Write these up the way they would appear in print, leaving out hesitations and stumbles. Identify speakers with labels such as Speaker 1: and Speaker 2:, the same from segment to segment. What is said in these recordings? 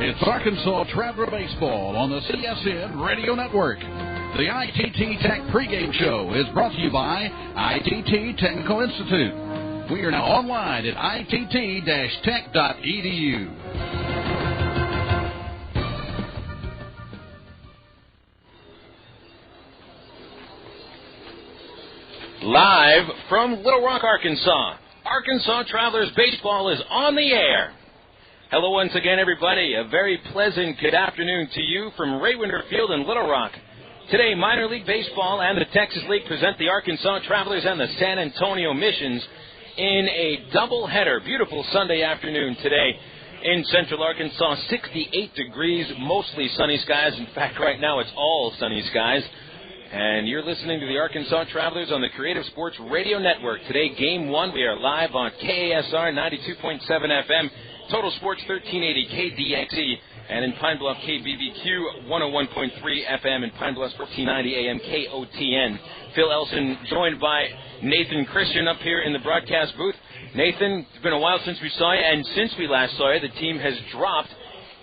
Speaker 1: It's Arkansas Traveler Baseball on the CSN Radio Network. The ITT Tech pregame show is brought to you by ITT Technical Institute. We are now online at itt-tech.edu.
Speaker 2: Live from Little Rock, Arkansas. Arkansas Travelers Baseball is on the air. Hello once again, everybody. A very pleasant good afternoon to you from Ray Winder Field in Little Rock. Today, Minor League Baseball and the Texas League present the Arkansas Travelers and the San Antonio Missions in a doubleheader. Beautiful Sunday afternoon today in central Arkansas. 68 degrees, mostly sunny skies. In fact, right now it's all sunny skies. And you're listening to the Arkansas Travelers on the Creative Sports Radio Network. Today, Game 1, we are live on KASR 92.7 FM, Total Sports 1380 KDXE, and in Pine Bluff, KBBQ 101.3 FM, and Pine Bluff 1490 AM KOTN. Phil Elson joined by Nathan Christian up here in the broadcast booth. Nathan, it's been a while since we saw you, and since we last saw you, the team has dropped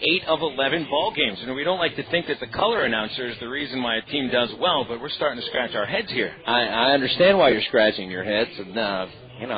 Speaker 2: 8 of 11 ball games. And we don't like to think that the color announcer is the reason why a team does well, but we're starting to scratch our heads here.
Speaker 3: I understand why you're scratching your heads, and I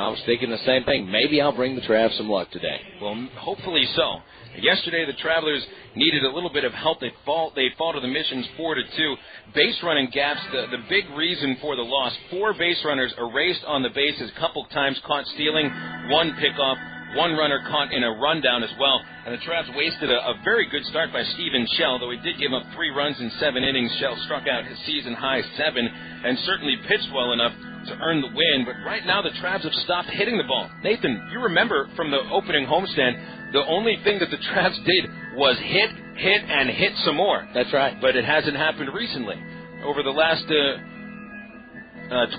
Speaker 3: was thinking the same thing. Maybe I'll bring the Travs some luck today.
Speaker 2: Well, hopefully so. Yesterday, the Travelers needed a little bit of help. They fall to the Missions 4-2. Base running gaps, the big reason for the loss. 4 base runners erased on the bases, a couple times caught stealing, 1 pickoff, 1 runner caught in a rundown as well. And the Travs wasted a very good start by Steven Shell, though he did give up 3 runs in 7 innings. Shell struck out his season-high 7 and certainly pitched well enough to earn the win. But right now the Travs have stopped hitting the ball. Nathan, you remember from the opening homestand, the only thing that the Travs did was hit, and hit some more.
Speaker 3: That's right.
Speaker 2: But it hasn't happened recently. Over the last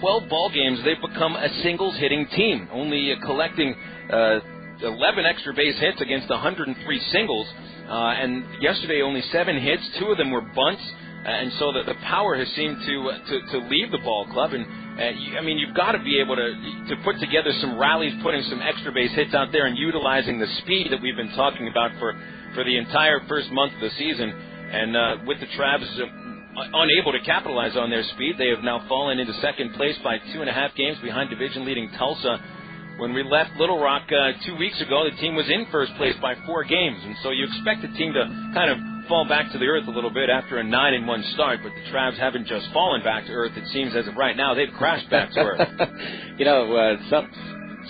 Speaker 2: 12 ball games, they've become a singles-hitting team, only collecting 11 extra base hits against 103 singles. And yesterday, only 7 hits. 2 of them were bunts. And so the power has seemed to leave the ball club. And you've got to be able to put together some rallies, putting some extra base hits out there, and utilizing the speed that we've been talking about for the entire first month of the season. And with the Travs unable to capitalize on their speed, they have now fallen into second place by 2.5 games behind division-leading Tulsa. When we left Little Rock 2 weeks ago, the team was in first place by 4 games. And so you expect the team to kind of fall back to the earth a little bit after a 9-1 start, but the Travs haven't just fallen back to earth. It seems as of right now they've crashed back to earth.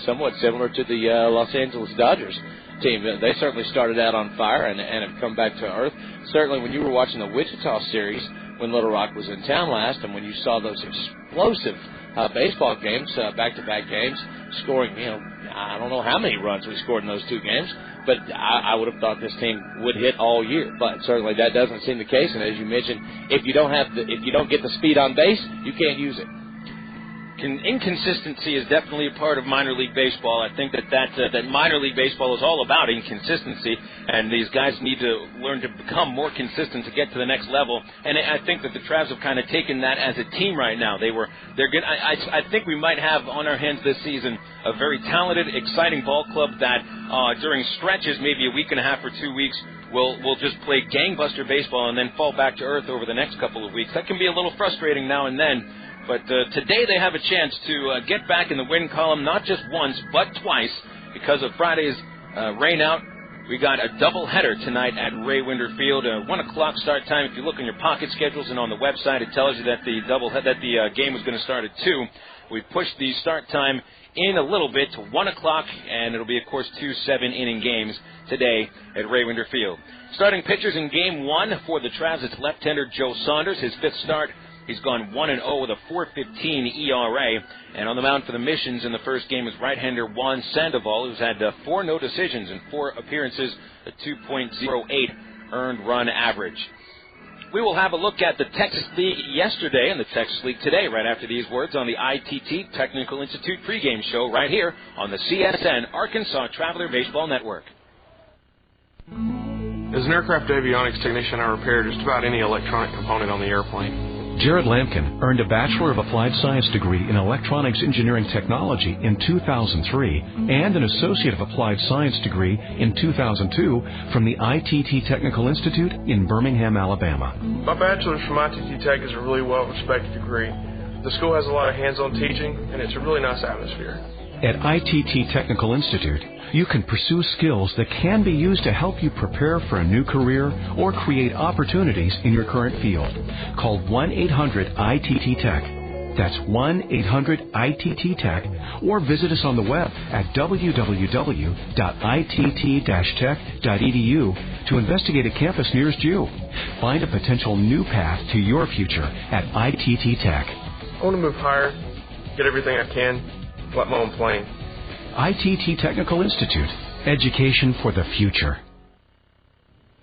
Speaker 3: Somewhat similar to the Los Angeles Dodgers team. They certainly started out on fire and have come back to earth. Certainly when you were watching the Wichita series when Little Rock was in town last, and when you saw those explosive baseball games, back-to-back games, scoring, I don't know how many runs we scored in those 2 games, but I would have thought this team would hit all year. But certainly that doesn't seem the case. And as you mentioned, if you don't get the speed on base, you can't use it.
Speaker 2: Inconsistency is definitely a part of minor league baseball. I think that minor league baseball is all about inconsistency, and these guys need to learn to become more consistent to get to the next level. And I think that the Travs have kind of taken that as a team right now. They're good. I think we might have on our hands this season a very talented, exciting ball club that during stretches, maybe a week and a half or 2 weeks, will just play gangbuster baseball and then fall back to earth over the next couple of weeks. That can be a little frustrating now and then. But today they have a chance to get back in the win column, not just once, but twice, because of Friday's rain out. We got a doubleheader tonight at Ray Winder Field, 1 o'clock start time. If you look in your pocket schedules and on the website, it tells you that the game was going to start at 2. We pushed the start time in a little bit to 1 o'clock, and it'll be, of course, 2 7-inning games today at Ray Winder Field. Starting pitchers in Game 1 for the Travs, it's left-hander Joe Saunders, his 5th start. He's gone 1-0 with a 4.15 ERA. And on the mound for the Missions in the first game is right-hander Juan Sandoval, who's had 4 no decisions in 4 appearances, a 2.08 earned run average. We will have a look at the Texas League yesterday and the Texas League today, right after these words on the ITT Technical Institute pregame show right here on the CSN Arkansas Traveler Baseball Network.
Speaker 4: As an aircraft avionics technician, I repair just about any electronic component on the airplane. Jared Lampkin earned a Bachelor of Applied Science degree in Electronics Engineering Technology in 2003 and an Associate of Applied Science degree in 2002 from the ITT Technical Institute in Birmingham, Alabama.
Speaker 5: My bachelor's from ITT Tech is a really well-respected degree. The school has a lot of hands-on teaching, and it's a really nice atmosphere.
Speaker 4: At ITT Technical Institute, you can pursue skills that can be used to help you prepare for a new career or create opportunities in your current field. Call 1-800-ITT-TECH. That's 1-800-ITT-TECH, or visit us on the web at www.itt-tech.edu to investigate a campus nearest you. Find a potential new path to your future at ITT Tech.
Speaker 5: I want to move higher, get everything I can, let my own plane.
Speaker 4: ITT Technical Institute. Education for the future.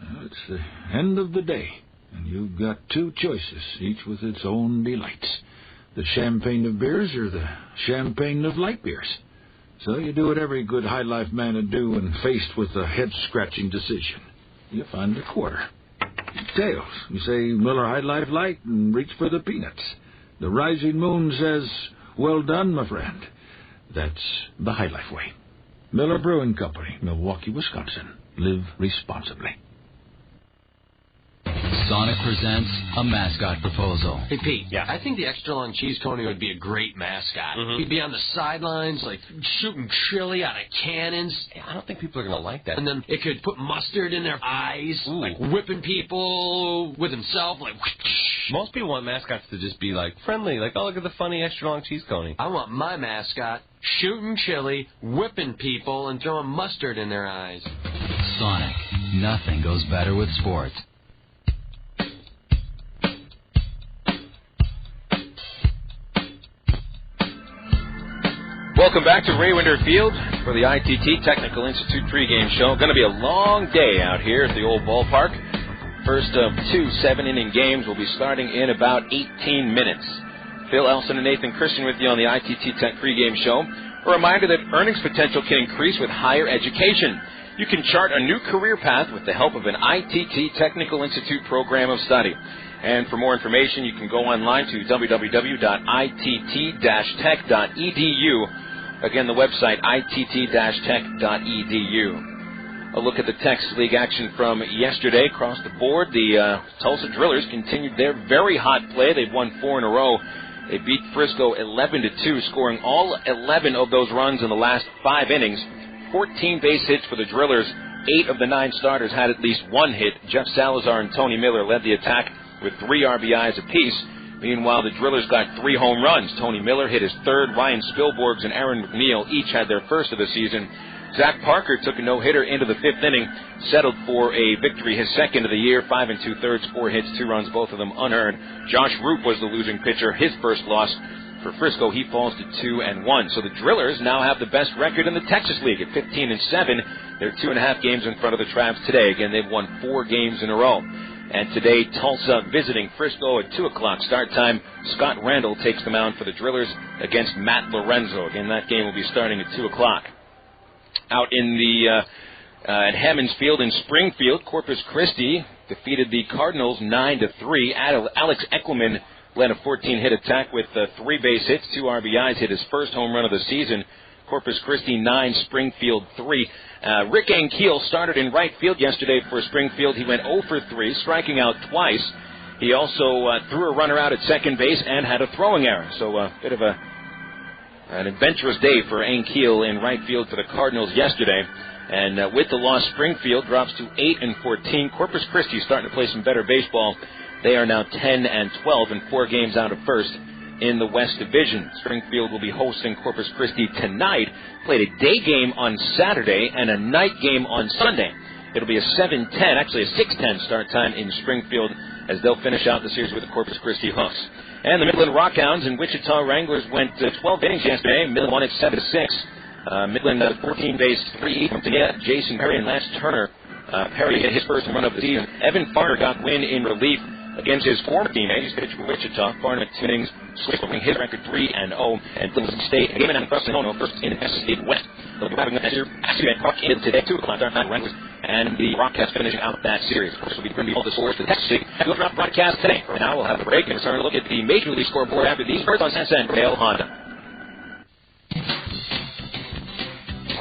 Speaker 6: It's the end of the day, and you've got two choices, each with its own delights. The champagne of beers or the champagne of light beers. So you do what every good high life man would do when faced with a head-scratching decision. You find a quarter. Tails. You say Miller High Life Light and reach for the peanuts. The rising moon says, well done, my friend. That's the High Life way. Miller Brewing Company, Milwaukee, Wisconsin. Live responsibly.
Speaker 7: Sonic presents a mascot proposal.
Speaker 8: Hey, Pete.
Speaker 2: Yeah.
Speaker 8: I think the extra long cheese coney would be a great mascot.
Speaker 2: Mm-hmm.
Speaker 8: He'd be on the sidelines, like shooting chili out of cannons.
Speaker 9: I don't think people are going to like that.
Speaker 8: And then it could put mustard in their eyes,
Speaker 9: Ooh.
Speaker 8: like whipping people with himself, like.
Speaker 9: Most people want mascots to just be like friendly, like, oh, look at the funny extra long cheese coney.
Speaker 8: I want my mascot shooting chili, whipping people, and throwing mustard in their eyes.
Speaker 7: Sonic. Nothing goes better with sports.
Speaker 2: Welcome back to Raywinder Field for the ITT Technical Institute pregame show. Going to be a long day out here at the old ballpark. First of 2 7-inning games will be starting in about 18 minutes. Phil Elson and Nathan Christian with you on the ITT Tech pregame show. A reminder that earnings potential can increase with higher education. You can chart a new career path with the help of an ITT Technical Institute program of study. And for more information, you can go online to www.itt-tech.edu. Again, the website, itt-tech.edu. A look at the Tech's League action from yesterday. Across the board, the Tulsa Drillers continued their very hot play. They've won 4 in a row. They beat Frisco 11-2, scoring all 11 of those runs in the last 5 innings. 14 base hits for the Drillers. 8 of the 9 starters had at least one hit. Jeff Salazar and Tony Miller led the attack with 3 RBIs apiece. Meanwhile, the Drillers got 3 home runs. Tony Miller hit his third. Ryan Spilborghs and Aaron McNeil each had their first of the season. Zach Parker took a no-hitter into the 5th inning, settled for a victory, his second of the year, 5 2/3, 4 hits, 2 runs, both of them unearned. Josh Roop was the losing pitcher, his first loss. For Frisco, he falls to 2-1. So the Drillers now have the best record in the Texas League at 15-7. They're 2.5 games in front of the Travs today. Again, they've won 4 games in a row. And today, Tulsa visiting Frisco at 2 o'clock start time. Scott Randall takes the mound for the Drillers against Matt Lorenzo. Again, that game will be starting at 2 o'clock. Out in the at Hammons Field in Springfield, Corpus Christi defeated the Cardinals 9-3. Alex Eckelman led a 14-hit attack with 3 base hits, 2 RBIs, hit his first home run of the season. Corpus Christi 9, Springfield 3. Rick Ankiel started in right field yesterday for Springfield. He went 0 for 3, striking out twice. He also threw a runner out at second base and had a throwing error. So a bit of an adventurous day for Ankiel in right field for the Cardinals yesterday. And with the loss, Springfield drops to 8-14. Corpus Christi starting to play some better baseball. They are now 10-12 and 4 games out of first in the West Division. Springfield will be hosting Corpus Christi tonight. Played a day game on Saturday and a night game on Sunday. It'll be a 7:10, actually a 6:10 start time in Springfield as they'll finish out the series with the Corpus Christi Hooks. And the Midland Rockhounds and Wichita Wranglers went 12 innings yesterday. Midland won it 7-6. Midland 14 base 3 from Jason Perry and Lance Turner. Perry hit his first run of the season. Evan Farner got win in relief against his former teammate. He's pitched for Wichita. Farner 2 innings, sweeping his record 3-0. And Clemson State, a game and a half across the first in the Texas State West. They'll be having that today, 2 o'clock, and the broadcast finishing out that series. Of course, we'll be bringing all the scores to the Texas League. We'll drop broadcast today. For now, we'll have a break and start a look at the Major League scoreboard after these birds on SN Vail Honda.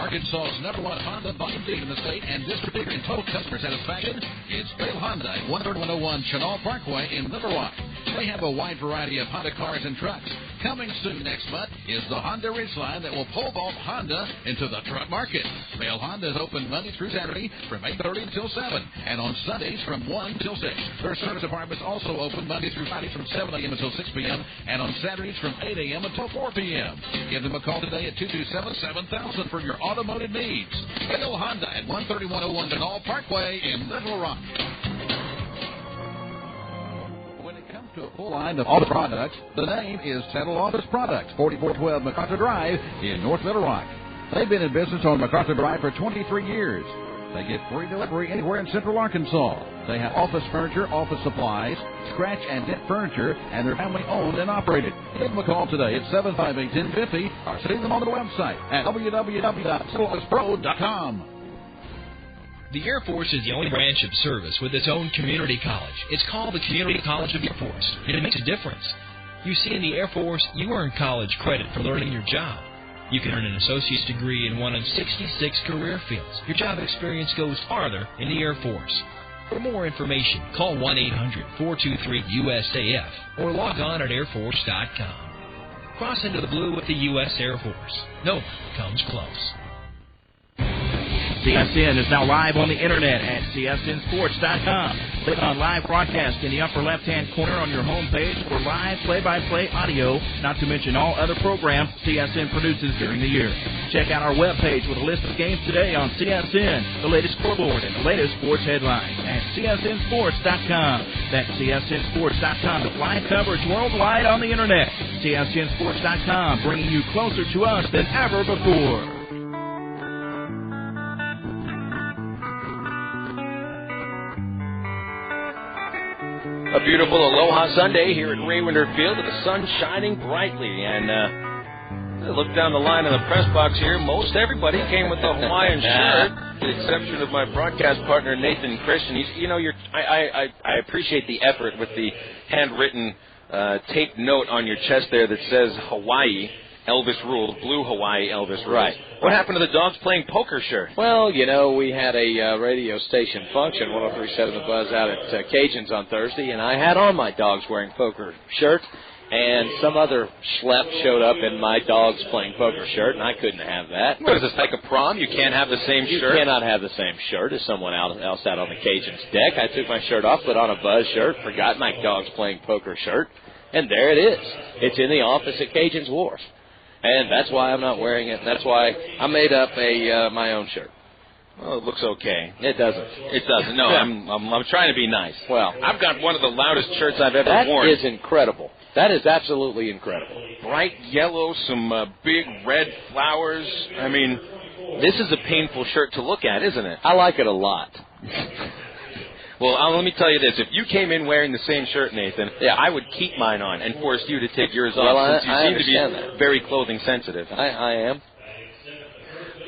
Speaker 1: Arkansas's #1 Honda volume team in the state and district leader in total customer satisfaction is Vail Honda at 13101 Chenal Parkway in Little Rock. They have a wide variety of Honda cars and trucks. Coming soon next month is the Honda Ridgeline that will pole vault Honda into the truck market. Vail Honda is open Monday through Saturday from 8:30 until 7, and on Sundays from 1 till 6. Their service department is also open Monday through Friday from 7 a.m. until 6 p.m., and on Saturdays from 8 a.m. until 4 p.m. Give them a call today at 227-7000 for your automotive needs. Vail Honda at 13101 Chenal Parkway in Little Rock. To a full line of auto products, the name is Settle Office Products, 4412 MacArthur Drive in North Little Rock. They've been in business on MacArthur Drive for 23 years. They get free delivery anywhere in Central Arkansas. They have office furniture, office supplies, scratch and dent furniture, and they're family owned and operated. Give them a call today at 758-1050 or see them on the website at www.settleofficepro.com.
Speaker 10: The Air Force is the only branch of service with its own community college. It's called the Community College of the Air Force, and it makes a difference. You see, in the Air Force, you earn college credit for learning your job. You can earn an associate's degree in one of 66 career fields. Your job experience goes farther in the Air Force. For more information, call 1-800-423-USAF or log on at airforce.com. Cross into the blue with the U.S. Air Force. No one comes close.
Speaker 11: CSN is now live on the internet at csnsports.com. Click on live broadcast in the upper left-hand corner on your home page for live play-by-play audio, not to mention all other programs CSN produces during the year. Check out our webpage with a list of games today on CSN, the latest scoreboard, and the latest sports headlines at csnsports.com. That's csnsports.com, with live coverage worldwide on the internet. csnsports.com, bringing you closer to us than ever before.
Speaker 2: A beautiful Aloha Sunday here at Raywinter Field with the sun shining brightly. And look down the line in the press box here. Most everybody came with a Hawaiian shirt, with the exception of my broadcast partner, Nathan Christian. I appreciate the effort with the handwritten taped note on your chest there that says Hawaii. Elvis rules, blue Hawaii Elvis rules.
Speaker 3: Right.
Speaker 2: What happened to the Dogs Playing Poker shirt?
Speaker 3: Well, we had a radio station function, 103.7 The Buzz, out at Cajun's on Thursday, and I had on my Dogs Wearing Poker shirt, and some other schlep showed up in my Dogs Playing Poker shirt, and I couldn't have that.
Speaker 2: What is this, like a prom? You can't have the same shirt?
Speaker 3: You cannot have the same shirt as someone else out on the Cajun's deck. I took my shirt off, put on a Buzz shirt, forgot my Dogs Playing Poker shirt, and there it is. It's in the office at Cajun's Wharf. And that's why I'm not wearing it. That's why I made up my own shirt.
Speaker 2: Well, it looks okay.
Speaker 3: It doesn't.
Speaker 2: It doesn't. No, I'm trying to be nice.
Speaker 3: Well,
Speaker 2: I've got one of the loudest shirts I've ever worn.
Speaker 3: That is incredible. That is absolutely incredible.
Speaker 2: Bright yellow, some big red flowers. I mean, this is a painful shirt to look at, isn't it?
Speaker 3: I like it a lot.
Speaker 2: Well, let me tell you this. If you came in wearing the same shirt, Nathan, I would keep mine on and force you to take yours off, since you seem to be very clothing sensitive.
Speaker 3: I am.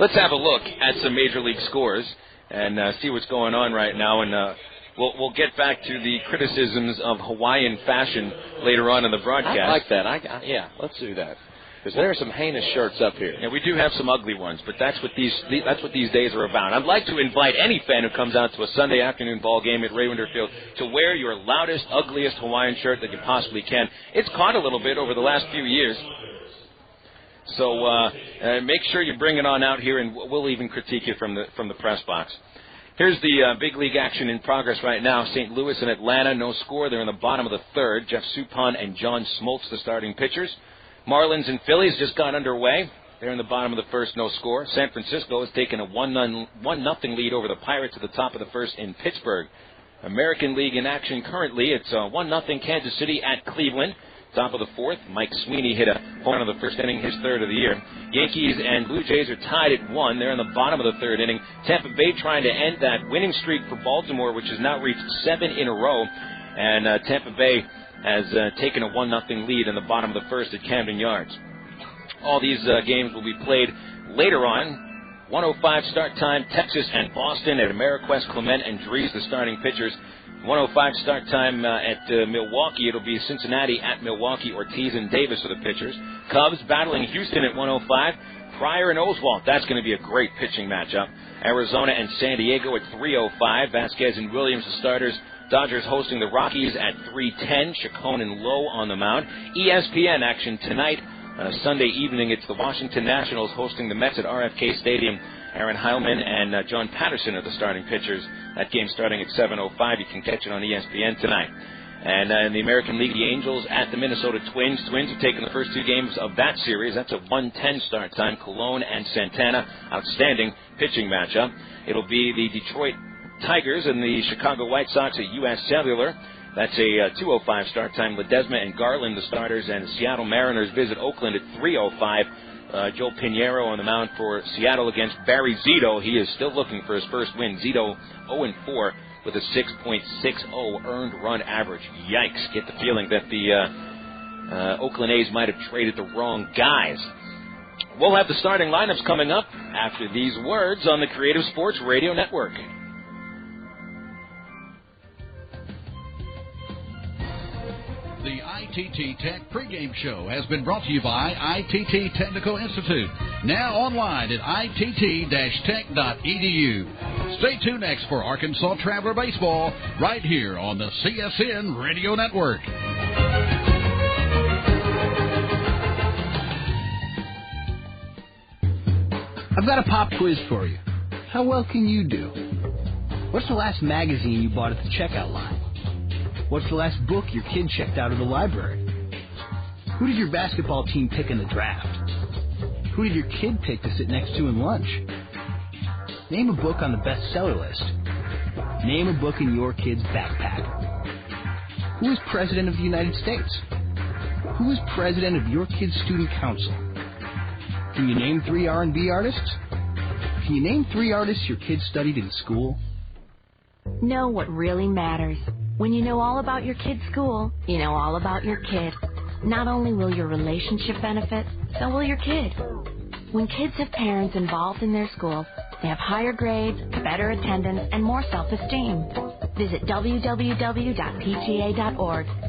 Speaker 2: Let's have a look at some Major League scores and see what's going on right now. And we'll get back to the criticisms of Hawaiian fashion later on in the broadcast.
Speaker 3: I like that. Let's do that. Because there are some heinous shirts up here.
Speaker 2: Yeah, we do have some ugly ones, but that's what these days are about. I'd like to invite any fan who comes out to a Sunday afternoon ball game at Raywinter Field to wear your loudest, ugliest Hawaiian shirt that you possibly can. It's caught a little bit over the last few years. So make sure you bring it on out here, and we'll even critique you from the press box. Here's the big league action in progress right now. St. Louis and Atlanta, no score. They're in the bottom of the third. Jeff Suppan and John Smoltz, the starting pitchers. Marlins and Phillies just got underway. They're in the bottom of the first, no score. San Francisco has taken a 1-0 lead over the Pirates at the top of the first in Pittsburgh. American League in action currently. It's 1-0 Kansas City at Cleveland. Top of the fourth, Mike Sweeney hit a home run of the first inning, his third of the year. Yankees and Blue Jays are tied at 1. They're in the bottom of the third inning. Tampa Bay trying to end that winning streak for Baltimore, which has now reached 7 in a row. And Tampa Bay has taken a 1-0 lead in the bottom of the first at Camden Yards. All these games will be played later on 1:05 start time, Texas and Boston at Ameriquest, Clement, and Dries, the starting pitchers. 1:05 start time at Milwaukee. It'll be Cincinnati at Milwaukee. Ortiz and Davis are the pitchers. Cubs battling Houston at 1:05. Pryor and Oswalt. That's going to be a great pitching matchup. Arizona and San Diego at 3:05. Vasquez and Williams, the starters. Dodgers hosting the Rockies at 3:10. Chacon and Lowe on the mound. ESPN action tonight. Sunday evening, it's the Washington Nationals hosting the Mets at RFK Stadium. Aaron Heilman and John Patterson are the starting pitchers. That game starting at 7:05. You can catch it on ESPN tonight. And in the American League, the Angels at the Minnesota Twins. Twins have taken the first two games of that series. That's a 1:10 start time. Colon and Santana, outstanding pitching matchup. It'll be the Detroit Tigers and the Chicago White Sox at U.S. Cellular. That's a 2:05 start time. Ledesma and Garland, the starters, and the Seattle Mariners visit Oakland at 3:05. Joe Pinheiro on the mound for Seattle against Barry Zito. He is still looking for his first win. Zito 0-4 with a 6.60 earned run average. Yikes. Get the feeling that the Oakland A's might have traded the wrong guys. We'll have the starting lineups coming up after these words on the Creative Sports Radio Network.
Speaker 1: The ITT Tech pregame show has been brought to you by ITT Technical Institute, now online at itt-tech.edu. Stay tuned next for Arkansas Traveler Baseball right here on the CSN Radio Network.
Speaker 12: I've got a pop quiz for you. How well can you do? What's the last magazine you bought at the checkout line? What's the last book your kid checked out of the library? Who did your basketball team pick in the draft? Who did your kid pick to sit next to in lunch? Name a book on the bestseller list. Name a book in your kid's backpack. Who is President of the United States? Who is President of your kid's student council? Can you name 3 R&B artists? Can you name 3 artists your kid studied in school?
Speaker 13: Know what really matters. When you know all about your kid's school, you know all about your kid. Not only will your relationship benefit, so will your kid. When kids have parents involved in their school, they have higher grades, better attendance, and more self-esteem. Visit www.pta.org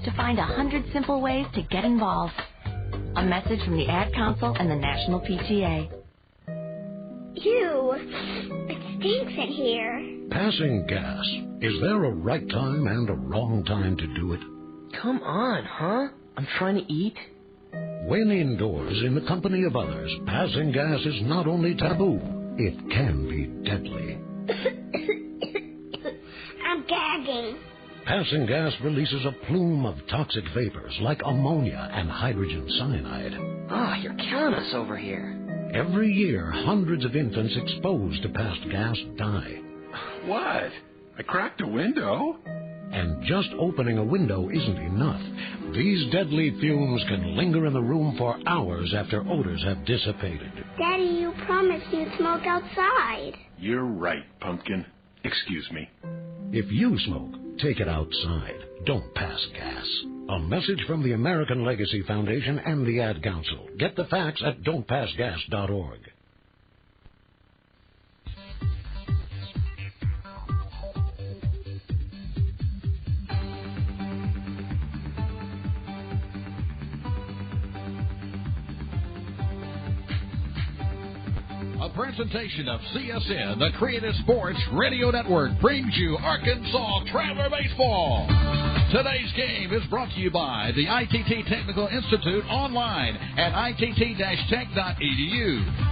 Speaker 13: to find 100 simple ways to get involved. A message from the Ad Council and the National PTA.
Speaker 14: Ew, it stinks in here.
Speaker 15: Passing gas. Is there a right time and a wrong time to do it?
Speaker 16: Come on, huh? I'm trying to eat.
Speaker 15: When indoors in the company of others, passing gas is not only taboo, it can be deadly.
Speaker 14: I'm gagging.
Speaker 15: Passing gas releases a plume of toxic vapors like ammonia and hydrogen cyanide.
Speaker 16: Oh, you're killing us over here.
Speaker 15: Every year, hundreds of infants exposed to passed gas die.
Speaker 17: What? I cracked a window?
Speaker 15: And just opening a window isn't enough. These deadly fumes can linger in the room for hours after odors have dissipated.
Speaker 14: Daddy, you promised you'd smoke outside.
Speaker 17: You're right, Pumpkin. Excuse me.
Speaker 15: If you smoke, take it outside. Don't pass gas. A message from the American Legacy Foundation and the Ad Council. Get the facts at don'tpassgas.org.
Speaker 1: A presentation of CSN, the Creative Sports Radio Network, brings you Arkansas Traveler Baseball. Today's game is brought to you by the ITT Technical Institute online at itt-tech.edu,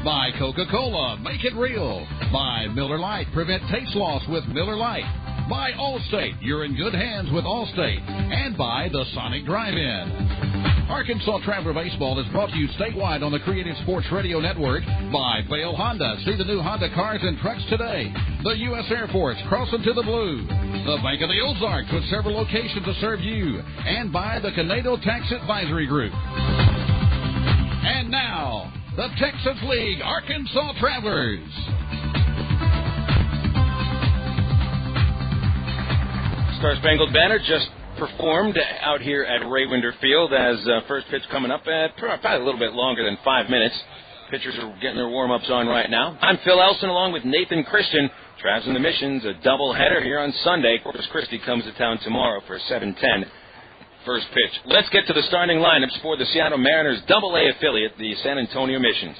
Speaker 1: by Coca-Cola, make it real, by Miller Lite, prevent taste loss with Miller Lite, by Allstate, you're in good hands with Allstate, and by the Sonic Drive-In. Arkansas Traveler Baseball is brought to you statewide on the Creative Sports Radio Network by Vail Honda. See the new Honda cars and trucks today. The U.S. Air Force, crossing to the blue. The Bank of the Ozarks with several locations to serve you. And by the Conedo Tax Advisory Group. And now, the Texas League Arkansas Travelers.
Speaker 2: Star Spangled Banner just performed out here at Ray Winder Field as first pitch coming up at probably a little bit longer than 5 minutes. Pitchers are getting their warm-ups on right now. I'm Phil Elson along with Nathan Christian. Travs and the Missions, a doubleheader here on Sunday. Corpus Christi comes to town tomorrow for 7:10 first pitch. Let's get to the starting lineups for the Seattle Mariners AA affiliate, the San Antonio Missions.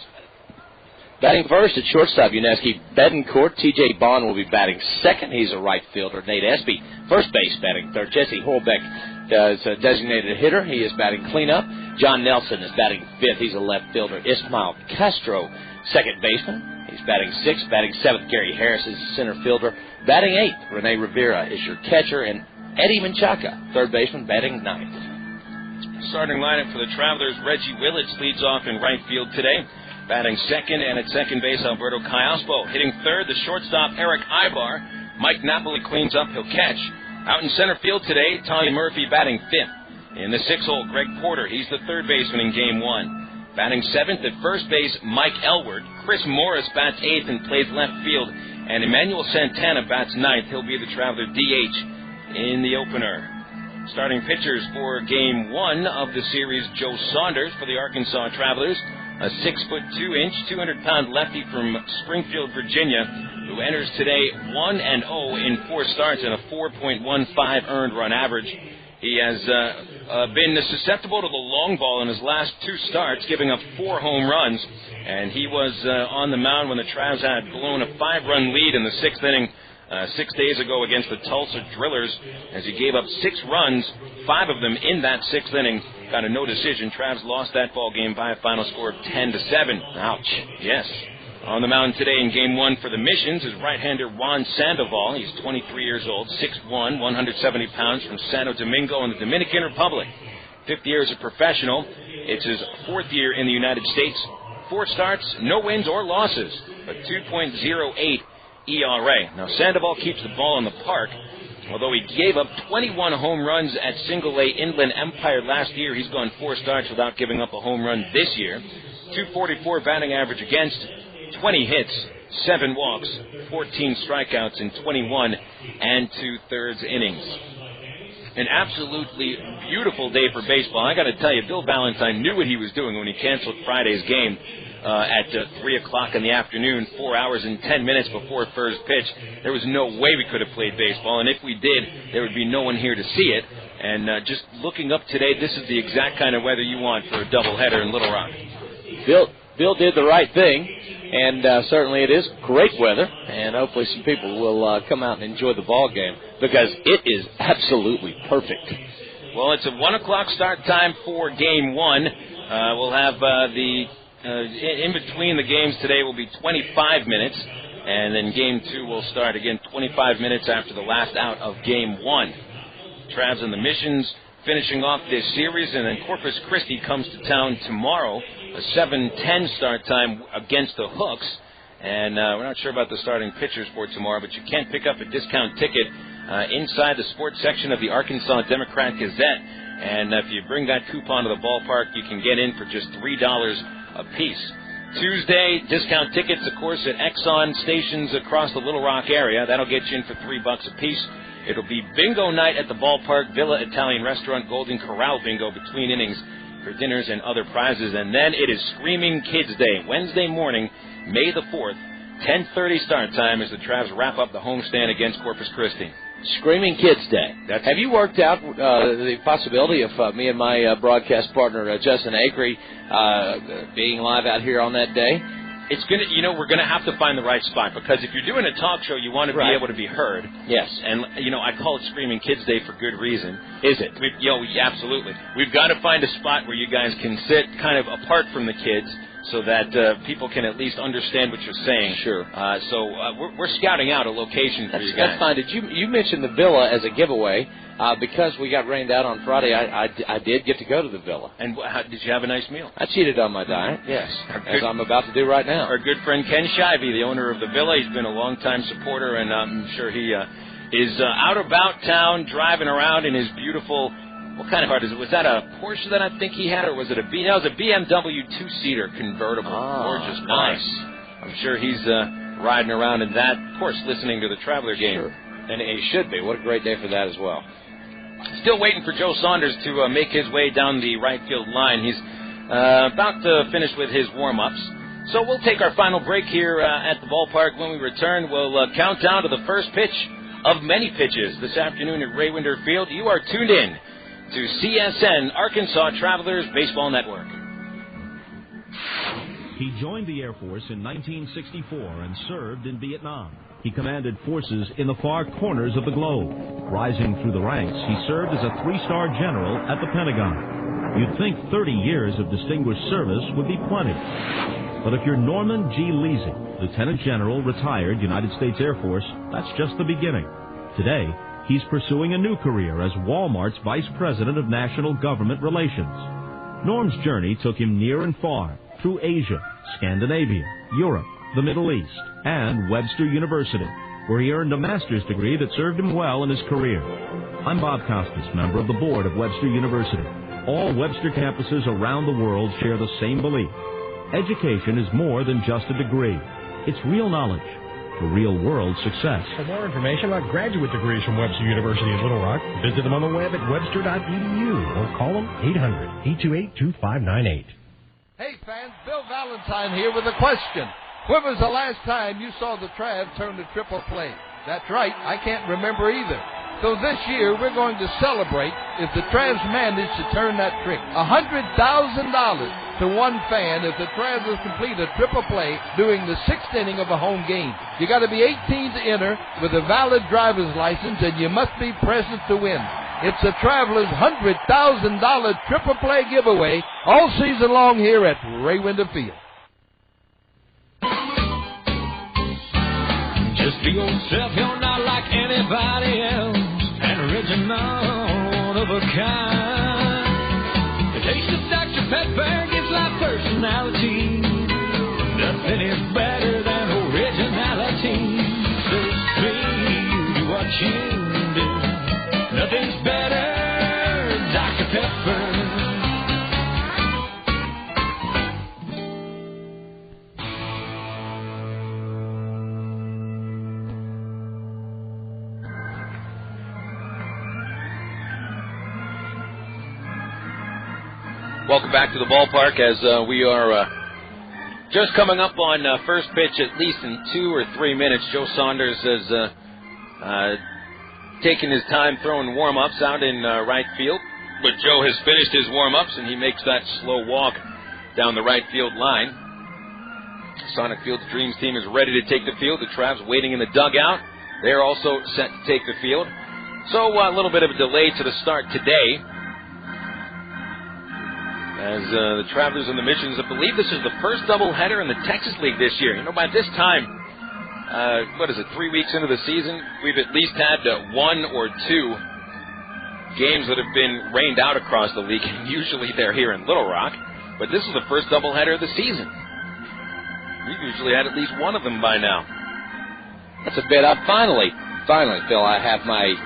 Speaker 3: Batting first at shortstop, Uneski Betancourt. T.J. Bond will be batting second. He's a right fielder. Nate Espy, first base, batting third. Jesse Holbeck is a designated hitter. He is batting cleanup. John Nelson is batting fifth. He's a left fielder. Ismael Castro, second baseman. He's batting sixth. Batting seventh, Gary Harris is the center fielder. Batting eighth, Rene Rivera is your catcher. And Eddie Menchaca, third baseman, batting ninth.
Speaker 2: Starting lineup for the Travelers, Reggie Willits leads off in right field today. Batting second, and at second base, Alberto Callaspo. Hitting third, the shortstop, Eric Ibar. Mike Napoli cleans up, he'll catch. Out in center field today, Tommy Murphy batting fifth. In the sixth hole, Greg Porter, he's the third baseman in game one. Batting seventh at first base, Mike Elward. Chris Morris bats eighth and plays left field. And Emmanuel Santana bats ninth. He'll be the Traveler DH in the opener. Starting pitchers for game one of the series, Joe Saunders for the Arkansas Travelers. A 6'2", 200-pound lefty from Springfield, Virginia, who enters today 1-0 in 4 starts and a 4.15 earned run average. He has been susceptible to the long ball in his last 2 starts, giving up 4 home runs. And he was on the mound when the Travs had blown a 5-run lead in the 6th inning 6 days ago against the Tulsa Drillers, as he gave up 6 runs, 5 of them in that 6th inning. Got a no decision. Travs lost that ball game by a final score of 10-7.
Speaker 3: Ouch.
Speaker 2: Yes. On the mound today in game one for the Missions is right-hander Juan Sandoval. He's 23 years old, 6'1", 170 pounds, from Santo Domingo in the Dominican Republic. 5th year as a professional. It's his 4th year in the United States. 4 starts, no wins or losses, but 2.08 ERA. Now, Sandoval keeps the ball in the park. Although he gave up 21 home runs at Single-A Inland Empire last year, he's gone 4 starts without giving up a home run this year. 244 batting average against, 20 hits, 7 walks, 14 strikeouts in 21 2/3 innings. An absolutely beautiful day for baseball. I got to tell you, Bill Valentine knew what he was doing when he canceled Friday's game at 3 o'clock in the afternoon, 4 hours and 10 minutes before first pitch. There was no way we could have played baseball, and if we did, there would be no one here to see it. And just looking up today, this is the exact kind of weather you want for a doubleheader in Little Rock.
Speaker 3: Bill did the right thing, and certainly it is great weather, and hopefully some people will come out and enjoy the ball game, because it is absolutely perfect.
Speaker 2: Well, it's a 1 o'clock start time for game one. We'll have in between the games today will be 25 minutes, and then game two will start again 25 minutes after the last out of game one. Travs and the Missions finishing off this series, and then Corpus Christi comes to town tomorrow, a 7:10 start time against the Hooks. And we're not sure about the starting pitchers for tomorrow, but you can pick up a discount ticket inside the sports section of the Arkansas Democrat-Gazette. And if you bring that coupon to the ballpark, you can get in for just $3 a piece. Tuesday, discount tickets, of course, at Exxon stations across the Little Rock area. That'll get you in for $3 a piece. It'll be bingo night at the ballpark, Villa Italian Restaurant, Golden Corral bingo between innings for dinners and other prizes. And then it is Screaming Kids Day, Wednesday morning, May the 4th, 10:30 start time as the Travs wrap up the homestand against Corpus Christi.
Speaker 3: Screaming Kids Day. Have you worked out the possibility of me and my broadcast partner, Justin Acree, being live out here on that day?
Speaker 2: It's going to, we're going to have to find the right spot, because if you're doing a talk show, you want to be able to be heard.
Speaker 3: Yes.
Speaker 2: And, I call it Screaming Kids Day for good reason.
Speaker 3: Is it?
Speaker 2: Absolutely. We've got to find a spot where you guys can sit kind of apart from the kids, so that people can at least understand what you're saying.
Speaker 3: Sure.
Speaker 2: So we're scouting out a location for you guys.
Speaker 3: That's fine. Did you mentioned the Villa as a giveaway? Because we got rained out on Friday, I did get to go to the Villa.
Speaker 2: And did you have a nice meal?
Speaker 3: I cheated on my diet, yes, as I'm about to do right now.
Speaker 2: Our good friend Ken Shivey, the owner of the Villa, he's been a long-time supporter, and I'm sure he is out about town driving around in his beautiful... What kind of car is it? Was that a Porsche that I think he had, or was it a it was a BMW 2-seater convertible. Gorgeous.
Speaker 3: Nice.
Speaker 2: I'm sure he's riding around in that, of course, listening to the Traveler game.
Speaker 3: Sure. And he should be. What a great day for that as well.
Speaker 2: Still waiting for Joe Saunders to make his way down the right field line. He's about to finish with his warm-ups. So we'll take our final break here at the ballpark. When we return, we'll count down to the first pitch of many pitches this afternoon at Raywinder Field. You are tuned in to CSN, Arkansas Travelers Baseball Network.
Speaker 18: He joined the Air Force in 1964 and served in Vietnam. He commanded forces in the far corners of the globe. Rising through the ranks, he served as a 3-star general at the Pentagon. You'd think 30 years of distinguished service would be plenty. But if you're Norman G. Leasing, Lieutenant General, retired United States Air Force, that's just the beginning. Today, he's pursuing a new career as Walmart's Vice President of National Government Relations. Norm's journey took him near and far, through Asia, Scandinavia, Europe, the Middle East, and Webster University, where he earned a master's degree that served him well in his career. I'm Bob Costas, member of the board of Webster University. All Webster campuses around the world share the same belief. Education is more than just a degree. It's real knowledge for real-world success.
Speaker 19: For more information about graduate degrees from Webster University in Little Rock, visit them on the web at webster.edu or call them 800-828-2598.
Speaker 20: Hey fans, Bill Valentine here with a question. When was the last time you saw the Travs turn to triple play? That's right, I can't remember either. So this year we're going to celebrate if the Travs manage to turn that trick. $100,000 to one fan if the Travs complete a triple play during the 6th inning of a home game. You got to be 18 to enter with a valid driver's license, and you must be present to win. It's the Travelers' $100,000 triple play giveaway all season long here at Raywinder Field.
Speaker 21: Just be yourself, you're not like anybody else. An original, one of a kind. The taste of Dr. Pepper gives life personality. Nothing is better than originality. So free, do what you do. Nothing's better, Dr. Pepper.
Speaker 2: Welcome back to the ballpark as we are just coming up on first pitch, at least in 2 or 3 minutes. Joe Saunders has taken his time throwing warm-ups out in right field. But Joe has finished his warm-ups, and he makes that slow walk down the right field line. Sonic Field's Dreams team is ready to take the field. The Travs waiting in the dugout. They're also set to take the field. So a little bit of a delay to the start today, as the Travelers and the Missions, I believe this is the first doubleheader in the Texas League this year. You know, by this time, 3 weeks into the season, we've at least had 1 or 2 games that have been rained out across the league. Usually they're here in Little Rock, but this is the first doubleheader of the season. We've usually had at least one of them by now.
Speaker 3: That's a bit. Finally, Phil, I have my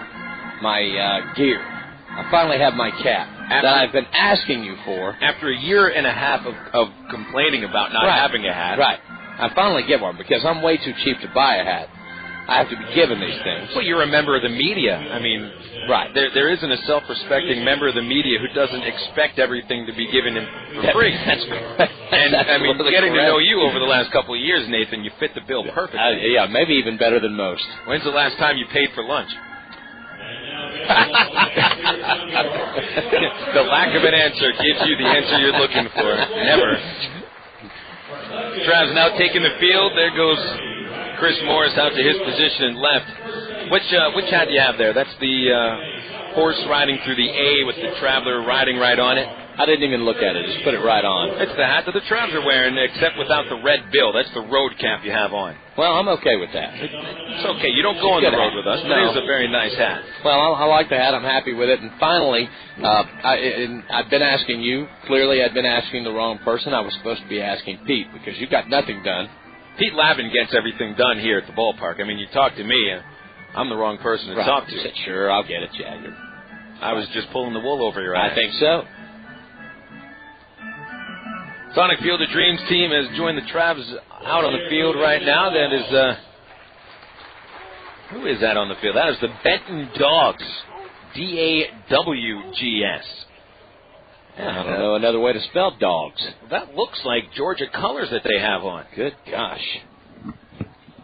Speaker 3: gear. I finally have my cap that I've been asking you for.
Speaker 2: After a year and a half of complaining about not having a hat.
Speaker 3: Right. I finally get one because I'm way too cheap to buy a hat. I have to be given these things.
Speaker 2: Well, you're a member of the media. I mean,
Speaker 3: right.
Speaker 2: There isn't a self-respecting member of the media who doesn't expect everything to be given him for free.
Speaker 3: That's correct.
Speaker 2: And, I mean, getting to know you over the last couple of years, Nathan, you fit the bill perfectly.
Speaker 3: Yeah, maybe even better than most.
Speaker 2: When's the last time you paid for lunch? The lack of an answer gives you the answer you're looking for. Never. Trav's now taking the field. There goes Chris Morris out to his position in left. Which hat do you have there? That's the horse riding through the A with the Traveler riding right on it.
Speaker 3: I didn't even look at it. Just put it right on.
Speaker 2: It's the hat that the Travs are wearing, except without the red bill. That's the road cap you have on.
Speaker 3: Well, I'm okay with that.
Speaker 2: It's okay. You don't go on the road with us. But it is a very nice hat.
Speaker 3: Well, I like the hat. I'm happy with it. And finally, I've been asking you. Clearly, I'd been asking the wrong person. I was supposed to be asking Pete because you got nothing done.
Speaker 2: Pete Lavin gets everything done here at the ballpark. I mean, you talk to me. I'm the wrong person to talk to.
Speaker 3: Sure, I'll get it, Jagger.
Speaker 2: I was just pulling the wool over your eyes.
Speaker 3: I think so.
Speaker 2: Sonic Field of Dreams team has joined the Travs out on the field right now. That is, who is that on the field? That is the Benton Dogs, DAWGS.
Speaker 3: I don't know another way to spell dogs.
Speaker 2: That looks like Georgia colors that they have on.
Speaker 3: Good gosh.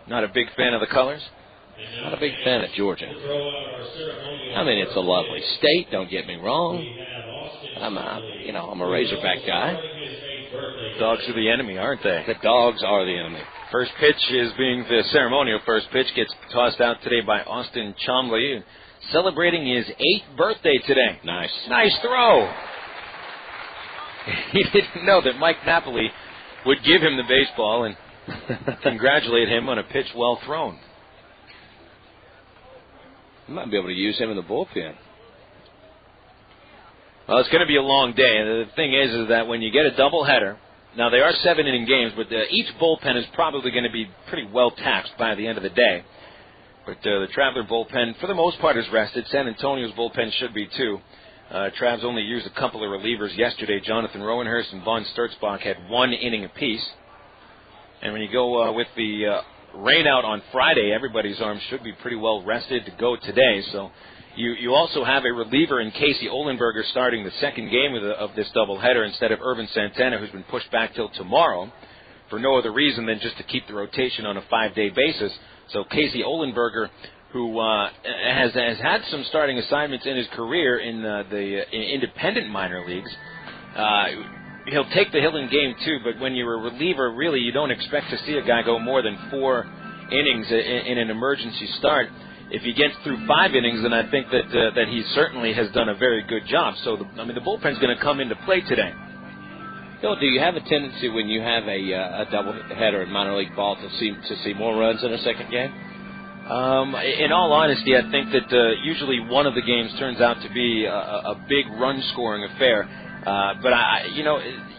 Speaker 2: Not a big fan of the colors?
Speaker 3: Not a big fan of Georgia. I mean, it's a lovely state, don't get me wrong. I'm a Razorback guy.
Speaker 2: Dogs are the enemy, aren't they?
Speaker 3: The dogs are the enemy.
Speaker 2: First pitch the ceremonial first pitch gets tossed out today by Austin Chomley, celebrating his 8th birthday today.
Speaker 3: Nice.
Speaker 2: Nice throw. He didn't know that Mike Napoli would give him the baseball and congratulate him on a pitch well thrown.
Speaker 3: You might be able to use him in the bullpen.
Speaker 2: Well, it's going to be a long day. And the thing is that when you get a doubleheader, now they are 7-inning games, but each bullpen is probably going to be pretty well taxed by the end of the day. But the Traveler bullpen, for the most part, is rested. San Antonio's bullpen should be, too. Travs only used a couple of relievers yesterday. Jonathan Rowenhurst and Von Sturzbach had 1 inning apiece. And when you go with the rain out on Friday, everybody's arms should be pretty well rested to go today. So you also have a reliever in Kasey Olenberger starting the second game of this doubleheader instead of Irvin Santana, who's been pushed back till tomorrow for no other reason than just to keep the rotation on a 5-day basis. So Kasey Olenberger, who has had some starting assignments in his career in the independent minor leagues, he'll take the hill in game 2, but when you're a reliever, really, you don't expect to see a guy go more than 4 innings in an emergency start. If he gets through 5 innings, then I think that he certainly has done a very good job. So, the bullpen's going to come into play today.
Speaker 3: Bill, do you have a tendency when you have a doubleheader in minor league ball to see more runs in a second game?
Speaker 2: In all honesty, I think that usually one of the games turns out to be a big run-scoring affair. But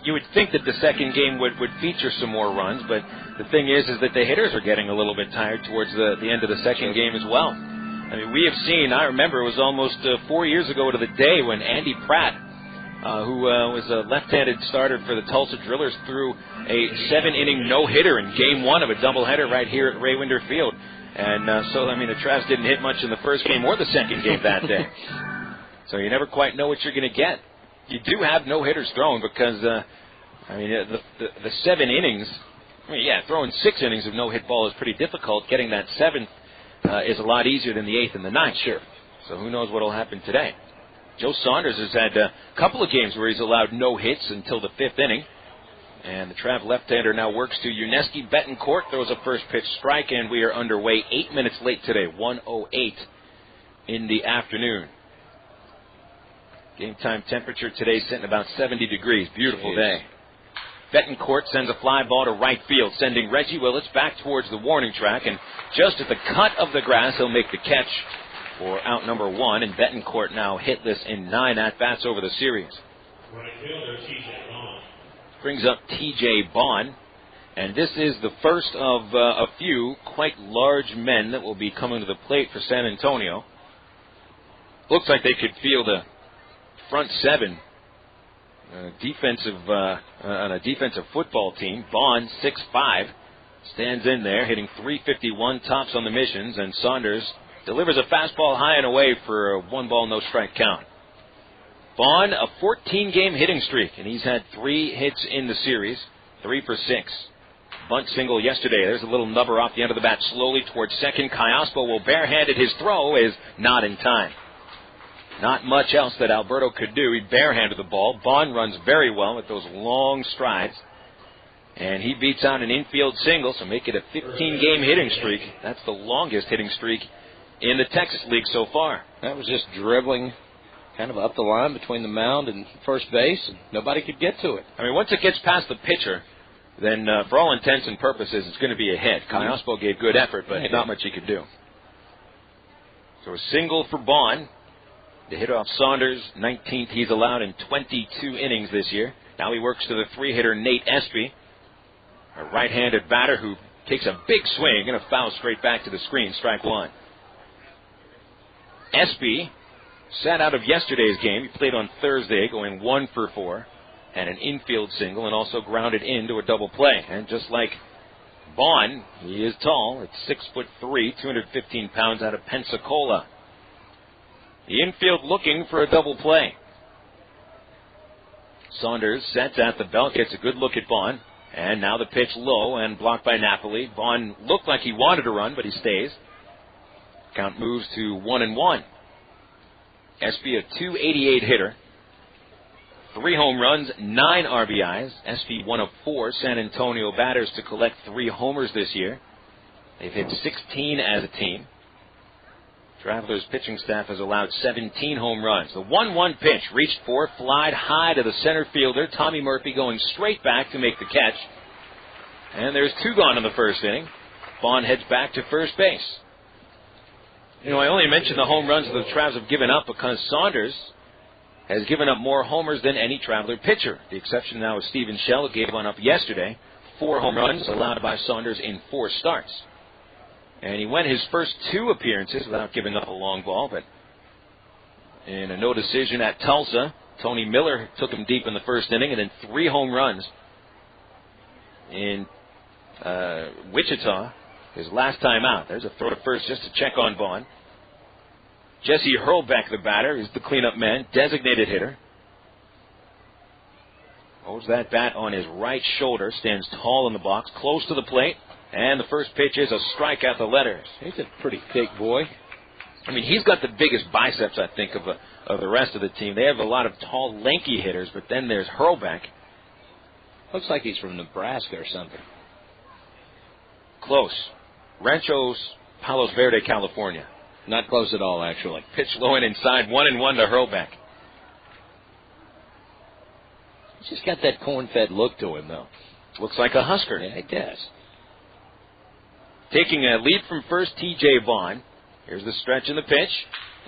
Speaker 2: you would think that the second game would feature some more runs, but the thing is that the hitters are getting a little bit tired towards the end of the second game as well. I mean, we have seen, I remember it was almost 4 years ago to the day when Andy Pratt, who was a left-handed starter for the Tulsa Drillers, threw a 7-inning no-hitter in game 1 of a doubleheader right here at Ray Winder Field. And so, the Travs didn't hit much in the first game or the second game that day. So you never quite know what you're going to get. You do have no-hitters thrown because, the 7 innings, throwing 6 innings of no-hit ball is pretty difficult. Getting that 7th is a lot easier than the 8th and the 9th.
Speaker 3: Sure.
Speaker 2: So who knows what will happen today. Joe Saunders has had a couple of games where he's allowed no hits until the 5th inning. And the Trav left-hander now works to Yuneski Betancourt, throws a first pitch strike, and we are underway 8 minutes late today, 1:08 in the afternoon. Game time temperature today sitting about 70 degrees. Beautiful day. Betancourt sends a fly ball to right field, sending Reggie Willits back towards the warning track, and just at the cut of the grass, he'll make the catch for out number 1, and Betancourt now hitless in 9 at-bats over the series.
Speaker 5: Right fielder, T.J. Bond.
Speaker 2: Brings up T.J. Bond, and this is the first of a few quite large men that will be coming to the plate for San Antonio. Looks like they could field a front 7 on a defensive football team. Bond, 6'5", stands in there, hitting .351 tops on the missions, and Saunders delivers a fastball high and away for a 1-ball, no-strike count. Bond, a 14-game hitting streak, and he's had 3 hits in the series, 3 for 6. Bunt single yesterday. There's a little nubber off the end of the bat, slowly towards second. Kayaspo will barehanded. His throw is not in time. Not much else that Alberto could do. He barehanded the ball. Bond runs very well with those long strides. And he beats out an infield single, so make it a 15-game hitting streak. That's the longest hitting streak in the Texas League so far.
Speaker 3: That was just dribbling kind of up the line between the mound and first base, and nobody could get to it.
Speaker 2: Once it gets past the pitcher, then for all intents and purposes, it's going to be a hit. Kayaspo gave good effort, but not much he could do. So a single for Bond. The hit off Saunders, 19th he's allowed in 22 innings this year. Now he works to the 3-hitter Nate Espy, a right-handed batter who takes a big swing and a foul straight back to the screen, strike 1. Espy sat out of yesterday's game. He played on Thursday, going 1 for 4, and an infield single, and also grounded into a double play. And just like Bond, he is tall. It's 6'3", 215 pounds, out of Pensacola. The infield looking for a double play. Saunders sets at the belt, gets a good look at Vaughn. And now the pitch low and blocked by Napoli. Vaughn looked like he wanted to run, but he stays. Count moves to 1-1. SP a .288 hitter. 3 home runs, 9 RBIs. SP one of 4 San Antonio batters to collect 3 homers this year. They've hit 16 as a team. Travelers' pitching staff has allowed 17 home runs. The 1-1 pitch reached for, flied high to the center fielder. Tommy Murphy going straight back to make the catch. And there's 2 gone in the first inning. Vaughn heads back to first base. You know, I only mentioned the home runs that the Travs have given up because Saunders has given up more homers than any Traveler pitcher. The exception now is Steven Shell, who gave one up yesterday. 4 home runs allowed by Saunders in 4 starts. And he went his first 2 appearances without giving up a long ball, but in a no decision at Tulsa, Tony Miller took him deep in the first inning, and then 3 home runs in Wichita, his last time out. There's a throw to first just to check on Vaughn. Jesse Hurlbeck, the batter, is the cleanup man, designated hitter. Holds that bat on his right shoulder, stands tall in the box, close to the plate. And the first pitch is a strike at the letters.
Speaker 3: He's a pretty thick boy.
Speaker 2: I mean, he's got the biggest biceps, I think, of the rest of the team. They have a lot of tall, lanky hitters, but then there's Hurlbeck.
Speaker 3: Looks like he's from Nebraska or something.
Speaker 2: Close. Ranchos Palos Verde, California.
Speaker 3: Not close at all, actually.
Speaker 2: Pitch low and inside, 1-1 to Hurlbeck.
Speaker 3: He's just got that corn-fed look to him, though.
Speaker 2: Looks like a Husker.
Speaker 3: Yeah, he does.
Speaker 2: Taking a lead from first, T.J. Vaughn. Here's the stretch in the pitch.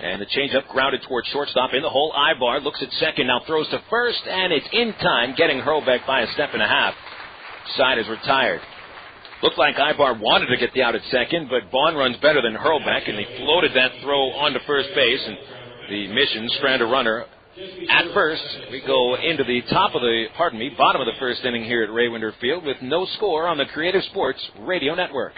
Speaker 2: And the changeup grounded towards shortstop in the hole. Ibar looks at second, now throws to first, and it's in time, getting Hurlbeck by a step and a half. Side is retired. Looked like Ibar wanted to get the out at second, but Vaughn runs better than Hurlbeck, and they floated that throw onto first base, and the Mission strand a runner at first. We go into the bottom of the first inning here at Ray Winder Field with no score on the Creative Sports Radio Network.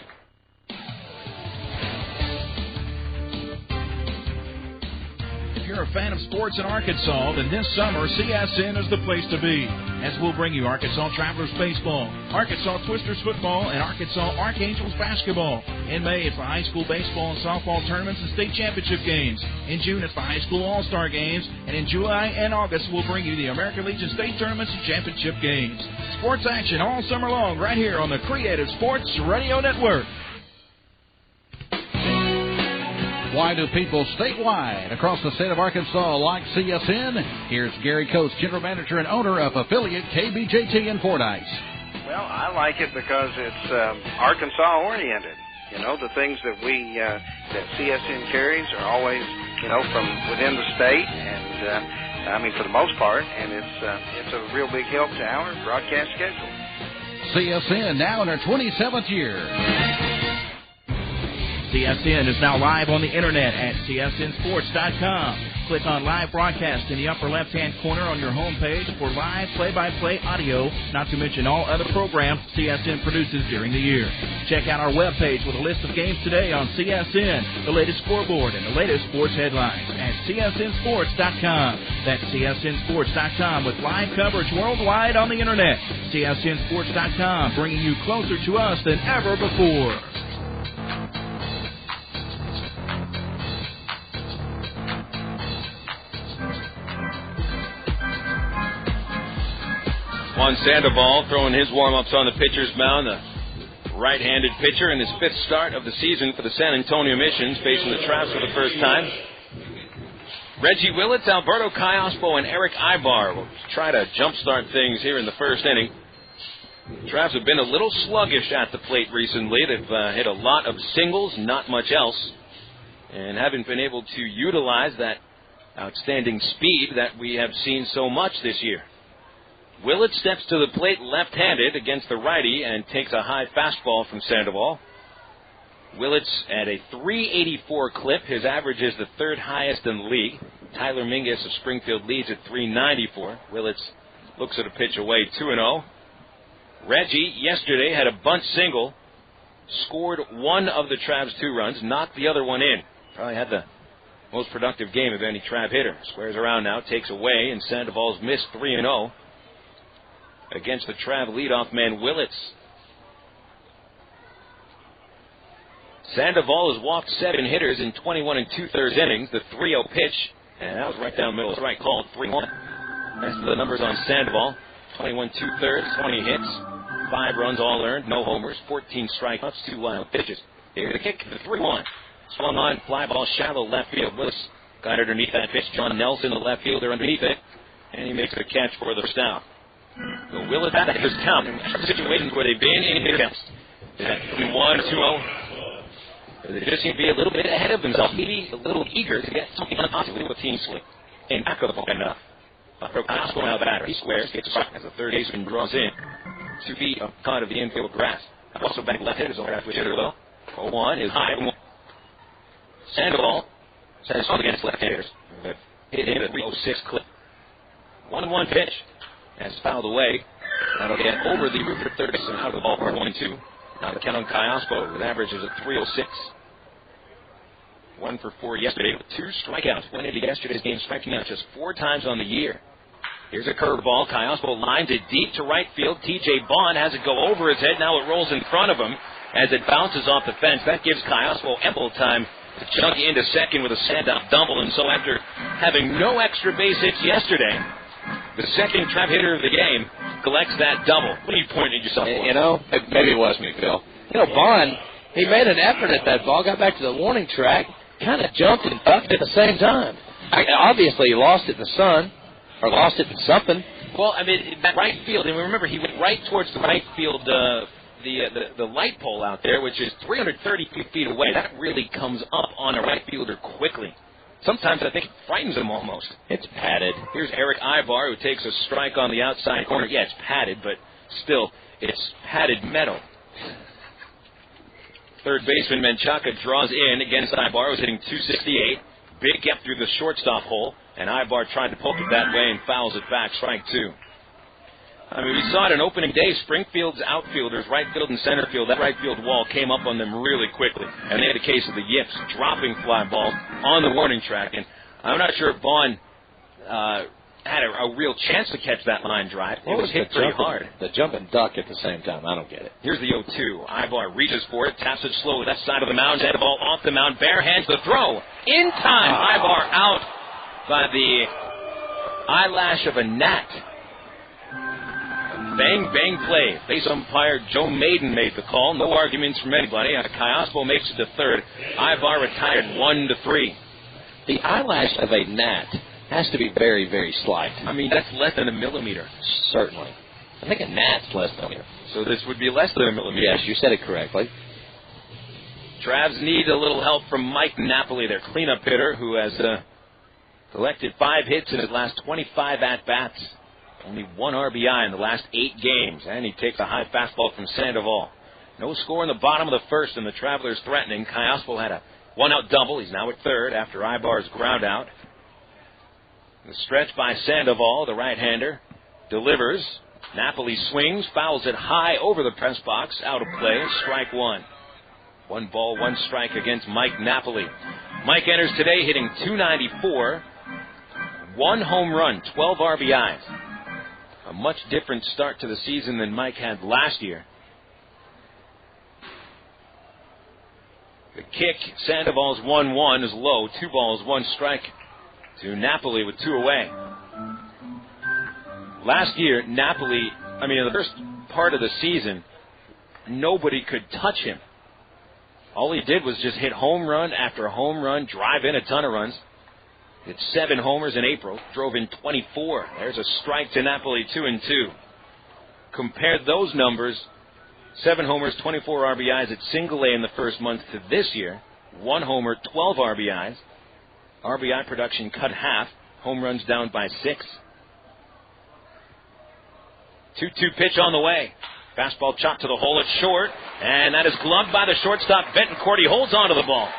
Speaker 11: If you're a fan of sports in Arkansas, then this summer CSN is the place to be, as we'll bring you Arkansas Travelers baseball, Arkansas Twisters football, and Arkansas Archangels basketball. In May, it's the high school baseball and softball tournaments and state championship games. In June, it's the high school all-star games, and in July and August, we'll bring you the American Legion state tournaments and championship games. Sports action all summer long right here on the Creative Sports Radio Network.
Speaker 1: Why do people statewide across the state of Arkansas like CSN? Here's Gary Coates, General Manager and owner of affiliate KBJT in Fordyce.
Speaker 4: Well, I like it because it's Arkansas-oriented. You know, the things that that CSN carries are always, from within the state, and for the most part, and it's a real big help to our broadcast schedule.
Speaker 1: CSN now in their 27th year.
Speaker 11: CSN is now live on the internet at csnsports.com. Click on Live Broadcast in the upper left-hand corner on your homepage for live play-by-play audio, not to mention all other programs CSN produces during the year. Check out our webpage with a list of games today on CSN, the latest scoreboard, and the latest sports headlines at csnsports.com. That's csnsports.com with live coverage worldwide on the internet. csnsports.com, bringing you closer to us than ever before.
Speaker 2: Juan Sandoval throwing his warm-ups on the pitcher's mound. The right-handed pitcher in his 5th start of the season for the San Antonio Missions, facing the Travs for the first time. Reggie Willits, Alberto Cayospo, and Eric Ibar will try to jumpstart things here in the first inning. The Travs have been a little sluggish at the plate recently. They've hit a lot of singles, not much else, and haven't been able to utilize that outstanding speed that we have seen so much this year. Willett steps to the plate left-handed against the righty and takes a high fastball from Sandoval. Willett's at a .384 clip. His average is the 3rd highest in the league. Tyler Mingus of Springfield leads at .394. Willett looks at a pitch away, 2-0. Reggie yesterday had a bunt single, scored one of the Travs' 2 runs, knocked the other one in. Probably had the most productive game of any Trav hitter. Squares around now, takes away, and Sandoval's missed 3-0. against the Trav leadoff man, Willits. Sandoval has walked 7 hitters in 21 2/3 innings. The 3-0 pitch, and that was right down the middle. Strike called 3-1. That's the numbers on Sandoval. 21 2/3, 20 hits, 5 runs all earned, no homers, 14 strikeouts, 2 wild pitches. Here's the kick, the 3-1. Swung on, fly ball, shallow left field. Willis got underneath that pitch. John Nelson, the left fielder, underneath it, and he makes the catch for the first out. So Willis had his count in situations where they've been in his counts. 1, 2-0. They just seem to be a little bit ahead of themselves, maybe a little eager to get something on possibly with team slip. And back of the ball enough. Oscar now batter. He squares, gets a strike as the third baseman draws in. 2 feet of cut of the infield grass. Also back left hitters over after hitter though. 0-1 is high. Sandoval says against left hitters. Hit him at 306 clip. 1-1 pitch. That's fouled away. That'll get over the roof at third base and out of the ballpark 1-2. Now the count on Kayaspo with averages at 306. 1 for 4 yesterday with 2 strikeouts. Went into yesterday's game striking out just 4 times on the year. Here's a curveball. Kayaspo lines it deep to right field. T.J. Bond has it go over his head. Now it rolls in front of him as it bounces off the fence. That gives Kayaspo ample time to chunk into second with a stand-up double. And so after having no extra base hits yesterday, the second Trav hitter of the game collects that double. What are you pointing at yourself for?
Speaker 3: You know, maybe it was me, Phil. You know, Bond, he made an effort at that ball, got back to the warning track, kind of jumped and ducked at the same time. Obviously, he lost it in the sun, or lost it in something.
Speaker 2: Well, I mean, that right field, and remember, he went right towards the right field, the light pole out there, which is 330 feet away. That really comes up on a right fielder quickly. Sometimes I think it frightens him almost.
Speaker 3: It's padded.
Speaker 2: Here's Eric Ibar, who takes a strike on the outside corner. Yeah, it's padded, but still, it's padded metal. Third baseman Menchaca draws in against Ibar, who's hitting 268. Big gap through the shortstop hole, and Ibar tried to poke it that way and fouls it back. Strike 2. I mean, we saw it on opening day. Springfield's outfielders, right field and center field, that right field wall came up on them really quickly. And they had a case of the yips, dropping fly balls on the warning track. And I'm not sure if Vaughn had a real chance to catch that line drive. It was hit pretty hard.
Speaker 3: The jump and duck at the same time. I don't get it.
Speaker 2: Here's the 0-2. Ibar reaches for it, taps it slow left side of the mound, head ball off the mound, bare hands the throw. In time, Ibar out by the eyelash of a gnat. Bang, bang play. Base umpire Joe Maiden made the call. No arguments from anybody. Kayaspo makes it to third. Ibar retired 1-3.
Speaker 3: The eyelash of a gnat has to be very, very slight.
Speaker 2: I mean, that's less than a millimeter.
Speaker 3: Certainly. I think a gnat's less than a millimeter.
Speaker 2: So this would be less than a millimeter.
Speaker 3: Yes, you said it correctly.
Speaker 2: Travs need a little help from Mike Napoli, their cleanup hitter, who has collected 5 hits in his last 25 at-bats. Only 1 RBI in the last 8 games, and he takes a high fastball from Sandoval. No score in the bottom of the first, and the Travelers threatening. Kayaspo had a 1-out double. He's now at third after Ibar's ground out. The stretch by Sandoval, the right-hander, delivers. Napoli swings, fouls it high over the press box, out of play, strike 1. 1 ball, 1 strike against Mike Napoli. Mike enters today hitting .294, 1 home run, 12 RBIs. A much different start to the season than Mike had last year. The kick, Sandoval's 1-1 is low. 2 balls, 1 strike to Napoli with 2 away. Last year, Napoli, in the first part of the season, nobody could touch him. All he did was just hit home run after home run, drive in a ton of runs. Hit 7 homers in April, drove in 24. There's a strike to Napoli, 2-2. Compare those numbers, 7 homers, 24 RBIs at single A in the first month to this year. 1 homer, 12 RBIs. RBI production cut half. Home runs down by 6. 2-2 pitch on the way. Fastball chopped to the hole, it's short. And that is gloved by the shortstop, Betancourt. He holds onto the ball.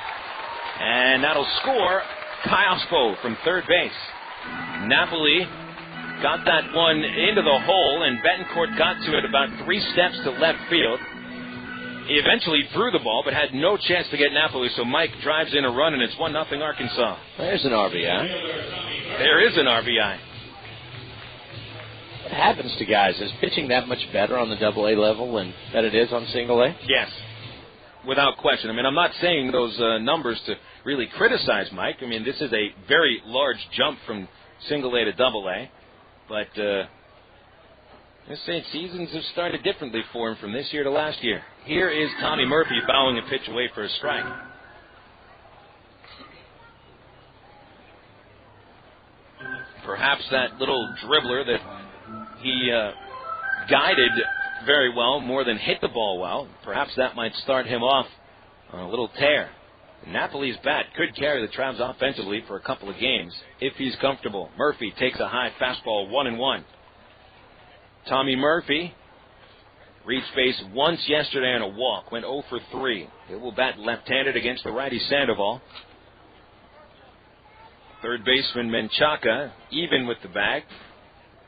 Speaker 2: And that'll score Kayaspo from third base. Napoli got that one into the hole, and Betancourt got to it about 3 steps to left field. He eventually threw the ball, but had no chance to get Napoli, so Mike drives in a run, and it's 1-0 Arkansas.
Speaker 3: There's an RBI.
Speaker 2: There is an RBI.
Speaker 3: happens to guys. Is pitching that much better on the Double-A level than it is on Single-A?
Speaker 2: Yes, without question. I mean, I'm not saying those numbers to really criticize Mike. I mean, this is a very large jump from Single-A to Double-A. But let's say seasons have started differently for him from this year to last year. Here is Tommy Murphy fouling a pitch away for a strike. Perhaps that little dribbler that he guided very well, more than hit the ball well, perhaps that might start him off on a little tear. Napoli's bat could carry the Travs offensively for a couple of games if he's comfortable. Murphy takes a high fastball, 1-1. Tommy Murphy reached base once yesterday on a walk, went 0 for 3. He will bat left-handed against the righty Sandoval. Third baseman Menchaca even with the bag.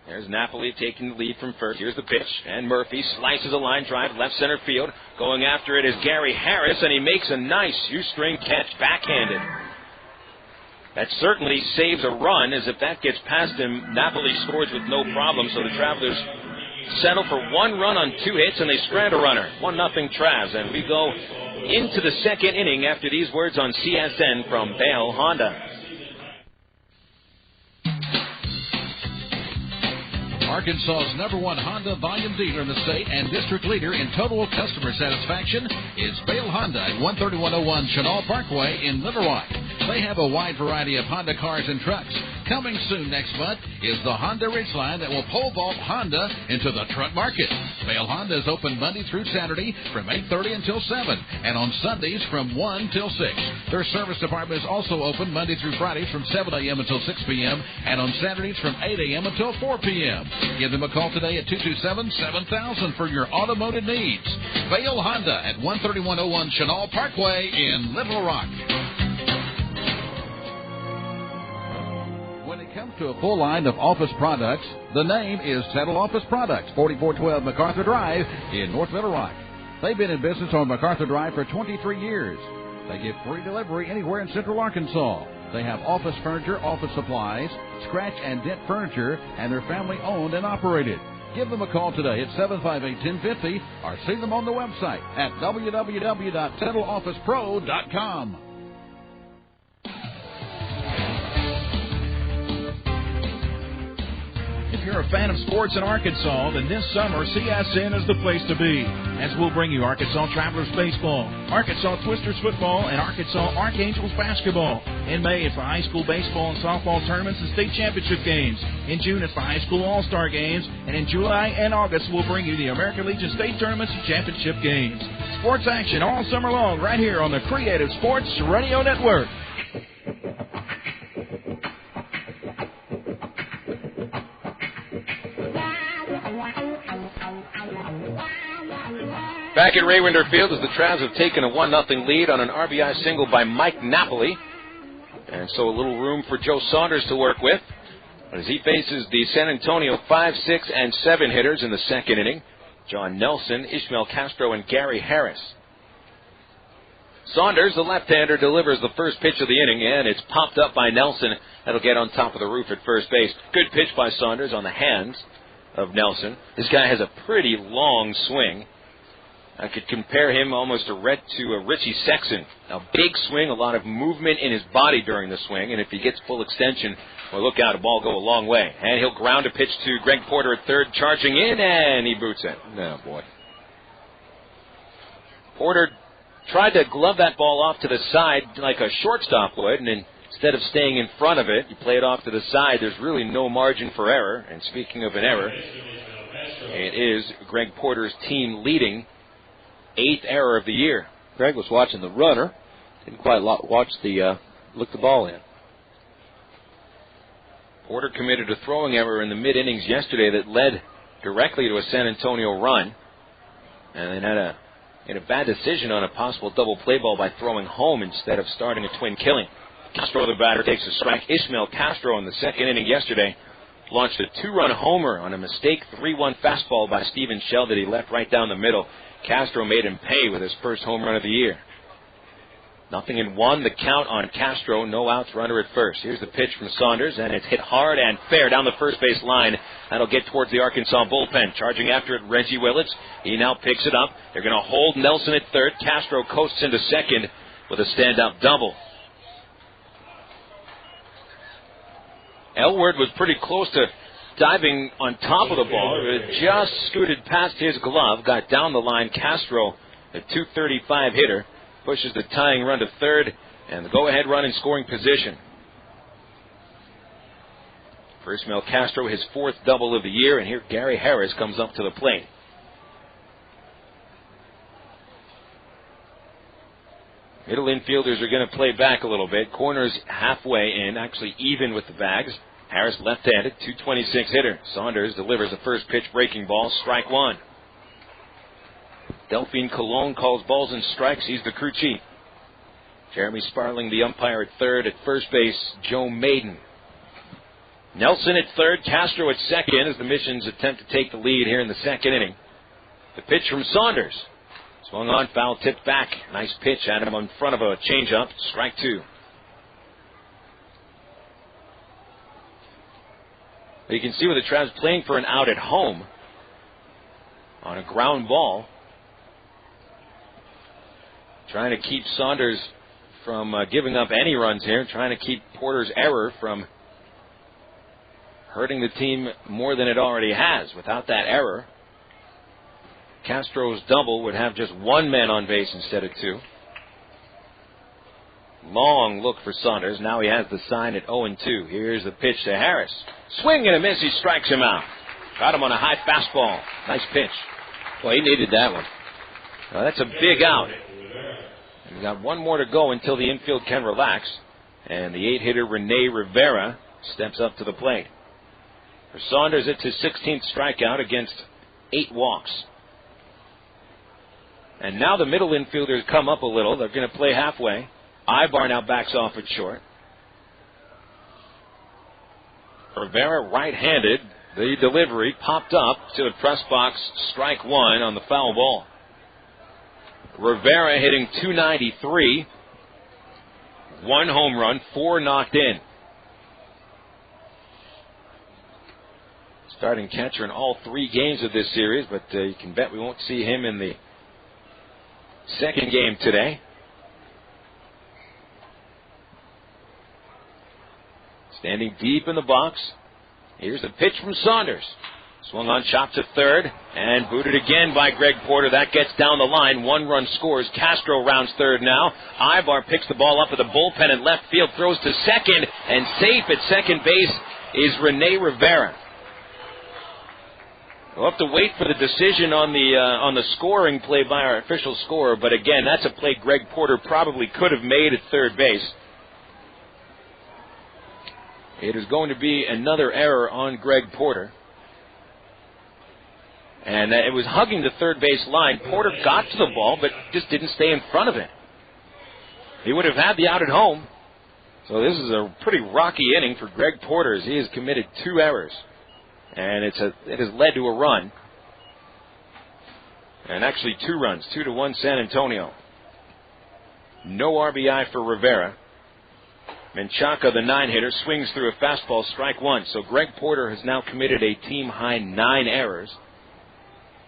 Speaker 2: There's Napoli taking the lead from first. Here's the pitch, and Murphy slices a line drive left center field. Going after it is Gary Harris, and he makes a nice shoestring catch backhanded. That certainly saves a run, as if that gets past him, Napoli scores with no problem. So the Travelers settle for 1 run on 2 hits, and they strand a runner. 1-0 Travs, and we go into the second inning after these words on CSN from Bale Honda.
Speaker 1: Arkansas's #1 Honda volume dealer in the state and district leader in total customer satisfaction is Bale Honda at 13101 Chenal Parkway in Little Rock. They have a wide variety of Honda cars and trucks. Coming soon next month is the Honda Ridgeline that will pole vault Honda into the truck market. Bale Honda is open Monday through Saturday from 8:30 until 7, and on Sundays from 1 till 6. Their service department is also open Monday through Fridays from 7 a.m. until 6 p.m. and on Saturdays from 8 a.m. until 4 p.m. Give them a call today at 227-7000 for your automotive needs. Bale Honda at 13101 Chenal Parkway in Little Rock. When it comes to a full line of office products, the name is Settle Office Products, 4412 MacArthur Drive in North Little Rock. They've been in business on MacArthur Drive for 23 years. They give free delivery anywhere in Central Arkansas. They have office furniture, office supplies, scratch and dent furniture, and they're family owned and operated. Give them a call today at 758-1050 or see them on the website at www.settleofficepro.com.
Speaker 11: If you're a fan of sports in Arkansas, then this summer CSN is the place to be, as we'll bring you Arkansas Travelers baseball, Arkansas Twisters football, and Arkansas Archangels basketball. In May, it's the high school baseball and softball tournaments and state championship games. In June, it's the high school all-star games. And in July and August, we'll bring you the American Legion state tournaments and championship games. Sports action all summer long right here on the Creative Sports Radio Network.
Speaker 2: Back at Raywinder Field as the Travs have taken a 1-0 lead on an RBI single by Mike Napoli. And so a little room for Joe Saunders to work with as he faces the San Antonio 5, 6, and 7 hitters in the second inning. John Nelson, Ishmael Castro, and Gary Harris. Saunders, the left-hander, delivers the first pitch of the inning, and it's popped up by Nelson. That'll get on top of the roof at first base. Good pitch by Saunders on the hands of Nelson. This guy has a pretty long swing. I could compare him almost to Richie Sexton. A big swing, a lot of movement in his body during the swing, and if he gets full extension, well, look out, a ball go a long way. And he'll ground a pitch to Greg Porter at third, charging in, and he boots it. Oh, boy. Porter tried to glove that ball off to the side like a shortstop would, and instead of staying in front of it, you play it off to the side. There's really no margin for error. And speaking of an error, it is Greg Porter's team leading 8th error of the year.
Speaker 3: Greg was watching the runner. Didn't quite watch the look the ball in.
Speaker 2: Porter committed a throwing error in the mid-innings yesterday that led directly to a San Antonio run. And then had a bad decision on a possible double play ball by throwing home instead of starting a twin killing. Castro, the batter, takes a strike. Ishmael Castro in the second inning yesterday launched a 2-run homer on a mistake 3-1 fastball by Steven Shell that he left right down the middle. Castro made him pay with his first home run of the year. 0-1, the count on Castro. No outs, runner at first. Here's the pitch from Saunders, and it's hit hard and fair down the first base line. That'll get towards the Arkansas bullpen. Charging after it, Reggie Willits. He now picks it up. They're going to hold Nelson at third. Castro coasts into second with a stand-up double. Elward was pretty close to diving on top of the ball. It just scooted past his glove, got down the line. Castro, a .235 hitter, pushes the tying run to third, and the go-ahead run in scoring position. For Ismael Castro, his 4th double of the year, and here Gary Harris comes up to the plate. Middle infielders are going to play back a little bit. Corners halfway in, actually even with the bags. Harris left-handed, .226 hitter. Saunders delivers a first pitch breaking ball, strike one. Delphine Colon calls balls and strikes. He's the crew chief. Jeremy Sparling, the umpire, at third. At first base, Joe Maiden. Nelson at third, Castro at second as the Missions attempt to take the lead here in the second inning. The pitch from Saunders. Swung on, foul, tipped back. Nice pitch at him in front of a changeup. Strike two. You can see where the Travs playing for an out at home on a ground ball. Trying to keep Saunders from giving up any runs here. Trying to keep Porter's error from hurting the team more than it already has. Without that error, Castro's double would have just one man on base instead of two. Long look for Saunders. Now he has the sign at 0-2. Here's the pitch to Harris. Swing and a miss. He strikes him out. Got him on a high fastball. Nice pitch.
Speaker 3: Well, he needed that one.
Speaker 2: That's a big out. And we've got one more to go until the infield can relax. And the 8-hitter Rene Rivera steps up to the plate. For Saunders, it's his 16th strikeout against 8 walks. And now the middle infielders come up a little. They're going to play halfway. Ibar now backs off at short. Rivera right-handed. The delivery popped up to the press box. Strike one on the foul ball. Rivera hitting .293. 1 home run, 4 knocked in. Starting catcher in all 3 games of this series, but you can bet we won't see him in the second game today. Standing deep in the box. Here's the pitch from Saunders. Swung on, chopped to third, and booted again by Greg Porter. That gets down the line. 1 run scores. Castro rounds third now. Ibar picks the ball up at the bullpen in left field, throws to second, and safe at second base is Rene Rivera. We'll have to wait for the decision on the scoring play by our official scorer, but again, that's a play Greg Porter probably could have made at third base. It is going to be another error on Greg Porter. And it was hugging the third base line. Porter got to the ball, but just didn't stay in front of it. He would have had the out at home. So this is a pretty rocky inning for Greg Porter as he has committed 2 errors. And it has led to a run. And actually 2 runs, 2-1 San Antonio. No RBI for Rivera. Menchaca, the 9-hitter, swings through a fastball, strike one. So Greg Porter has now committed a team-high 9 errors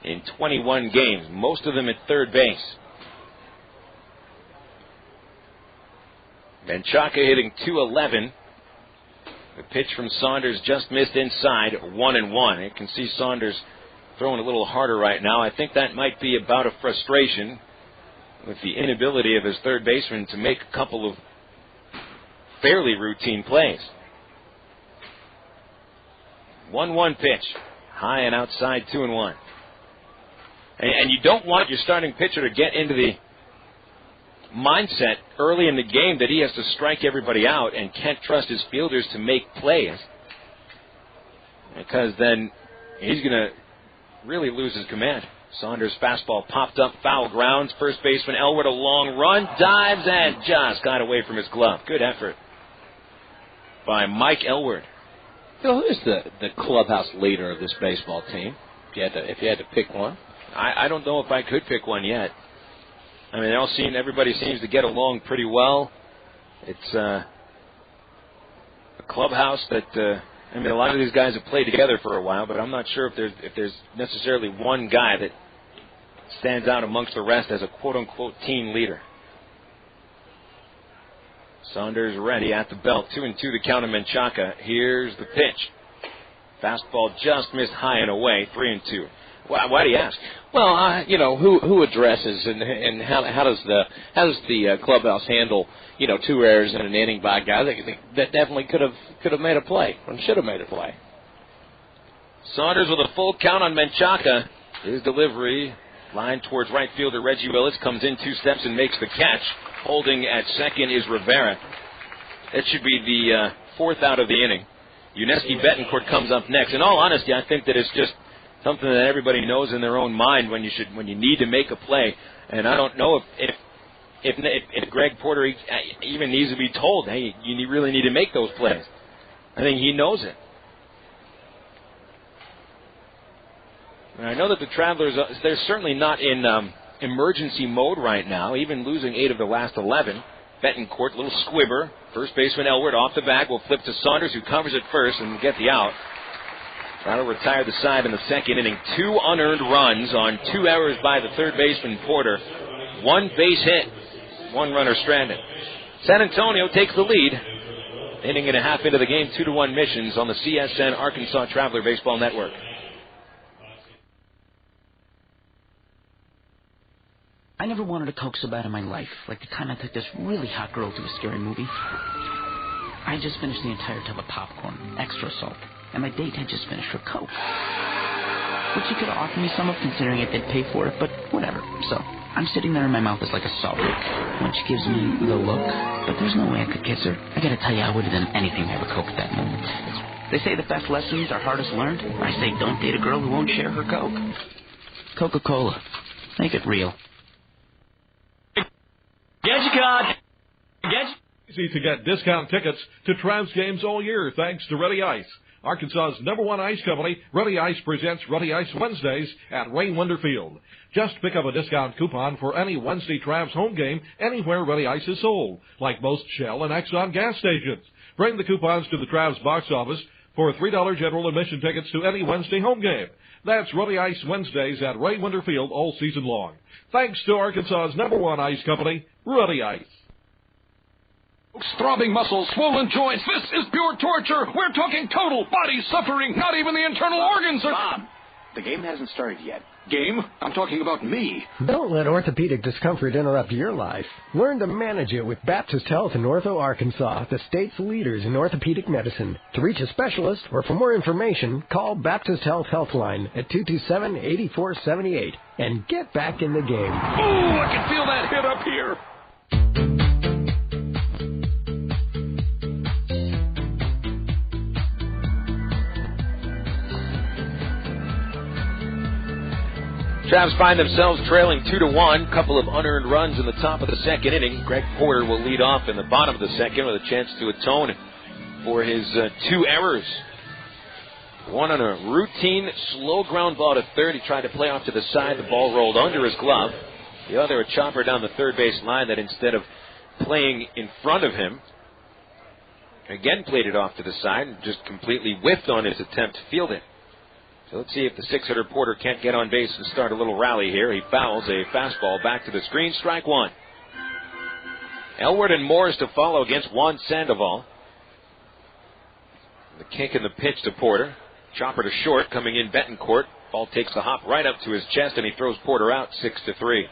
Speaker 2: in 21 games, most of them at third base. Menchaca hitting .211. The pitch from Saunders just missed inside, 1-1. You can see Saunders throwing a little harder right now. I think that might be about a frustration with the inability of his third baseman to make a couple of fairly routine plays. 1-1 pitch. High and outside, 2-1. And you don't want your starting pitcher to get into the mindset early in the game that he has to strike everybody out and can't trust his fielders to make plays, because then he's going to really lose his command. Saunders' fastball popped up, foul grounds. First baseman Elwood, a long run, dives and just got away from his glove. Good effort by Mike Elwood.
Speaker 3: Who is the clubhouse leader of this baseball team? If you had to pick one,
Speaker 2: I don't know if I could pick one yet. I mean, everybody seems to get along pretty well. It's a clubhouse that, a lot of these guys have played together for a while, but I'm not sure if there's necessarily one guy that stands out amongst the rest as a quote-unquote team leader. Saunders ready at the belt. 2-2 the count of Menchaca. Here's the pitch. Fastball just missed high and away. 3-2. Why do you ask?
Speaker 3: Well, who addresses and how does the clubhouse handle 2 errors in an inning by a guy that definitely could have made a play and should have made a play.
Speaker 2: Saunders with a full count on Menchaca. His delivery line towards right fielder Reggie Willis comes in 2 steps and makes the catch. Holding at second is Rivera. That should be the 4th out of the inning. Uneski Betancourt comes up next. In all honesty, I think that it's just something that everybody knows in their own mind when you need to make a play. And I don't know if Greg Porter even needs to be told, hey, you really need to make those plays. I think he knows it. And I know that the Travelers, they're certainly not in emergency mode right now, even losing 8 of the last 11. Betancourt, little squibber. First baseman Elward off the bag will flip to Saunders, who covers it first and will get the out. That'll retire the side in the second inning. 2 unearned runs on 2 errors by the third baseman Porter. 1 base hit. 1 runner stranded. San Antonio takes the lead. Inning and a half into the game, 2-1 missions on the CSN Arkansas Traveler Baseball Network.
Speaker 16: I never wanted a Coke so bad in my life, like the time I took this really hot girl to a scary movie. I just finished the entire tub of popcorn, extra salt, and my date had just finished her Coke. Which she could have offered me some of, considering I did pay for it, but whatever. So, I'm sitting there and my mouth is like a salt lick when she gives me the look, but there's no way I could kiss her. I gotta tell you, I would have done anything to have a Coke at that moment. They say the best lessons are hardest learned. I say don't date a girl who won't share her Coke. Coca-Cola. Make it real.
Speaker 21: Get your card.
Speaker 19: Easy to get discount tickets to Travs games all year thanks to Ready Ice. Arkansas's #1 ice company, Ready Ice presents Ready Ice Wednesdays at Wayne-Winder Field. Just pick up a discount coupon for any Wednesday Travs home game anywhere Ready Ice is sold, like most Shell and Exxon gas stations. Bring the coupons to the Travs box office for $3 general admission tickets to any Wednesday home game. That's Ready Ice Wednesdays at Wayne-Winder Field all season long. Thanks to Arkansas's #1 ice company, Ready Ice.
Speaker 1: Throbbing muscles, swollen joints. This is pure torture. We're talking total body suffering. Not even the internal organs are...
Speaker 6: Bob, the game hasn't started yet. Game? I'm talking about me.
Speaker 22: Don't let orthopedic discomfort interrupt your life. Learn to manage it with Baptist Health in Ortho, Arkansas, the state's leaders in orthopedic medicine. To reach a specialist or for more information, call Baptist Health Healthline at 227-8478 and get back in the game.
Speaker 1: Ooh, I can feel that hit up here.
Speaker 2: Travs find themselves trailing 2-1. Couple of unearned runs in the top of the second inning. Greg Porter will lead off in the bottom of the second with a chance to atone for his 2 errors. One on a routine slow ground ball to third. He tried to play off to the side. The ball rolled under his glove. The other, a chopper down the third base line that instead of playing in front of him, again played it off to the side and just completely whiffed on his attempt to field it. So let's see if the 6-hitter Porter can't get on base and start a little rally here. He fouls a fastball back to the screen. Strike 1. Elward and Morris to follow against Juan Sandoval. The kick and the pitch to Porter. Chopper to short, coming in Betancourt. Ball takes the hop right up to his chest, and he throws Porter out 6-3.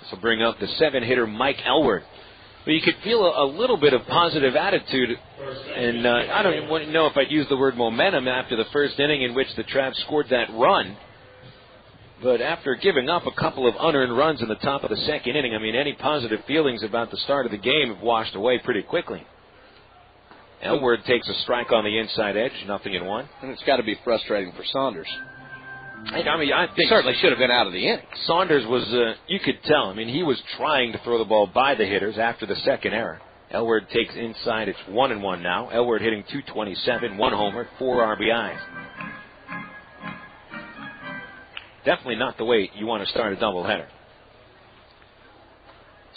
Speaker 2: This will bring up the 7-hitter Mike Elward. But you could feel a little bit of positive attitude, and I don't even know if I'd use the word momentum after the first inning in which the Travs scored that run. But after giving up a couple of unearned runs in the top of the second inning, I mean, any positive feelings about the start of the game have washed away pretty quickly. Elward takes a strike on the inside edge, 0-1.
Speaker 3: And it's got to be frustrating for Saunders.
Speaker 2: I think
Speaker 3: he certainly should have been out of the inning.
Speaker 2: Saunders was, you could tell. I mean, he was trying to throw the ball by the hitters after the second error. Elward takes inside. It's 1-1 now. Elward hitting .227, 1 homer, 4 RBIs. definitely not the way you want to start a doubleheader.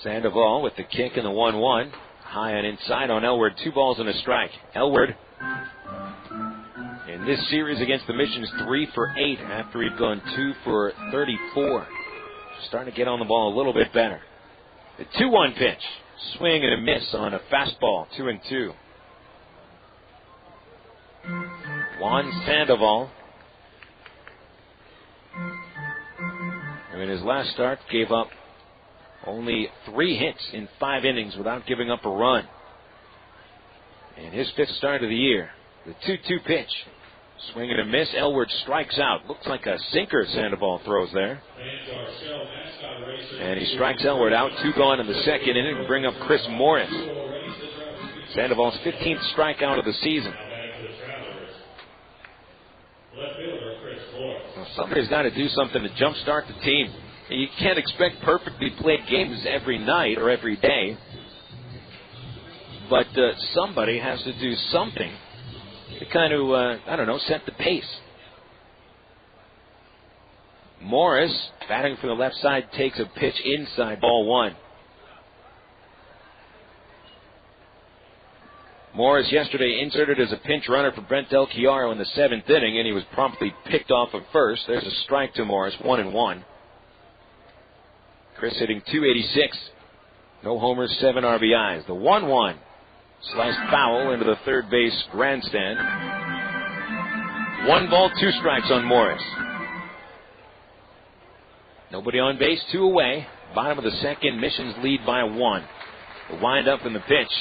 Speaker 2: Sandoval with the kick and the 1-1. High and inside on Elward. 2 balls and a strike. Elward, in this series against the Missions, 3 for 8 after he'd gone 2 for 34. Starting to get on the ball a little bit better. The 2-1 pitch. Swing and a miss on a fastball. 2-2. Juan Sandoval, in his last start, gave up only 3 hits in 5 innings without giving up a run. In his 5th start of the year, the 2-2 pitch. Swing and a miss. Elward strikes out. Looks like a sinker Sandoval throws there. And he strikes Elward out. 2 gone in the 2nd inning to bring up Chris Morris. Sandoval's 15th strikeout of the season. Well, somebody's got to do something to jumpstart the team. You can't expect perfectly played games every night or every day. But somebody has to do something to kind of, set the pace. Morris, batting from the left side, takes a pitch inside, ball 1. Morris yesterday inserted as a pinch runner for Brent Del Chiaro in the 7th inning, and he was promptly picked off at first. There's a strike to Morris, 1-1. Chris hitting .286. No homers, 7 RBIs. The 1-1. Sliced foul into the third base grandstand. 1 ball, 2 strikes on Morris. Nobody on base, 2 away. Bottom of the 2nd, Missions lead by 1. The wind up in the pitch.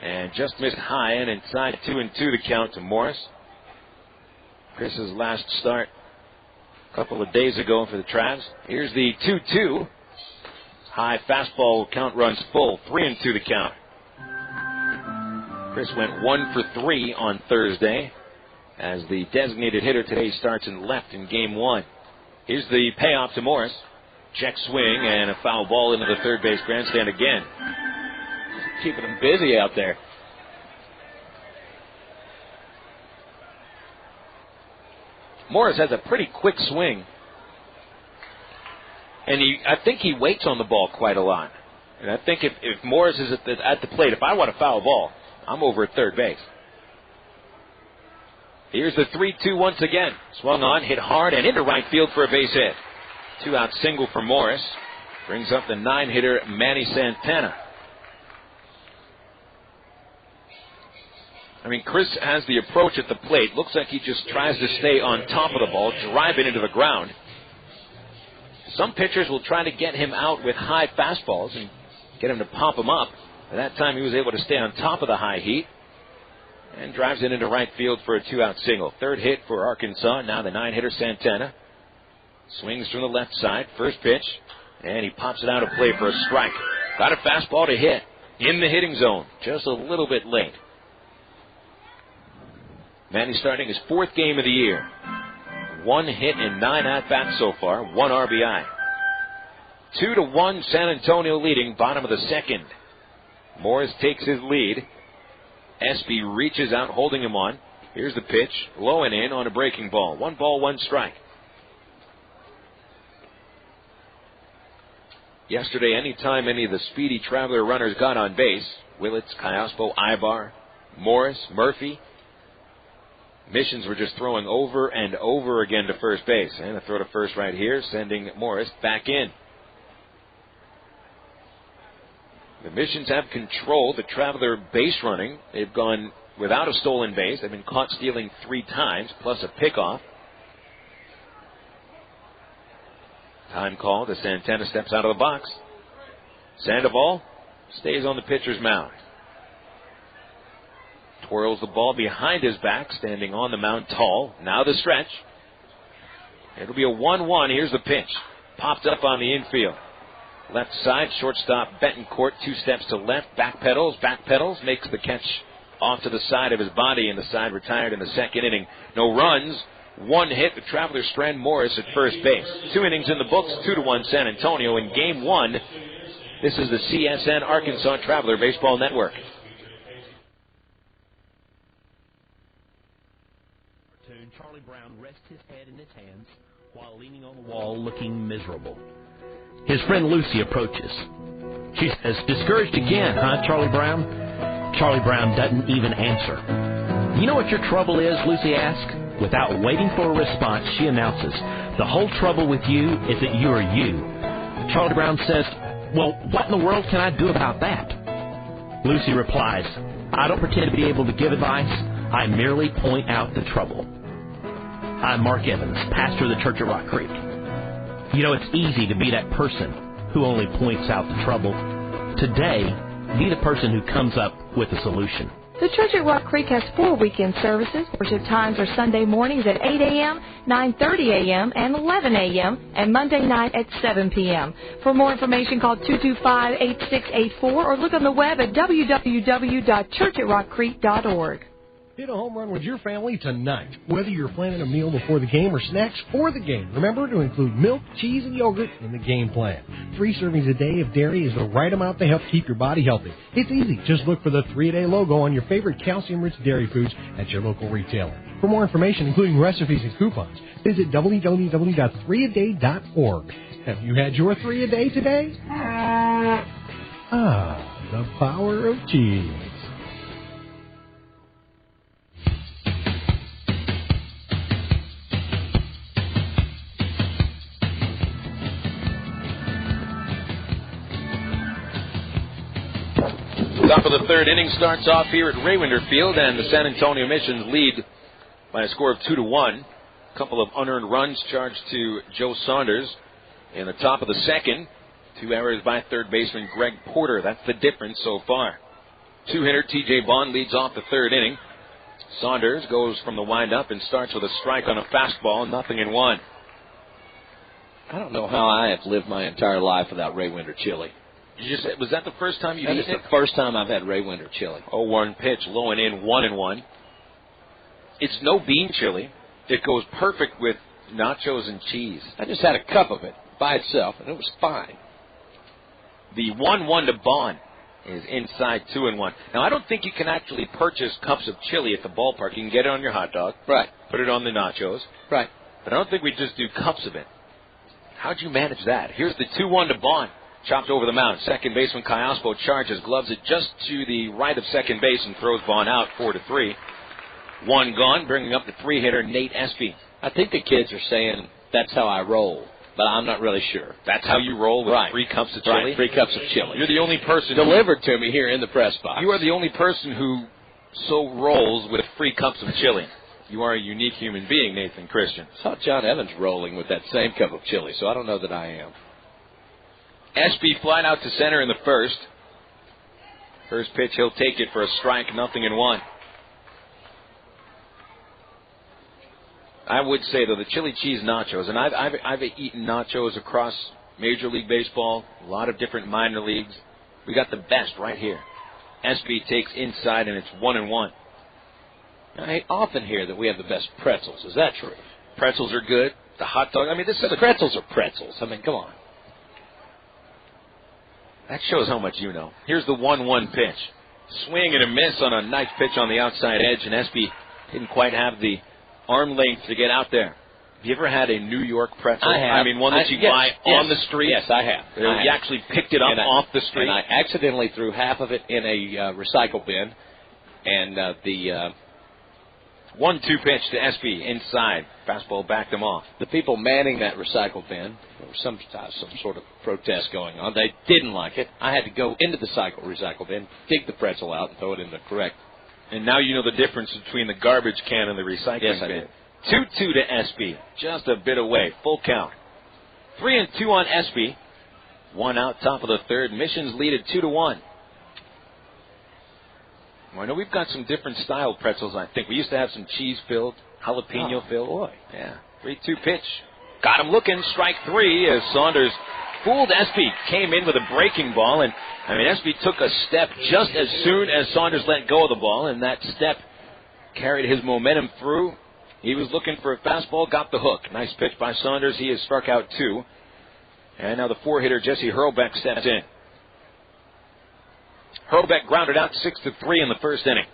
Speaker 2: And just missed high and inside. 2-2 to count to Morris. Chris's last start a couple of days ago for the Travs. Here's the 2-2. High fastball, count runs full. 3-2 to count. Chris went 1 for 3 on Thursday as the designated hitter today starts in left in game 1. Here's the payoff to Morris. Check swing and a foul ball into the third base grandstand again. Keeping him busy out there. Morris has a pretty quick swing. And I think he waits on the ball quite a lot. And I think if Morris is at the plate, if I want a foul ball, I'm over at third base. Here's the 3-2 once again. Swung on, hit hard, and into right field for a base hit. 2-out single for Morris. Brings up the 9-hitter, Manny Santana. Chris has the approach at the plate. Looks like he just tries to stay on top of the ball, drive it into the ground. Some pitchers will try to get him out with high fastballs and get him to pop him up. At that time, he was able to stay on top of the high heat and drives it into right field for a 2-out single. Third hit for Arkansas. Now the 9-hitter Santana swings from the left side. First pitch, and he pops it out of play for a strike. Got a fastball to hit in the hitting zone. Just a little bit late. Manny starting his 4th game of the year. 1 hit in 9 at-bats so far. 1 RBI. 2-1, San Antonio leading, bottom of the 2nd. Morris takes his lead. Espy reaches out, holding him on. Here's the pitch, low and in on a breaking ball. 1 ball, 1 strike. Yesterday, anytime any of the speedy Traveler runners got on base, Willits, Kayaspo, Ibar, Morris, Murphy, Missions were just throwing over and over again to first base. And a throw to first right here, sending Morris back in. The Missions have controlled the Traveler base running. They've gone without a stolen base. They've been caught stealing 3 times, plus a pickoff. Time call. The Santana steps out of the box. Sandoval stays on the pitcher's mound. Twirls the ball behind his back, standing on the mound tall. Now the stretch. It'll be a 1-1. Here's the pitch. Popped up on the infield. Left side, shortstop Betancourt, 2 steps to left, backpedals, makes the catch off to the side of his body, and the side retired in the 2nd inning. No runs, 1 hit. The Travelers strand Morris at first base. 2 innings in the books, 2-1 San Antonio in Game 1. This is the CSN Arkansas Traveler Baseball Network.
Speaker 11: Charlie Brown rests his head in his hands, while leaning on the wall looking miserable. His friend Lucy approaches. She says, "Discouraged again, huh, Charlie Brown?" Charlie Brown doesn't even answer. "You know what your trouble is?" Lucy asks. Without waiting for a response, she announces, "The whole trouble with you is that you are you." Charlie Brown says, "Well, what in the world can I do about that?" Lucy replies, "I don't pretend to be able to give advice. I merely point out the trouble." I'm Mark Evans, pastor of the Church at Rock Creek. You know, it's easy to be that person who only points out the trouble. Today, be the person who comes up with a solution.
Speaker 8: The Church at Rock Creek has 4 weekend services. Worship times are Sunday mornings at 8 a.m., 9:30 a.m., and 11 a.m., and Monday night at 7 p.m. For more information, call 225-8684 or look on the web at www.churchatrockcreek.org.
Speaker 9: Hit a home run with your family tonight. Whether you're planning a meal before the game or snacks for the game, remember to include milk, cheese, and yogurt in the game plan. 3 servings a day of dairy is the right amount to help keep your body healthy. It's easy. Just look for the 3-a-day logo on your favorite calcium-rich dairy foods at your local retailer. For more information, including recipes and coupons, visit www.3aday.org. Have you had your 3 a day today? The power of cheese.
Speaker 2: Top of the 3rd inning starts off here at Raywinter Field, and the San Antonio Missions lead by a score of 2-1. A couple of unearned runs charged to Joe Saunders. In the top of the 2nd, 2 errors by third baseman Greg Porter. That's the difference so far. 2-hitter T.J. Bond leads off the 3rd inning. Saunders goes from the windup and starts with a strike on a fastball, 0-1.
Speaker 3: I don't know how I have lived my entire life without Raywinter chili.
Speaker 2: Was that the first time you eaten it?
Speaker 3: That is the first time I've had Raywinter chili.
Speaker 2: 0-1 pitch, low and in, 1-1. It's no bean chili. It goes perfect with nachos and cheese.
Speaker 3: I just had a cup of it by itself, and it was fine.
Speaker 2: The 1-1 to Bond is inside 2-1. Now, I don't think you can actually purchase cups of chili at the ballpark. You can get it on your hot dog.
Speaker 3: Right.
Speaker 2: Put it on the nachos.
Speaker 3: Right.
Speaker 2: But I don't think we just do cups of it. How'd you manage that? Here's the 2-1 to Bond. Chopped over the mound. Second baseman Kayaspo charges, gloves it just to the right of second base and throws Bond out 4-3. 1 gone, bringing up the 3-hitter Nate Espy.
Speaker 3: I think the kids are saying that's how I roll, but I'm not really sure.
Speaker 2: That's how you roll with 3 cups of chili?
Speaker 3: Right, 3 cups of chili.
Speaker 2: You're the only person
Speaker 3: delivered to me here in the press box.
Speaker 2: You are the only person who so rolls with 3 cups of chili. You are a unique human being, Nathan Christian.
Speaker 3: I saw John Evans rolling with that same cup of chili, so I don't know that I am.
Speaker 2: Espy flying out to center in the 1st. First pitch, he'll take it for a strike, 0-1. I would say, though, the chili cheese nachos, and I've eaten nachos across Major League Baseball, a lot of different minor leagues. We got the best right here. Espy takes inside, and it's 1-1.
Speaker 3: I often hear that we have the best pretzels. Is that true?
Speaker 2: Pretzels are good. The hot dog,
Speaker 3: pretzels are pretzels. I mean, come on.
Speaker 2: That shows how much you know. Here's the 1-1 pitch. Swing and a miss on a nice pitch on the outside edge, and Espy didn't quite have the arm length to get out there. Have you ever had a New York pretzel?
Speaker 3: I have.
Speaker 2: I mean, one that you buy on the street?
Speaker 3: Yes, I have.
Speaker 2: You actually picked it up off the street?
Speaker 3: And I accidentally threw half of it in a recycle bin, and the
Speaker 2: 1-2 pitch to Espy inside. Fastball backed him off.
Speaker 3: The people manning that recycle bin, there was some sort of protest going on. They didn't like it. I had to go into the recycle bin, dig the pretzel out, and throw it in the correct.
Speaker 2: And now you know the difference between the garbage can and the recycling bin. 2-2 to Espy. Just a bit away. Full count. 3-2 on Espy. 1 out, top of the 3rd. Missions lead at 2-1. Well, I know we've got some different style pretzels, I think. We used to have some cheese-filled, jalapeno-filled.
Speaker 3: Boy.
Speaker 2: Yeah. 3-2 pitch. Got him looking. Strike 3 as Saunders fooled Espy. Came in with a breaking ball. And, Espy took a step just as soon as Saunders let go of the ball. And that step carried his momentum through. He was looking for a fastball. Got the hook. Nice pitch by Saunders. He has struck out 2. And now the 4-hitter Jesse Hurlbeck steps in. Hurlbeck grounded out 6-3 in the 1st inning.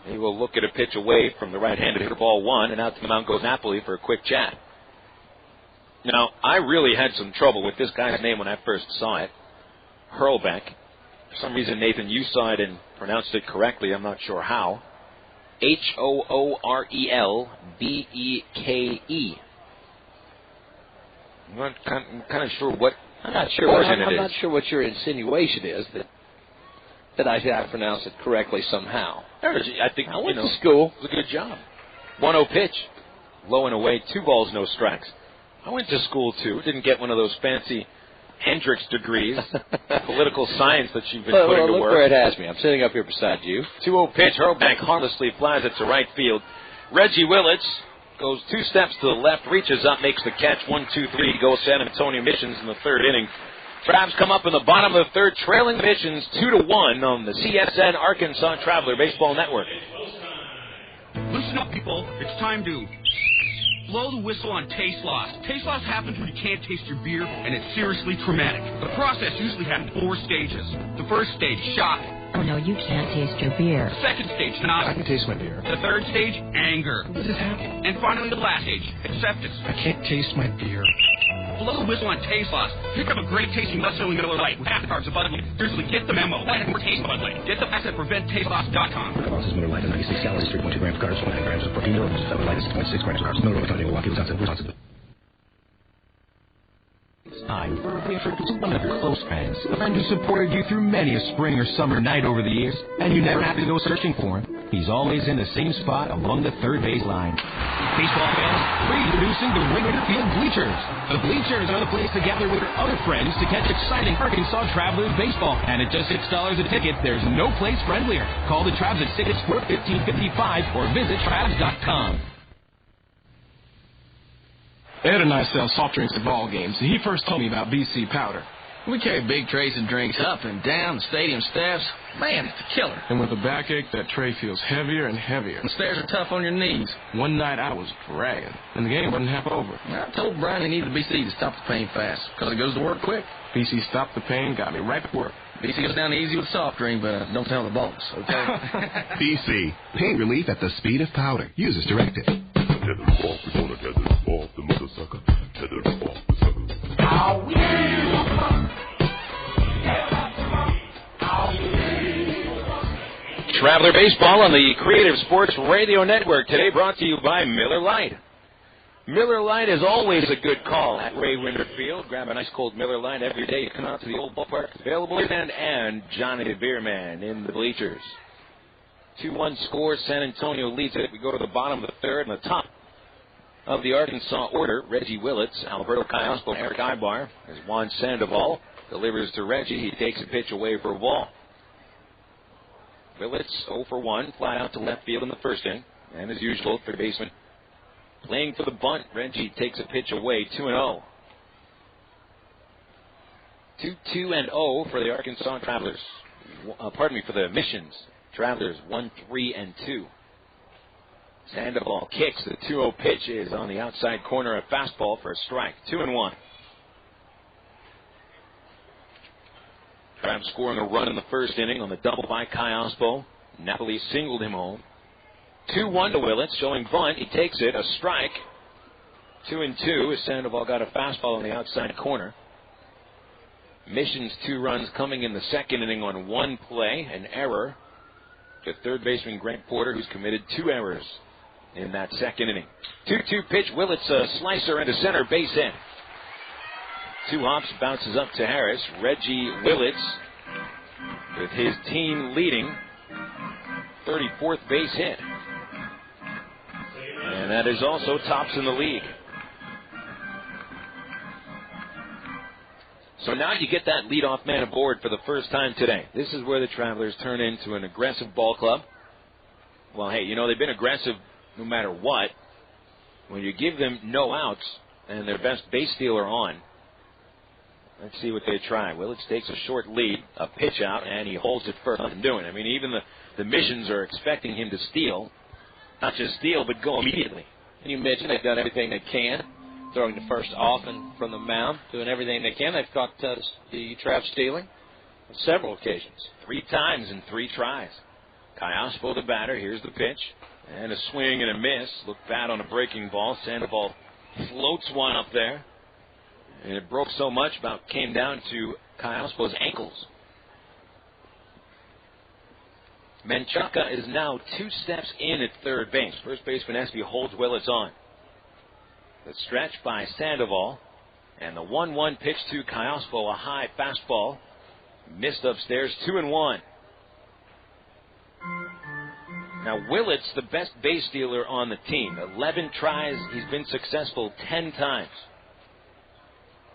Speaker 2: He will look at a pitch away from the right-handed hitter, ball 1, and out to the mound goes Napoli for a quick chat. Now, I really had some trouble with this guy's name when I first saw it. Hurlbeck. For some reason, Nathan, you saw it and pronounced it correctly. I'm not sure how. Hoorelbeke. I'm kind of sure what.
Speaker 3: I'm not sure. I'm not sure what your insinuation is that I pronounced it correctly somehow.
Speaker 2: I think
Speaker 3: I went to school.
Speaker 2: It was a good job. 1-0 pitch, low and away, 2 balls, no strikes. I went to school too. Didn't get one of those fancy Hendricks degrees, political science that you've been putting to
Speaker 3: look
Speaker 2: work.
Speaker 3: where it has me. I'm sitting up here beside you.
Speaker 2: 2-0 pitch. Hurlbeck harmlessly flies it to right field. Reggie Willits goes 2 steps to the left, reaches up, makes the catch. 1-2-3 goes San Antonio Missions in the 3rd inning. Travs come up in the bottom of the 3rd, trailing Missions 2-1 on the CSN Arkansas Traveler Baseball Network.
Speaker 7: Listen up, people. It's time to blow the whistle on taste loss. Taste loss happens when you can't taste your beer, and it's seriously traumatic. The process usually has 4 stages. The first stage, shock.
Speaker 10: Oh, no, you can't taste your beer.
Speaker 7: The second stage, nausea.
Speaker 10: I can taste my beer.
Speaker 7: The third stage, anger.
Speaker 10: What is happening?
Speaker 7: And finally, the last stage, acceptance.
Speaker 10: I can't taste my beer.
Speaker 7: Blow the whistle on taste loss. Pick up a great tasting Must-Filling Miller Lite with half the carbs of Bud Light. Seriously, get the memo. Why have more taste Bud Light? Get the facts at PreventTasteLoss.com.
Speaker 10: This is Miller Lite, 96 calories, 3.2 grams of carbs, 1 grams of protein, Miller Lite is 6.6 grams of carbs. Miller Lite, Milwaukee, Wisconsin.
Speaker 23: I'm one of your close friends, a friend who supported you through many a spring or summer night over the years, and you never have to go searching for him. He's always in the same spot along the third base line. Baseball fans, reintroducing the Ringwood Field Bleachers. The Bleachers are the place to gather with your other friends to catch exciting Arkansas Travelers baseball. And at just $6 a ticket, there's no place friendlier. Call the Travs at 664-1555 or visit Travs.com.
Speaker 24: Ed and I sell soft drinks at ball games, and he first told me about BC Powder.
Speaker 25: We carry big trays of drinks up and down the stadium steps. Man, it's a killer.
Speaker 24: And with a backache, that tray feels heavier and heavier.
Speaker 25: The stairs are tough on your knees.
Speaker 24: One night I was dragging, and the game wasn't half over.
Speaker 25: I told Brian he needed BC to stop the pain fast, because it goes to work quick.
Speaker 24: BC stopped the pain, got me right to work.
Speaker 25: BC goes down easy with soft drink, but don't tell the boss, okay?
Speaker 26: BC, pain relief at the speed of powder. Use as directed.
Speaker 2: Traveler Baseball on the Creative Sports Radio Network. Today brought to you by Miller Lite. Miller Lite is always a good call at Ray Winder Field. Grab a nice cold Miller Lite every day. You come out to the old ballpark. Available and Johnny the Beer Man in the bleachers. 2-1 score. San Antonio leads it. We go to the bottom of the 3rd and the top of the Arkansas order. Reggie Willits, Alberto Cayospo, and Eric Ibar. As Juan Sandoval delivers to Reggie. He takes a pitch away for a ball. Willits 0 for 1, fly out to left field in the 1st inning. And as usual, third baseman playing for the bunt. Reggie takes a pitch away, 2-0. 2-2-0 for the Arkansas Travelers. For the Missions. Travelers 1-3-2. Sandoval kicks. The 2-0 pitch is on the outside corner, a fastball for a strike. 2-1. Travs scoring a run in the 1st inning on the double by Cayospo. Napoli singled him home. 2-1 to Willits, showing bunt. He takes it, a strike. 2-2 as Sandoval got a fastball on the outside corner. Missions 2 runs coming in the 2nd inning on 1 play, an error to third baseman Greg Porter, who's committed 2 errors in that 2nd inning. 2-2 pitch, Willits a slicer into center, base hit. 2 hops, bounces up to Harris. Reggie Willits with his team leading 34th base hit. And that is also tops in the league. So now you get that leadoff man aboard for the first time today. This is where the Travelers turn into an aggressive ball club. Well, hey, they've been aggressive no matter what. When you give them no outs and their best base stealer on, let's see what they try. Willits takes a short lead, a pitch out, and he holds it first. Nothing doing. I mean, even the Missions are expecting him to steal. Not just steal, but go immediately.
Speaker 3: Can you imagine they've done everything they can, throwing the first often from the mound, doing everything they can. They've caught the Travs stealing on several occasions.
Speaker 2: 3 times in 3 tries. Cayospo the batter. Here's the pitch. And a swing and a miss. Looked bad on a breaking ball. Sandoval floats one up there. And it broke so much, about came down to Kayaspo's ankles. Menchaca is now 2 steps in at third base. First baseman Espy holds Willits on. The stretch by Sandoval. And the 1-1 pitch to Kayaspo, a high fastball. Missed upstairs, 2-1. Now, Willits, the best base stealer on the team. 11 tries, he's been successful 10 times.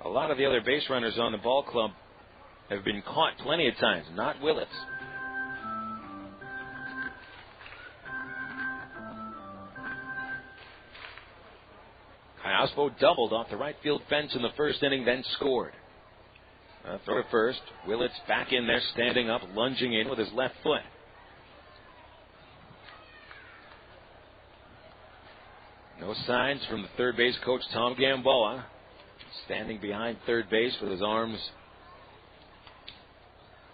Speaker 2: A lot of the other base runners on the ball club have been caught plenty of times, not Willits. Kayaspo doubled off the right field fence in the first inning, then scored. Throw to first. Willits back in there, standing up, lunging in with his left foot. No signs from the third base coach, Tom Gamboa, standing behind third base with his arms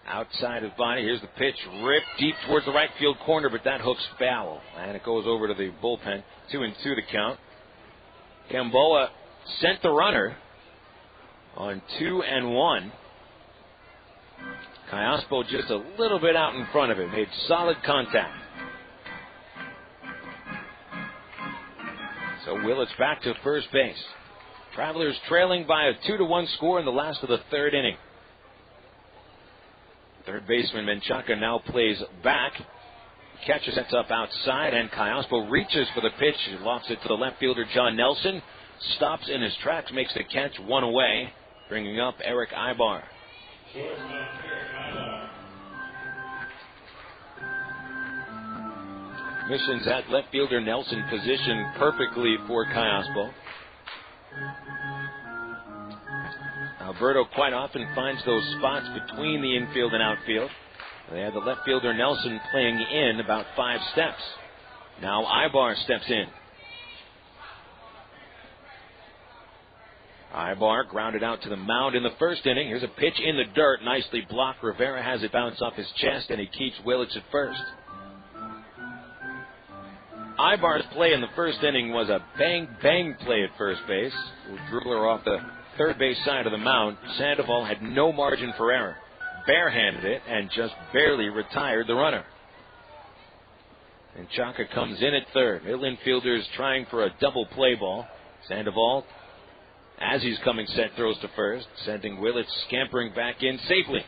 Speaker 2: outside his body. Here's the pitch, ripped deep towards the right field corner, but that hook's foul, and it goes over to the bullpen. 2-2 the count. Gamboa sent the runner on 2-1. Kayaspo just a little bit out in front of it, made solid contact. So Willits back to first base. Travelers trailing by a 2-1 score in the last of the third inning. Third baseman Menchaca now plays back. Catcher sets up outside, and Kayaspo reaches for the pitch. He lofts it to the left fielder, John Nelson. Stops in his tracks, makes the catch, 1 away, bringing up Eric Ibar. Missions at left fielder Nelson, positioned perfectly for Kayaspo. Alberto quite often finds those spots between the infield and outfield. They had the left fielder Nelson playing in about 5 steps. Now Ibar steps in. Ibar grounded out to the mound in the first inning. Here's a pitch in the dirt, nicely blocked. Rivera has it bounce off his chest, and he keeps Willits at first. Ibar's play in the first inning was a bang-bang play at first base. Dribbler off the third base side of the mound. Sandoval had no margin for error. Barehanded it and just barely retired the runner. And Chaka comes in at third. Middle infielders trying for a double play ball. Sandoval, as he's coming set, throws to first, sending Willits scampering back in safely.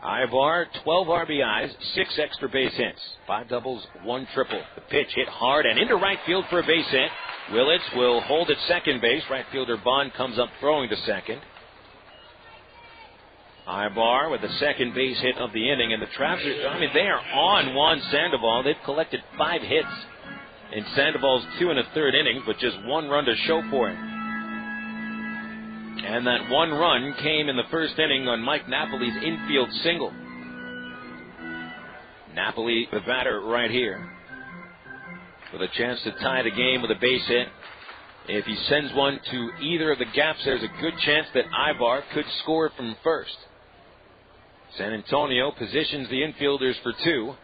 Speaker 2: Ibar, 12 RBIs, 6 extra base hits, 5 doubles, 1 triple. The pitch hit hard and into right field for a base hit. Willits will hold at second base. Right fielder Bond comes up throwing to second. Ibar with the second base hit of the inning, and the Travs they are on Juan Sandoval. They've collected 5 hits in Sandoval's 2 1/3 innings, but just 1 run to show for it. And that 1 run came in the first inning on Mike Napoli's infield single. Napoli, the batter right here, with a chance to tie the game with a base hit. If he sends one to either of the gaps, there's a good chance that Ibar could score from first. San Antonio positions the infielders for 2.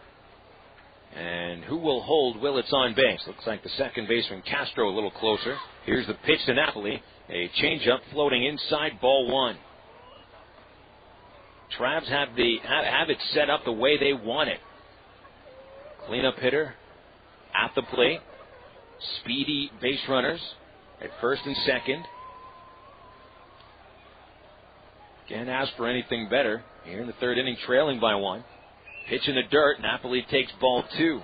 Speaker 2: And who will hold Willits on base? Looks like the second baseman Castro a little closer. Here's the pitch to Napoli. A changeup floating inside, ball 1. Travs have it set up the way they want it. Cleanup hitter at the plate. Speedy base runners at first and second. Can't ask for anything better. Here in the third inning, trailing by 1. Pitch in the dirt. Napoli takes ball 2.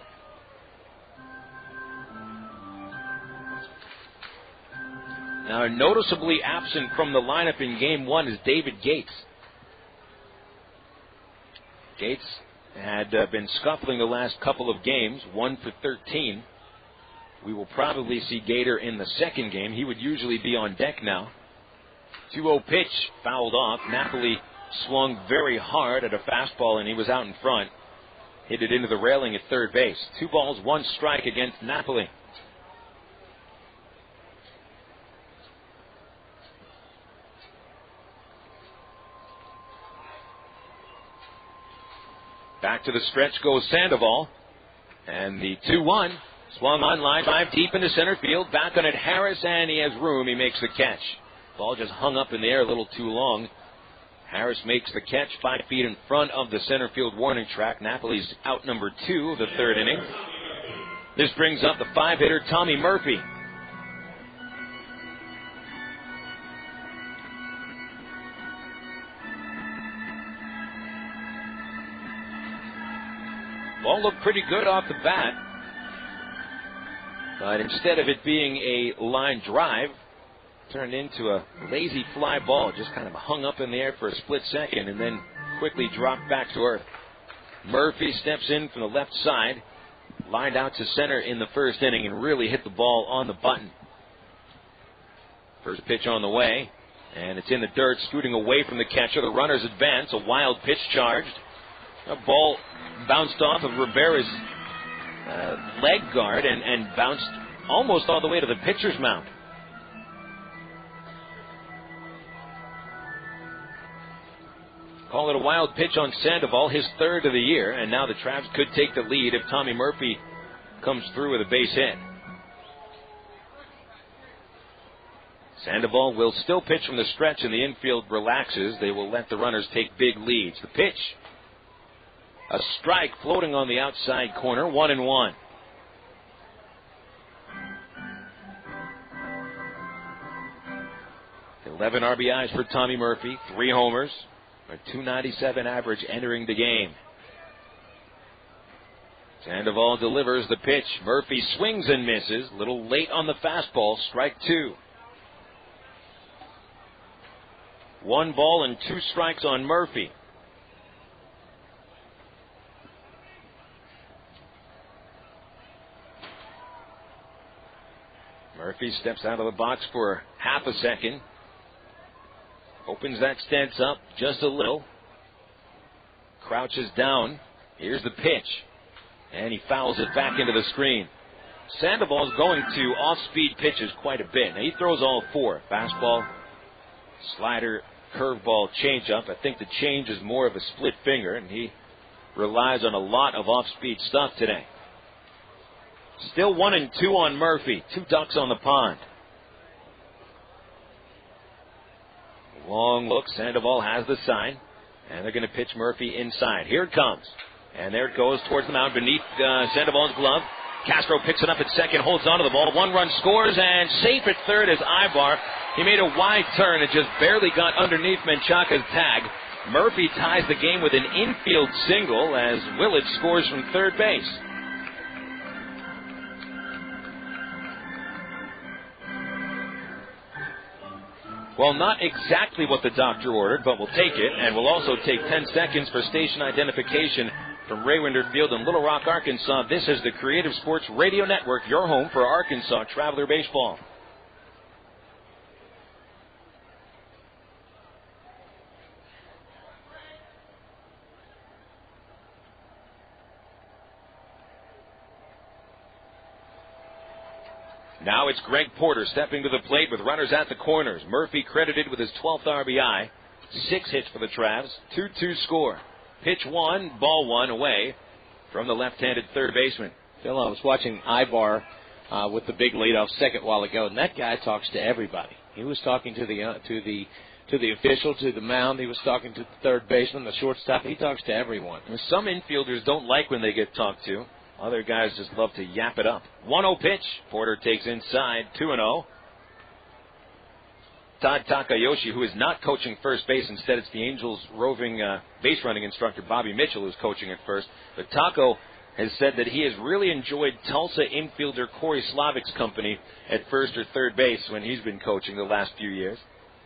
Speaker 2: Now, noticeably absent from the lineup in game 1 is David Gates. Gates had been scuffling the last couple of games, 1 for 13. We will probably see Gator in the second game. He would usually be on deck now. 2-0 pitch fouled off. Napoli swung very hard at a fastball, and he was out in front. Hit it into the railing at third base. 2 balls, 1 strike against Napoli. Back to the stretch goes Sandoval. And the 2-1 swung on line drive deep into center field. Back on it, Harris, and he has room. He makes the catch. Ball just hung up in the air a little too long. Harris makes the catch 5 feet in front of the center field warning track. Napoli's out number 2 of the third inning. This brings up the 5-hitter Tommy Murphy. Ball looked pretty good off the bat. But instead of it being a line drive, turned into a lazy fly ball. Just kind of hung up in the air for a split second and then quickly dropped back to earth. Murphy steps in from the left side, lined out to center in the first inning and really hit the ball on the button. First pitch on the way, and it's in the dirt, scooting away from the catcher. The runners advance. A wild pitch charged. A ball bounced off of Rivera's leg guard and bounced almost all the way to the pitcher's mound. Call it a wild pitch on Sandoval, his third of the year, and now the Travs could take the lead if Tommy Murphy comes through with a base hit. Sandoval will still pitch from the stretch and the infield relaxes. They will let the runners take big leads. The pitch, a strike floating on the outside corner, 1-1. Eleven RBIs for Tommy Murphy, 3 homers, a .297 average entering the game. Sandoval delivers the pitch. Murphy swings and misses. A little late on the fastball, strike 2. 1 ball and 2 strikes on Murphy. Murphy steps out of the box for half a second. Opens that stance up just a little. Crouches down. Here's the pitch. And he fouls it back into the screen. Sandoval's going to off-speed pitches quite a bit. Now he throws all 4. Fastball, slider, curveball, changeup. I think the change is more of a split finger, and he relies on a lot of off-speed stuff today. Still 1-2 on Murphy. 2 ducks on the pond. Long look. Sandoval has the sign. And they're going to pitch Murphy inside. Here it comes. And there it goes towards the mound beneath Sandoval's glove. Castro picks it up at second, holds onto the ball. 1 run scores, and safe at third is Ibar. He made a wide turn and just barely got underneath Menchaca's tag. Murphy ties the game with an infield single as Willett scores from third base. Well, not exactly what the doctor ordered, but we'll take it, and we'll also take 10 seconds for station identification from Raywinder Field in Little Rock, Arkansas. This is the Creative Sports Radio Network, your home for Arkansas Traveler Baseball. Now it's Greg Porter stepping to the plate with runners at the corners. Murphy credited with his 12th RBI. 6 hits for the Travs. 2-2 score. Pitch 1, ball 1 away from the left-handed third baseman.
Speaker 3: Phil, I was watching Ibar with the big leadoff second while ago, and that guy talks to everybody. He was talking to the official, to the mound. He was talking to the third baseman, the shortstop. He talks to everyone.
Speaker 2: Some infielders don't like when they get talked to. Other guys just love to yap it up. 1-0 pitch. Porter takes inside. 2-0. Todd Takayoshi, who is not coaching first base. Instead, it's the Angels' roving base running instructor, Bobby Mitchell, who's coaching at first. But Taco has said that he has really enjoyed Tulsa infielder Corey Slavic's company at first or third base when he's been coaching the last few years.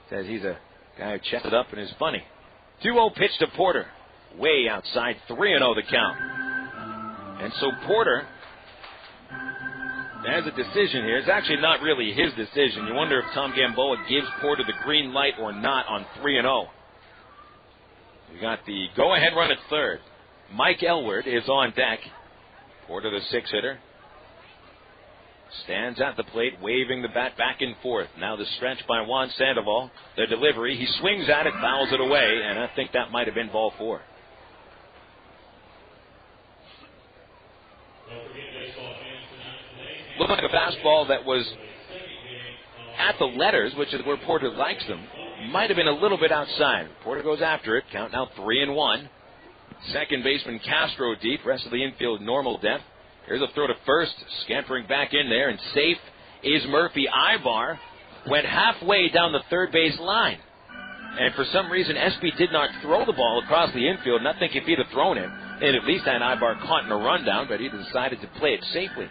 Speaker 2: Says he's a guy who checks it up and is funny. 2-0 pitch to Porter. Way outside. 3-0 the count. And so Porter has a decision here. It's actually not really his decision. You wonder if Tom Gamboa gives Porter the green light or not on 3-0. We got the go-ahead run at third. Mike Elward is on deck. Porter, the 6-hitter, stands at the plate, waving the bat back and forth. Now the stretch by Juan Sandoval. The delivery. He swings at it, fouls it away, and I think that might have been ball 4. Looked like a fastball that was at the letters, which is where Porter likes them. Might have been a little bit outside. Porter goes after it. Count now 3-1. Second baseman Castro deep. Rest of the infield normal depth. Here's a throw to first. Scampering back in there, and safe is Murphy. Ibar went halfway down the third base line. And for some reason, Espy did not throw the ball across the infield. And I think if he'd have thrown it, and at least had Ibar caught in a rundown, but he decided to play it safely.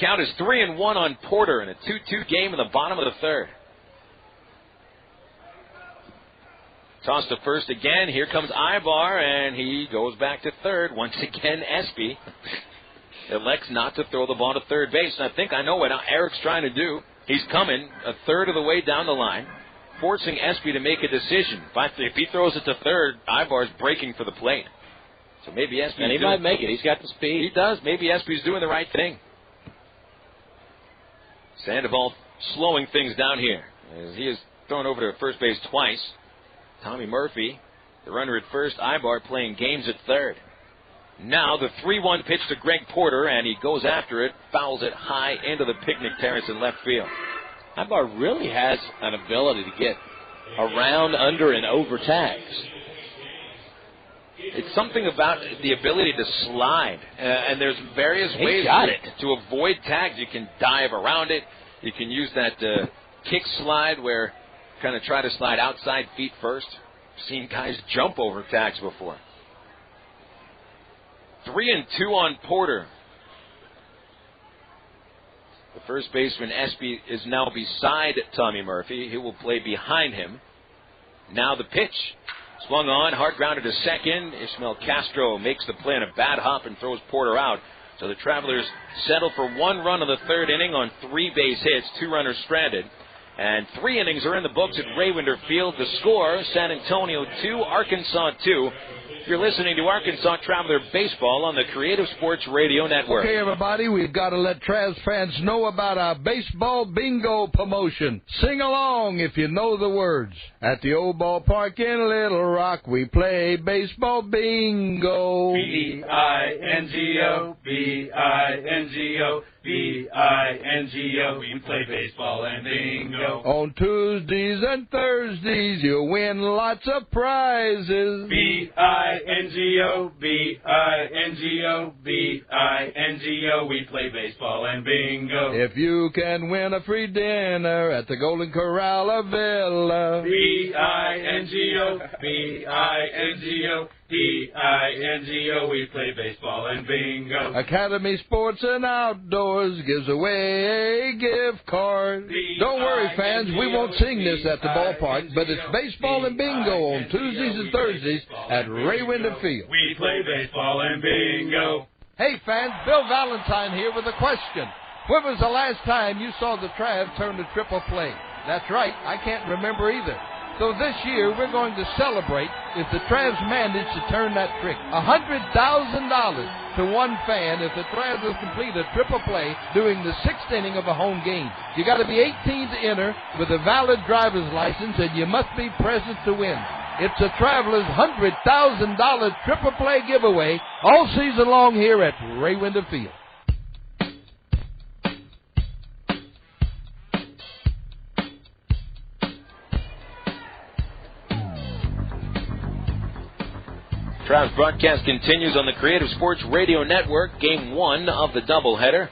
Speaker 2: Count is 3-1 on Porter in a 2-2 game in the bottom of the third. Toss to first again. Here comes Ibar, and he goes back to third. Once again, Espy elects not to throw the ball to third base. And I think I know what Eric's trying to do. He's coming a third of the way down the line, forcing Espy to make a decision. If he throws it to third, Ibar's breaking for the plate. So maybe Espy...
Speaker 3: And he might make it. He's got the speed.
Speaker 2: He does. Maybe Espy's doing the right thing. Sandoval slowing things down here, as he is thrown over to first base twice. Tommy Murphy, the runner at first. Ibar playing games at third. Now the 3-1 pitch to Greg Porter, and he goes after it, fouls it high into the picnic terrace in left field.
Speaker 3: Ibar really has an ability to get around, under, and over tags.
Speaker 2: It's something about the ability to slide, and there's various ways to avoid tags. You can dive around it. You can use that kick slide where you kind of try to slide outside feet first. I've seen guys jump over tags before. 3-2 on Porter. The first baseman, Espy, is now beside Tommy Murphy. He will play behind him. Now the pitch. Swung on, hard grounded to second. Ishmael Castro makes the play on a bad hop and throws Porter out. So the Travelers settle for one run in the third inning on 3 base hits, 2 runners stranded. And 3 innings are in the books at Raywinder Field. The score, San Antonio 2, Arkansas 2. You're listening to Arkansas Traveler Baseball on the Creative Sports Radio Network.
Speaker 20: Okay, everybody, we've got to let Travs fans know about our baseball bingo promotion. Sing along if you know the words. At the old ballpark in Little Rock, we play baseball bingo.
Speaker 21: B-I-N-G-O, B-I-N-G-O, B-I-N-G-O. We play baseball and bingo.
Speaker 20: On Tuesdays and Thursdays, you'll win lots of prizes.
Speaker 21: B-I-N-G-O, B-I-N-G-O, B-I-N-G-O. We play baseball and bingo.
Speaker 20: If you can win a free dinner at the Golden Corral or Villa.
Speaker 21: B-I-N-G-O, B-I-N-G-O, B-I-N-G-O. We play baseball and bingo.
Speaker 20: Academy Sports and Outdoors gives away a gift card. Don't worry, fans, we won't sing this at the ballpark, but it's baseball and bingo on Tuesdays and Thursdays at Raywinder Field.
Speaker 21: We play baseball and bingo.
Speaker 20: Hey, fans, Bill Valentine here with a question. When was the last time you saw the Travs turn to triple play? That's right, I can't remember either. So this year, we're going to celebrate if the Travs manage to turn that trick. $100,000 to one fan if the Travs will complete a triple play during the 6th inning of a home game. You got to be 18 to enter with a valid driver's license, and you must be present to win. It's the Travelers' $100,000 triple play giveaway all season long here at Raywinder Field.
Speaker 2: Travs broadcast continues on the Creative Sports Radio Network. Game 1 of the doubleheader.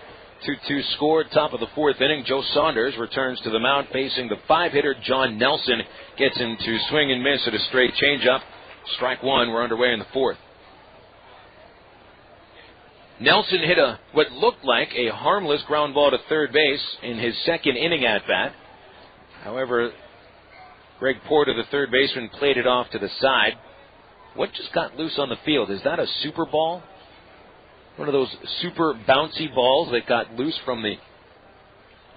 Speaker 2: 2-2 score, top of the 4th inning. Joe Saunders returns to the mound facing the 5-hitter John Nelson. Gets him to swing and miss at a straight changeup. Strike 1. We're underway in the 4th. Nelson hit what looked like a harmless ground ball to third base in his 2nd inning at bat. However, Greg Porter, the third baseman, played it off to the side. What just got loose on the field? Is that a super ball? One of those super bouncy balls that got loose from the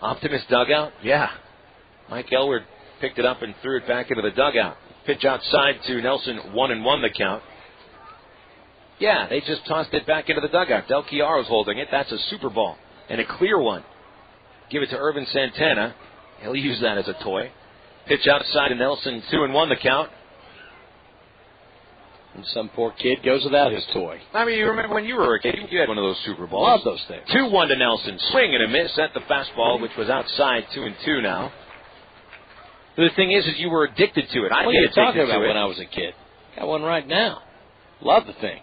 Speaker 2: Optimist dugout? Yeah. Mike Elward picked it up and threw it back into the dugout. Pitch outside to Nelson, 1-1 the count. Yeah, they just tossed it back into the dugout. Del Chiaro's holding it. That's a super ball and a clear one. Give it to Irvin Santana. He'll use that as a toy. Pitch outside to Nelson, 2-1 the count.
Speaker 3: And some poor kid goes without his toy.
Speaker 2: I mean, you remember when you were a kid, you had one of those Super Balls.
Speaker 3: Love those things.
Speaker 2: 2-1 to Nelson. Swing and a miss at the fastball, which was outside 2-2 now. The thing is you were addicted to it. I
Speaker 3: What are
Speaker 2: get
Speaker 3: you
Speaker 2: addicted
Speaker 3: talking
Speaker 2: to
Speaker 3: about
Speaker 2: it.
Speaker 3: when I was a kid? Got one right now. Love the thing.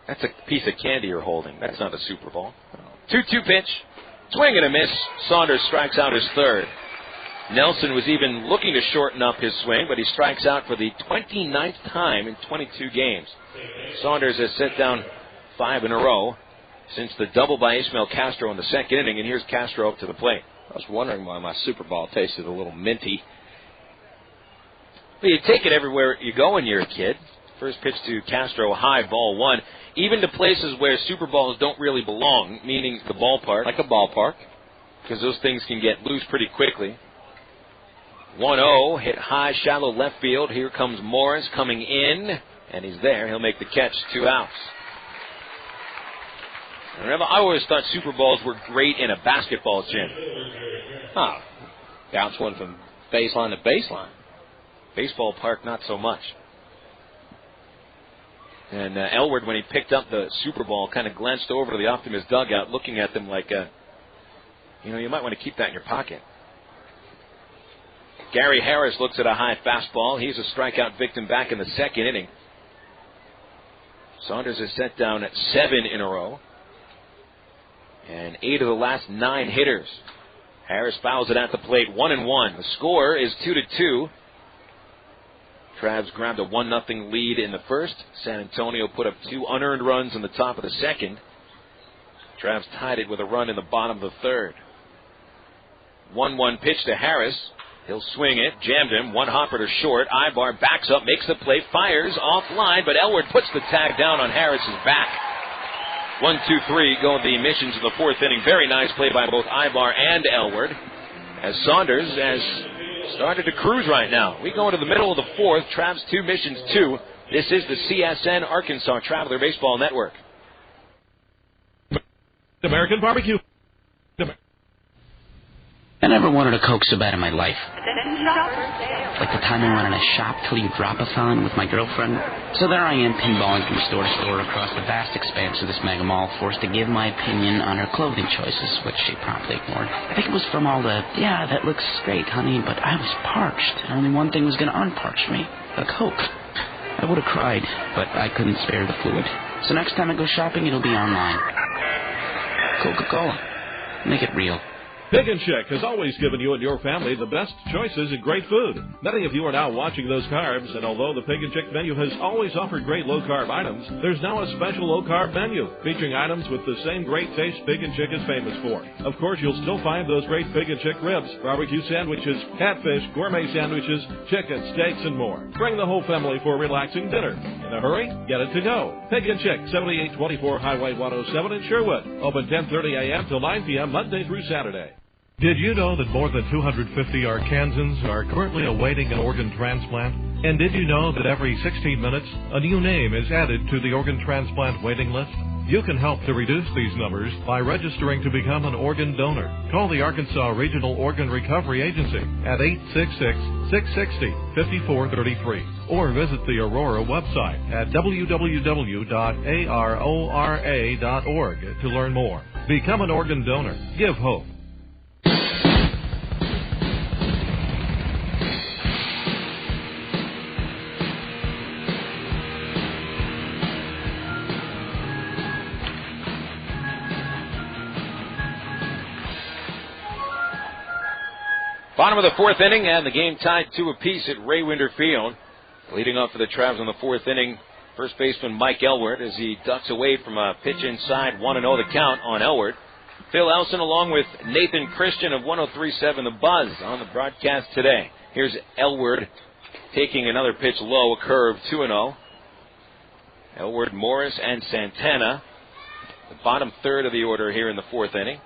Speaker 2: That's a piece of candy you're holding. That's not a Super Ball. 2-2 pitch. Swing and a miss. Saunders strikes out his third. Nelson was even looking to shorten up his swing, but he strikes out for the 29th time in 22 games. Saunders has set down 5 in a row since the double by Ismael Castro in the second inning, and here's Castro up to the plate.
Speaker 3: I was wondering why my Super Ball tasted a little minty.
Speaker 2: Well, you take it everywhere you go when you're a kid. First pitch to Castro, high, ball 1. Even to places where Super Balls don't really belong, meaning the ballpark.
Speaker 3: Like a ballpark.
Speaker 2: Because those things can get loose pretty quickly. 1-0, hit high, shallow left field. Here comes Morris coming in, and he's there. He'll make the catch, 2 outs. Remember, I always thought Super Balls were great in a basketball gym.
Speaker 3: Oh, bounce one from baseline to baseline.
Speaker 2: Baseball park, not so much. And Elward, when he picked up the Super Ball, kind of glanced over to the Optimist dugout, looking at them like, you might want to keep that in your pocket. Gary Harris looks at a high fastball. He's a strikeout victim back in the second inning. Saunders has set down 7 in a row. And 8 of the last 9 hitters. Harris fouls it at the plate, 1-1. The score is 2-2. Travs grabbed a 1-0 lead in the first. San Antonio put up 2 unearned runs in the top of the second. Travs tied it with a run in the bottom of the third. 1-1 pitch to Harris. He'll swing it, jammed him, one hopper to short. Ibar backs up, makes the play, fires offline, but Elward puts the tag down on Harris's back. 1-2-3 go the missions in the fourth inning. Very nice play by both Ibar and Elward, as Saunders has started to cruise right now. We go into the middle of the fourth. Travs 2, Missions 2. This is the CSN Arkansas Traveler Baseball Network.
Speaker 19: American Barbecue.
Speaker 16: I never wanted a Coke so bad in my life. Like the time I went on a shop till you drop-a-thon with my girlfriend. So there I am, pinballing from store to store across the vast expanse of this mega mall, forced to give my opinion on her clothing choices, which she promptly ignored. I think it was from all the, yeah, that looks great, honey, but I was parched, and only one thing was going to unparch me, a Coke. I would have cried, but I couldn't spare the fluid. So next time I go shopping, it'll be online. Coca-Cola. Make it real.
Speaker 19: Pig and Chick has always given you and your family the best choices in great food. Many of you are now watching those carbs, and although the Pig and Chick menu has always offered great low-carb items, there's now a special low-carb menu featuring items with the same great taste Pig and Chick is famous for. Of course, you'll still find those great Pig and Chick ribs, barbecue sandwiches, catfish, gourmet sandwiches, chicken, steaks, and more. Bring the whole family for a relaxing dinner. In a hurry? Get it to go. Pig and Chick, 7824 Highway 107 in Sherwood. Open 10:30 a.m. till 9 p.m. Monday through Saturday. Did you know that more than 250 Arkansans are currently awaiting an organ transplant? And did you know that every 16 minutes, a new name is added to the organ transplant waiting list? You can help to reduce these numbers by registering to become an organ donor. Call the Arkansas Regional Organ Recovery Agency at 866-660-5433 or visit the Aurora website at www.arora.org to learn more. Become an organ donor. Give hope.
Speaker 2: Bottom of the fourth inning, and the game tied 2 apiece at Ray Winder Field. Leading up for the Travs in the fourth inning, first baseman Mike Elward as he ducks away from a pitch inside, 1-0 the count on Elward. Phil Elson along with Nathan Christian of 103.7 The Buzz on the broadcast today. Here's Elward taking another pitch low, a curve, 2-0. Elward, Morris, and Santana, the bottom third of the order here in the fourth inning.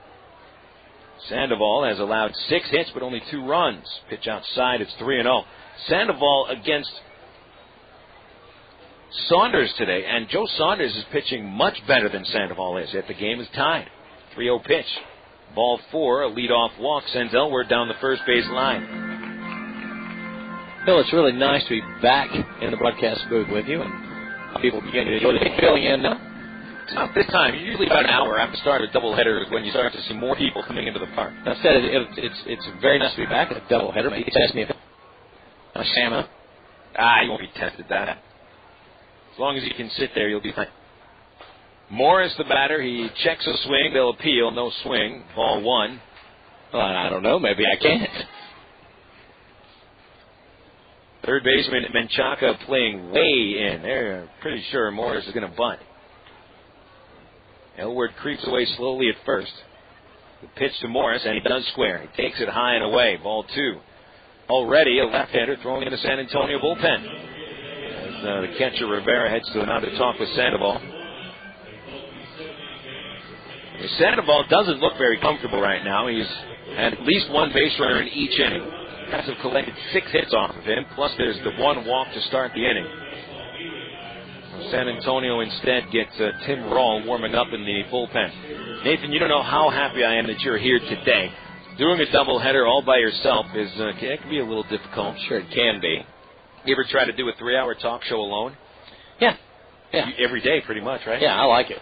Speaker 2: Sandoval has allowed 6 hits but only 2 runs. Pitch outside, it's 3-0. Sandoval against Saunders today, and Joe Saunders is pitching much better than Sandoval is, yet the game is tied. 3-0 pitch. Ball 4, a leadoff walk sends Elward down the first base line.
Speaker 3: Phil, it's really nice to be back in the broadcast booth with you, and People begin to enjoy the filling in now.
Speaker 2: It's not this time. Usually about an hour after the start of a doubleheader is when you start to see more people coming into the park.
Speaker 3: I said it's very nice to be back at a doubleheader. Maybe test me if Santa.
Speaker 2: You won't be tested that. As long as you can sit there, you'll be fine. Morris, the batter, he checks a swing. They'll appeal. No swing. Ball 1.
Speaker 3: Well, I don't know. Maybe I can't.
Speaker 2: Third baseman Menchaca playing way in. They're pretty sure Morris is going to bunt. Elward creeps away slowly at first. The pitch to Morris, and he does square. He takes it high and away. Ball 2. Already a left-hander throwing in the San Antonio bullpen. As the catcher Rivera heads to another talk with Sandoval. Sandoval doesn't look very comfortable right now. He's had at least one base runner in each inning. Cats have collected 6 hits off of him, plus there's the 1 walk to start the inning. San Antonio instead gets Tim Rawl warming up in the bullpen. Nathan, you don't know how happy I am that you're here today. Doing a doubleheader all by yourself is it can be a little difficult.
Speaker 3: Sure, it can be.
Speaker 2: You ever try to do a 3-hour talk show alone?
Speaker 3: Yeah.
Speaker 2: Every day, pretty much, right?
Speaker 3: Yeah, I like it.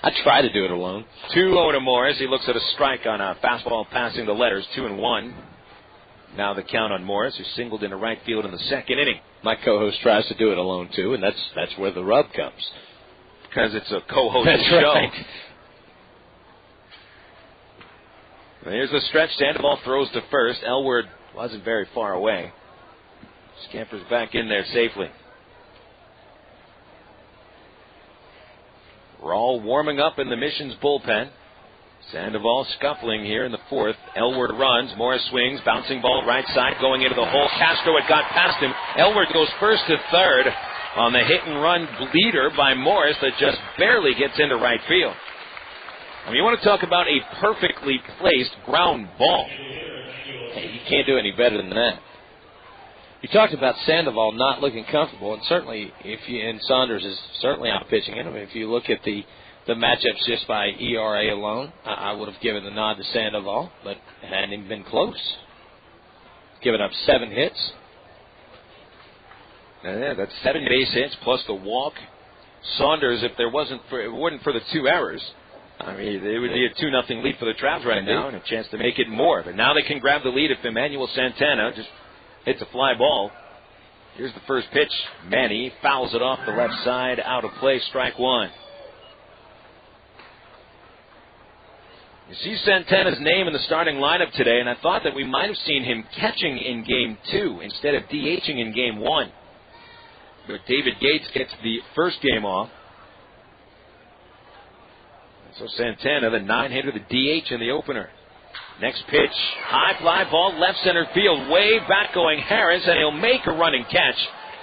Speaker 3: I try to do it alone.
Speaker 2: 2-0 to Morris. He looks at a strike on a fastball passing the letters, 2-1. Now the count on Morris, who singled into right field in the second inning.
Speaker 3: My co-host tries to do it alone, too, and that's where the rub comes.
Speaker 2: Because it's a co-host
Speaker 3: show.
Speaker 2: Right. Here's the stretch. Sandoval throws to first. Elward wasn't very far away. Scampers back in there safely. Rawl warming up in the Mission's bullpen. Sandoval scuffling here in the 4th. Elward runs. Morris swings. Bouncing ball right side going into the hole. Castro had got past him. Elward goes first to third on the hit and run leader by Morris that just barely gets into right field. I mean, you want to talk about a perfectly placed ground ball.
Speaker 3: Hey, you can't do any better than that. You talked about Sandoval not looking comfortable, and certainly and Saunders is certainly out pitching him. I mean, if you look at the matchups just by ERA alone, I would have given the nod to Sandoval, but it hadn't even been close. Given up 7 hits.
Speaker 2: Yeah, that's 7 base hits plus the walk. Saunders, if it wasn't for the 2 errors, I mean, it would be a 2-0 lead for the Travs right now and a chance to make it more. But now they can grab the lead if Emmanuel Santana just hits a fly ball. Here's the first pitch. Manny fouls it off the left side, out of play, strike 1. You see Santana's name in the starting lineup today, and I thought that we might have seen him catching in Game 2 instead of DHing in Game 1. But David Gates gets the first game off. So Santana, the 9-hitter, the DH in the opener. Next pitch, high fly ball, left center field, way back going Harris, and he'll make a running catch.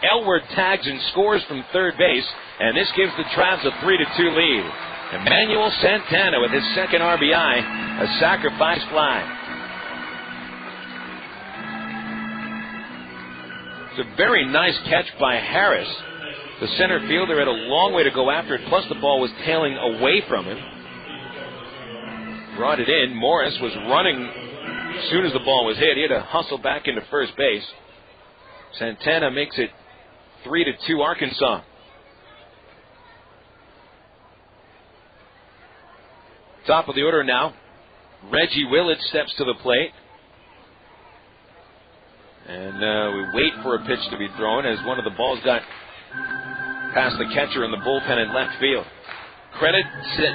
Speaker 2: Elward tags and scores from third base, and this gives the Travs a 3-2 lead. Emmanuel Santana with his second RBI, a sacrifice fly. It's a very nice catch by Harris. The center fielder had a long way to go after it, plus the ball was tailing away from him. Brought it in. Morris was running as soon as the ball was hit. He had to hustle back into first base. Santana makes it 3-2 Arkansas. Top of the order now. Reggie Willett steps to the plate. And we wait for a pitch to be thrown as one of the balls got past the catcher in the bullpen in left field. Credit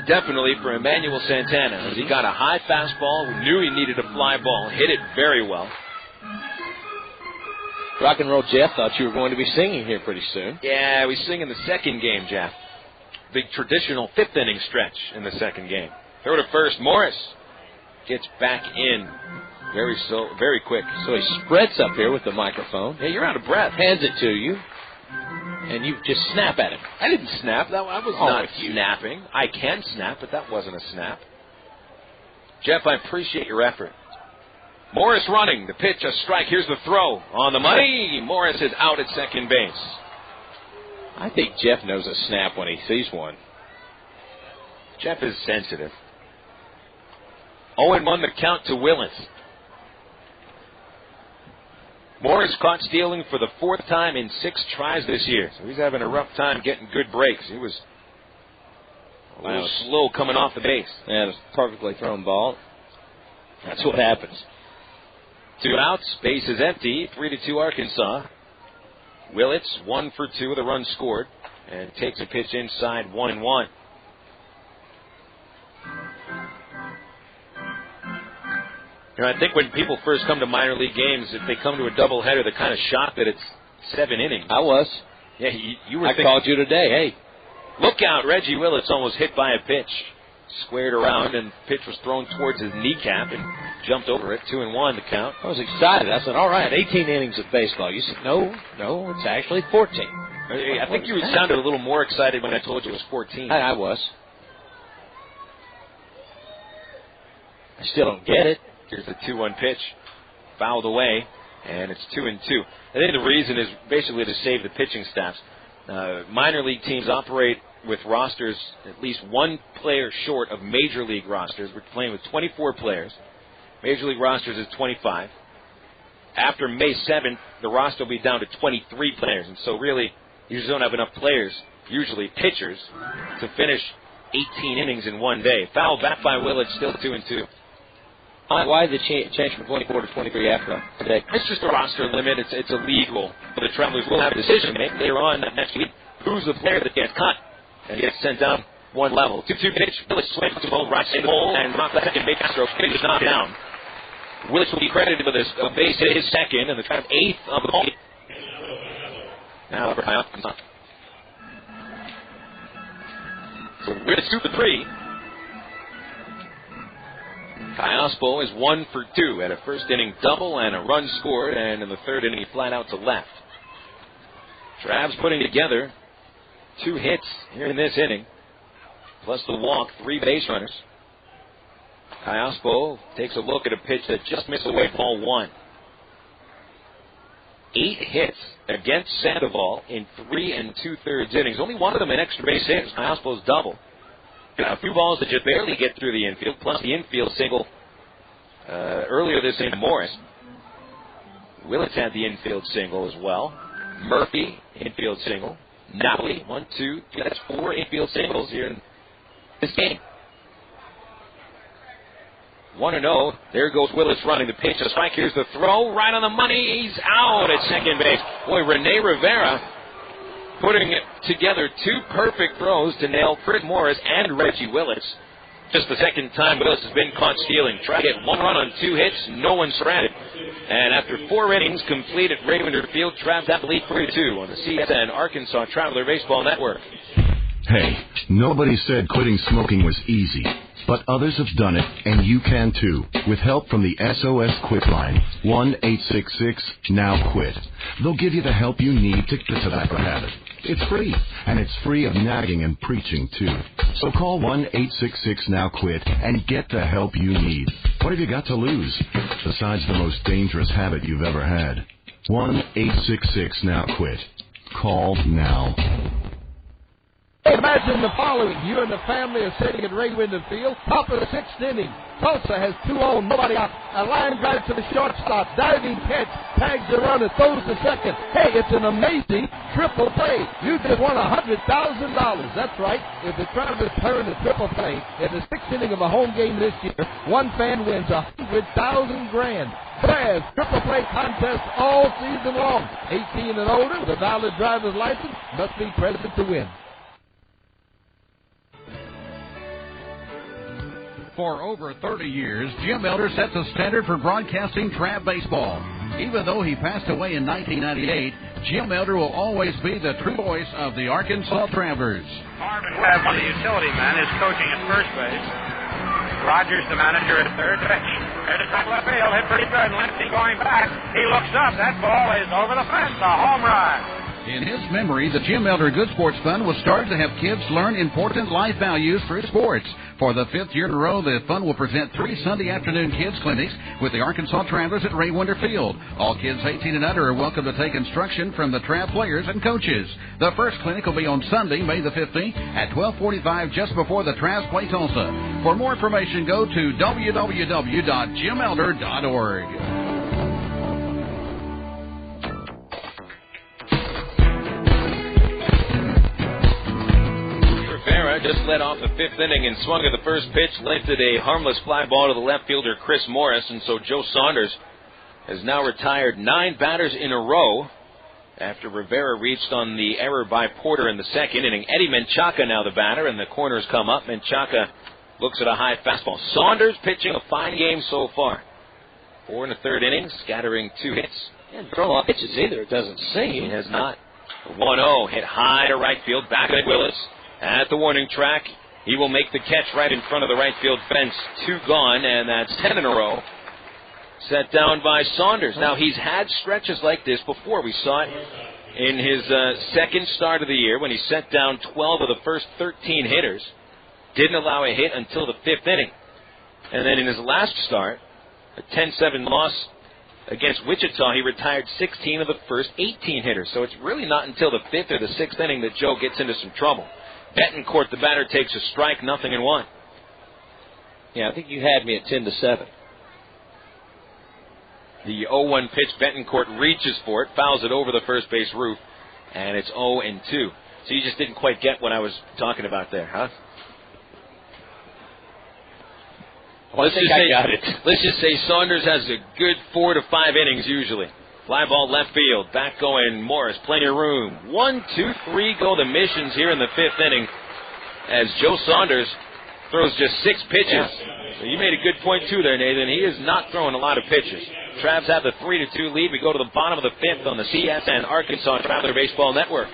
Speaker 2: definitely for Emmanuel Santana as he got a high fastball, knew he needed a fly ball, hit it very well.
Speaker 3: Rock and Roll Jeff thought you were going to be singing here pretty soon.
Speaker 2: Yeah, we sing in the second game, Jeff. Big traditional 5th inning stretch in the second game. Throw to first. Morris gets back in very quick.
Speaker 3: So he spreads up here with the microphone.
Speaker 2: Hey, you're out of breath.
Speaker 3: Hands it to you. And you just snap at him.
Speaker 2: I didn't snap. I was not snapping. I can snap, but that wasn't a snap. Jeff, I appreciate your effort. Morris running. The pitch, a strike. Here's the throw. On the money. Morris is out at second base.
Speaker 3: I think Jeff knows a snap when he sees one.
Speaker 2: Jeff is sensitive. 0-1 the count to Willis. Morris caught stealing for the 4th time in 6 tries this year. So he's having a rough time getting good breaks. He was a little slow coming off the base.
Speaker 3: Yeah, it was a perfectly thrown ball. That's what happens.
Speaker 2: 2 outs, base is empty, 3-2 Arkansas. Willits 1 for 2 with a run scored, and takes a pitch inside 1-1. You know, I think when people first come to minor league games, if they come to a doubleheader, they're kind of shocked that it's 7 innings.
Speaker 3: I was.
Speaker 2: Yeah, you were.
Speaker 3: I called you today. Hey,
Speaker 2: look out! Reggie Willits almost hit by a pitch, squared around, and the pitch was thrown towards his kneecap and jumped over it. 2-1 to count.
Speaker 3: I was excited. I said, "All right, 18 innings of baseball." You said, "No, it's actually 14."
Speaker 2: I think you sounded a little more excited when I told you it was 14.
Speaker 3: I was. I still don't get it.
Speaker 2: Here's the 2-1 pitch, fouled away, and it's 2-2. I think the reason is basically to save the pitching staffs. Minor league teams operate with rosters at least 1 player short of major league rosters. We're playing with 24 players. Major league rosters is 25. After May 7th, the roster will be down to 23 players, and so really, you just don't have enough players, usually pitchers, to finish 18 innings in one day. Foul back by Willits, still 2-2.
Speaker 3: Why did they change from 24 to 23 after today?
Speaker 2: It's just a roster limit. It's illegal. But the Travelers will have a decision to make later on next week. Who's the player that gets cut and gets sent down 1 level? 2-2 pitch. Willits swings to both right side hole and knocked the second base. Castro is knocked down. Willits will be credited with this base hit, his second, and the 8th of the ball. Now for high up. So we're at 2 for 3. Kayaspo is 1 for 2 at a first inning double and a run scored, and in the 3rd inning he flat out to left. Trav's putting together 2 hits here in this inning, plus the walk, 3 base runners. Kayaspo takes a look at a pitch that just missed away, ball 1. 8 hits against Sandoval in 3 2/3 innings. Only one of them an extra base hit. Kayaspo's double. A few balls that just barely get through the infield, plus the infield single earlier this inning, Morris. Willits had the infield single as well. Murphy, infield single. Napoli, 1, 2, 3. That's 4 infield singles here in this game. 1-0. There goes Willits running the pitch. A strike. Here's the throw. Right on the money. He's out at second base. Boy, Rene Rivera putting together 2 perfect throws to nail Chris Morris and Reggie Willits. Just the second time Willits has been caught stealing. Tried to get 1 run on 2 hits, no one stranded. And after 4 innings complete at Raymond Field, Travs have the lead 3-2 on the CSN Arkansas Traveler Baseball Network.
Speaker 26: Hey, nobody said quitting smoking was easy, but others have done it, and you can too, with help from the SOS Quit line, 1-866-NOW-QUIT. They'll give you the help you need to quit the tobacco habit. It's free, and it's free of nagging and preaching too. So call 1-866-NOW-QUIT and get the help you need. What have you got to lose, besides the most dangerous habit you've ever had? 1-866-NOW-QUIT. Call now.
Speaker 20: Imagine the following. You and the family are sitting at Ray Wyndham Field, top of the 6th inning. Tulsa has 2 on, nobody out. A line drive to the shortstop, diving catch, tags the runner, throws the second. Hey, it's an amazing triple play. You just won $100,000. That's right. If the Travelers turn a triple play in the 6th inning of a home game this year, one fan wins $100,000 grand. Travs triple play contest all season long. 18 and older with a valid driver's license must be present to win.
Speaker 1: For over 30 years, Jim Elder set the standard for broadcasting Trav baseball. Even though he passed away in 1998, Jim Elder will always be the true voice of the Arkansas Travelers.
Speaker 4: Marvin Webb, the utility man, is coaching at first base. Rogers, the manager, at third base. There's a couple of field, hit pretty good. Lindsey going back. He looks up. That ball is over the fence. A home run.
Speaker 1: In his memory, the Jim Elder Good Sports Fund was started to have kids learn important life values through sports. For the 5th year in a row, the fund will present 3 Sunday afternoon kids clinics with the Arkansas Travelers at Ray Winder Field. All kids 18 and under are welcome to take instruction from the Trav players and coaches. The first clinic will be on Sunday, May the 15th at 12:45 just before the Travs play Tulsa. For more information, go to www.jimelder.org.
Speaker 2: Sandoval just led off the 5th inning and swung at the first pitch, lifted a harmless fly ball to the left fielder Chris Morris, and so Joe Saunders has now retired 9 batters in a row after Rivera reached on the error by Porter in the 2nd inning. Eddie Menchaca now the batter, and the corners come up. Menchaca looks at a high fastball. Saunders pitching a fine game so far. 4 in the 3rd inning, scattering 2 hits.
Speaker 3: He hasn't thrown a lot of pitches either, it doesn't seem.
Speaker 2: He has not. 1-0, hit high to right field, back at Willis. At the warning track, he will make the catch right in front of the right field fence. 2 gone, and that's 10 in a row. Set down by Saunders. Now, he's had stretches like this before. We saw it in his 2nd start of the year when he set down 12 of the first 13 hitters. Didn't allow a hit until the 5th inning. And then in his last start, a 10-7 loss against Wichita, he retired 16 of the first 18 hitters. So it's really not until the 5th or the 6th inning that Joe gets into some trouble. Betancourt, the batter, takes a strike, 0-1.
Speaker 3: Yeah, I think you had me at 10-7.
Speaker 2: The 0-1 pitch, Betancourt reaches for it, fouls it over the first base roof, and it's 0-2. So you just didn't quite get what I was talking about there, huh? Let's just say Saunders has a good 4 to 5 innings usually. Fly ball left field, back going Morris, plenty of room. 1, 2, 3 go the missions here in the 5th inning as Joe Saunders throws just 6 pitches. Yeah. So you made a good point too there, Nathan. He is not throwing a lot of pitches. Travs have the 3-2 lead. We go to the bottom of the 5th on the CSN Arkansas Traveler Baseball Network.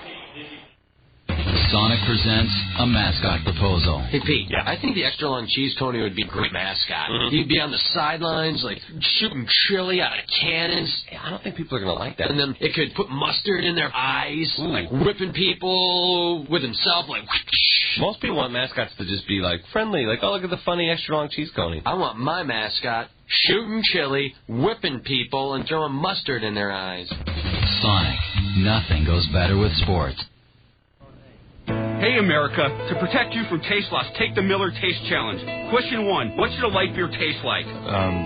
Speaker 12: Sonic presents a mascot proposal.
Speaker 13: Hey, Pete, I think the extra long cheese coney would be a great mascot.
Speaker 12: Mm-hmm.
Speaker 13: He'd be on the sidelines, like, shooting chili out of cannons. I don't think people are going to like that. And then it could put mustard in their eyes, like whipping people with himself, like, whoosh.
Speaker 14: Most people want mascots to just be, like, friendly, like, oh, look at the funny extra long cheese coney.
Speaker 13: I want my mascot shooting chili, whipping people, and throwing mustard in their eyes.
Speaker 12: Sonic, nothing goes better with sports.
Speaker 7: Hey, America. To protect you from taste loss, take the Miller Taste Challenge. Question 1. What should a light beer taste like?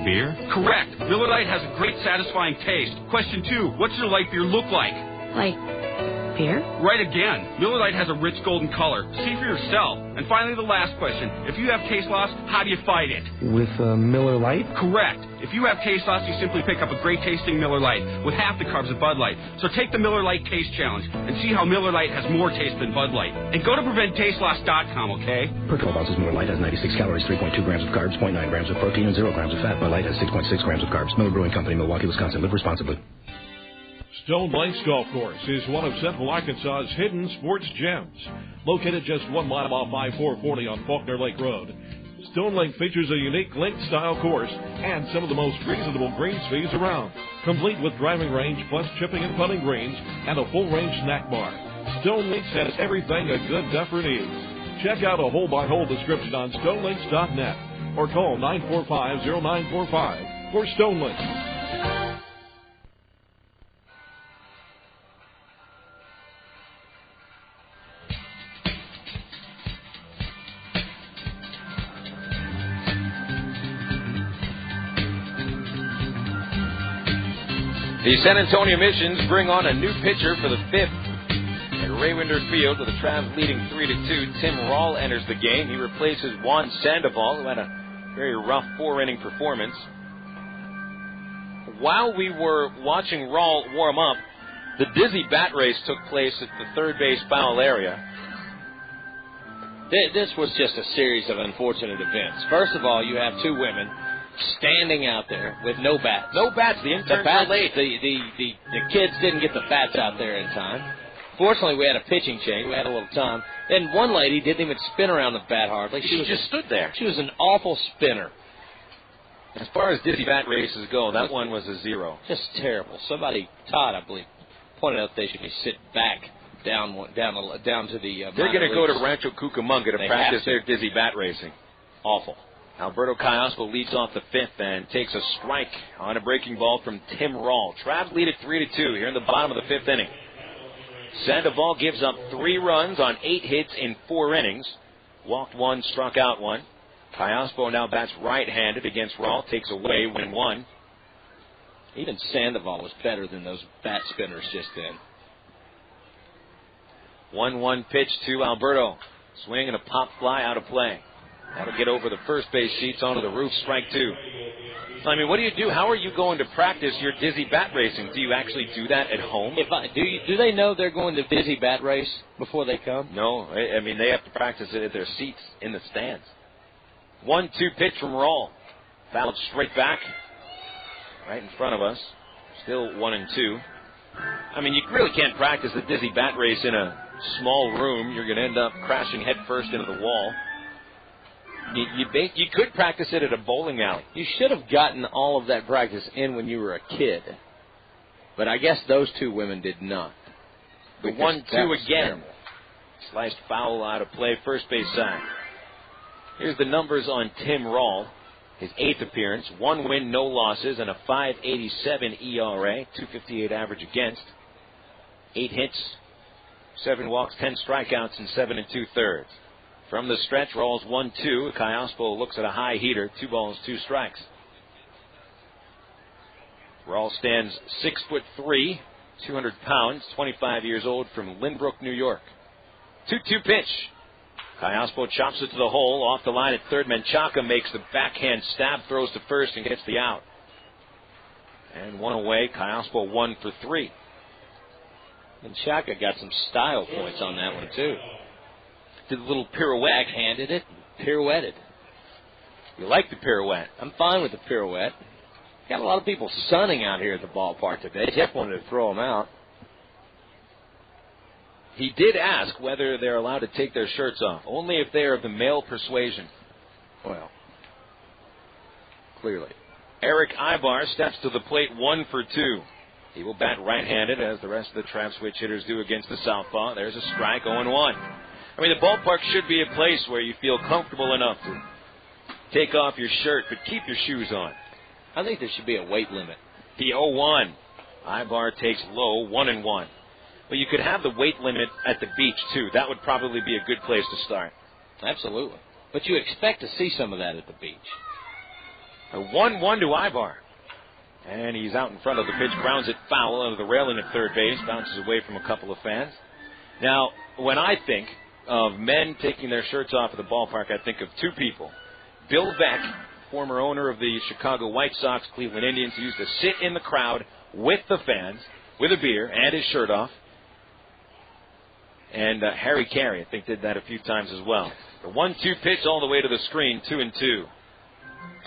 Speaker 14: Beer?
Speaker 7: Correct. Miller Lite has a great, satisfying taste. Question 2. What should a light beer look like?
Speaker 8: Like beer?
Speaker 7: Right again. Miller Lite has a rich golden color. See for yourself. And finally, the last question. If you have taste loss, how do you fight it?
Speaker 14: With Miller Lite?
Speaker 7: Correct. If you have taste loss, you simply pick up a great tasting Miller Lite with half the carbs of Bud Light. So take the Miller Lite Taste Challenge and see how Miller Lite has more taste than Bud Light. And go to PreventTasteLoss.com, okay?
Speaker 10: Per 12 ounces, Miller Lite has 96 calories, 3.2 grams of carbs, 0.9 grams of protein, and 0 grams of fat. Bud Light has 6.6 grams of carbs. Miller Brewing Company, Milwaukee, Wisconsin. Live responsibly.
Speaker 19: Stone Lakes Golf Course is one of Central Arkansas's hidden sports gems. Located just 1 mile off I-440 on Faulkner Lake Road, Stone Lake features a unique link-style course and some of the most reasonable greens fees around, complete with driving range plus chipping and putting greens and a full-range snack bar. Stone Lakes has everything a good duffer needs. Check out a hole-by-hole description on stonelinks.net or call 945-0945 for Stone Lakes.
Speaker 2: The San Antonio Missions bring on a new pitcher for the 5th at Raywinder Field with the Travs leading 3-2. Tim Rawl enters the game. He replaces Juan Sandoval, who had a very rough 4-inning performance. While we were watching Rawl warm up, the dizzy bat race took place at the third base foul area.
Speaker 3: This was just a series of unfortunate events. First of all, you have 2 women standing out there with no bats.
Speaker 2: No bats. The interns were late.
Speaker 3: The kids didn't get the bats out there in time. Fortunately, we had a pitching change. We had a little time. Then one lady didn't even spin around the bat hardly.
Speaker 2: She just stood there.
Speaker 3: She was an awful spinner.
Speaker 2: As far as dizzy bat races go, that one was a 0.
Speaker 3: Just terrible. Somebody, Todd, I believe, pointed out they should be sit back down to the.
Speaker 2: They're going to go to Rancho Cucamonga to practice their dizzy bat racing.
Speaker 3: Awful.
Speaker 2: Alberto Cayasco leads off the 5th and takes a strike on a breaking ball from Tim Rawl. Travs lead at 3-2 here in the bottom of the 5th inning. Sandoval gives up 3 runs on 8 hits in 4 innings. Walked 1, struck out 1. Cayasco now bats right-handed against Rawl, takes away, win 1.
Speaker 3: Even Sandoval was better than those bat spinners just then.
Speaker 2: 1-1 pitch to Alberto. Swing and a pop fly out of play. That'll get over the first base seats onto the roof. Strike 2. I mean, what do you do? How are you going to practice your dizzy bat racing? Do you actually do that at home?
Speaker 3: Do they know they're going to dizzy bat race before they come?
Speaker 2: No. I mean, they have to practice it at their seats in the stands. 1-2 pitch from Rawl. Fouled straight back. Right in front of us. Still 1-2. I mean, you really can't practice the dizzy bat race in a small room. You're going to end up crashing headfirst into the wall. You could practice it at a bowling alley.
Speaker 3: You should have gotten all of that practice in when you were a kid. But I guess those two women did not.
Speaker 2: The 1-2 again. Sliced foul out of play, first base side. Here's the numbers on Tim Rawl. His 8th appearance, 1 win, no losses, and a .587 ERA, .258 average against. 8 hits, 7 walks, 10 strikeouts, and 7 2/3. From the stretch, Rawls 1-2. Kayaspo looks at a high heater, 2 balls, 2 strikes. Rawls stands 6'3", 200 pounds, 25 years old, from Lynbrook, New York. 2-2 pitch. Kayaspo chops it to the hole, off the line at third. Menchaca makes the backhand stab, throws to first, and gets the out. And 1 away. Kayaspo 1 for 3.
Speaker 3: Menchaca got some style points on that one, too.
Speaker 2: Did a little pirouette.
Speaker 3: Backhanded it, pirouetted.
Speaker 2: You like the pirouette?
Speaker 3: I'm fine with the pirouette. Got a lot of people sunning out here at the ballpark today. Jeff wanted to throw them out.
Speaker 2: He did ask whether they're allowed to take their shirts off. Only if they are of the male persuasion.
Speaker 3: Well, clearly.
Speaker 2: Eric Ibar steps to the plate 1 for 2. He will bat right-handed, as the rest of the trap switch hitters do against the southpaw. There's a strike, 0-1. I mean, the ballpark should be a place where you feel comfortable enough to take off your shirt, but keep your shoes on.
Speaker 3: I think there should be a weight limit.
Speaker 2: The 0-1. Ibar takes low, 1-1. Well, you could have the weight limit at the beach, too. That would probably be a good place to start.
Speaker 3: Absolutely. But you expect to see some of that at the beach.
Speaker 2: A 1-1 to Ibar. And he's out in front of the pitch, grounds it foul under the railing at third base, bounces away from a couple of fans. Now, when I think of men taking their shirts off at the ballpark, I think of 2 people. Bill Beck, former owner of the Chicago White Sox, Cleveland Indians, who used to sit in the crowd with the fans, with a beer and his shirt off. And Harry Carey, I think, did that a few times as well. The 1-2 pitch all the way to the screen, 2-2.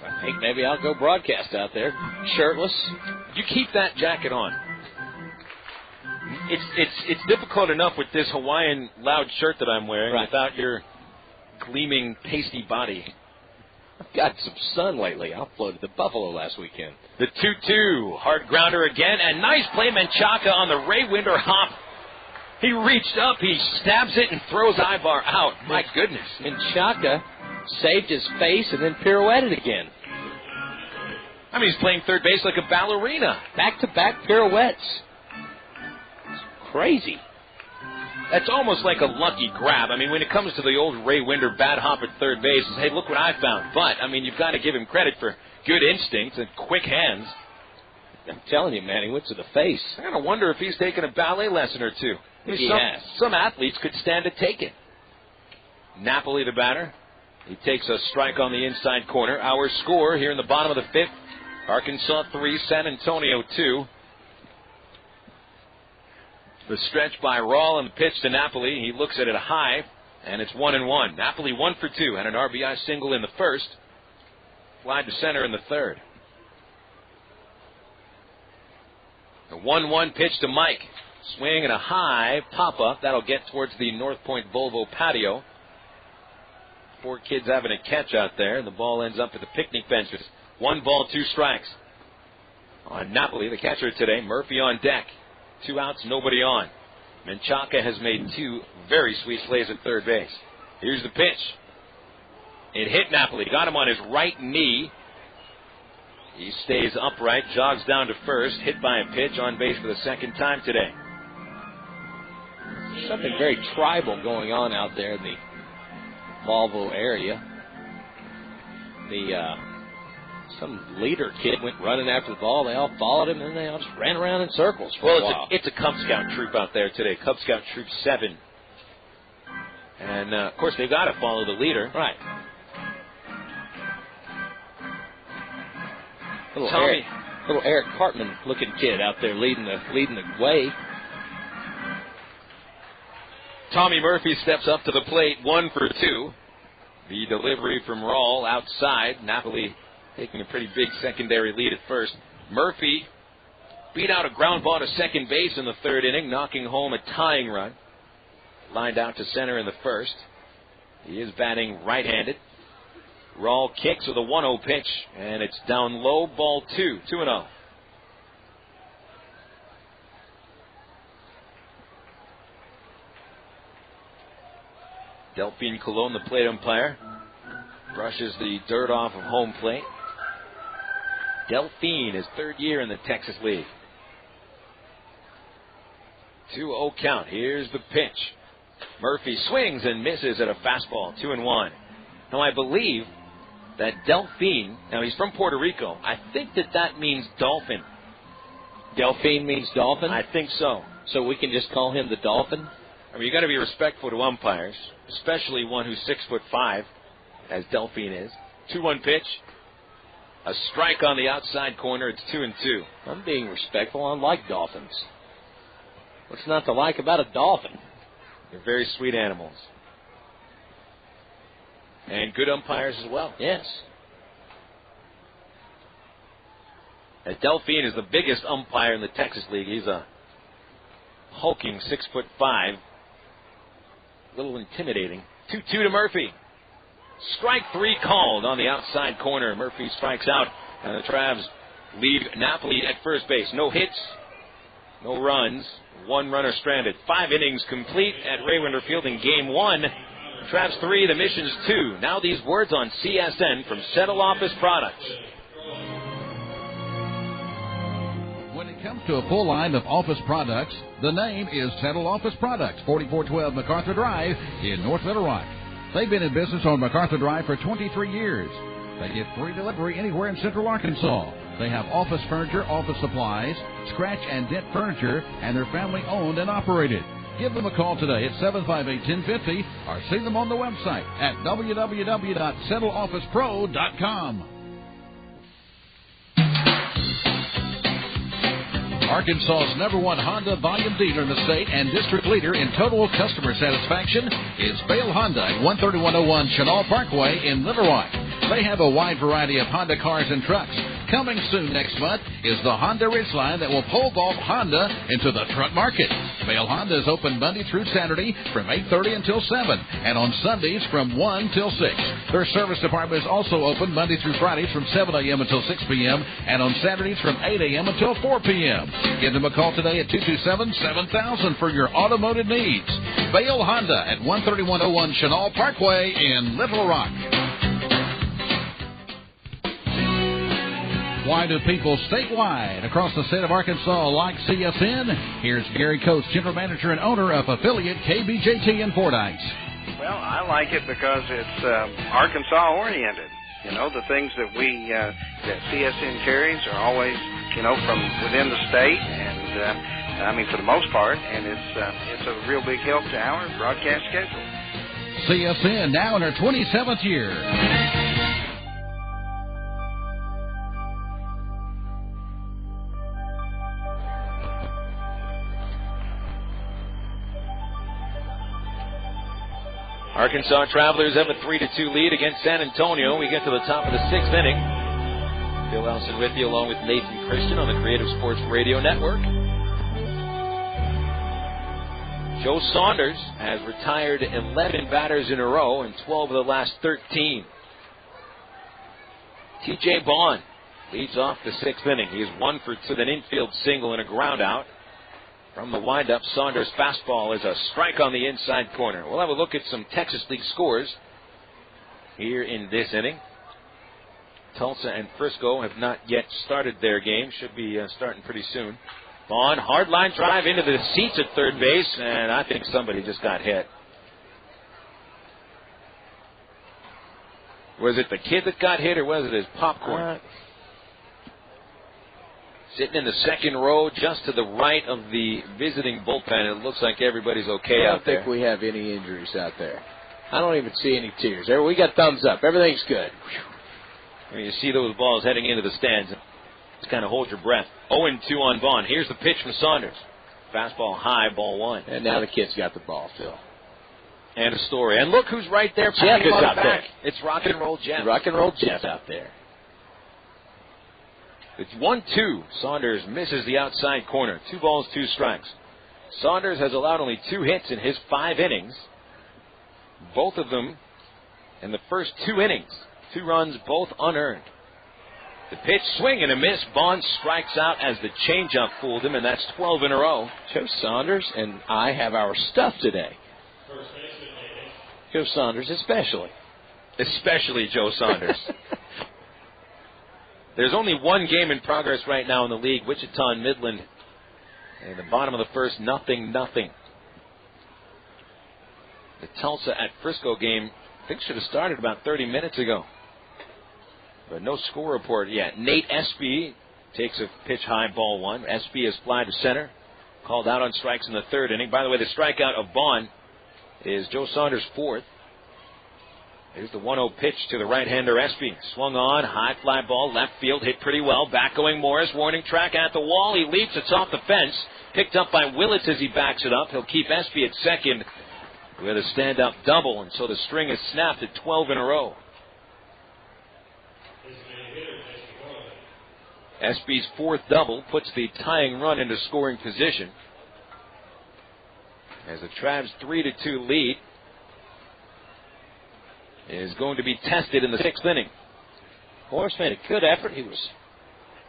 Speaker 3: I think maybe I'll go broadcast out there, shirtless.
Speaker 2: You keep that jacket on. It's difficult enough with this Hawaiian loud shirt that I'm wearing without your gleaming, pasty body.
Speaker 3: I've got some sun lately. I floated to Buffalo last weekend.
Speaker 2: The 2-2, hard grounder again, and nice play, Menchaca on the Ray Winder hop. He reached up, he stabs it, and throws Ibar out. My goodness.
Speaker 3: Menchaca saved his face and then pirouetted again.
Speaker 2: I mean, he's playing third base like a ballerina.
Speaker 3: Back-to-back pirouettes. It's crazy.
Speaker 2: That's almost like a lucky grab. I mean, when it comes to the old Ray Winder bat hop at third base, hey, look what I found. But, I mean, you've got to give him credit for good instincts and quick hands.
Speaker 3: I'm telling you, man, he went to the face.
Speaker 2: I gotta wonder if he's taken a ballet lesson or two. Some athletes could stand to take it. Napoli, the batter. He takes a strike on the inside corner. Our score here in the bottom of the 5th. Arkansas 3, San Antonio 2. The stretch by Rawl and the pitch to Napoli. He looks at it high, and it's 1-1. Napoli 1 for 2. Had an RBI single in the first. Fly to center in the third. The 1-1 pitch to Mike. Swing and a high pop-up. That'll get towards the North Point Volvo patio. 4 kids having a catch out there, and the ball ends up at the picnic benches. 1 ball, 2 strikes. On Napoli, the catcher today, Murphy on deck. 2 outs, nobody on. Menchaca has made 2 very sweet plays at third base. Here's the pitch. It hit Napoli. Got him on his right knee. He stays upright, jogs down to first, hit by a pitch, on base for the second time today.
Speaker 3: Something very tribal going on out there in the Volvo area. Some leader kid went running after the ball. They all followed him, and they all just ran around in circles for a while.
Speaker 2: It's a Cub Scout troop out there today. Cub Scout Troop 7. And, of course, they've got to follow the leader.
Speaker 3: Right. Little Eric Cartman-looking kid out there leading the way.
Speaker 2: Tommy Murphy steps up to the plate, 1 for 2. The delivery from Rawl outside. Napoli taking a pretty big secondary lead at first. Murphy beat out a ground ball to second base in the third inning, knocking home a tying run. Lined out to center in the first. He is batting right-handed. Rawl kicks with a 1-0 pitch, and it's down low, ball 2, 2-0. Delphine Colon, the plate umpire, brushes the dirt off of home plate. Delphine, his third year in the Texas League. 2-0 count. Here's the pitch. Murphy swings and misses at a fastball, 2-1. Now, I believe that Delphine, now he's from Puerto Rico, I think that means dolphin.
Speaker 3: Delphine means dolphin?
Speaker 2: I think so.
Speaker 3: So we can just call him the Dolphin?
Speaker 2: I mean, you got to be respectful to umpires, especially one who's 6'5", as Delphine is. 2-1 pitch. A strike on the outside corner. It's 2-2.
Speaker 3: I'm being respectful. I like dolphins. What's not to like about a dolphin?
Speaker 2: They're very sweet animals. And good umpires as well.
Speaker 3: Yes.
Speaker 2: Delphine is the biggest umpire in the Texas League. He's a hulking 6'5". A little intimidating. 2-2 to Murphy. Strike 3 called on the outside corner. Murphy strikes out, and the Travs lead Napoli at first base. No hits, no runs, 1 runner stranded. 5 innings complete at Ray Winder Field in Game 1. Travs 3, the Missions 2. Now these words on CSN from Settle Office Products.
Speaker 1: When it comes to a full line of office products, the name is Settle Office Products, 4412 MacArthur Drive in North Little Rock. They've been in business on MacArthur Drive for 23 years. They get free delivery anywhere in Central Arkansas. They have office furniture, office supplies, scratch and dent furniture, and they're family owned and operated. Give them a call today at 758-1050 or see them on the website at www.settleofficepro.com. Arkansas's #1 Honda volume dealer in the state and district leader in total customer satisfaction is Bale Honda at 13101 Chenal Parkway in Little Rock. They have a wide variety of Honda cars and trucks. Coming soon next month is the Honda Ridgeline that will pole vault Honda into the truck market. Bale Honda is open Monday through Saturday from 8:30 until 7, and on Sundays from 1 till 6. Their service department is also open Monday through Fridays from 7 a.m. until 6 p.m. and on Saturdays from 8 a.m. until 4 p.m. Give them a call today at 227-7000 for your automotive needs. Bale Honda at 13101 Chenal Parkway in Little Rock. Why do people statewide across the state of Arkansas like CSN? Here's Gary Coates, General Manager and owner of affiliate KBJT in Fordyce.
Speaker 4: Well, I like it because it's Arkansas-oriented. You know, the things that that CSN carries are always, from within the state, and for the most part, and it's a real big help to our broadcast schedule.
Speaker 1: CSN now in her 27th year.
Speaker 2: Arkansas Travelers have a 3-2 lead against San Antonio. We get to the top of the 6th inning. Bill Elson with you along with Nathan Christian on the Creative Sports Radio Network. Joe Saunders has retired 11 batters in a row and 12 of the last 13. T.J. Bond leads off the 6th inning. He is 1 for 2 with an infield single and a ground out. From the windup, Saunders' fastball is a strike on the inside corner. We'll have a look at some Texas League scores here in this inning. Tulsa and Frisco have not yet started their game. Should be starting pretty soon. Bond, hard line drive into the seats at third base, and I think somebody just got hit. Was it the kid that got hit, or was it his popcorn? Sitting in the second row just to the right of the visiting bullpen. It looks like everybody's okay out there.
Speaker 3: I don't think we have any injuries out there. I don't even see any tears. We got thumbs up. Everything's good.
Speaker 2: I mean, you see those balls heading into the stands. Just kind of hold your breath. 0-2 on Vaughn. Here's the pitch from Saunders. Fastball high, ball one.
Speaker 3: And now the kid's got the ball, Phil.
Speaker 2: And a story. And look who's right there.
Speaker 3: Jeff is out there.
Speaker 2: It's Rock and Roll Jeff.
Speaker 3: Rock and Roll Jeff out there.
Speaker 2: It's 1-2. Saunders misses the outside corner. 2 balls, 2 strikes. Saunders has allowed only 2 hits in his 5 innings. Both of them in the first 2 innings. 2 runs, both unearned. The pitch, swing and a miss. Bond strikes out as the changeup fooled him, and that's 12 in a row.
Speaker 3: Joe Saunders and I have our stuff today. Joe Saunders especially.
Speaker 2: Especially Joe Saunders. There's only 1 game in progress right now in the league. Wichita and Midland. In the bottom of the first, 0-0. The Tulsa at Frisco game, I think, should have started about 30 minutes ago. But no score report yet. Nate Espy takes a pitch high, ball one. Espy is fly to center. Called out on strikes in the 3rd inning. By the way, the strikeout of Bond is Joe Saunders' 4th. Here's the 1-0 pitch to the right-hander Espy. Swung on, high fly ball, left field, hit pretty well. Back going Morris, warning track at the wall. He leaps, it's off the fence. Picked up by Willits as he backs it up. He'll keep Espy at second with a stand-up double, and so the string is snapped at 12 in a row. Espy's 4th double puts the tying run into scoring position as the Travs 3-2 lead is going to be tested in the 6th inning.
Speaker 3: Morris made a good effort. He was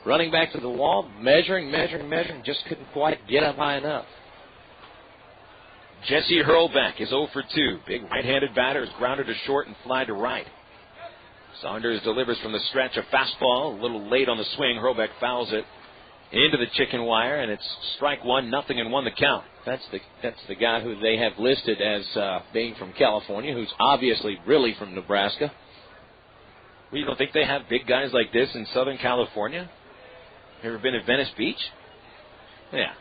Speaker 3: running back to the wall, measuring, just couldn't quite get up high enough.
Speaker 2: Jesse Hurlback is 0 for 2. Big right-handed batter is grounded to short and fly to right. Saunders delivers from the stretch a fastball, a little late on the swing. Hurlback fouls it into the chicken wire, and it's strike 1, 0-1 the count.
Speaker 3: That's the guy who they have listed as being from California, who's obviously really from Nebraska.
Speaker 2: Well, you don't think they have big guys like this in Southern California? Ever been at Venice Beach? Yeah.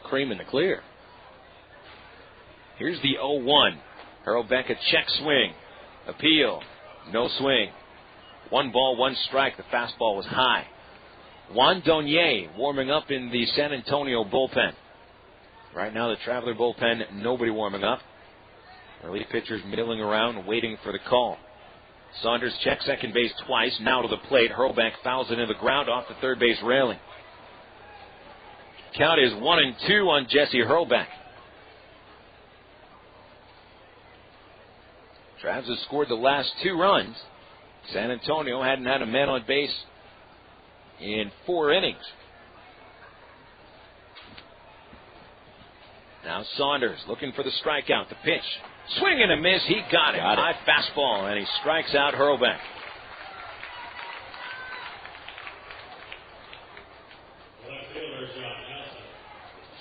Speaker 3: Cream in the clear.
Speaker 2: Here's the 0-1. Hurlback a check swing. Appeal. No swing. 1 ball, 1 strike. The fastball was high. Juan Donier warming up in the San Antonio bullpen. Right now, the Traveler bullpen, nobody warming up. Relief pitchers milling around, waiting for the call. Saunders checks second base twice. Now to the plate. Hurlback fouls it into the ground off the third base railing. Count is 1-2 on Jesse Hurlback. Travs has scored the last 2 runs. San Antonio hadn't had a man on base in 4 innings. Now Saunders looking for the strikeout. The pitch. Swing and a miss. He got it. High fastball, and he strikes out Hurlback.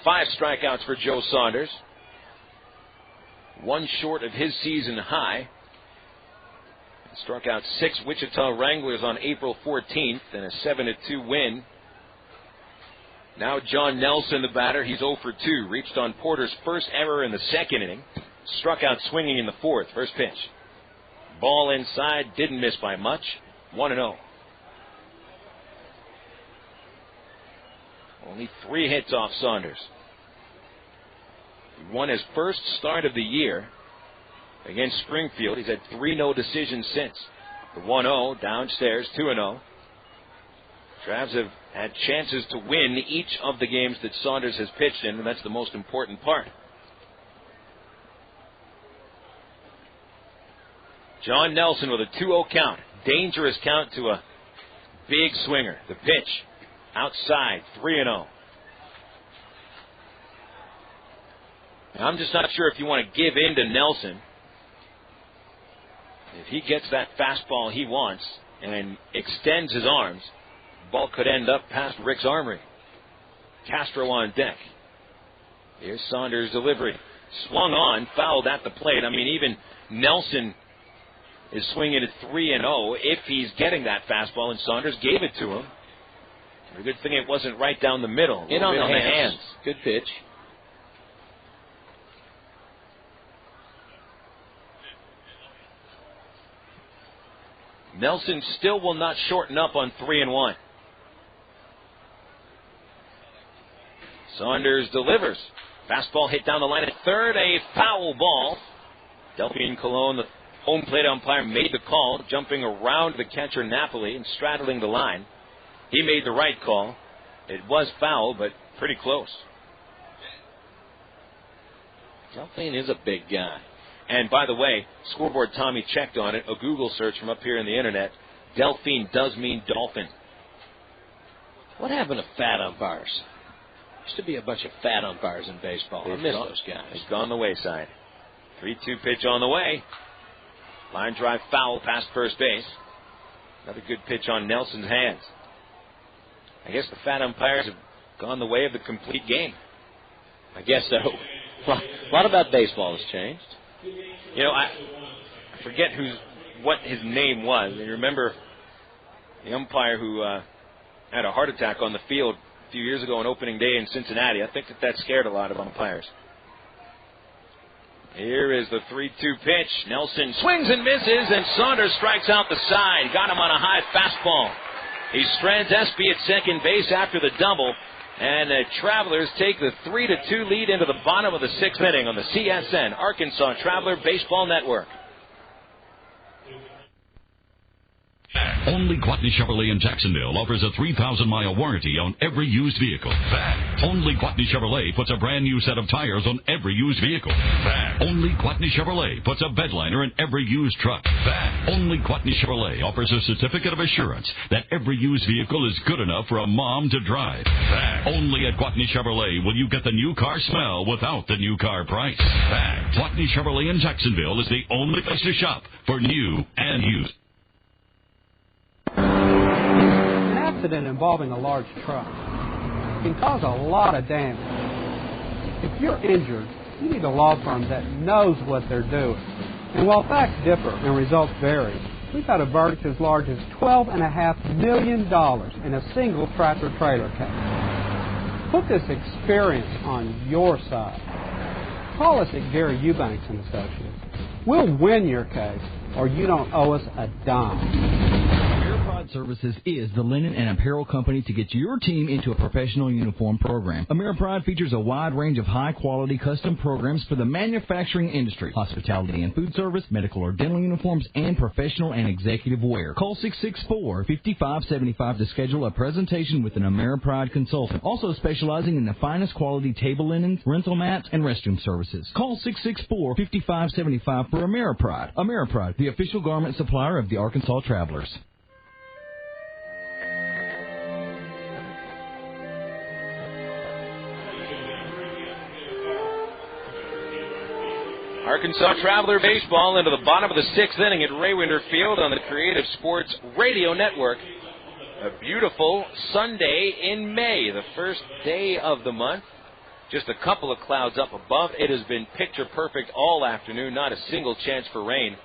Speaker 2: Five strikeouts for Joe Saunders. 1 short of his season high. Struck out 6 Wichita Wranglers on April 14th in a 7-2 win. Now John Nelson, the batter. He's 0 for 2. Reached on Porter's first error in the 2nd inning. Struck out swinging in the 4th. First pitch. Ball inside. Didn't miss by much. 1-0. Only 3 hits off Saunders. He won his first start of the year against Springfield. He's had 3 no decisions since. The 1-0 downstairs, 2-0. Travs have had chances to win each of the games that Saunders has pitched in, and that's the most important part. John Nelson with a 2-0 count. Dangerous count to a big swinger. The pitch outside, 3-0. I'm just not sure if you want to give in to Nelson. If he gets that fastball he wants and extends his arms, the ball could end up past Rick's armory. Castro on deck. Here's Saunders' delivery. Swung on, fouled at the plate. I mean, even Nelson is swinging at 3-0 if he's getting that fastball, and Saunders gave it to him. A good thing it wasn't right down the middle.
Speaker 3: In on the hands. Good pitch.
Speaker 2: Nelson still will not shorten up on 3-1. Saunders delivers. Fastball hit down the line at third, a foul ball. Delphine Colon, the home plate umpire, made the call, jumping around the catcher Napoli and straddling the line. He made the right call. It was foul, but pretty close.
Speaker 3: Delphine is a big guy.
Speaker 2: And by the way, Scoreboard Tommy checked on it. A Google search from up here on the internet. Delphine does mean dolphin.
Speaker 3: What happened to fat umpires? Used to be a bunch of fat umpires in baseball. I miss those guys.
Speaker 2: They've gone the wayside. 3-2 pitch on the way. Line drive foul past first base. Another good pitch on Nelson's hands. I guess the fat umpires have gone the way of the complete game.
Speaker 3: I guess so. A lot about baseball has changed.
Speaker 2: You know, I forget what his name was. You remember the umpire who had a heart attack on the field a few years ago on opening day in Cincinnati. I think that scared a lot of umpires. Here is the 3-2 pitch. Nelson swings and misses, and Saunders strikes out the side. Got him on a high fastball. He strands Espy at second base after the double. And the Travelers take the 3-2 lead into the bottom of the sixth inning on the CSN Arkansas Traveler Baseball Network.
Speaker 1: Only Gwatney Chevrolet in Jacksonville offers a 3,000-mile warranty on every used vehicle. Fact. Only Gwatney Chevrolet puts a brand new set of tires on every used vehicle. Fact. Only Gwatney Chevrolet puts a bedliner in every used truck. Fact. Only Gwatney Chevrolet offers a certificate of assurance that every used vehicle is good enough for a mom to drive. Fact. Only at Gwatney Chevrolet will you get the new car smell without the new car price. Fact. Gwatney Chevrolet in Jacksonville is the only place to shop for new and used.
Speaker 5: An accident involving a large truck can cause a lot of damage. If you're injured, you need a law firm that knows what they're doing. And while facts differ and results vary, we've got a verdict as large as $12.5 million in a single tractor-trailer case. Put this experience on your side. Call us at Gary Eubanks and Associates. We'll win your case, or you don't owe us a dime.
Speaker 6: AmeriPride Services is the linen and apparel company to get your team into a professional uniform program. AmeriPride features a wide range of high-quality custom programs for the manufacturing industry, hospitality and food service, medical or dental uniforms, and professional and executive wear. Call 664-5575 to schedule a presentation with an AmeriPride consultant, also specializing in the finest quality table linens, rental mats, and restroom services. Call 664-5575 for AmeriPride. AmeriPride, the official garment supplier of the Arkansas Travelers.
Speaker 2: Arkansas Traveler Baseball into the bottom of the sixth inning at Raywinder Field on the Creative Sports Radio Network. A beautiful Sunday in May, the first day of the month. Just a couple of clouds up above. It has been picture perfect all afternoon, not a single chance for rain.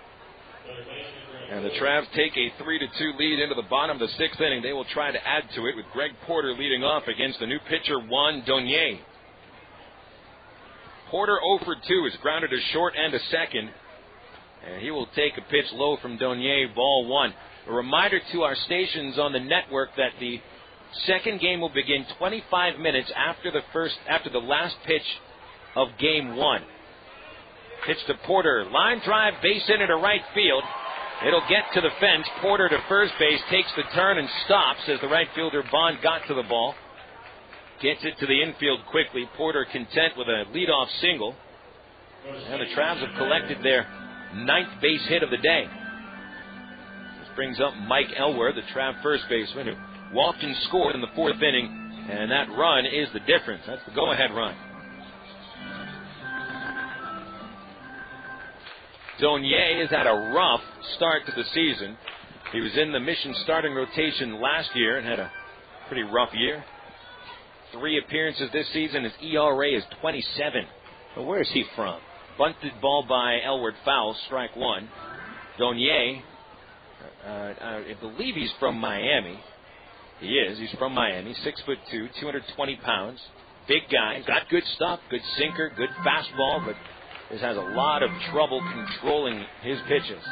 Speaker 2: And the Travs take a 3-2 lead into the bottom of the sixth inning. They will try to add to it with Greg Porter leading off against the new pitcher Juan Donier. Porter 0 for 2 is grounded to short and to second. And he will take a pitch low from Donier, ball one. A reminder to our stations on the network that the second game will begin 25 minutes after the last pitch of game one. Pitch to Porter. Line drive, base hit into right field. It'll get to the fence. Porter to first base, takes the turn and stops as the right fielder Bond got to the ball. Gets it to the infield quickly. Porter content with a leadoff single. And the Travs have collected their ninth base hit of the day. This brings up Mike Elwer, the Trav first baseman, who walked and scored in the fourth inning. And that run is the difference. That's the go-ahead run. Donier has had a rough start to the season. He was in the Mission starting rotation last year and had a pretty rough year. 3 appearances this season. His ERA is 27.
Speaker 3: Well, where is he from?
Speaker 2: Bunted ball by Elward foul, strike one. Donier, I believe he's from Miami. He is. He's from Miami. 6'2", 220 pounds. Big guy. Got good stuff. Good sinker. Good fastball. But just has a lot of trouble controlling his pitches.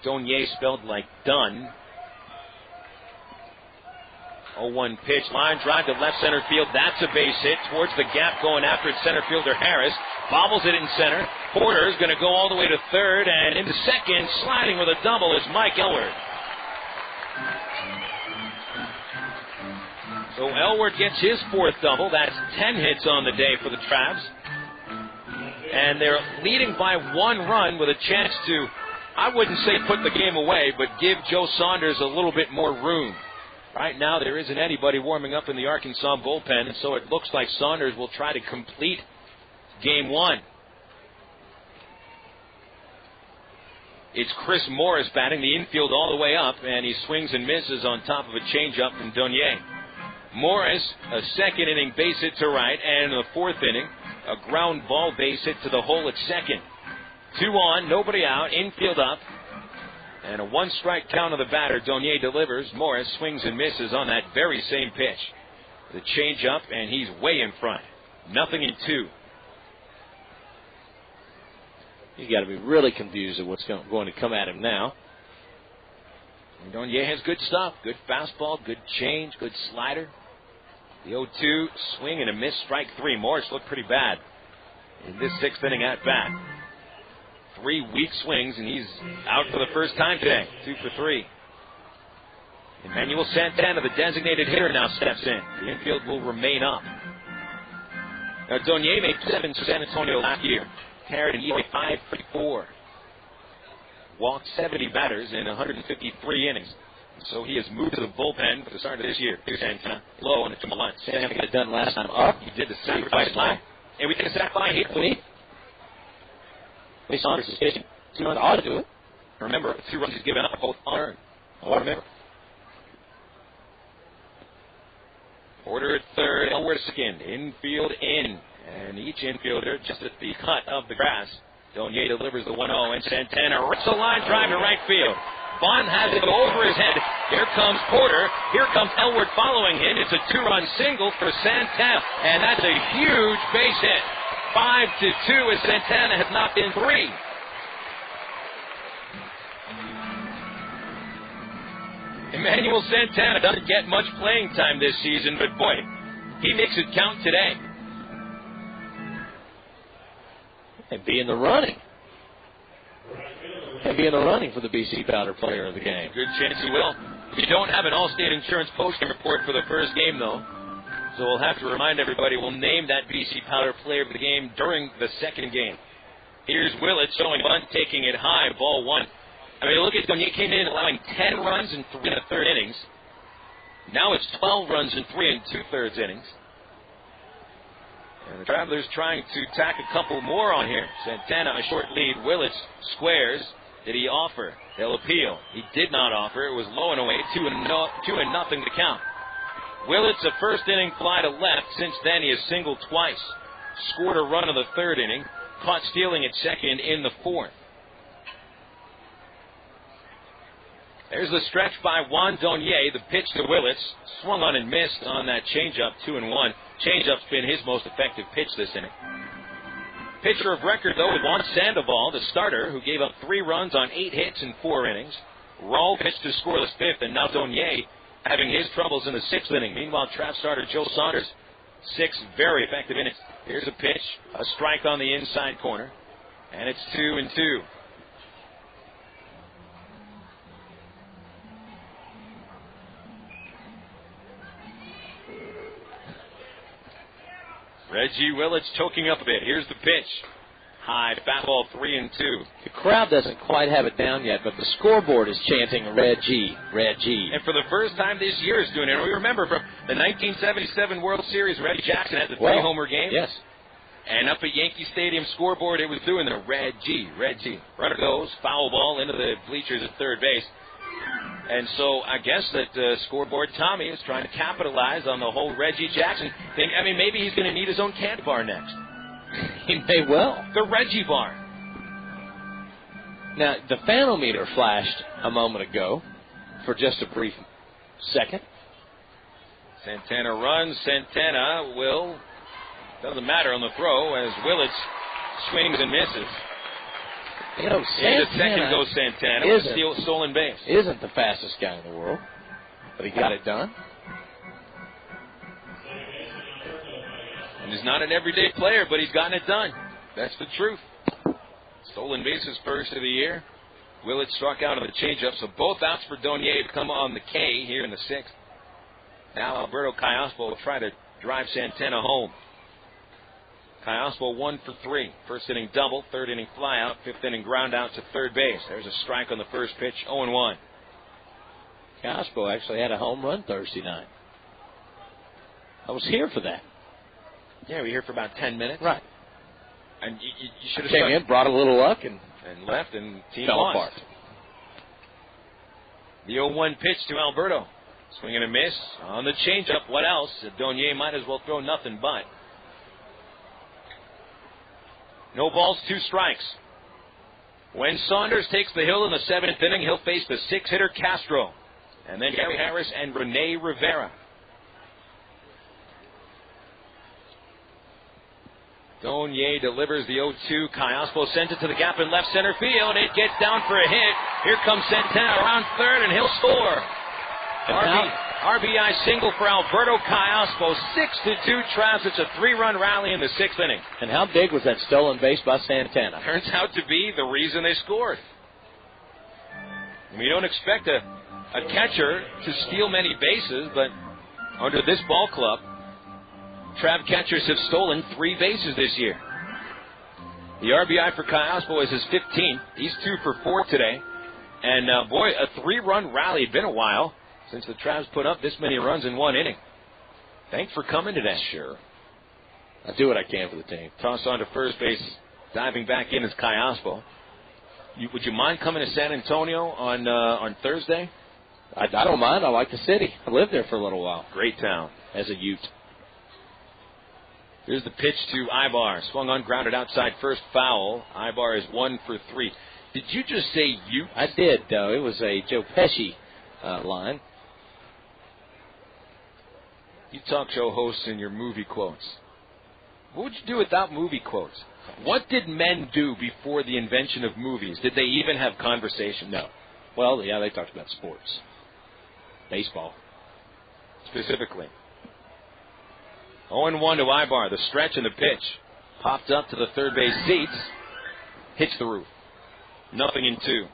Speaker 2: Donier spelled like done. 0-1 pitch. Line drive to left center field. That's a base hit. Towards the gap going after it. Center fielder Harris bobbles it in center. Porter's going to go all the way to third. And into second, sliding with a double, is Mike Elward. So Elward gets his fourth double. That's 10 hits on the day for the Travs. And they're leading by 1 run with a chance to, I wouldn't say put the game away, but give Joe Saunders a little bit more room. Right now, there isn't anybody warming up in the Arkansas bullpen, and so it looks like Saunders will try to complete Game 1. It's Chris Morris batting the infield all the way up, and he swings and misses on top of a changeup from Donier. Morris, a second inning base hit to right, and in the fourth inning, a ground ball base hit to the hole at second. 2 on, nobody out, infield up. And a 1-strike count of the batter. Donier delivers. Morris swings and misses on that very same pitch. The change up, and he's way in front. 0-2.
Speaker 3: You got to be really confused at what's going to come at him now.
Speaker 2: And Donier has good stuff. Good fastball, good change, good slider. The 0-2 swing and a miss. Strike 3. Morris looked pretty bad in this 6th inning at bat. 3 weak swings, and he's out for the first time today. 2 for 3. Emmanuel Santana, the designated hitter, now steps in. The infield will remain up. Now, Donier made 7 to San Antonio last year. Carried an ERA 5.34. Walked 70 batters in 153 innings. So he has moved to the bullpen for the start of this year. Here's Santana, low on the 2 line.
Speaker 3: Santana got it done last time up.
Speaker 2: He did the sacrifice fly. And we take a sack fly here.
Speaker 3: Saunders is pitching. 2 runs ought to do it.
Speaker 2: Remember, 2 runs he's given up, both unearned.
Speaker 3: Oh, I remember.
Speaker 2: Porter at third, Elward second. Infield in. And each infielder just at the cut of the grass. Donier delivers the 1-0, and Santana rips a line drive to right field. Bond has it over his head. Here comes Porter. Here comes Elward following him. It's a 2-run single for Santana. And that's a huge base hit. 5-2 as Santana has knocked in 3. Emmanuel Santana doesn't get much playing time this season, but boy, he makes it count today.
Speaker 3: And be in the running. And be in the running for the BC Powder Player of the Game.
Speaker 2: Good chance he will. We don't have an Allstate Insurance postgame report for the first game, though. So we'll have to remind everybody we'll name that BC Powder Player of the Game during the second game. Here's Willett showing bunt, taking it high, ball 1. I mean, look at Donier came in allowing 10 runs in 3 1/3 innings. Now it's 12 runs in 3 2/3 innings. And the Travelers trying to tack a couple more on here. Santana a short lead. Willett squares. Did he offer? They'll appeal. He did not offer. It was low and away. 2-0 to count. Willett's a first inning fly to left. Since then, he has singled twice. Scored a run in the 3rd inning. Caught stealing at second in the 4th. There's the stretch by Juan Donier. The pitch to Willett. Swung on and missed on that changeup. 2-1. Changeup's been his most effective pitch this inning. Pitcher of record, though, with Juan Sandoval, the starter, who gave up 3 runs on 8 hits in 4 innings. Raul pitched to scoreless 5th, and now Donier having his troubles in the 6th inning. Meanwhile, Trav starter Joe Saunders, 6 very effective innings. Here's a pitch, a strike on the inside corner, and it's 2-2. Reggie Willett's choking up a bit. Here's the pitch. High fastball, 3-2.
Speaker 3: The crowd doesn't quite have it down yet, but the scoreboard is chanting Reggie, Reggie.
Speaker 2: And for the first time this year is doing it. And we remember from the 1977 World Series, Reggie Jackson had the 3-homer game.
Speaker 3: Yes.
Speaker 2: And up at Yankee Stadium scoreboard, it was doing the Reggie, Reggie. Runner goes, foul ball into the bleachers at third base. And so I guess that scoreboard Tommy is trying to capitalize on the whole Reggie Jackson thing. I mean, maybe he's going to need his own candy bar next.
Speaker 3: He may well.
Speaker 2: The Reggie bar.
Speaker 3: Now, the fanometer flashed a moment ago for just a brief second.
Speaker 2: Santana runs. Santana doesn't matter on the throw as Willits swings and misses.
Speaker 3: You know,
Speaker 2: Santana, the second goes Santana with a stolen base.
Speaker 3: Isn't the fastest guy in the world, but he got it done.
Speaker 2: And he's not an everyday player, but he's gotten it done. That's the truth. Stolen bases first of the year. Willits struck out on the changeup, so both outs for Donier to come on the K here in the 6th. Now Alberto Callaspo will try to drive Santana home. Callaspo 1 for 3. First inning double, third inning flyout, fifth inning ground out to third base. There's a strike on the first pitch, 0-1.
Speaker 3: Callaspo actually had a home run Thursday night. I was here for that.
Speaker 2: Yeah, we were here for about 10 minutes.
Speaker 3: Right.
Speaker 2: And you should have
Speaker 3: came in, brought a little luck, and
Speaker 2: left, and team
Speaker 3: fell
Speaker 2: lost.
Speaker 3: apart.
Speaker 2: The 0-1 pitch to Alberto. Swing and a miss on the changeup. What else? Donier might as well throw nothing but. No balls, 2 strikes. When Saunders takes the hill in the 7th inning, he'll face the 6-hitter Castro. And then Gary Harris and Rene Rivera. Donier delivers the 0-2. Callaspo sends it to the gap in left center field. It gets down for a hit. Here comes Santana around third, and he'll score. RBI single for Alberto Callaspo. 6-2 Travs. It's a 3-run rally in the 6th inning.
Speaker 3: And how big was that stolen base by Santana?
Speaker 2: Turns out to be the reason they scored. We don't expect a catcher to steal many bases, but under this ball club, Trav catchers have stolen 3 bases this year. The RBI for Callaspo is his 15th. He's 2 for 4 today. And, boy, a 3-run rally. Had been a while since the Travs put up this many runs in 1 inning. Thanks for coming today.
Speaker 3: Sure. I do what I can for the team.
Speaker 2: Toss on to first base. Diving back in is Callaspo. Would you mind coming to San Antonio on Thursday?
Speaker 3: I don't mind. I like the city. I lived there for a little while.
Speaker 2: Great town.
Speaker 3: As a Ute.
Speaker 2: Here's the pitch to Ibar. Swung on, grounded outside first, foul. Ibar is 1 for 3. Did you just say Ute?
Speaker 3: I did. It was a Joe Pesci line.
Speaker 2: You talk show hosts and your movie quotes. What would you do without movie quotes? What did men do before the invention of movies? Did they even have conversation?
Speaker 3: No. Well, yeah, they talked about sports. Baseball.
Speaker 2: Specifically. 0-1 to Ibar. The stretch and the pitch. Popped up to the third base seats. Hits the roof. 0-2.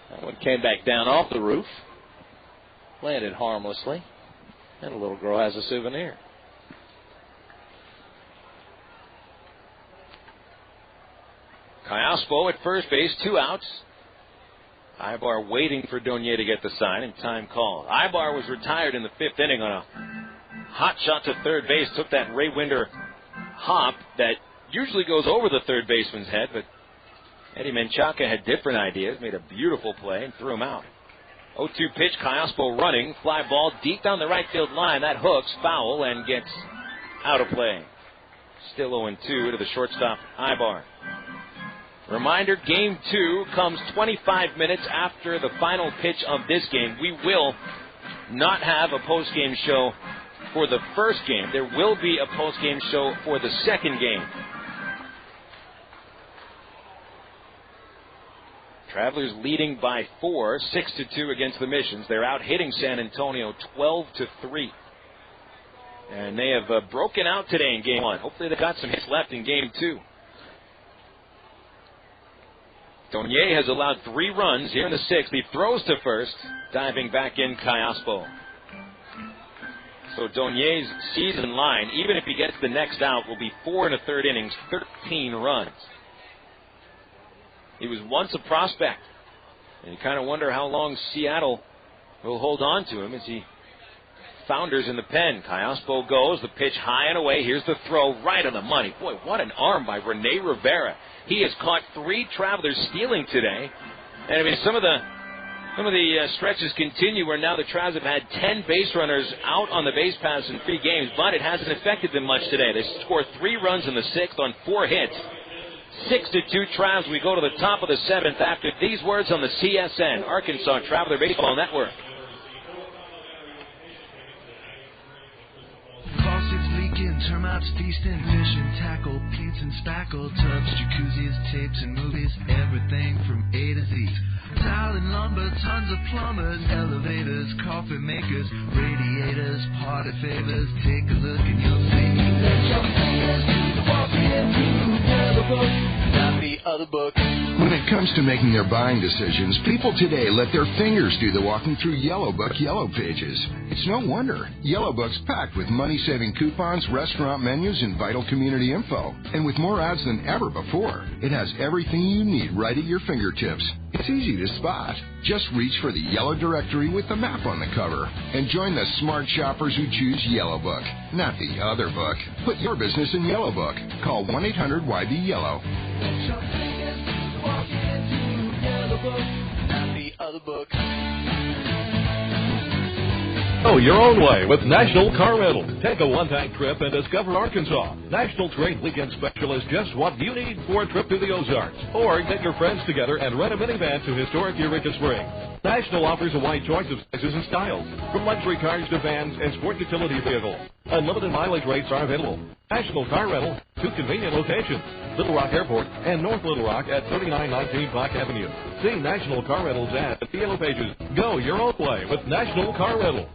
Speaker 3: That one came back down off the roof. Landed harmlessly. And a little girl has a souvenir.
Speaker 2: Callaspo at first base, 2 outs. Ibar waiting for Donier to get the sign, and time called. Ibar was retired in the 5th inning on a hot shot to third base. Took that Ray Winder hop that usually goes over the third baseman's head, but Eddie Menchaca had different ideas, made a beautiful play, and threw him out. 0-2 pitch, Callaspo running, fly ball deep down the right field line. That hooks, foul, and gets out of play. Still 0-2 to the shortstop, Ibar. Reminder, Game 2 comes 25 minutes after the final pitch of this game. We will not have a post-game show for the first game. There will be a post-game show for the second game. Travelers leading by 4, 6-2 against the Missions. They're out hitting San Antonio 12-3. And they have broken out today in Game 1. Hopefully they've got some hits left in Game 2. Donier has allowed 3 runs here in the 6th. He throws to first, diving back in Callaspo. So Donier's season line, even if he gets the next out, will be 4 1/3 innings, 13 runs. He was once a prospect, and you kind of wonder how long Seattle will hold on to him as he founders in the pen. Callaspo goes, the pitch high and away. Here's the throw right on the money. Boy, what an arm by Rene Rivera. He has caught 3 Travelers stealing today. And I mean, some of the stretches continue where now the Travs have had 10 base runners out on the base paths in 3 games, but it hasn't affected them much today. They score 3 runs in the 6th on 4 hits. 6-2 Travs. We go to the top of the 7th after these words on the CSN, Arkansas Traveler Baseball Network.
Speaker 21: Faucets leaking, termites feasting, fishing, tackle, paints and spackle, tubs, jacuzzis, tapes and movies, everything from A to Z. Tile and lumber, tons of plumbers, elevators, coffee makers, radiators, party favors. Take a look and you'll see that your fingers walk into the book, not the other book.
Speaker 26: When it comes to making their buying decisions, people today let their fingers do the walking through Yellow Book Yellow Pages. It's no wonder. Yellow Book's packed with money-saving coupons, restaurant menus, and vital community info. And with more ads than ever before, it has everything you need right at your fingertips. It's easy to spot. Just reach for the yellow directory with the map on the cover and join the smart shoppers who choose Yellow Book, not the other book. Put your business in Yellow Book. Call 1-800-YB-YELLOW.
Speaker 19: Go your own way with National Car Rental. Take a one-time trip and discover Arkansas. National Trade Weekend Special is just what you need for a trip to the Ozarks. Or get your friends together and rent a minivan to historic Eureka Springs. National offers a wide choice of sizes and styles, from luxury cars to vans and sport utility vehicles. Unlimited mileage rates are available. National Car Rental, 2 convenient locations, Little Rock Airport and North Little Rock at 3919 Park Avenue. See National Car Rental's ad at the Yellow Pages. Go your own way with National Car Rental.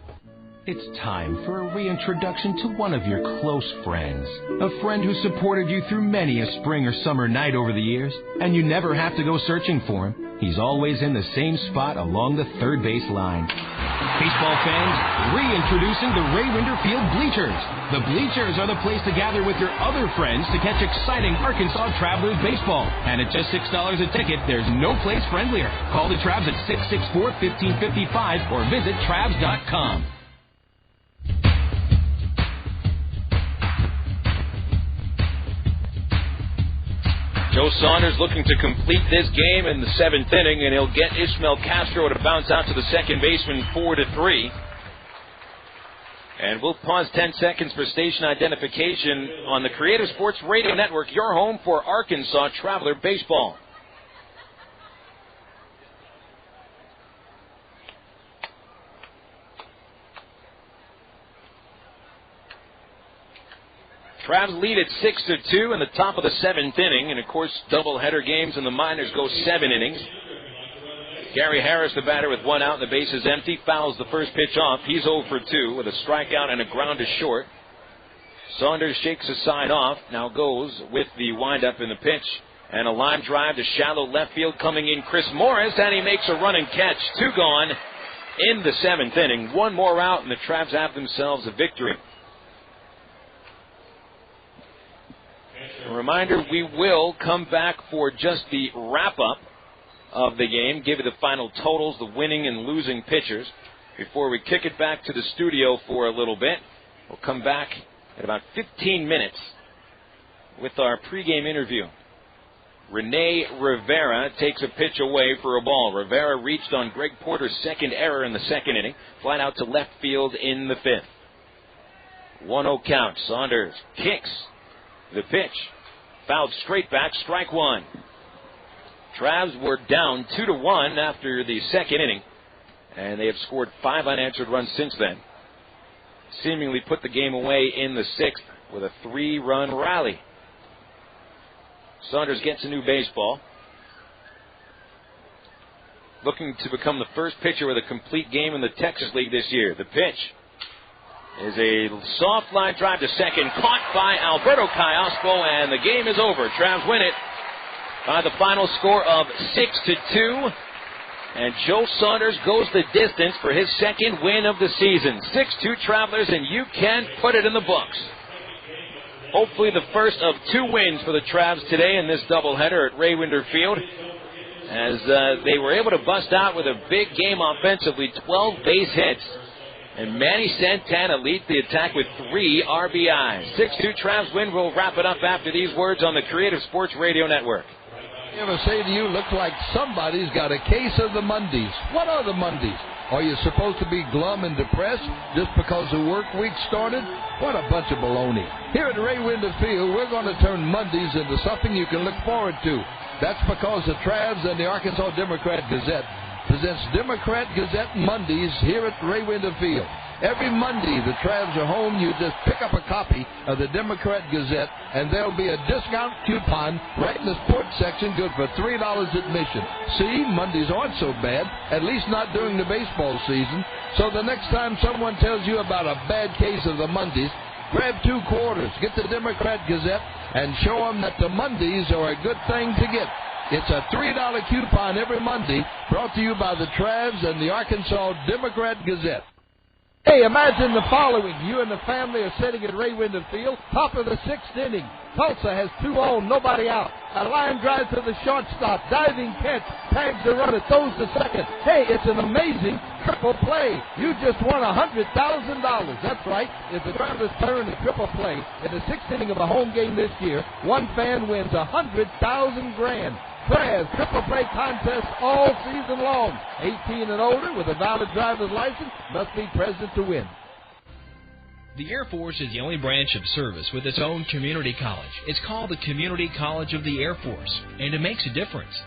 Speaker 23: It's time for a reintroduction to one of your close friends. A friend who supported you through many a spring or summer night over the years, and you never have to go searching for him. He's always in the same spot along the third base line. Baseball fans, reintroducing the Ray Winder Field Bleachers. The Bleachers are the place to gather with your other friends to catch exciting Arkansas Travelers baseball. And at just $6 a ticket, there's no place friendlier. Call the Travs at 664-1555 or visit Travs.com.
Speaker 2: Joe Saunders looking to complete this game in the 7th inning, and he'll get Ishmael Castro to bounce out to the second baseman 4-3. And we'll pause 10 seconds for station identification on the Creative Sports Radio Network, your home for Arkansas Traveler Baseball. Travs lead at 6-2 in the top of the 7th inning, and of course, doubleheader games in the minors go 7 innings. Gary Harris, the batter, with 1 out and the bases empty, fouls the first pitch off. He's 0 for 2 with a strikeout and a ground to short. Saunders shakes the side off, now goes with the windup in the pitch, and a line drive to shallow left field coming in Chris Morris, and he makes a running catch. 2 gone in the 7th inning. 1 more out, and the Travs have themselves a victory. A reminder, we will come back for just the wrap-up of the game, give you the final totals, the winning and losing pitchers. Before we kick it back to the studio for a little bit, we'll come back at about 15 minutes with our pregame interview. Rene Rivera takes a pitch away for a ball. Rivera reached on Greg Porter's second error in the 2nd inning, flat out to left field in the 5th. 1-0 count. Saunders kicks. The pitch, fouled straight back, strike 1. Travs were down 2-1 after the 2nd inning, and they have scored 5 unanswered runs since then. Seemingly put the game away in the 6th with a 3-run rally. Saunders gets a new baseball. Looking to become the first pitcher with a complete game in the Texas League this year. The pitch is a soft line drive to second, caught by Alberto Cayasco, and the game is over. Travs win it by the final score of 6-2, and Joe Saunders goes the distance for his 2nd win of the season. 6-2 Travelers, and you can put it in the books. Hopefully the first of 2 wins for the Travs today in this doubleheader at Ray Winder Field, as they were able to bust out with a big game offensively, 12 base hits. And Manny Santana leads the attack with 3 RBIs. 6-2 Travs win. We'll wrap it up after these words on the Creative Sports Radio Network.
Speaker 20: I ever say to you, look like somebody's got a case of the Mondays. What are the Mondays? Are you supposed to be glum and depressed just because the work week started? What a bunch of baloney. Here at Ray Winder Field, we're going to turn Mondays into something you can look forward to. That's because the Travs and the Arkansas Democrat-Gazette presents Democrat-Gazette Mondays here at Ray Winder Field. Every Monday, the Travs are home. You just pick up a copy of the Democrat-Gazette, and there'll be a discount coupon right in the sports section, good for $3 admission. See, Mondays aren't so bad, at least not during the baseball season. So the next time someone tells you about a bad case of the Mondays, grab 2 quarters, get the Democrat-Gazette, and show them that the Mondays are a good thing to get. It's a $3 coupon every Monday, brought to you by the Travs and the Arkansas Democrat-Gazette. Hey, imagine the following. You and the family are sitting at Ray Winder Field, top of the 6th inning. Tulsa has 2 on, nobody out. A line drive to the shortstop, diving catch, tags the runner, throws to second. Hey, it's an amazing triple play. You just won $100,000. That's right. If the Travelers turn a triple play in the 6th inning of a home game this year, one fan wins $100,000 grand. Travs triple play contest all season long. 18 and older with a valid driver's license must be present to win.
Speaker 9: The Air Force is the only branch of service with its own community college. It's called the Community College of the Air Force, and it makes a difference.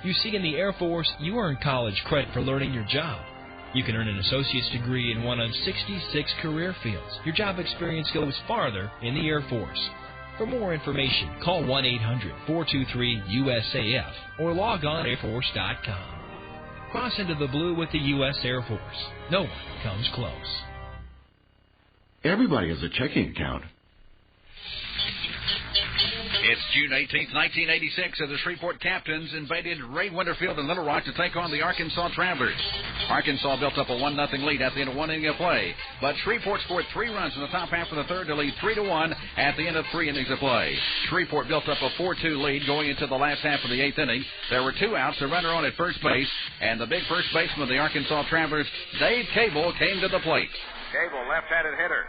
Speaker 9: You see, in the Air Force, you earn college credit for learning your job. You can earn an associate's degree in one of 66 career fields. Your job experience goes farther in the Air Force. For more information, call 1-800-423-USAF or log on airforce.com. Cross into the blue with the U.S. Air Force. No one comes close.
Speaker 26: Everybody has a checking account.
Speaker 1: It's June 18th, 1986, as the Shreveport Captains invaded Ray Winder Field in Little Rock to take on the Arkansas Travelers. Arkansas built up a 1-0 lead at the end of 1 inning of play, but Shreveport scored 3 runs in the top half of the third to lead 3-1 at the end of 3 innings of play. Shreveport built up a 4-2 lead going into the last half of the 8th inning. There were 2 outs, a runner on at first base, and the big first baseman of the Arkansas Travelers, Dave Cable, came to the plate.
Speaker 4: Cable, left-handed hitter.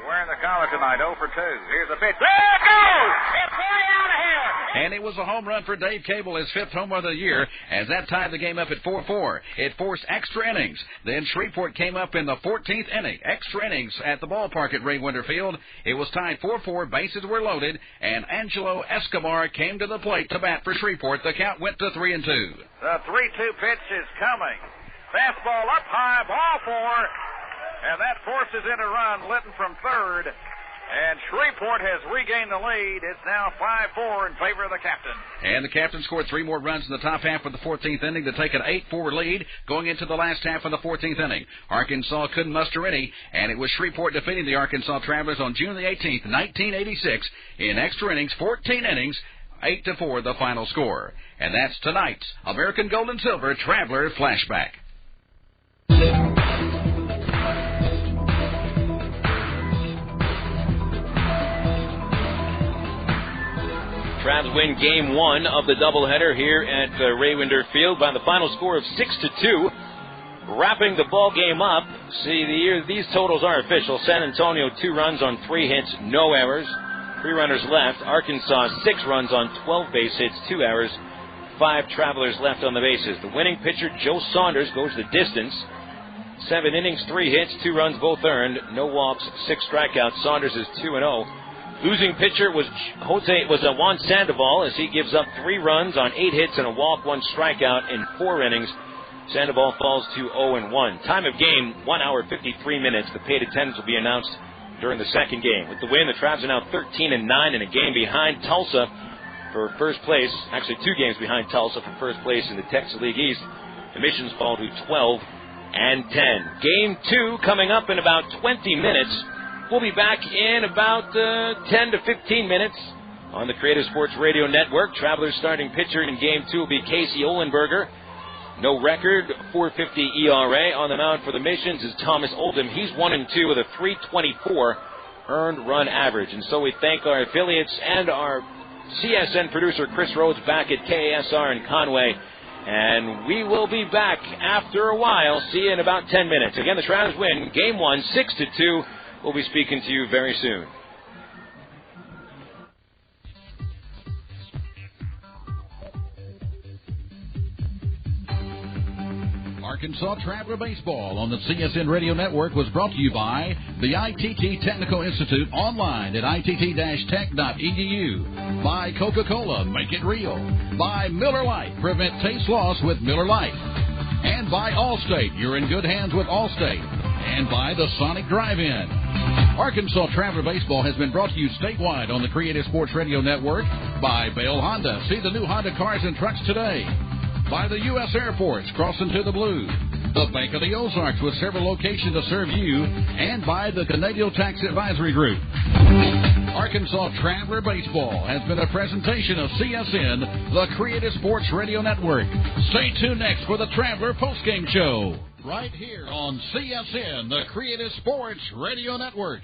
Speaker 4: Wearing the collar tonight, 0 for 2. Here's the pitch. There it goes! It's way out of here!
Speaker 1: And it was a home run for Dave Cable, his 5th home run of the year, as that tied the game up at 4-4. It forced extra innings. Then Shreveport came up in the 14th inning. Extra innings at the ballpark at Ray Winder Field. It was tied 4-4. Bases were loaded, and Angelo Escobar came to the plate to bat for Shreveport. The count went to 3-2.
Speaker 4: The 3-2 pitch is coming. Fastball up high, ball 4. And that forces in a run, Litton from third. And Shreveport has regained the lead. It's now 5-4 in favor of the captain.
Speaker 1: And the captain scored 3 more runs in the top half of the 14th inning to take an 8-4 lead going into the last half of the 14th inning. Arkansas couldn't muster any, and it was Shreveport defeating the Arkansas Travelers on June the 18th, 1986, in extra innings, 14 innings, 8-4 the final score. And that's tonight's American Gold and Silver Traveler Flashback.
Speaker 2: Travs win Game 1 of the doubleheader here at Ray Winder Field by the final score of 6-2. Wrapping the ball game up, these totals are official. San Antonio 2 runs on 3 hits, no errors. 3 runners left. Arkansas 6 runs on 12 base hits, 2 errors. 5 Travelers left on the bases. The winning pitcher, Joe Saunders, goes the distance. 7 innings, 3 hits, 2 runs both earned, no walks, 6 strikeouts. Saunders is 2-0. Losing pitcher was Juan Sandoval, as he gives up 3 runs on 8 hits and a walk, 1 strikeout in 4 innings. Sandoval falls to 0-1. Time of game, 1 hour 53 minutes. The paid attendance will be announced during the second game. With the win, the Travs are now 13-9 in a game behind Tulsa for first place. Actually, 2 games behind Tulsa for first place in the Texas League East. The Missions fall to 12-10. Game 2 coming up in about 20 minutes. We'll be back in about 10 to 15 minutes on the Creative Sports Radio Network. Travelers starting pitcher in Game 2 will be Kasey Olenberger. No record, 4.50 ERA. On the mound for the Missions is Thomas Oldham. He's 1-2 with a 3.24 earned run average. And so we thank our affiliates and our CSN producer Chris Rhodes back at KASR in Conway. And we will be back after a while. See you in about 10 minutes. Again, the Travs win Game 1, 6-2. We'll be speaking to you very soon.
Speaker 1: Arkansas Traveler Baseball on the CSN Radio Network was brought to you by the ITT Technical Institute online at itt-tech.edu, by Coca-Cola, make it real, by Miller Lite, prevent taste loss with Miller Lite, and by Allstate, you're in good hands with Allstate, and by the Sonic Drive-In. Arkansas Traveler Baseball has been brought to you statewide on the Creative Sports Radio Network by Bale Honda. See the new Honda cars and trucks today. By the U.S. Air Force, crossing to the blue. The Bank of the Ozarks with several locations to serve you. And by the Canadian Tax Advisory Group. Arkansas Traveler Baseball has been a presentation of CSN, the Creative Sports Radio Network. Stay tuned next for the Traveler Postgame Show. Right here on CSN, the Creative Sports Radio Network.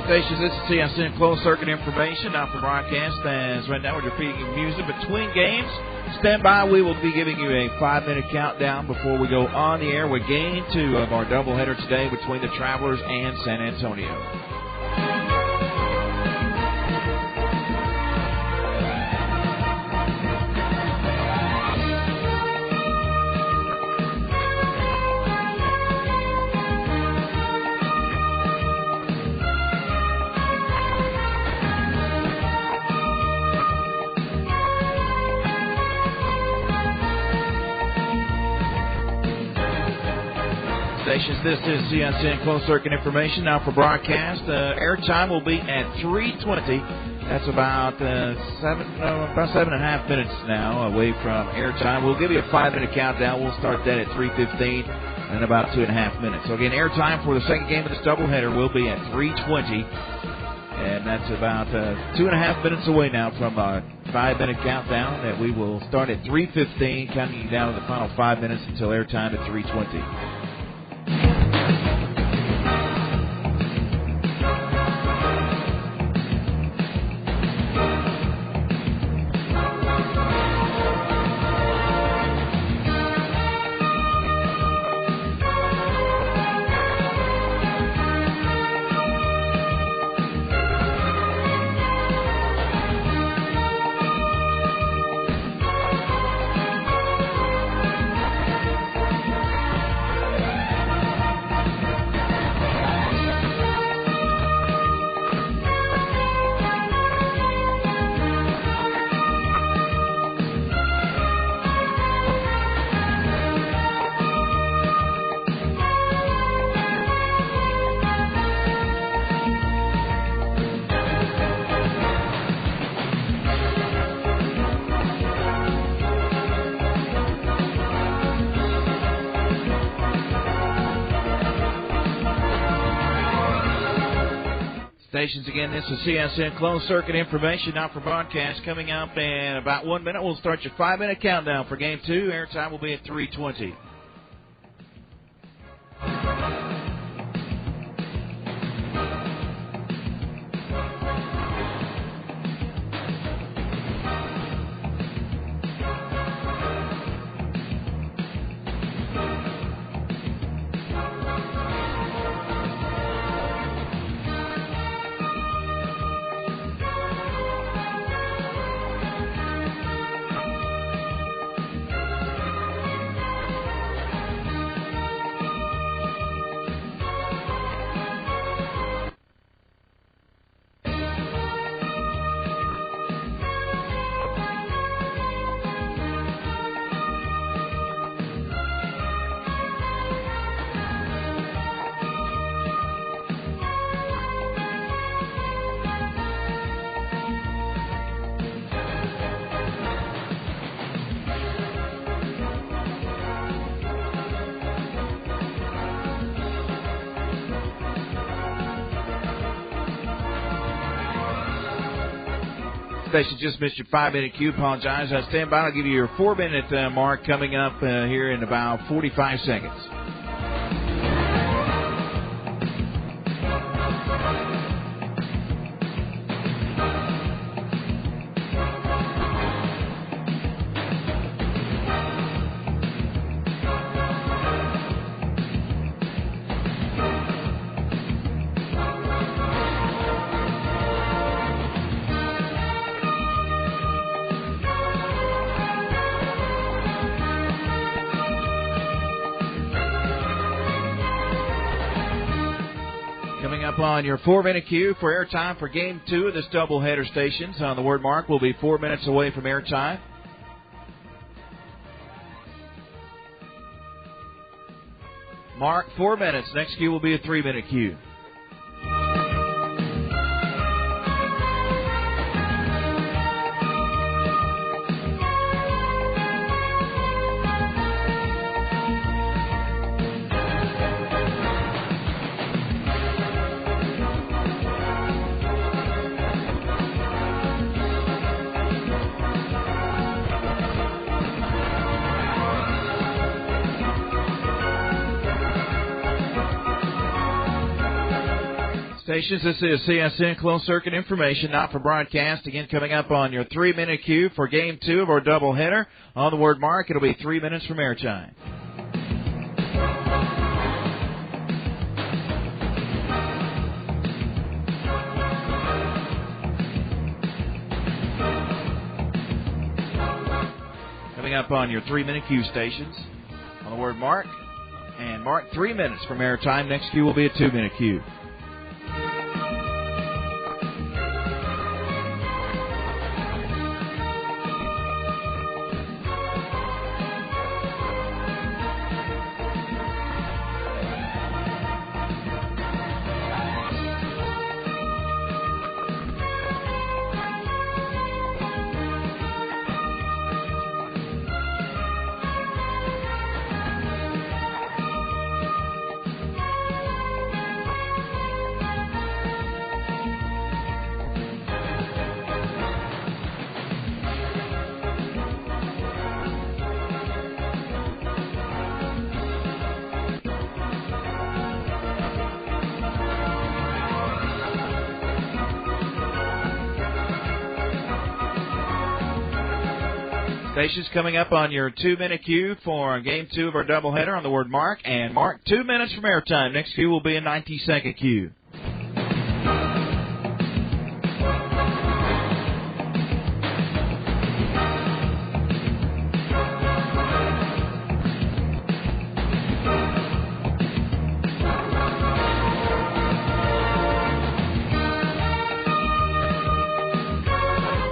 Speaker 11: Stations, this is CSN Closed Circuit information off the broadcast. As right now we're repeating music between games. Stand by. We will be giving you a 5-minute countdown before we go on the air with Game 2 of our doubleheader today between the Travelers and San Antonio. Stations, this is CSN Closed Circuit Information. Now for broadcast, airtime will be at 3:20. That's about 7.5 minutes now away from airtime. We'll give you a 5-minute countdown. We'll start that at 3:15 in about 2.5 minutes. So again, airtime for the second game of this doubleheader will be at 3:20. And that's about 2.5 minutes away now from our 5-minute countdown that we will start at 3:15, counting you down to the final 5 minutes until airtime at 3:20. Stations again, this is CSN Closed Circuit Information, not for broadcast. Coming up in about 1 minute, we'll start your 5-minute countdown for Game 2. Airtime will be at 3:20. Station just missed your 5-minute cue. Apologize. Stand by. I'll give you your 4-minute mark coming up here in about 45 seconds. On your 4-minute cue for airtime for Game 2 of this doubleheader Stations. On the word mark, we'll be 4 minutes away from airtime. Mark, 4 minutes. Next cue will be a 3-minute cue. Stations, this is CSN Closed Circuit Information, not for broadcast. Again, coming up on your 3-minute cue for Game 2 of our doubleheader. On the word mark, it'll be 3 minutes from airtime. Coming up on your 3-minute cue, Stations. On the word mark, and mark 3 minutes from airtime. Next cue will be a 2-minute cue. Stations coming up on your 2-minute cue for Game 2 of our doubleheader on the word mark. And mark 2 minutes from airtime. Next cue will be a 90-second cue.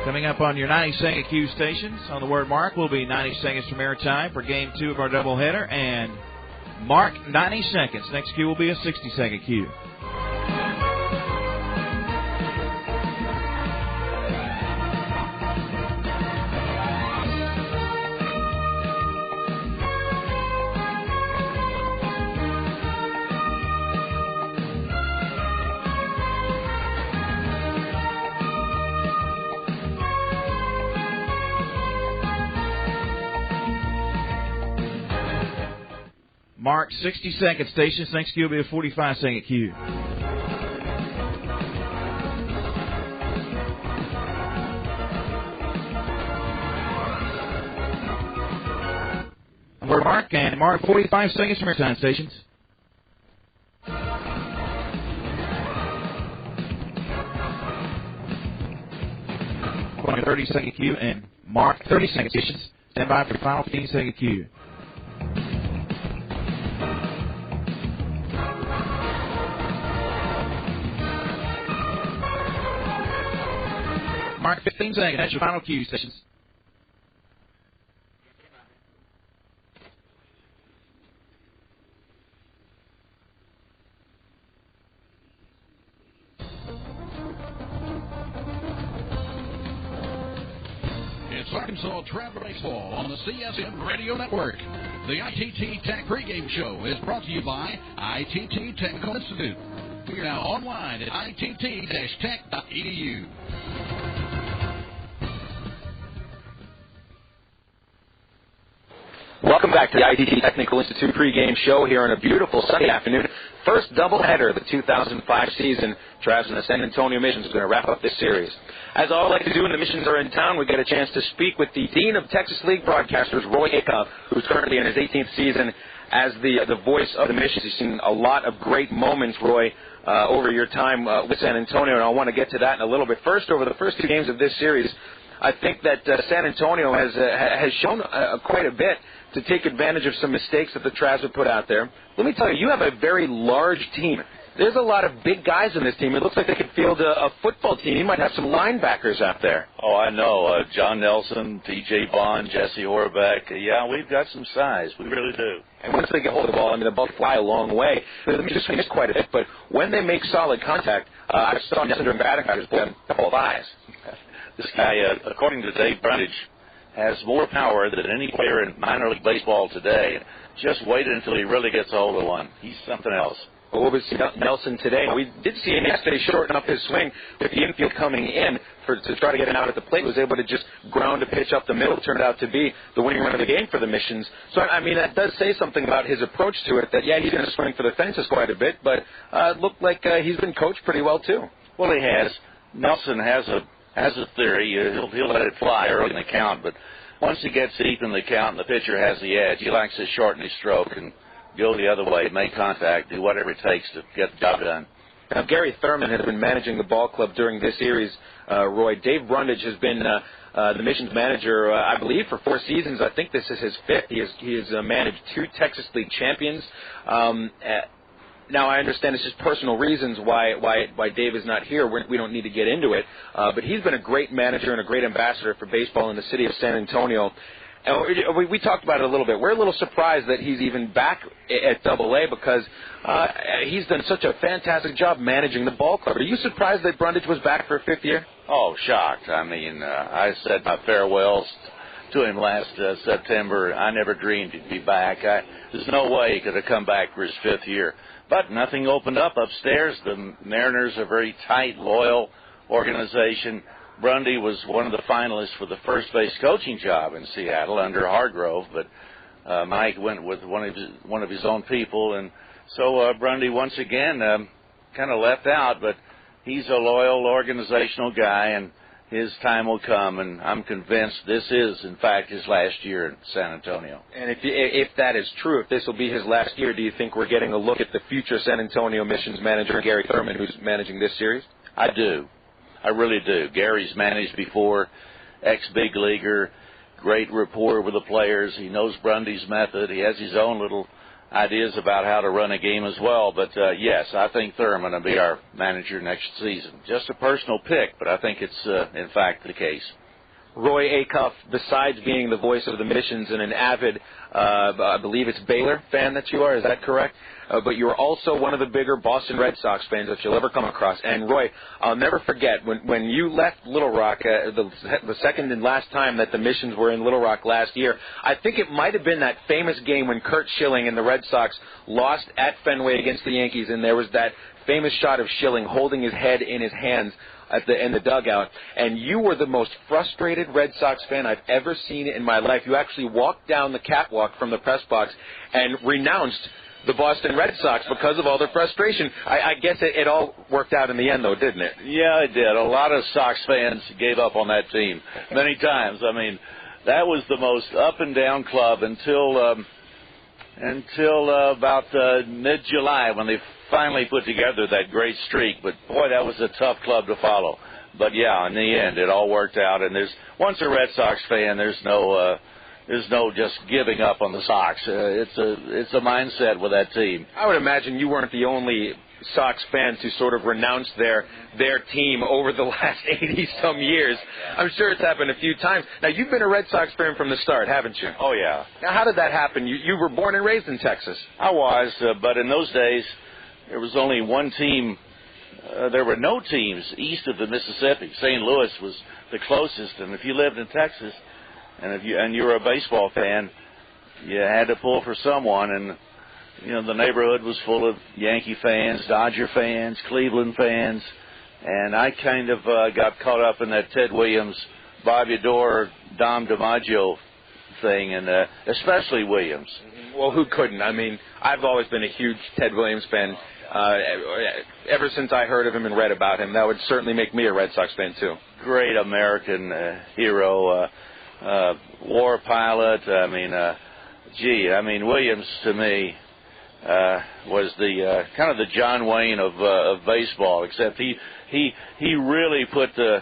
Speaker 11: Coming up on your 90-second cue stations on the word mark will be 90 seconds from airtime for Game 2 of our doubleheader. And mark 90 seconds. Next cue will be a 60-second cue. Mark 60 seconds. Stations. Next cue will be a 45-second cue. We're mark and mark 45 seconds from airtime. Stations. 30-second cue and mark 30 seconds. Stations. Stand by for the final 15-second cue. Mark 15 seconds. That's your final cue, Stations.
Speaker 1: It's Arkansas Traveler Baseball on the CSN Radio Network. The ITT Tech pregame show is brought to you by ITT Technical Institute. We are now online at itt-tech.edu.
Speaker 2: Welcome back to the ITT Technical Institute pregame show here on a beautiful Sunday afternoon. First doubleheader of the 2005 season. Travs and the San Antonio Missions are going to wrap up this series. As I like to do when the Missions are in town, we get a chance to speak with the Dean of Texas League Broadcasters, Roy Acuff, who's currently in his 18th season as the voice of the Missions. You've seen a lot of great moments, Roy, over your time with San Antonio, and I want to get to that in a little bit. First, over the first two games of this series, I think that San Antonio has shown quite a bit to take advantage of some mistakes that the Travs have put out there. Let me tell you, you have a very large team. There's a lot of big guys in this team. It looks like they could field a football team. You might have some linebackers out there.
Speaker 15: Oh, I know. John Nelson, T.J. Bond, Jesse Horvath. Yeah, we've got some size. We really do.
Speaker 2: And once they get hold of the ball, I mean, the ball fly a long way. They just miss quite a bit, but when they make solid contact, I saw Nelson during batting practice pull a couple of eyes.
Speaker 15: This guy, according to Dave Brundage, has more power than any player in minor league baseball today. Just wait until he really gets a hold of one. He's something else.
Speaker 2: Well, we'll see Nelson today. We did see him yesterday shorten up his swing with the infield coming in to try to get him out at the plate. He was able to just ground a pitch up the middle. Turned out to be the winning run of the game for the Missions. So, I mean, that does say something about his approach to it, that, yeah, he's going to swing for the fences quite a bit, but it looked like he's been coached pretty well, too.
Speaker 15: Well, he has. Nelson has a theory. He'll let it fly early in the count, but once he gets deep in the count and the pitcher has the edge, he likes to shorten his stroke and go the other way, make contact, do whatever it takes to get the job done.
Speaker 2: Now, Gary Thurman has been managing the ball club during this series, Roy. Dave Brundage has been the Missions manager, I believe, for 4 seasons. I think this is his 5th. He has managed 2 Texas League champions. Now, I understand it's just personal reasons why Dave is not here. We don't need to get into it. But he's been a great manager and a great ambassador for baseball in the city of San Antonio. And we talked about it a little bit. We're a little surprised that he's even back at Double-A because he's done such a fantastic job managing the ball club. Are you surprised that Brundage was back for a 5th year?
Speaker 15: Oh, shocked. I mean, I said my farewells to him last September. I never dreamed he'd be back. There's no way he could have come back for his 5th year. But nothing opened up upstairs. The Mariners are a very tight, loyal organization. Brundy was one of the finalists for the first base coaching job in Seattle under Hargrove, but Mike went with one of his own people, and so Brundy once again kind of left out. But he's a loyal organizational guy, and his time will come, and I'm convinced this is, in fact, his last year in San Antonio.
Speaker 2: And if that is true, if this will be his last year, do you think we're getting a look at the future San Antonio Missions manager, Gary Thurman, who's managing this series?
Speaker 15: I do. I really do. Gary's managed before, ex-big leaguer, great rapport with the players. He knows Brundy's method. He has his own little ideas about how to run a game as well. But, yes, I think Thurman will be our manager next season. Just a personal pick, but I think it's, in fact, the case.
Speaker 2: Roy Acuff, besides being the voice of the Missions and an avid, I believe it's Baylor fan that you are, is that correct? But you're also one of the bigger Boston Red Sox fans that you'll ever come across. And, Roy, I'll never forget, when you left Little Rock, the second and last time that the Missions were in Little Rock last year, I think it might have been that famous game when Curt Schilling and the Red Sox lost at Fenway against the Yankees, and there was that famous shot of Schilling holding his head in his hands in the dugout, and you were the most frustrated Red Sox fan I've ever seen in my life. You actually walked down the catwalk from the press box and renounced the Boston Red Sox because of all the frustration. I guess it all worked out in the end, though, didn't it?
Speaker 15: Yeah, it did. A lot of Sox fans gave up on that team many times. I mean, that was the most up-and-down club until about mid-July when they finally put together that great streak. But, boy, that was a tough club to follow. But, yeah, in the end, it all worked out. And once a Red Sox fan, there's no just giving up on the Sox. It's a mindset with that team.
Speaker 2: I would imagine you weren't the only Sox fans who sort of renounced their team over the last 80-some years. I'm sure it's happened a few times. Now, you've been a Red Sox fan from the start, haven't you?
Speaker 15: Oh, yeah.
Speaker 2: Now, how did that happen? You were born and raised in Texas.
Speaker 15: I was, but in those days, there was only one team. There were no teams east of the Mississippi. St. Louis was the closest, and if you lived in Texas, and you were a baseball fan, you had to pull for someone, and the neighborhood was full of Yankee fans, Dodger fans, Cleveland fans, and I kind of got caught up in that Ted Williams, Bobby Dorr, Dom DiMaggio thing, and especially Williams.
Speaker 2: Well, who couldn't? I mean, I've always been a huge Ted Williams fan. Ever since I heard of him and read about him, that would certainly make me a Red Sox fan, too.
Speaker 15: Great American hero, war pilot. I mean, Williams to me was the kind of the John Wayne of baseball, except he really put the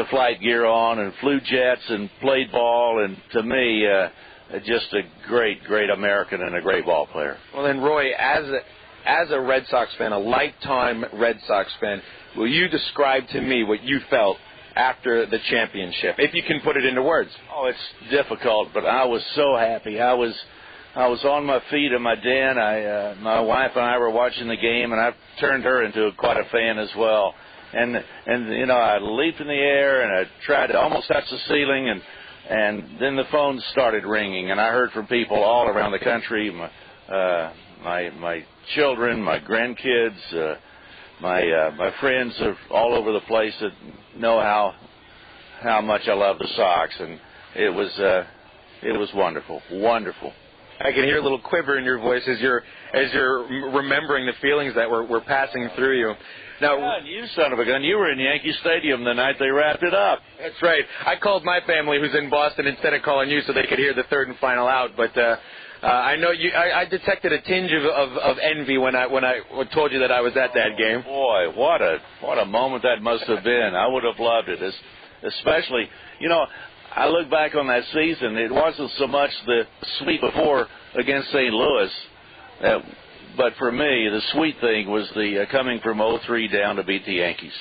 Speaker 15: flight gear on and flew jets and played ball, and to me, just a great American and a great ball player.
Speaker 2: Well, then, Roy, as a Red Sox fan, a lifetime Red Sox fan, will you describe to me what you felt after the championship, if you can put it into words?
Speaker 15: Oh, it's difficult, but I was so happy. I was on my feet in my den. My wife and I were watching the game, and I turned her into quite a fan as well. And I leaped in the air, and I tried to almost touch the ceiling, and then the phone started ringing, and I heard from people all around the country, my children, my grandkids, my friends are all over the place that know how much I love the Sox, and it was wonderful.
Speaker 2: I can hear a little quiver in your voice as you're remembering the feelings that were passing through you. Now,
Speaker 15: God, you son of a gun, you were in Yankee Stadium the night they wrapped it up.
Speaker 2: That's right. I called my family who's in Boston instead of calling you so they could hear the third and final out, but I know you. I detected a tinge of envy when I told you that I was at that game.
Speaker 15: Boy, what a moment that must have been. I would have loved it, especially. I look back on that season. It wasn't so much the sweep before against St. Louis, but for me, the sweet thing was the coming from 0-3 down to beat the Yankees.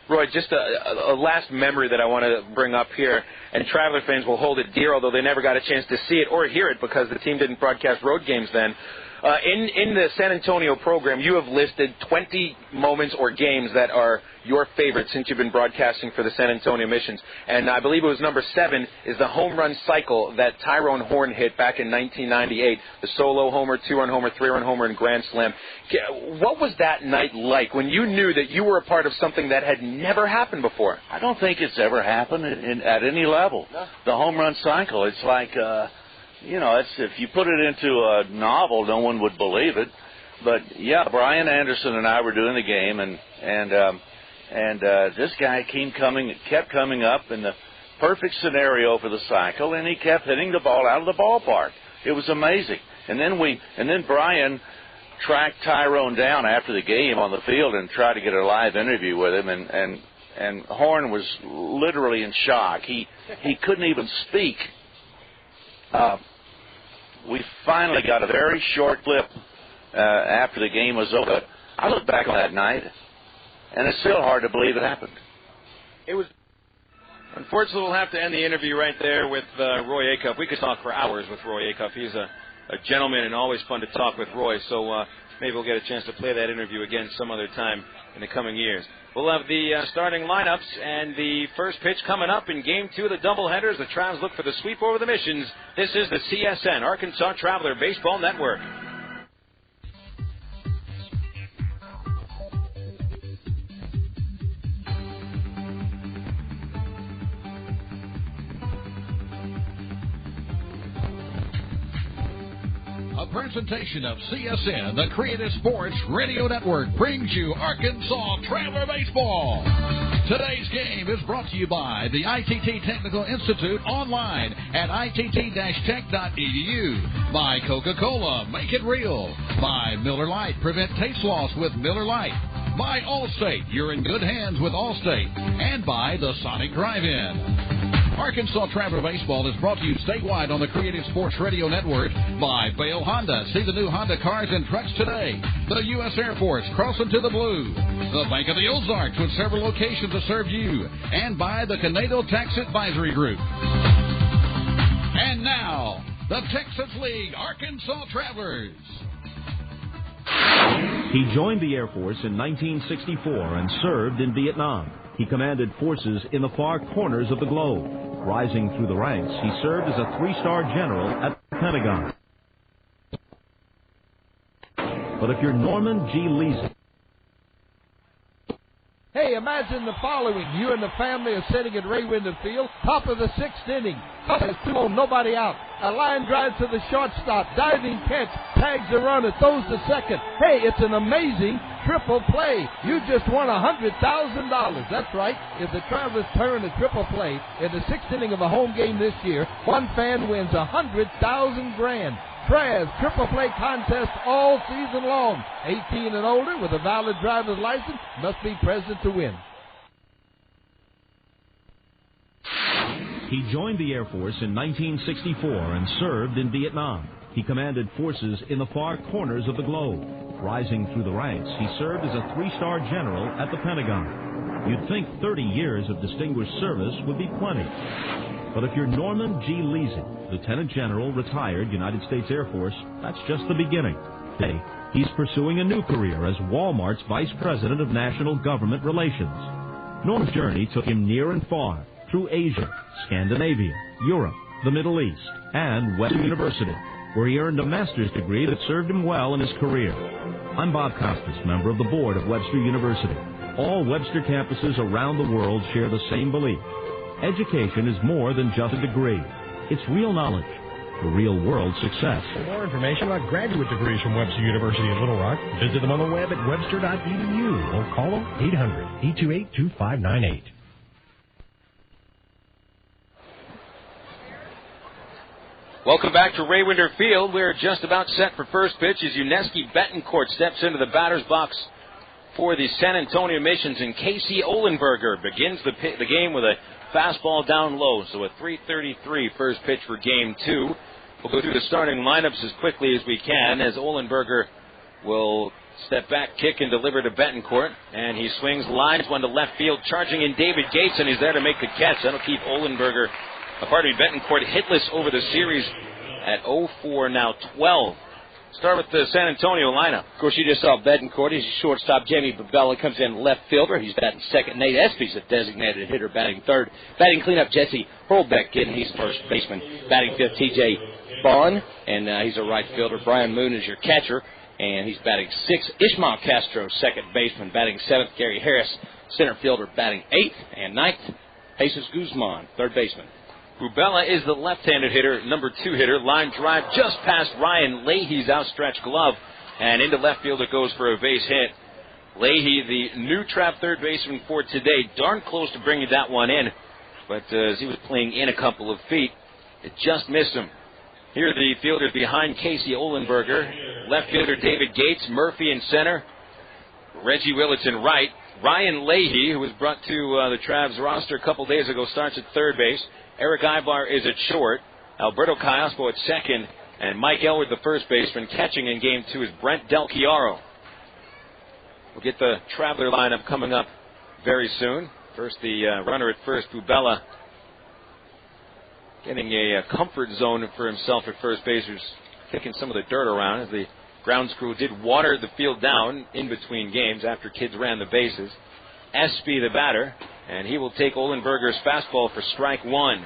Speaker 2: Roy, just a last memory that I want to bring up here, and Traveler fans will hold it dear, although they never got a chance to see it or hear it because the team didn't broadcast road games then. In the San Antonio program, you have listed 20 moments or games that are your favorite since you've been broadcasting for the San Antonio Missions. And I believe it was number 7 is the home run cycle that Tyrone Horn hit back in 1998. The solo homer, 2-run homer, 3-run homer, and grand slam. What was that night like when you knew that you were a part of something that had never happened before?
Speaker 15: I don't think it's ever happened at any level. No. The home run cycle, it's like... if you put it into a novel, no one would believe it. But, yeah, Brian Anderson and I were doing the game, and And this guy kept coming up in the perfect scenario for the cycle, and he kept hitting the ball out of the ballpark. It was amazing. And then Brian tracked Tyrone down after the game on the field and tried to get a live interview with him, and Horn was literally in shock. He couldn't even speak. We finally got a very short clip after the game was over. I look back on that night, and it's still hard to believe it happened.
Speaker 2: It was. Unfortunately, we'll have to end the interview right there with Roy Acuff. We could talk for hours with Roy Acuff. He's a gentleman and always fun to talk with Roy. So maybe we'll get a chance to play that interview again some other time in the coming years. We'll have the starting lineups and the first pitch coming up in Game 2 of the doubleheader as the Travs look for the sweep over the Missions. This is the CSN, Arkansas Traveler Baseball Network.
Speaker 1: A presentation of CSN, the Creative Sports Radio Network, brings you Arkansas Traveler Baseball. Today's game is brought to you by the ITT Technical Institute online at itt-tech.edu, by Coca-Cola, make it real, by Miller Lite, prevent taste loss with Miller Lite, by Allstate, you're in good hands with Allstate, and by the Sonic Drive-In. Arkansas Traveler Baseball is brought to you statewide on the Creative Sports Radio Network by Vail Honda. See the new Honda cars and trucks today. The U.S. Air Force, crossing to the blue. The Bank of the Ozarks with several locations to serve you. And by the Conedo Tax Advisory Group. And now, the Texas League Arkansas Travelers.
Speaker 16: He joined the Air Force in 1964 and served in Vietnam. He commanded forces in the far corners of the globe. Rising through the ranks, he served as a 3-star general at the Pentagon. But if you're Norman G. Leeson...
Speaker 20: Hey, imagine the following. You and the family are sitting at Ray Winder Field, top of the 6th inning. There's 2 on, nobody out. A line drive to the shortstop, diving catch, tags the runner, throws to second. Hey, it's an amazing triple play. You just won $100,000. That's right. If the Travelers turn a triple play in the 6th inning of a home game this year, one fan wins $100,000. Travs triple play contest all season long. 18 and older with a valid driver's license must be present to win.
Speaker 16: He joined the Air Force in 1964 and served in Vietnam. He commanded forces in the far corners of the globe. Rising through the ranks, he served as a 3-star general at the Pentagon. You'd think 30 years of distinguished service would be plenty. But if you're Norman G. Leeson, Lieutenant General, retired United States Air Force, that's just the beginning. Today, he's pursuing a new career as Walmart's Vice President of National Government Relations. Norman's journey took him near and far, through Asia, Scandinavia, Europe, the Middle East, and Webster University, where he earned a master's degree that served him well in his career. I'm Bob Costas, member of the board of Webster University. All Webster campuses around the world share the same belief. Education is more than just a degree. It's real knowledge for real-world success.
Speaker 17: For more information about graduate degrees from Webster University in Little Rock, visit them on the web at webster.edu or call them 800-828-2598.
Speaker 2: Welcome back to Ray Winder Field. We're just about set for first pitch as Uneski Betancourt steps into the batter's box for the San Antonio Missions, and Kasey Olenberger begins the game with a fastball down low. So a 3:33 first pitch for Game 2. We'll go through the starting lineups as quickly as we can as Olenberger will step back, kick, and deliver to Betancourt. And he swings, lines one to left field, charging in David Gates, and he's there to make the catch. That'll keep Betancourt hitless over the series at 0-4, now 12. Start with the San Antonio lineup.
Speaker 3: Of course, you just saw Betancourt. He's shortstop. Jamie Babella comes in left fielder. He's batting second. Nate Espy's a designated hitter, batting third. Batting cleanup, Jesse Hurlbeck, and he's first baseman. Batting fifth, T.J. Bond, and he's a right fielder. Brian Moon is your catcher, and he's batting sixth. Ishmael Castro, second baseman. Batting seventh, Gary Harris, center fielder. Batting eighth and ninth, Jesus Guzman, third baseman.
Speaker 2: Rubella is the left-handed hitter, number 2 hitter. Line drive just past Ryan Leahy's outstretched glove. And into left field it goes for a base hit. Leahy, the new Trav third baseman for today, darn close to bringing that one in, but as he was playing in a couple of feet, it just missed him. Here are the fielders behind Kasey Olenberger. Left fielder David Gates, Murphy in center, Reggie Willits in right. Ryan Leahy, who was brought to the Travs roster a couple days ago, starts at third base. Eric Ibar is at short. Alberto Callaspo at second. And Mike Elwood, the first baseman. Catching in game 2 is Brent Del Chiaro. We'll get the Traveler lineup coming up very soon. First, the runner at first, Bubella, getting a comfort zone for himself at first base, who's kicking some of the dirt around as the grounds crew did water the field down in between games after kids ran the bases. Espy, the batter, and he will take Olenberger's fastball for strike 1.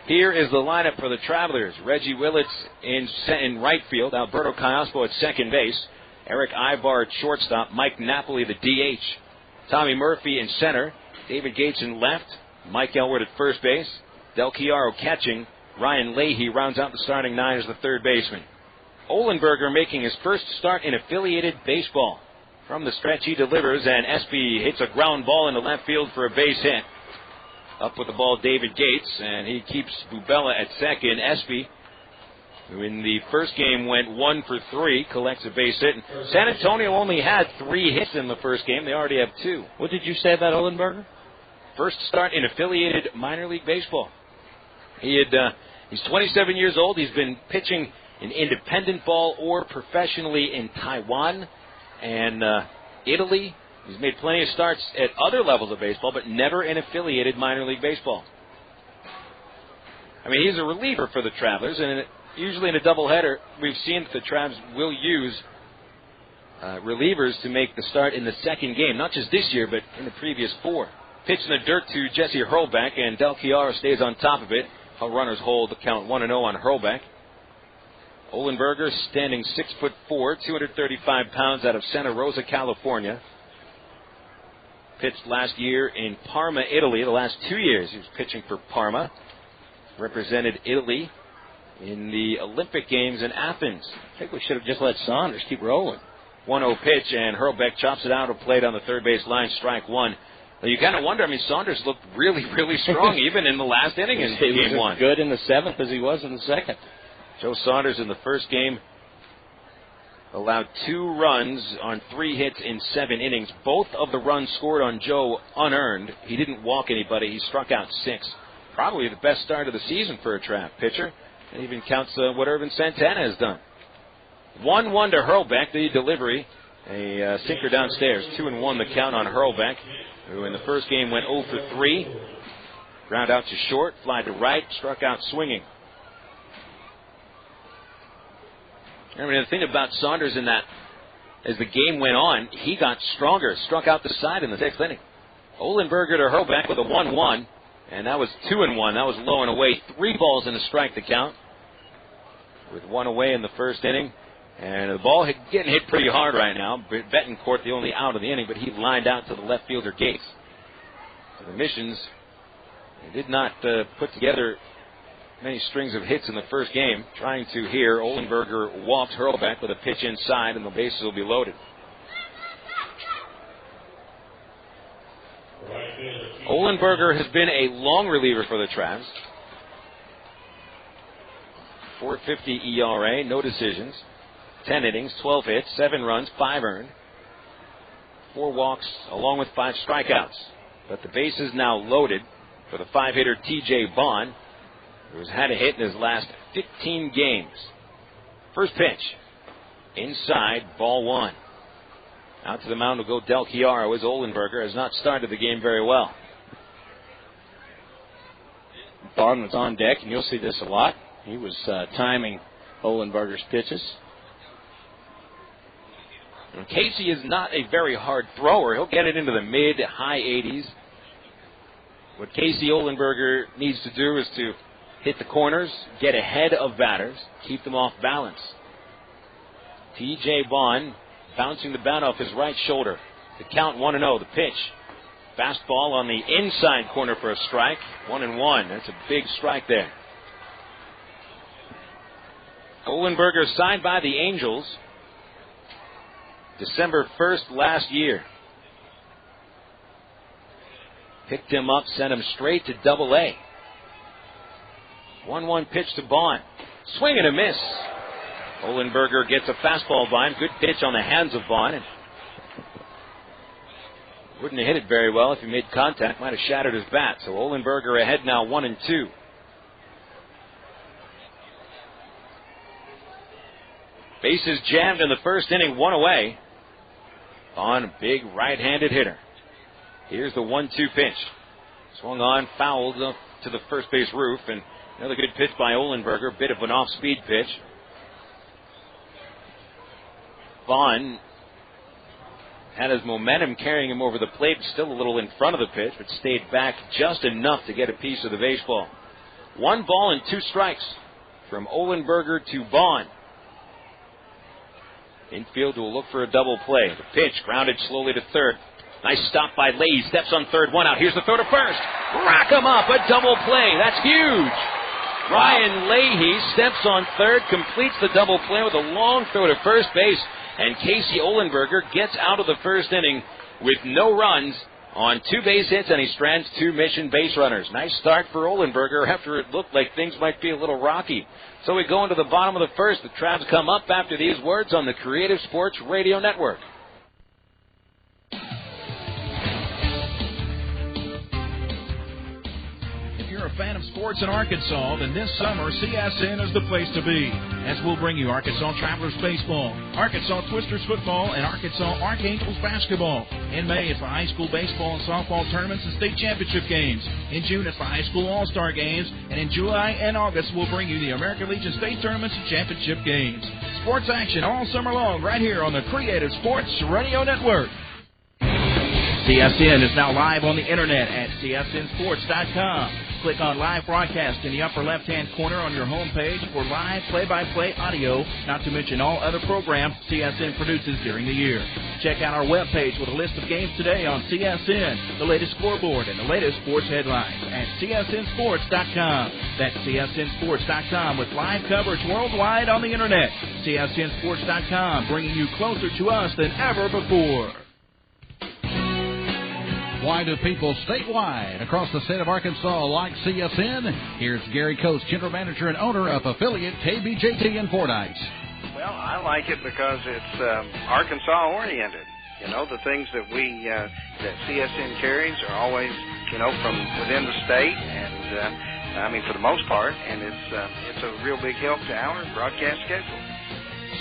Speaker 2: Here is the lineup for the Travelers. Reggie Willits in right field, Alberto Callaspo at second base, Eric Ibar at shortstop, Mike Napoli the DH, Tommy Murphy in center, David Gates in left, Mike Elwood at first base, Del Chiaro catching, Ryan Leahy rounds out the starting 9 as the third baseman. Olenberger making his first start in affiliated baseball. From the stretch he delivers, and Espy hits a ground ball into left field for a base hit. Up with the ball, David Gates, and he keeps Bubella at second. Espy, who in the first game went 1 for 3, collects a base hit. And San Antonio only had 3 hits in the first game. They already have 2.
Speaker 3: What did you say about Olenberger?
Speaker 2: First start in affiliated minor league baseball. He's 27 years old. He's been pitching in independent ball or professionally in Taiwan and Italy. He's made plenty of starts at other levels of baseball, but never in affiliated minor league baseball. I mean, he's a reliever for the Travelers, and usually in a doubleheader, we've seen that the Travs will use relievers to make the start in the second game, not just this year, but in the previous 4. Pitch in the dirt to Jesse Hurlbeck, and Del Chiaro stays on top of it. How runners hold the count 1-0 on Hurlbeck. Olenberger, standing 6'4", 235 pounds, out of Santa Rosa, California. Pitched last year in Parma, Italy. The last 2 years he was pitching for Parma. Represented Italy in the Olympic Games in Athens.
Speaker 3: I think we should have just let Saunders keep rolling.
Speaker 2: 1-0 pitch, and Hurlbeck chops it out of plate on the third base line, strike 1. Well, you kind of wonder, I mean, Saunders looked really, really strong even in the last inning in game 1.
Speaker 3: Good in the 7th as he was in the 2nd.
Speaker 2: Joe Saunders in the first game allowed 2 runs on 3 hits in 7 innings. Both of the runs scored on Joe unearned. He didn't walk anybody. He struck out 6. Probably the best start of the season for a Trav pitcher. And even counts what Irvin Santana has done. 1-1 to Hurlbeck, the delivery. A sinker downstairs. 2-1 the count on Hurlbeck, who in the first game went 0 for 3. Ground out to short, fly to right, struck out swinging. I mean, the thing about Saunders in that, as the game went on, he got stronger, struck out the side in the 6th inning. Olenberger to Hurlbeck with a 1-1, and that was 2-1. That was low and away. 3 balls and a strike to count, with 1 away in the first inning. And the ball getting hit pretty hard right now. Betancourt the only out of the inning, but he lined out to the left fielder Gates. The Missions did not put together many strings of hits in the first game. Trying to here, Olenberger walked Hurlbeck with a pitch inside, and the bases will be loaded. Olenberger has been a long reliever for the Travs. 4.50 ERA, no decisions. 10 innings, 12 hits, 7 runs, 5 earned. 4 walks, along with 5 strikeouts. But the base is now loaded for the 5-hitter T.J. Bond, who's had a hit in his last 15 games. First pitch. Inside, ball 1. Out to the mound will go Del Chiaro, as Olenberger has not started the game very well.
Speaker 3: Bond was on deck, and you'll see this a lot. He was timing Olenberger's pitches.
Speaker 2: And Kasey is not a very hard thrower. He'll get it into the mid-high 80s. What Kasey Olenberger needs to do is to hit the corners, get ahead of batters, keep them off balance. T.J. Bond bouncing the bat off his right shoulder. The count 1-0. The pitch. Fastball on the inside corner for a strike. 1-1. That's a big strike there. Olenberger signed by the Angels December 1st last year. Picked him up, sent him straight to Double-A. 1-1 pitch to Bond. Swing and a miss. Olenberger gets a fastball by him. Good pitch on the hands of Bond. Wouldn't have hit it very well if he made contact. Might have shattered his bat. So Olenberger ahead now 1-2. Bases jammed in the first inning, 1 away. On a big right-handed hitter. Here's the 1-2 pitch. Swung on, fouled up to the first base roof, and another good pitch by Olenberger. Bit of an off-speed pitch. Vaughn had his momentum carrying him over the plate, still a little in front of the pitch, but stayed back just enough to get a piece of the baseball. 1 ball and 2 strikes from Olenberger to Vaughn. Infield will look for a double play. The pitch grounded slowly to third. Nice stop by Leahy. Steps on third. 1 out. Here's the throw to first. Rack him up. A double play. That's huge. Ryan Leahy steps on third, completes the double play with a long throw to first base. And Kasey Olenberger gets out of the first inning with no runs on 2 base hits, and he strands 2 mission base runners. Nice start for Olenberger after it looked like things might be a little rocky. So we go into the bottom of the first. The Travs come up after these words on the Creative Sports Radio Network.
Speaker 11: If you're a fan of sports in Arkansas, then this summer CSN is the place to be, as we'll bring you Arkansas Travelers baseball, Arkansas Twisters football, and Arkansas Archangels basketball. In May, it's the high school baseball and softball tournaments and state championship games. In June, it's the high school all-star games, and in July and August, we'll bring you the American Legion state tournaments and championship games. Sports action all summer long right here on the Creative Sports Radio Network. CSN is now live on the internet at csnsports.com. Click on live broadcast in the upper left-hand corner on your home page for live play-by-play audio, not to mention all other programs CSN produces during the year. Check out our webpage with a list of games today on CSN, the latest scoreboard, and the latest sports headlines at csnsports.com. That's csnsports.com with live coverage worldwide on the internet. csnsports.com, bringing you closer to us than ever before.
Speaker 1: Why do people statewide across the state of Arkansas like CSN? Here's Gary Coates, general manager and owner of affiliate KBJT in Fordyce.
Speaker 4: Well, I like it because it's Arkansas-oriented. You know, the things that that CSN carries are always, from within the state, and for the most part, and it's a real big help to our broadcast schedule.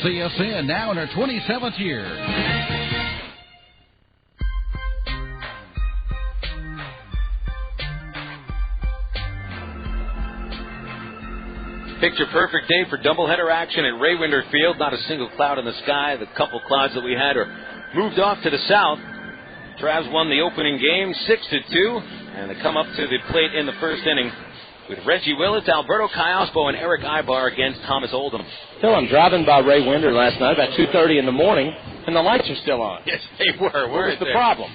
Speaker 1: CSN now in her 27th year.
Speaker 2: Picture-perfect day for doubleheader action at Ray Winder Field. Not a single cloud in the sky. The couple clouds that we had are moved off to the south. Travs won the opening game 6-2, and they come up to the plate in the first inning with Reggie Willits, Alberto Cayospo, and Eric Ibar against Thomas Oldham.
Speaker 3: Phil, I'm driving by Ray Winder last night about 2:30 in the morning, and the lights are still on.
Speaker 2: Yes, they were.
Speaker 3: What was the problem?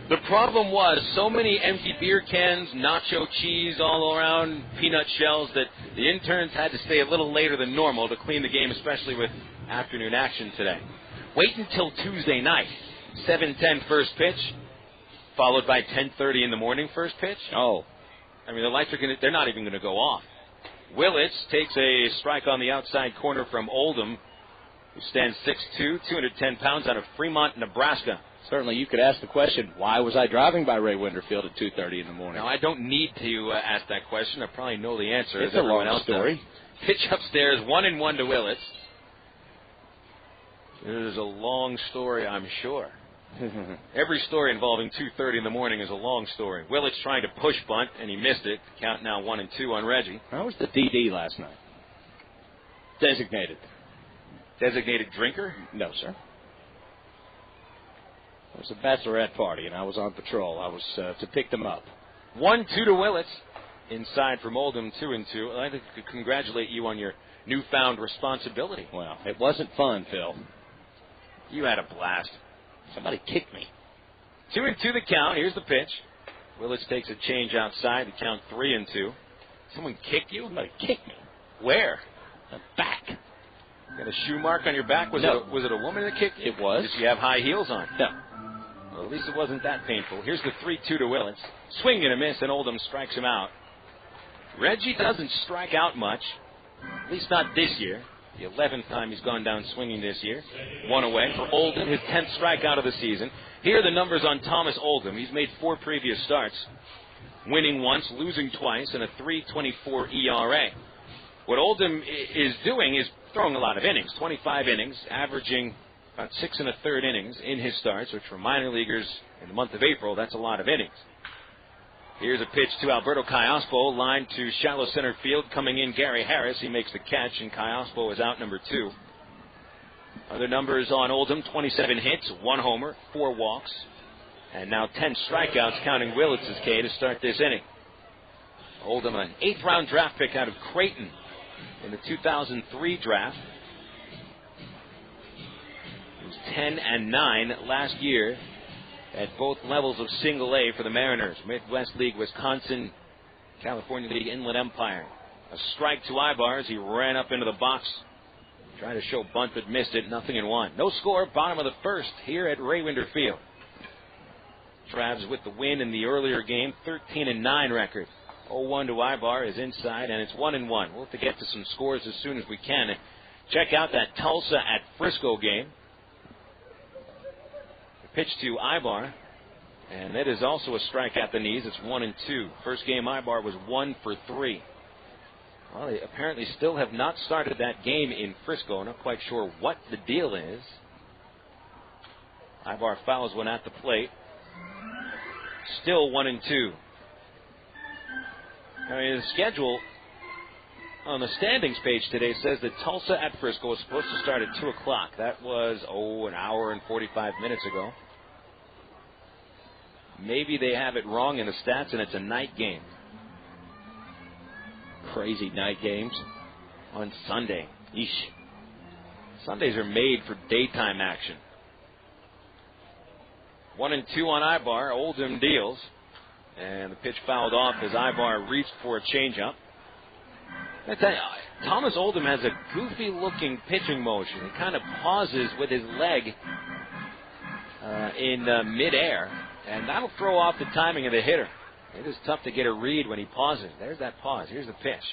Speaker 2: The problem was so many empty beer cans, nacho cheese all around, peanut shells, that the interns had to stay a little later than normal to clean the game, especially with afternoon action today. Wait until Tuesday night. 7:10 first pitch, followed by 10:30 in the morning first pitch.
Speaker 3: Oh.
Speaker 2: The lights they're not even going to go off. Willits takes a strike on the outside corner from Oldham, who stands 6'2", 210 pounds, out of Fremont, Nebraska.
Speaker 3: Certainly, you could ask the question, why was I driving by Ray Winder Field at 2:30 in the morning?
Speaker 2: Now, I don't need to ask that question. I probably know the answer.
Speaker 3: It's a long story.
Speaker 2: Pitch upstairs, 1-1 to Willits. It is a long story, I'm sure. Every story involving 2:30 in the morning is a long story. Willits trying to push bunt, and he missed it. Count now 1-2 on Reggie.
Speaker 3: How was the DD last night? Designated.
Speaker 2: Designated drinker?
Speaker 3: No, sir. It was a bachelorette party, and I was on patrol. I was to pick them up.
Speaker 2: 1-2 to Willits. Inside from Oldham, 2-2. I'd like to congratulate you on your newfound responsibility.
Speaker 3: Well, it wasn't fun, Phil.
Speaker 2: You had a blast.
Speaker 3: Somebody kicked me.
Speaker 2: 2-2 the count. Here's the pitch. Willits takes a change outside to count 3-2. Someone kicked you?
Speaker 3: Somebody kicked me.
Speaker 2: Where?
Speaker 3: The back.
Speaker 2: You got a shoe mark on your back? Was it a woman that kicked you?
Speaker 3: It was.
Speaker 2: Did you have high heels on?
Speaker 3: No.
Speaker 2: Well, at least it wasn't that painful. Here's the 3-2 to Willits. Swing and a miss, and Oldham strikes him out. Reggie doesn't strike out much, at least not this year. The 11th time he's gone down swinging this year. One away for Oldham, his 10th strikeout of the season. Here are the numbers on Thomas Oldham. He's made 4 previous starts, winning once, losing twice, and a 3.24 ERA. What Oldham is doing is throwing a lot of innings, 25 innings, averaging about 6 1/3 innings in his starts, which for minor leaguers in the month of April, that's a lot of innings. Here's a pitch to Alberto Cayospo, line to shallow center field. Coming in, Gary Harris. He makes the catch, and Cayospo is out number 2. Other numbers on Oldham, 27 hits, 1 homer, 4 walks, and now 10 strikeouts, counting Willits' K to start this inning. Oldham, an 8th-round draft pick out of Creighton in the 2003 draft. He was 10-9 last year at both levels of single A for the Mariners. Midwest League, Wisconsin, California League, Inland Empire. A strike to Ibar as he ran up into the box. Tried to show bunt but missed it. 0-1. No score, bottom of the first here at Raywinder Field. Travs with the win in the earlier game, 13-9 record. 0-1 to Ibar is inside, and it's 1-1. We'll have to get to some scores as soon as we can. Check out that Tulsa at Frisco game. Pitch to Ibar, and that is also a strike at the knees. It's 1-2. First game, Ibar was 1 for 3. Well, they apparently still have not started that game in Frisco. Not quite sure what the deal is. Ibar fouls one at the plate. Still 1-2. I mean, the schedule on the standings page today says that Tulsa at Frisco was supposed to start at 2 o'clock. That was, an hour and 45 minutes ago. Maybe they have it wrong in the stats and it's a night game. Crazy night games on Sunday. Eesh. Sundays are made for daytime action. 1-2 on Ibar. Oldham deals. And the pitch fouled off as Ibar reached for a changeup. I tell you, Thomas Oldham has a goofy-looking pitching motion. He kind of pauses with his leg in midair, and that'll throw off the timing of the hitter. It is tough to get a read when he pauses. There's that pause. Here's the pitch.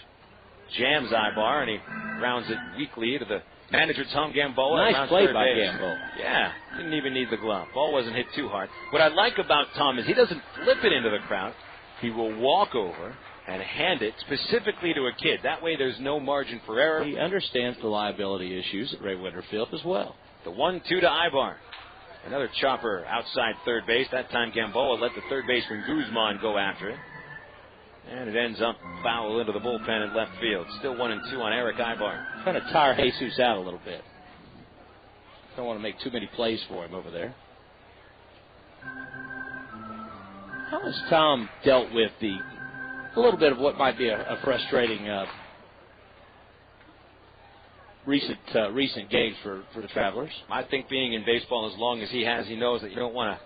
Speaker 2: Jams Ibar, and he rounds it weakly to the manager, Tom Gamboa.
Speaker 3: Nice play by Gamboa.
Speaker 2: Yeah, didn't even need the glove. Ball wasn't hit too hard. What I like about Tom is he doesn't flip it into the crowd. He will walk over and hand it specifically to a kid. That way there's no margin for error.
Speaker 3: He understands the liability issues at Raywinder Field as well.
Speaker 2: The 1-2 to Ibar. Another chopper outside third base. That time Gamboa let the third baseman Guzman go after it. And it ends up foul into the bullpen in left field. Still 1-2 on Eric Ibar.
Speaker 3: Trying to tire Jesus out a little bit. Don't want to make too many plays for him over there. How has Tom dealt with a little bit of what might be a frustrating recent games for the Travelers?
Speaker 2: I think being in baseball as long as he has, he knows that you don't want to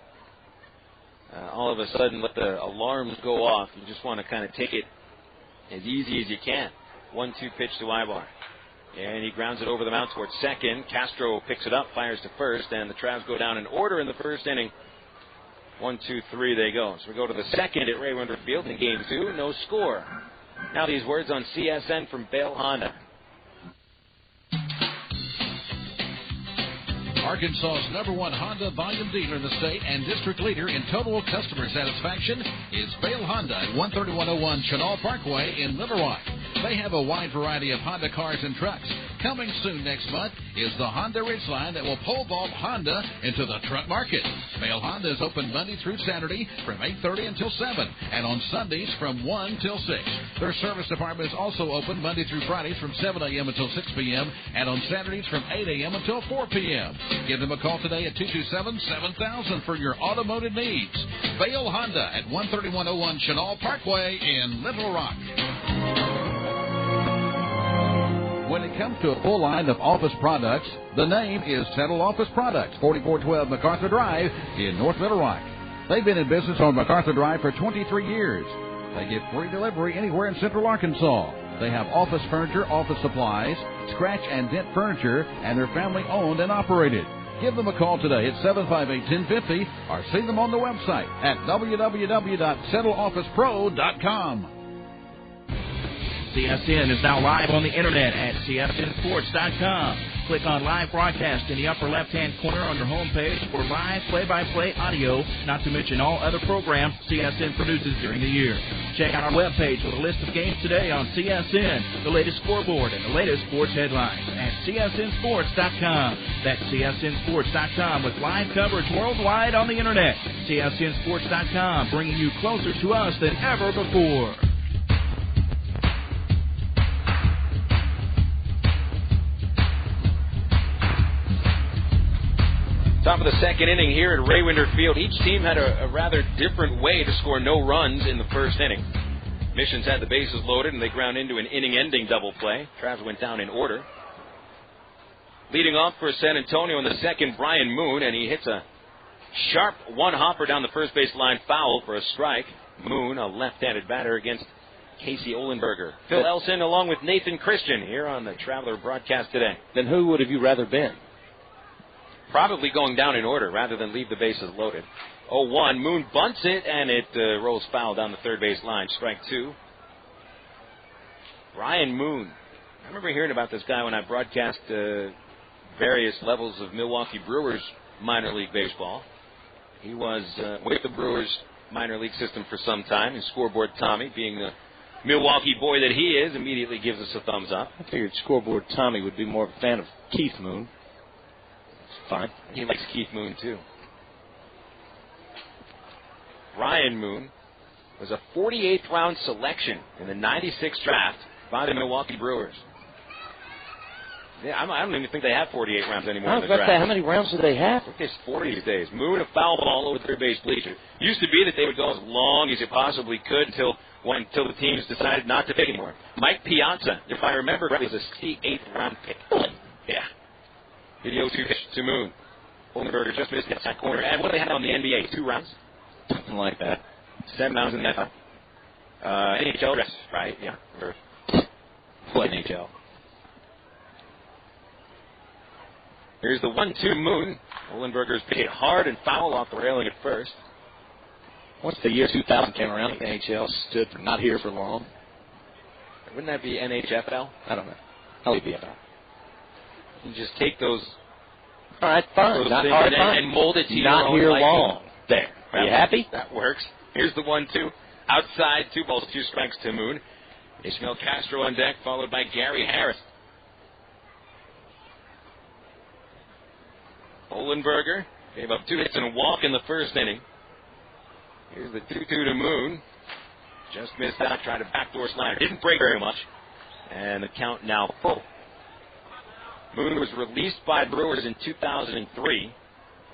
Speaker 2: all of a sudden let the alarms go off. You just want to kind of take it as easy as you can. 1-2 pitch to Ibar. And he grounds it over the mound towards second. Castro picks it up, fires to first, and the Travs go down in order in the first inning. 1, 2, 3 they go. So we go to the second at Raywinder Field in Game 2. No score. Now these words on CSN from Bale Honda.
Speaker 1: Arkansas's #1 Honda volume dealer in the state and district leader in total customer satisfaction is Bale Honda at 13101 Chenal Parkway in Little Rock. They have a wide variety of Honda cars and trucks. Coming soon next month is the Honda Ridgeline that will pole vault Honda into the truck market. Bale Honda is open Monday through Saturday from 8:30 until 7, and on Sundays from 1 till 6. Their service department is also open Monday through Fridays from 7 a.m. until 6 p.m. and on Saturdays from 8 a.m. until 4 p.m. Give them a call today at 227-7000 for your automotive needs. Bale Honda at 13101 Chenal Parkway in Little Rock. When it comes to a full line of office products, the name is Settle Office Products, 4412 MacArthur Drive in North Little Rock. They've been in business on MacArthur Drive for 23 years. They give free delivery anywhere in Central Arkansas. They have office furniture, office supplies, scratch and dent furniture, and they're family owned and operated. Give them a call today at 758-1050 or see them on the website at www.settleofficepro.com.
Speaker 11: CSN is now live on the internet at csnsports.com. Click on live broadcast in the upper left-hand corner on your homepage for live play-by-play audio, not to mention all other programs CSN produces during the year. Check out our webpage with a list of games today on CSN, the latest scoreboard, and the latest sports headlines at csnsports.com. That's csnsports.com with live coverage worldwide on the internet. csnsports.com, bringing you closer to us than ever before.
Speaker 2: Top of the second inning here at Raywinder Field. Each team had a rather different way to score no runs in the first inning. Missions had the bases loaded, and they ground into an inning-ending double play. Travs went down in order. Leading off for San Antonio in the second, Brian Moon, and he hits a sharp one-hopper down the first base line foul for a strike. Moon, a left-handed batter against Kasey Olenberger. Phil Elson along with Nathan Christian here on the Traveler broadcast today.
Speaker 3: Then who would have you rather been?
Speaker 2: Probably going down in order rather than leave the bases loaded. 0-1. Moon bunts it, and it rolls foul down the third base line. Strike two. Brian Moon. I remember hearing about this guy when I broadcast various levels of Milwaukee Brewers minor league baseball. He was with the Brewers minor league system for some time. And Scoreboard Tommy, being the Milwaukee boy that he is, immediately gives us a thumbs up.
Speaker 3: I figured Scoreboard Tommy would be more of a fan of Keith Moon. Fine.
Speaker 2: He likes Keith Moon, too. Ryan Moon was a 48th round selection in the 96 draft by the Milwaukee Brewers. Yeah, I don't even think they have 48 rounds anymore in the draft.
Speaker 3: How many rounds do they have?
Speaker 2: I think it's 40 these days. Moon, a foul ball over third base bleacher. Used to be that they would go as long as you possibly could until the teams decided not to pick anymore. Mike Piazza, if I remember correctly, was a 68th round pick. Yeah. Video 2 pitch to Moon. Olenberger just missed the outside corner. And what do they have on the NBA? 2 rounds?
Speaker 3: Something like that.
Speaker 2: 7 rounds in the NFL. NHL rest, right? Yeah.
Speaker 3: Play NHL.
Speaker 2: Here's the 1-2 Moon. Olenberger's hit hard and foul off the railing at first.
Speaker 3: Once the year 2000 came around, the NHL stood for not here for long.
Speaker 2: Wouldn't that be NHFL?
Speaker 3: I don't know. I'll leave BFL.
Speaker 2: You just take those.
Speaker 3: All right, fine.
Speaker 2: Not hard, and mold it to your
Speaker 3: not
Speaker 2: own
Speaker 3: here
Speaker 2: liking.
Speaker 3: long. There. Are you happy?
Speaker 2: That works. Here's the 1-2. Outside, 2 balls, 2 strikes to Moon. Ishmael Castro on deck, followed by Gary Harris. Olenberger gave up 2 hits and a walk in the first inning. Here's the 2-2 to Moon. Just missed out, tried to backdoor slider. Didn't break very much. And the count now full. Moon was released by Brewers in 2003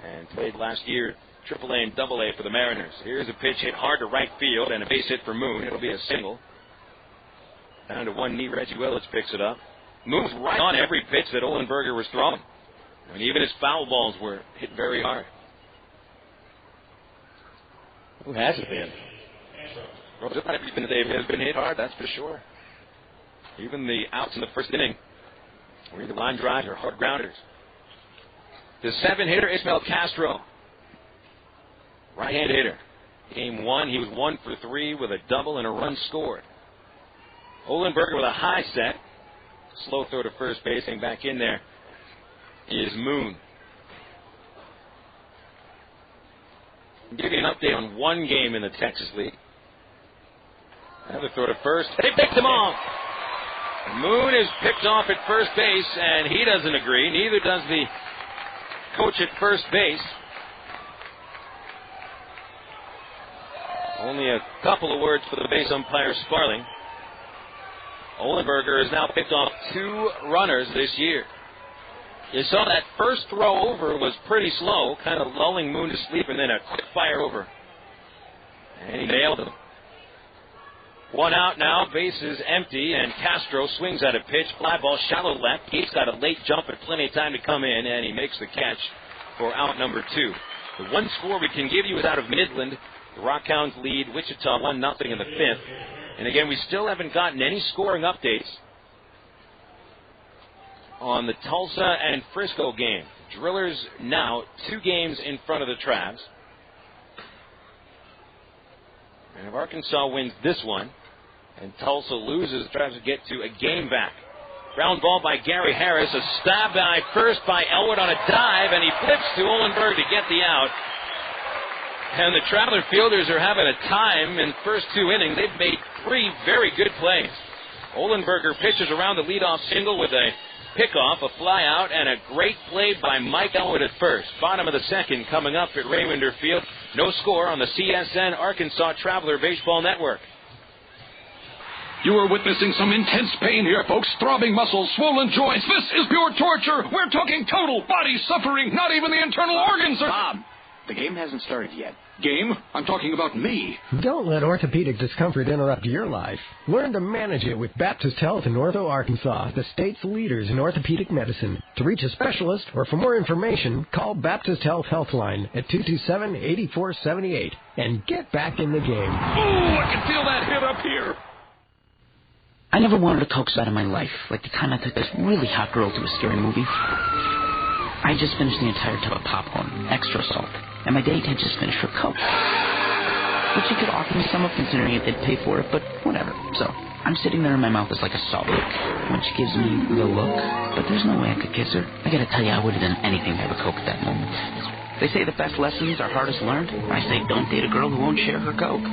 Speaker 2: and played last year AAA and AA for the Mariners. Here's a pitch hit hard to right field and a base hit for Moon. It'll be a single. Down to one knee, Reggie Willits picks it up. Moon was right on every pitch that Olenberger was throwing. And even his foul balls were hit very hard.
Speaker 3: Who hasn't been?
Speaker 2: Well, they've been hit hard, that's for sure. Even the outs in the first inning were either line drives or hard grounders. The 7-hitter, Ishmael Castro. Right-hand hitter. Game 1, he was 1 for 3 with a double and a run scored. Olenberger with a high set. Slow throw to first base, and back in there is Moon. I'll give you an update on one game in the Texas League. Another throw to first. They picked him off. Moon is picked off at first base, and he doesn't agree. Neither does the coach at first base. Only a couple of words for the base umpire, Sparling. Olenberger has now picked off 2 runners this year. You saw that first throw over was pretty slow, kind of lulling Moon to sleep, and then a quick fire over. And he nailed him. 1 out now, bases empty, and Castro swings at a pitch, fly ball, shallow left. He's got a late jump and plenty of time to come in, and he makes the catch for out number 2. The one score we can give you is out of Midland. The Rockhounds lead Wichita 1-0 in the 5th. And again, we still haven't gotten any scoring updates on the Tulsa and Frisco game. Drillers now 2 games in front of the Travs. And if Arkansas wins this one and Tulsa loses, the Travs will get to a game back. Ground ball by Gary Harris. A stab by first by Elwood on a dive, and he flips to Olenberger to get the out. And the Traveler fielders are having a time in the first 2 innings. They've made 3 very good plays. Olenberger pitches around the leadoff single with a pickoff, a fly out, and a great play by Mike Elwood at first. Bottom of the second coming up at Raymonder Field. No score on the CSN Arkansas Traveler Baseball Network.
Speaker 1: You are witnessing some intense pain here, folks. Throbbing muscles, swollen joints. This is pure torture. We're talking total body suffering. Not even the internal organs are...
Speaker 12: Bob, the game hasn't started yet.
Speaker 1: Game? I'm talking about me.
Speaker 13: Don't let orthopedic discomfort interrupt your life. Learn to manage it with Baptist Health in Ortho, Arkansas, the state's leaders in orthopedic medicine. To reach a specialist or for more information, call Baptist Health Healthline at 227-8478 and get back in the game.
Speaker 1: Oh, I can feel that hit up here.
Speaker 12: I never wanted a Coke out of my life, like the time I took this really hot girl to a scary movie. I just finished the entire tub of popcorn, extra salt, and my date had just finished her Coke. Which she could offer me some of, considering it they'd pay for it, but whatever. So, I'm sitting there and my mouth is like a salt lick when she gives me the look, but there's no way I could kiss her. I gotta tell you, I would have done anything to have a Coke at that moment. They say the best lessons are hardest learned. I say don't date a girl who won't share her Coke.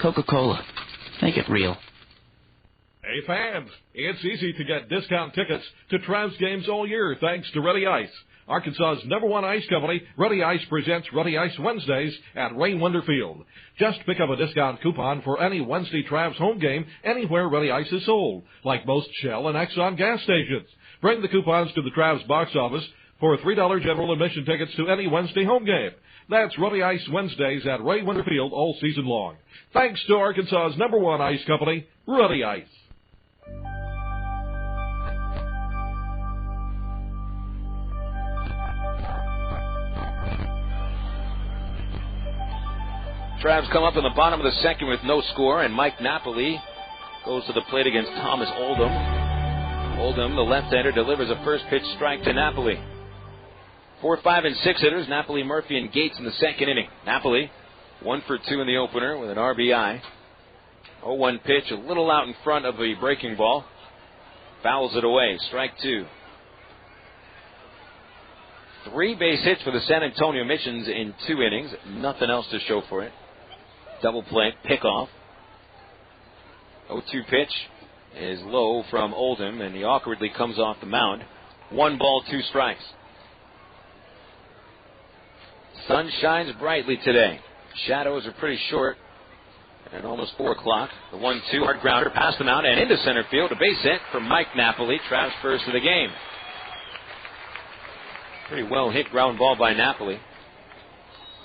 Speaker 12: Coca-Cola. Make it real.
Speaker 19: Hey, fans, it's easy to get discount tickets to Travs games all year thanks to Ready Ice. Arkansas's #1 ice company, Ready Ice presents Ready Ice Wednesdays at Raymonder Field. Just pick up a discount coupon for any Wednesday Travs home game anywhere Ready Ice is sold, like most Shell and Exxon gas stations. Bring the coupons to the Travs box office for $3 general admission tickets to any Wednesday home game. That's Ready Ice Wednesdays at Raymonder Field all season long. Thanks to Arkansas's #1 ice company, Ready Ice.
Speaker 2: Travs come up in the bottom of the second with no score, and Mike Napoli goes to the plate against Thomas Oldham. Oldham, the left-hander, delivers a first pitch strike to Napoli. 4, 5, and 6 hitters, Napoli, Murphy, and Gates in the second inning. Napoli, 1 for 2 in the opener with an RBI. 0-1 pitch, a little out in front of the breaking ball. Fouls it away, strike 2. 3 base hits for the San Antonio Missions in 2 innings. Nothing else to show for it. Double play, pickoff. 0-2 pitch is low from Oldham, and he awkwardly comes off the mound. 1 ball, 2 strikes. Sun shines brightly today. Shadows are pretty short. And almost 4 o'clock. The 1-2 hard grounder past the mound and into center field. A base hit for Mike Napoli. Travs first of the game. Pretty well hit ground ball by Napoli.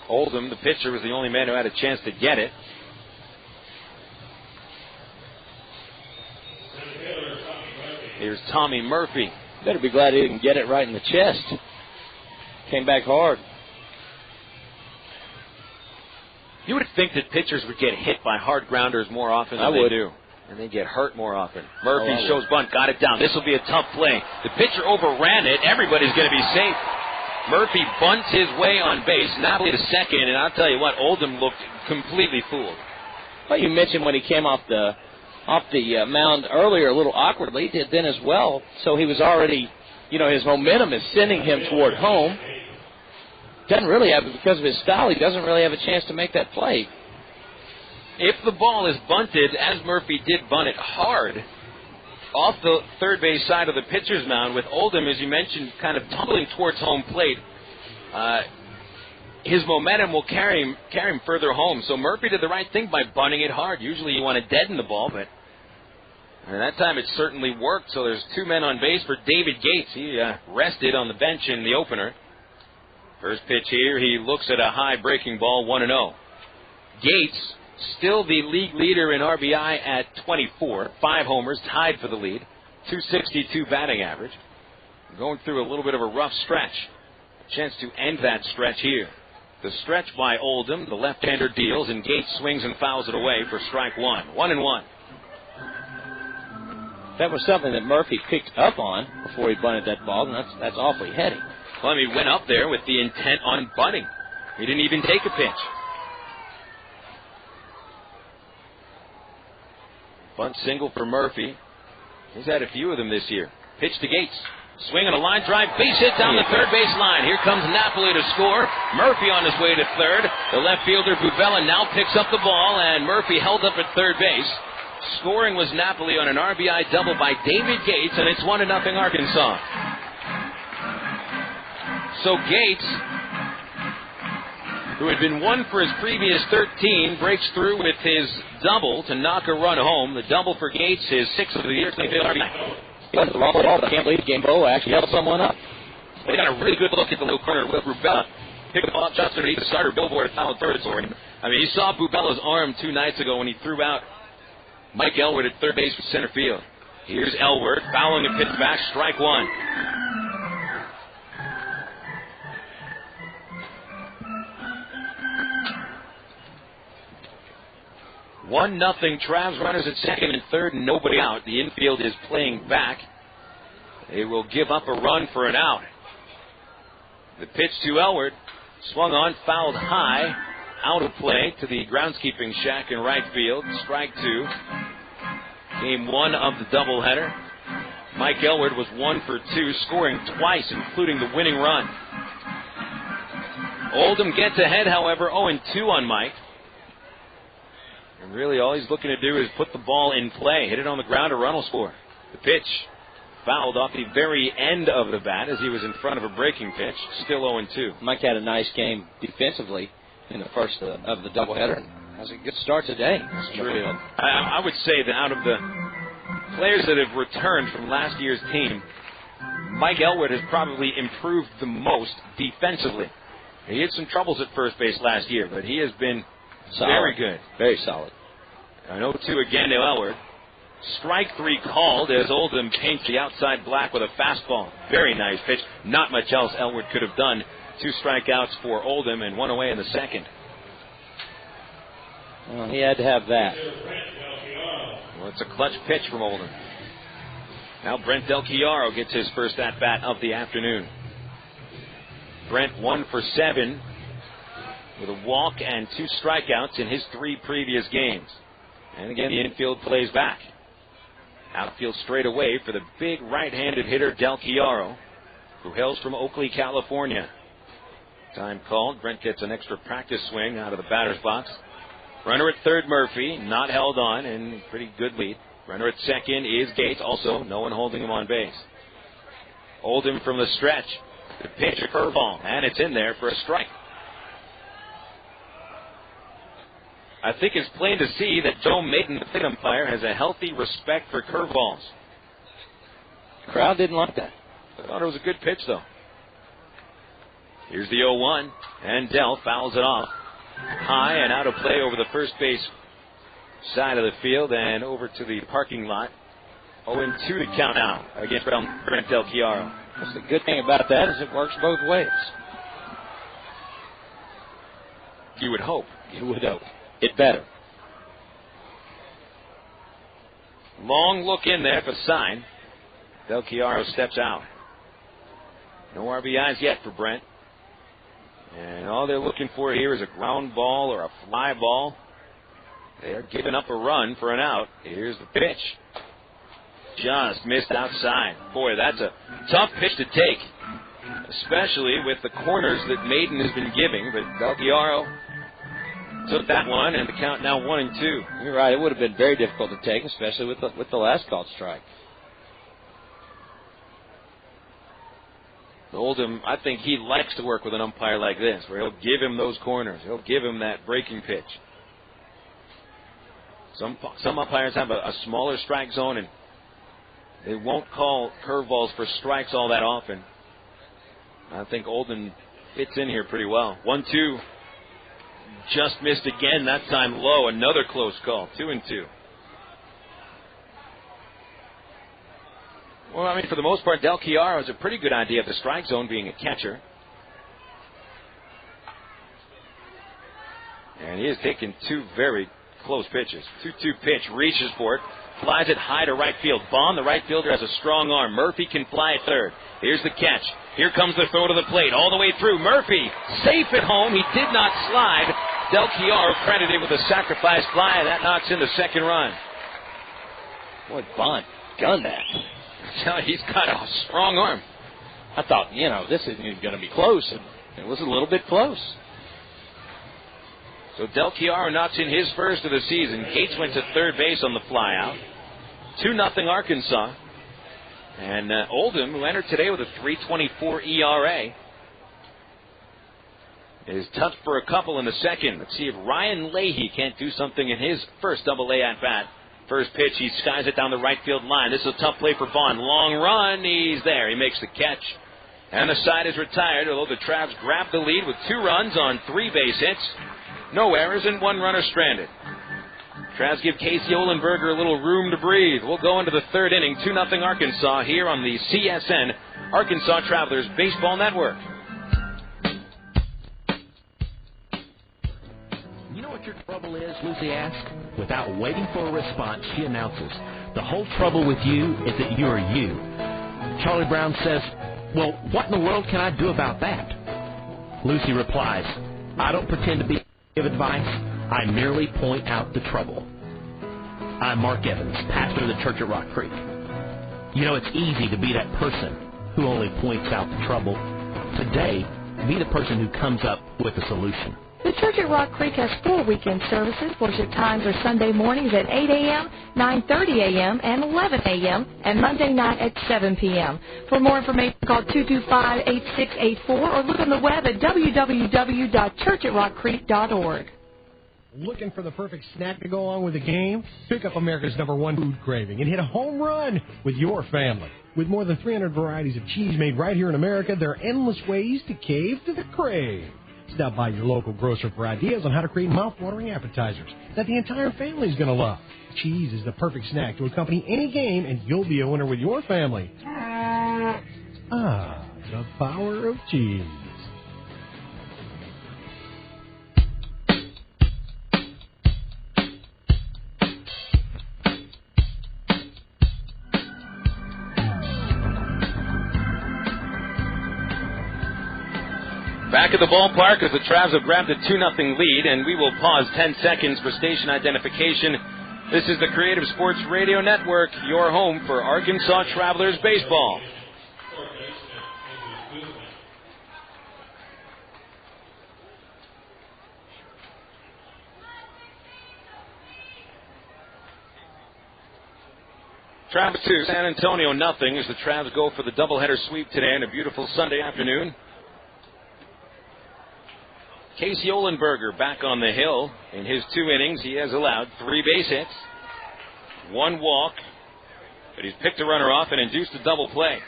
Speaker 2: Oldham, the pitcher, was the only man who had a chance to get it. Here's Tommy Murphy.
Speaker 3: Better be glad he didn't get it right in the chest. Came back hard.
Speaker 2: You would think that pitchers would get hit by hard grounders more often than they do. And they get hurt more often. Murphy shows bunt, got it down. This will be a tough play. The pitcher overran it. Everybody's going to be safe. Murphy bunts his way on base. Napoli to second, and I'll tell you what, Oldham looked completely fooled.
Speaker 3: Well, you mentioned when he came off the mound earlier a little awkwardly. He did then as well. So he was already, his momentum is sending him toward home. Doesn't really have, because of his style, he doesn't really have a chance to make that play.
Speaker 2: If the ball is bunted, as Murphy did bunt it hard, off the third base side of the pitcher's mound, with Oldham, as you mentioned, kind of tumbling towards home plate, his momentum will carry him further home. So Murphy did the right thing by bunting it hard. Usually you want to deaden the ball, but that time it certainly worked. So there's 2 men on base for David Gates. He rested on the bench in the opener. First pitch here, he looks at a high breaking ball, 1-0. Gates, still the league leader in RBI at 24. 5 homers, tied for the lead. .262 batting average. Going through a little bit of a rough stretch. A chance to end that stretch here. The stretch by Oldham, the left-hander deals, and Gates swings and fouls it away for strike 1. 1-1.
Speaker 3: That was something that Murphy picked up on before he bunted that ball, and that's awfully heady.
Speaker 2: Clemmy went up there with the intent on bunting. He didn't even take a pitch. Bunt single for Murphy. He's had a few of them this year. Pitch to Gates. Swing on a line drive, base hit down the third base line. Here comes Napoli to score. Murphy on his way to third. The left fielder, Bubella, now picks up the ball, and Murphy held up at third base. Scoring was Napoli on an RBI double by David Gates, and it's 1-0 Arkansas. So Gates, who had been 1 for his previous 13, breaks through with his double to knock a run home. The double for Gates, his 6th of the year.
Speaker 3: He wasn't the wrong ball, but I can't believe Gamboa actually held someone up.
Speaker 2: They got a really good look at the little corner with Bubella. Picked the ball up just underneath the starter billboard, foul territory. I mean, you saw Bubella's arm 2 nights ago when he threw out Mike Elwood at third base for center field. Here's Elwood, fouling a pitch back, strike one. One nothing. Travs runners at second and third, and nobody out. The infield is playing back. They will give up a run for an out. The pitch to Elwood, swung on, fouled high, out of play to the groundskeeping shack in right field. Strike 2. Game 1 of the doubleheader. Mike Elwood was 1 for 2, scoring twice, including the winning run. Oldham gets ahead, however, 0-2 on Mike. And really all he's looking to do is put the ball in play. Hit it on the ground, a run will score. The pitch fouled off the very end of the bat as he was in front of a breaking pitch. Still 0-2.
Speaker 3: Mike had a nice game defensively in the first of the doubleheader. Has a good start today.
Speaker 2: True. I would say that out of the players that have returned from last year's team, Mike Elwood has probably improved the most defensively. He had some troubles at first base last year, but he has been solid. Very good.
Speaker 3: Very solid.
Speaker 2: An 0-2 again to Elwood. Strike 3 called as Oldham paints the outside black with a fastball. Very nice pitch. Not much else Elwood could have done. 2 strikeouts for Oldham and 1 away in the second.
Speaker 3: Well, he had to have that.
Speaker 2: Well, it's a clutch pitch from Oldham. Now Brent Del Chiaro gets his first at-bat of the afternoon. Brent 1 for 7 with a walk and 2 strikeouts in his 3 previous games. And again, the infield plays back. Outfield straight away for the big right-handed hitter Del Chiaro, who hails from Oakley, California. Time called. Brent gets an extra practice swing out of the batter's box. Runner at third, Murphy, not held on, and pretty good lead. Runner at second is Gates, also no one holding him on base. Oldham from the stretch. The pitch, a curveball, and it's in there for a strike. I think it's plain to see that Joe Maiden, the plate umpire, has a healthy respect for curveballs.
Speaker 3: The crowd didn't like that.
Speaker 2: I thought it was a good pitch, though. Here's the 0-1, and Dell fouls it off. High and out of play over the first base side of the field and over to the parking lot. 0-2 to count now against Brent Del Chiaro.
Speaker 3: That's the good thing about that is it works both ways.
Speaker 2: You would hope.
Speaker 3: You would hope. It better.
Speaker 2: Long look in there for sign. Del Chiaro steps out. No RBIs yet for Brent. And all they're looking for here is a ground ball or a fly ball. They're giving up a run for an out. Here's the pitch. Just missed outside. Boy, that's a tough pitch to take, especially with the corners that Maiden has been giving. But Del Chiaro took that one, and the count now 1-2.
Speaker 3: You're right. It would have been very difficult to take, especially with the last called strike.
Speaker 2: Oldham, I think he likes to work with an umpire like this, where he'll give him those corners. He'll give him that breaking pitch. Some umpires have a smaller strike zone, and they won't call curveballs for strikes all that often. I think Oldham fits in here pretty well. 1-2. Just missed again, that time low. Another close call. 2-2. Well, I mean, for the most part, Del Chiaro has a pretty good idea of the strike zone, being a catcher. And he has taken 2 very close pitches. 2-2 pitch, reaches for it, flies it high to right field. Bond, the right fielder, has a strong arm. Murphy can fly at third. Here's the catch. Here comes the throw to the plate, all the way through. Murphy, safe at home. He did not slide. Del Chiaro credited with a sacrifice fly, and that knocks in the second run.
Speaker 3: Boy, Bond gunned that.
Speaker 2: He's got a strong arm.
Speaker 3: I thought, this isn't going to be close. And it was a little bit close.
Speaker 2: So Del Chiaro knocks in his first of the season. Gates went to third base on the flyout. 2-0 Arkansas. And Oldham, who entered today with a 3.24 ERA, is touched for a couple in the second. Let's see if Ryan Leahy can't do something in his first double-A at-bat. First pitch, he skies it down the right field line. This is a tough play for Bond. Long run, he's there. He makes the catch. And the side is retired, although the Travs grabbed the lead with 2 runs on 3 base hits. No errors and 1 runner stranded. Travs give Kasey Olenberger a little room to breathe. We'll go into the third inning, 2-0 Arkansas here on the CSN Arkansas Travelers Baseball Network.
Speaker 23: You know what your trouble is, Lucy asks? Without waiting for a response, she announces, the whole trouble with you is that you're you. Charlie Brown says, well, what in the world can I do about that? Lucy replies, I don't pretend to give advice. I merely point out the trouble. I'm Mark Evans, pastor of the church at Rock Creek. You know, it's easy to be that person who only points out the trouble. Today, be the person who comes up with a solution.
Speaker 8: The church at Rock Creek has 4 weekend services. Worship times are Sunday mornings at 8 a.m., 9:30 a.m., and 11 a.m., and Monday night at 7 p.m. For more information, call 225-8684 or look on the web at www.churchatrockcreek.org.
Speaker 17: Looking for the perfect snack to go along with the game? Pick up America's #1 food craving and hit a home run with your family. With more than 300 varieties of cheese made right here in America, there are endless ways to cave to the crave. Stop by your local grocer for ideas on how to create mouth-watering appetizers that the entire family is going to love. Cheese is the perfect snack to accompany any game, and you'll be a winner with your family. Ah, the power of cheese.
Speaker 2: Back at the ballpark as the Travs have grabbed a 2-0 lead, and we will pause 10 seconds for station identification. This is the Creative Sports Radio Network, your home for Arkansas Travelers baseball. Travs 2, San Antonio nothing as the Travs go for the doubleheader sweep today on a beautiful Sunday afternoon. Kasey Olenberger back on the hill. In his 2 innings, he has allowed 3 base hits, 1 walk, but he's picked a runner off and induced a double play.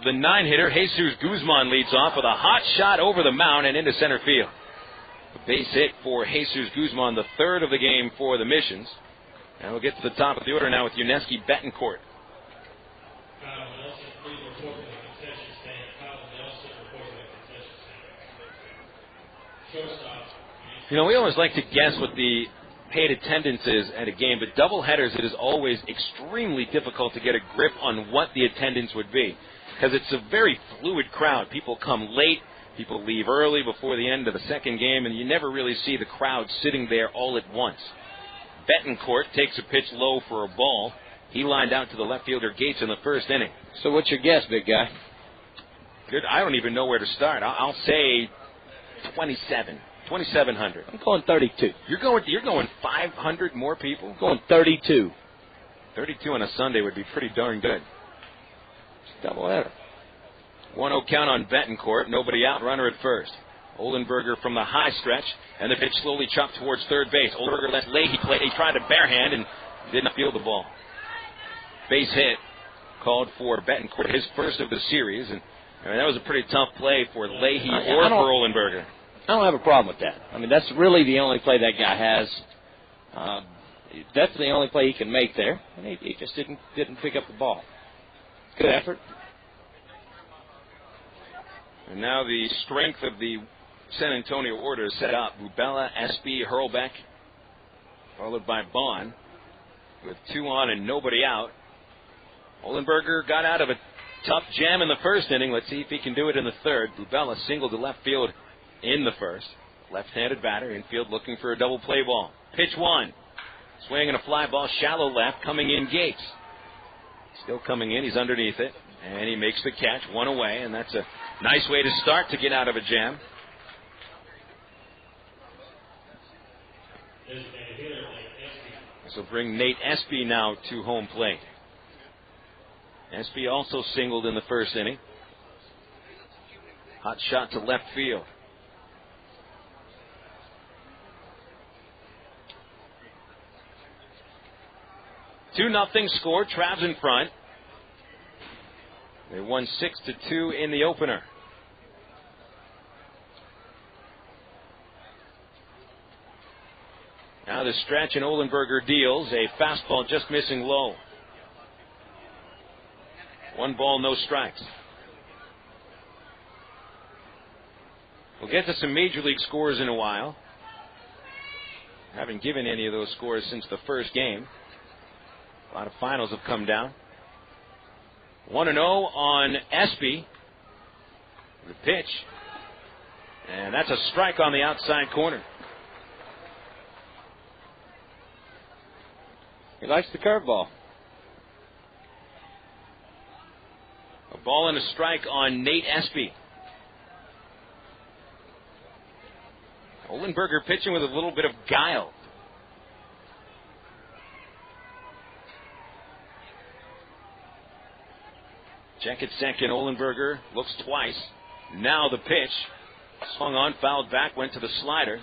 Speaker 2: The 9-hitter, Jesus Guzman, leads off with a hot shot over the mound and into center field. A base hit for Jesus Guzman, the 3rd of the game for the Missions. And we'll get to the top of the order now with Yuneski Betancourt. You know, we always like to guess what the paid attendance is at a game, but doubleheaders, it is always extremely difficult to get a grip on what the attendance would be, because it's a very fluid crowd. People come late, people leave early before the end of the second game, and you never really see the crowd sitting there all at once. Betancourt takes a pitch low for a ball. He lined out to the left fielder Gates in the first inning.
Speaker 3: So what's your guess, big guy?
Speaker 2: Good. I don't even know where to start. I'll say 2,700.
Speaker 3: I'm going 32.
Speaker 2: You're going 500 more people?
Speaker 3: I'm going 32.
Speaker 2: 32 on a Sunday would be pretty darn good.
Speaker 3: Doubleheader.
Speaker 2: 1-0 count on Betancourt. Nobody out. Runner at first. Olenberger from the high stretch, and the pitch slowly chopped towards third base. Olenberger lets Leahy play. He tried to barehand and did not field the ball. Base hit called for Betancourt, his first of the series, and that was a pretty tough play for Leahy or for Olenberger.
Speaker 3: I don't have a problem with that. I mean, that's really the only play that guy has. That's the only play he can make there, and he just didn't pick up the ball. Good effort.
Speaker 2: And now the strength of the San Antonio order is set up. Bubella, Espy, Hurlbeck, followed by Bond with 2 on and nobody out. Olenberger got out of a tough jam in the first inning. Let's see if he can do it in the third. Bubella singled to left field in the first. Left-handed batter, infield looking for a double play ball. Pitch 1. Swing and a fly ball, shallow left, coming in Gates. Still coming in, he's underneath it. And he makes the catch, 1 away, and that's a nice way to start to get out of a jam. This will bring Nate Espy now to home plate. Espy also singled in the first inning. Hot shot to left field. Two nothing score. Travs in front. They won 6-2 in the opener. Now the stretch, and Olenberger deals a fastball just missing low. 1 ball, no strikes. We'll get to some Major League scores in a while. Haven't given any of those scores since the first game. A lot of finals have come down. 1-0 on Espy. The pitch. And that's a strike on the outside corner.
Speaker 3: He likes the curveball.
Speaker 2: A ball and a strike on Nate Espy. Olenberger pitching with a little bit of guile. Check at second. Olenberger looks twice. Now the pitch. Swung on, fouled back, went to the slider.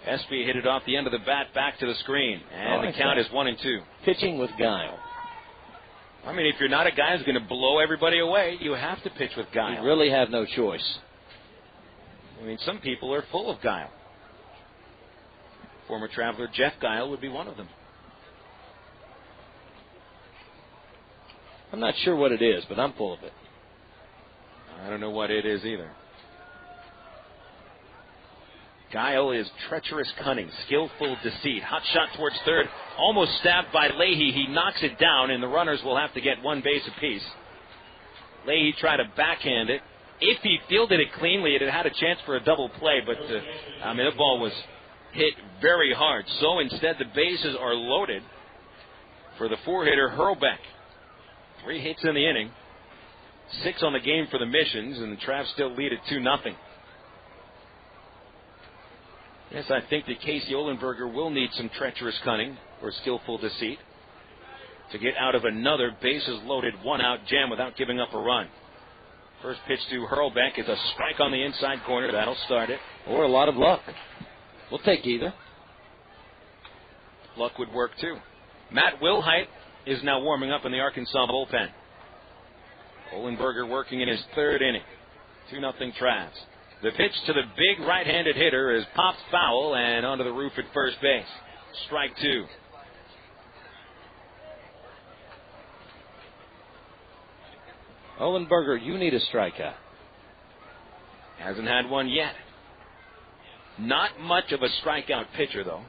Speaker 2: Espy hit it off the end of the bat back to the screen. And the count is 1-2.
Speaker 3: Pitching with guile.
Speaker 2: I mean, if you're not a guy who's going to blow everybody away, you have to pitch with guile.
Speaker 3: You really have no choice.
Speaker 2: I mean, some people are full of guile. Former Traveler Jeff Guile would be one of them.
Speaker 3: I'm not sure what it is, but I'm full of it.
Speaker 2: I don't know what it is either. Guile is treacherous cunning, skillful deceit. Hot shot towards third, almost stabbed by Leahy. He knocks it down, and the runners will have to get 1 base apiece. Leahy tried to backhand it. If he fielded it cleanly, it had a chance for a double play, but the ball was hit very hard. So instead, the bases are loaded for the 4-hitter Hurlbeck. 3 hits in the inning, 6 on the game for the Missions, and the Travs still lead at 2-0. Yes, I think that Kasey Olenberger will need some treacherous cunning or skillful deceit to get out of another bases-loaded 1-out jam without giving up a run. First pitch to Hurlbeck is a strike on the inside corner. That'll start it.
Speaker 3: Or a lot of luck. We'll take either.
Speaker 2: Luck would work, too. Matt Wilhite is now warming up in the Arkansas bullpen. Olenberger working in his 3rd inning. 2-0 Travs. The pitch to the big right-handed hitter is popped foul and onto the roof at first base. Strike 2.
Speaker 3: Olenberger, you need a strikeout.
Speaker 2: Hasn't had one yet. Not much of a strikeout pitcher, though.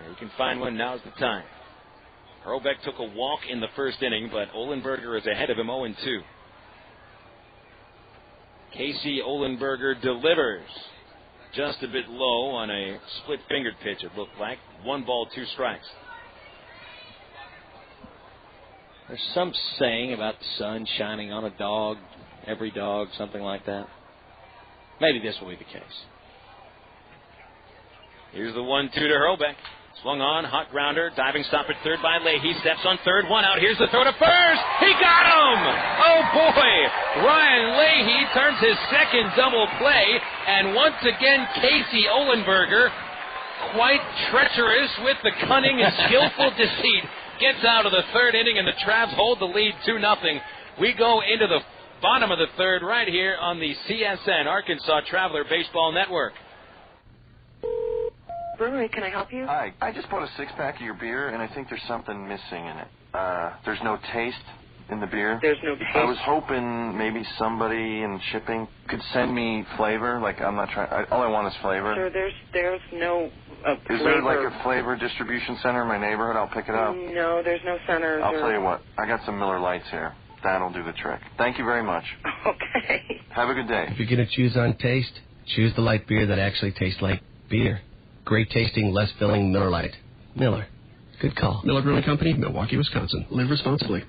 Speaker 2: You can find one. Now's the time. Hurlbeck took a walk in the first inning, but Olenberger is ahead of him 0-2. Kasey Olenberger delivers just a bit low on a split-fingered pitch, it looked like. 1 ball, 2 strikes.
Speaker 3: There's some saying about the sun shining on a dog, every dog, something like that. Maybe this will be the case.
Speaker 2: Here's the 1-2 to Hurlbeck. Swung on, hot grounder, diving stop at third by Leahy. Steps on third, 1 out. Here's the throw to first. He got him! Oh, boy. Ryan Leahy turns his 2nd double play. And once again, Kasey Olenberger, quite treacherous with the cunning and skillful deceit, gets out of the 3rd inning, and the Travs hold the lead 2-0. We go into the bottom of the 3rd right here on the CSN Arkansas Traveler Baseball Network.
Speaker 7: Brewery, can I help you?
Speaker 14: Hi, I just bought a 6-pack of your beer, and I think there's something missing in it. There's no taste in the beer.
Speaker 7: There's no taste?
Speaker 14: I was hoping maybe somebody in shipping could send me flavor. Like, I'm not trying. All I want is flavor.
Speaker 7: Sure, there's no
Speaker 14: Is there like a flavor distribution center in my neighborhood? I'll pick it up.
Speaker 7: No, there's no centers.
Speaker 14: I'll tell you what. I got some Miller Lights here. That'll do the trick. Thank you very much.
Speaker 7: Okay.
Speaker 14: Have a good day.
Speaker 10: If you're going to choose on taste, choose the light beer that actually tastes like beer. Great tasting, less filling Miller Lite. Miller. Good call.
Speaker 18: Miller Brewing Company, Milwaukee, Wisconsin. Live responsibly.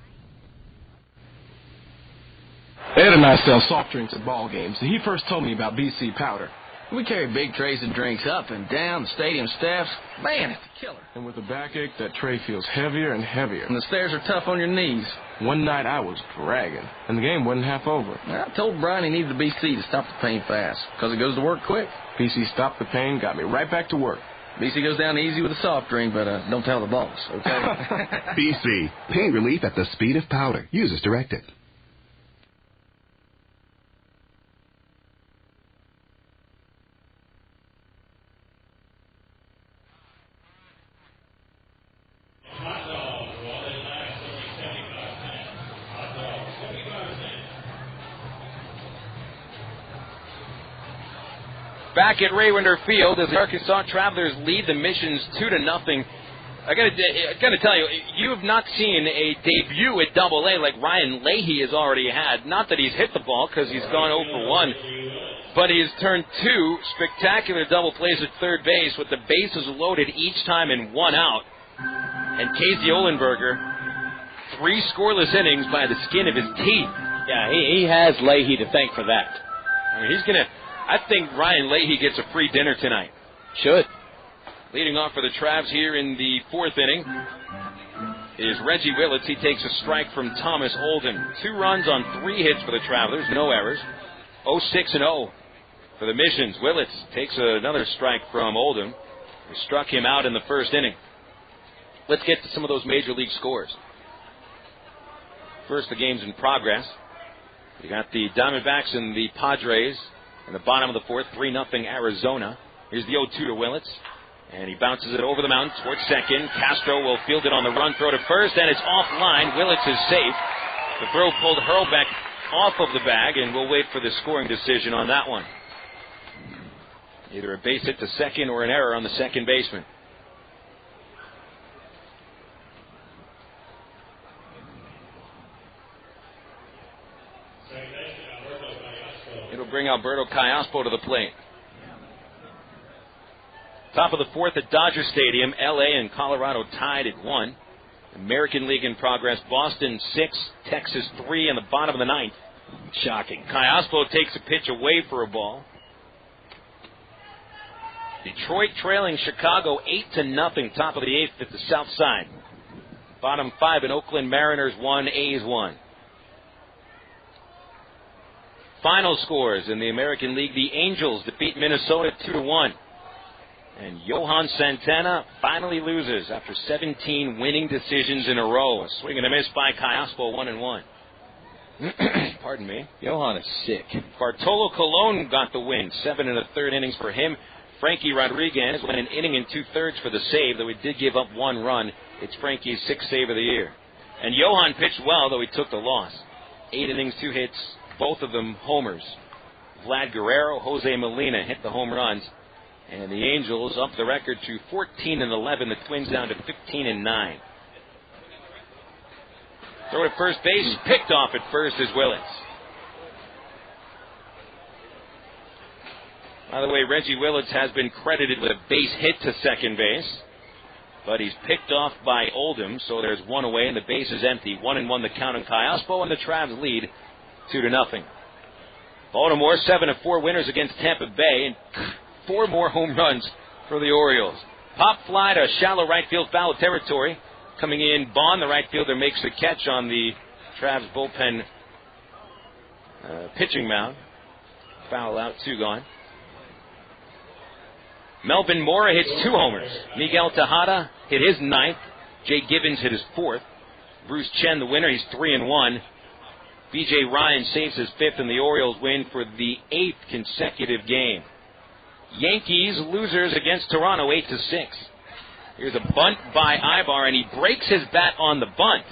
Speaker 22: Ed and I sell soft drinks at ball games, and he first told me about BC Powder. We carry big trays of drinks up and down the stadium steps. Man, it's a killer. And with a backache, that tray feels heavier and heavier. And the stairs are tough on your knees. One night I was dragging, and the game wasn't half over. I told Brian he needed the BC to stop the pain fast, because it goes to work quick. BC stopped the pain, got me right back to work. BC goes down easy with a soft drink, but don't tell the boss, okay?
Speaker 26: BC, pain relief at the speed of powder. Use as directed.
Speaker 2: Back at Raywinder Field as the Arkansas Travelers lead the Missions 2-0. I gotta tell you, you have not seen a debut at Double-A like Ryan Leahy has already had. Not that he's hit the ball, because he's gone 0 for 1, but he has turned 2 spectacular double plays at third base with the bases loaded each time and 1 out. And Kasey Olenberger, 3 scoreless innings by the skin of his teeth.
Speaker 3: Yeah, he has Leahy to thank for that.
Speaker 2: I mean, I think Ryan Leahy gets a free dinner tonight.
Speaker 3: Should.
Speaker 2: Leading off for the Travs here in the 4th inning is Reggie Willits. He takes a strike from Thomas Oldham. 2 runs on 3 hits for the Travelers, no errors. 0-6-0 for the Missions. Willits takes another strike from Oldham, who struck him out in the 1st inning. Let's get to some of those Major League scores. First, the game's in progress. You got the Diamondbacks and the Padres in the bottom of the 4th, 3-0 Arizona. Here's the 0-2 to Willits, and he bounces it over the mound towards second. Castro will field it on the run, throw to first, and it's offline. Willits is safe. The throw pulled Hurlbeck off of the bag, and we'll wait for the scoring decision on that one. Either a base hit to second or an error on the second baseman. It'll bring Alberto Callaspo to the plate. Top of the 4th at Dodger Stadium. L.A. and Colorado tied at 1. American League in progress. Boston 6, Texas 3 in the bottom of the 9th. Shocking. Callaspo takes a pitch away for a ball. Detroit trailing Chicago 8-0. Top of the 8th at the south side. Bottom 5 in Oakland. Mariners 1, A's 1. Final scores in the American League. The Angels defeat Minnesota 2-1. And Johan Santana finally loses after 17 winning decisions in a row. A swing and a miss by Callaspo, 1-1. Pardon me.
Speaker 3: Johan is sick.
Speaker 2: Bartolo Colon got the win. 7 1/3 innings for him. Frankie Rodriguez went an inning and 2/3 for the save, though he did give up 1 run. It's Frankie's 6th save of the year. And Johan pitched well, though he took the loss. 8 innings, 2 hits. Both of them homers. Vlad Guerrero, Jose Molina hit the home runs. And the Angels up the record to 14-11. The Twins down to 15-9. Throw to first base. Picked off at first is Willits. By the way, Reggie Willits has been credited with a base hit to second base. But he's picked off by Oldham. So there's 1 away and the base is empty. 1-1 the count on Callaspo, and the Travs lead 2-0. Baltimore 7-4 winners against Tampa Bay, and 4 more home runs for the Orioles. Pop fly to shallow right field, foul territory. Coming in, Bond, the right fielder, makes the catch on the Travs bullpen pitching mound. Foul out, 2 gone. Melvin Mora hits 2 homers. Miguel Tejada hit his 9th. Jay Gibbons hit his 4th. Bruce Chen, the winner, he's 3-1. B.J. Ryan saves his 5th, and the Orioles win for the 8th consecutive game. Yankees losers against Toronto 8-6. Here's a bunt by Ibar, and he breaks his bat on the bunt.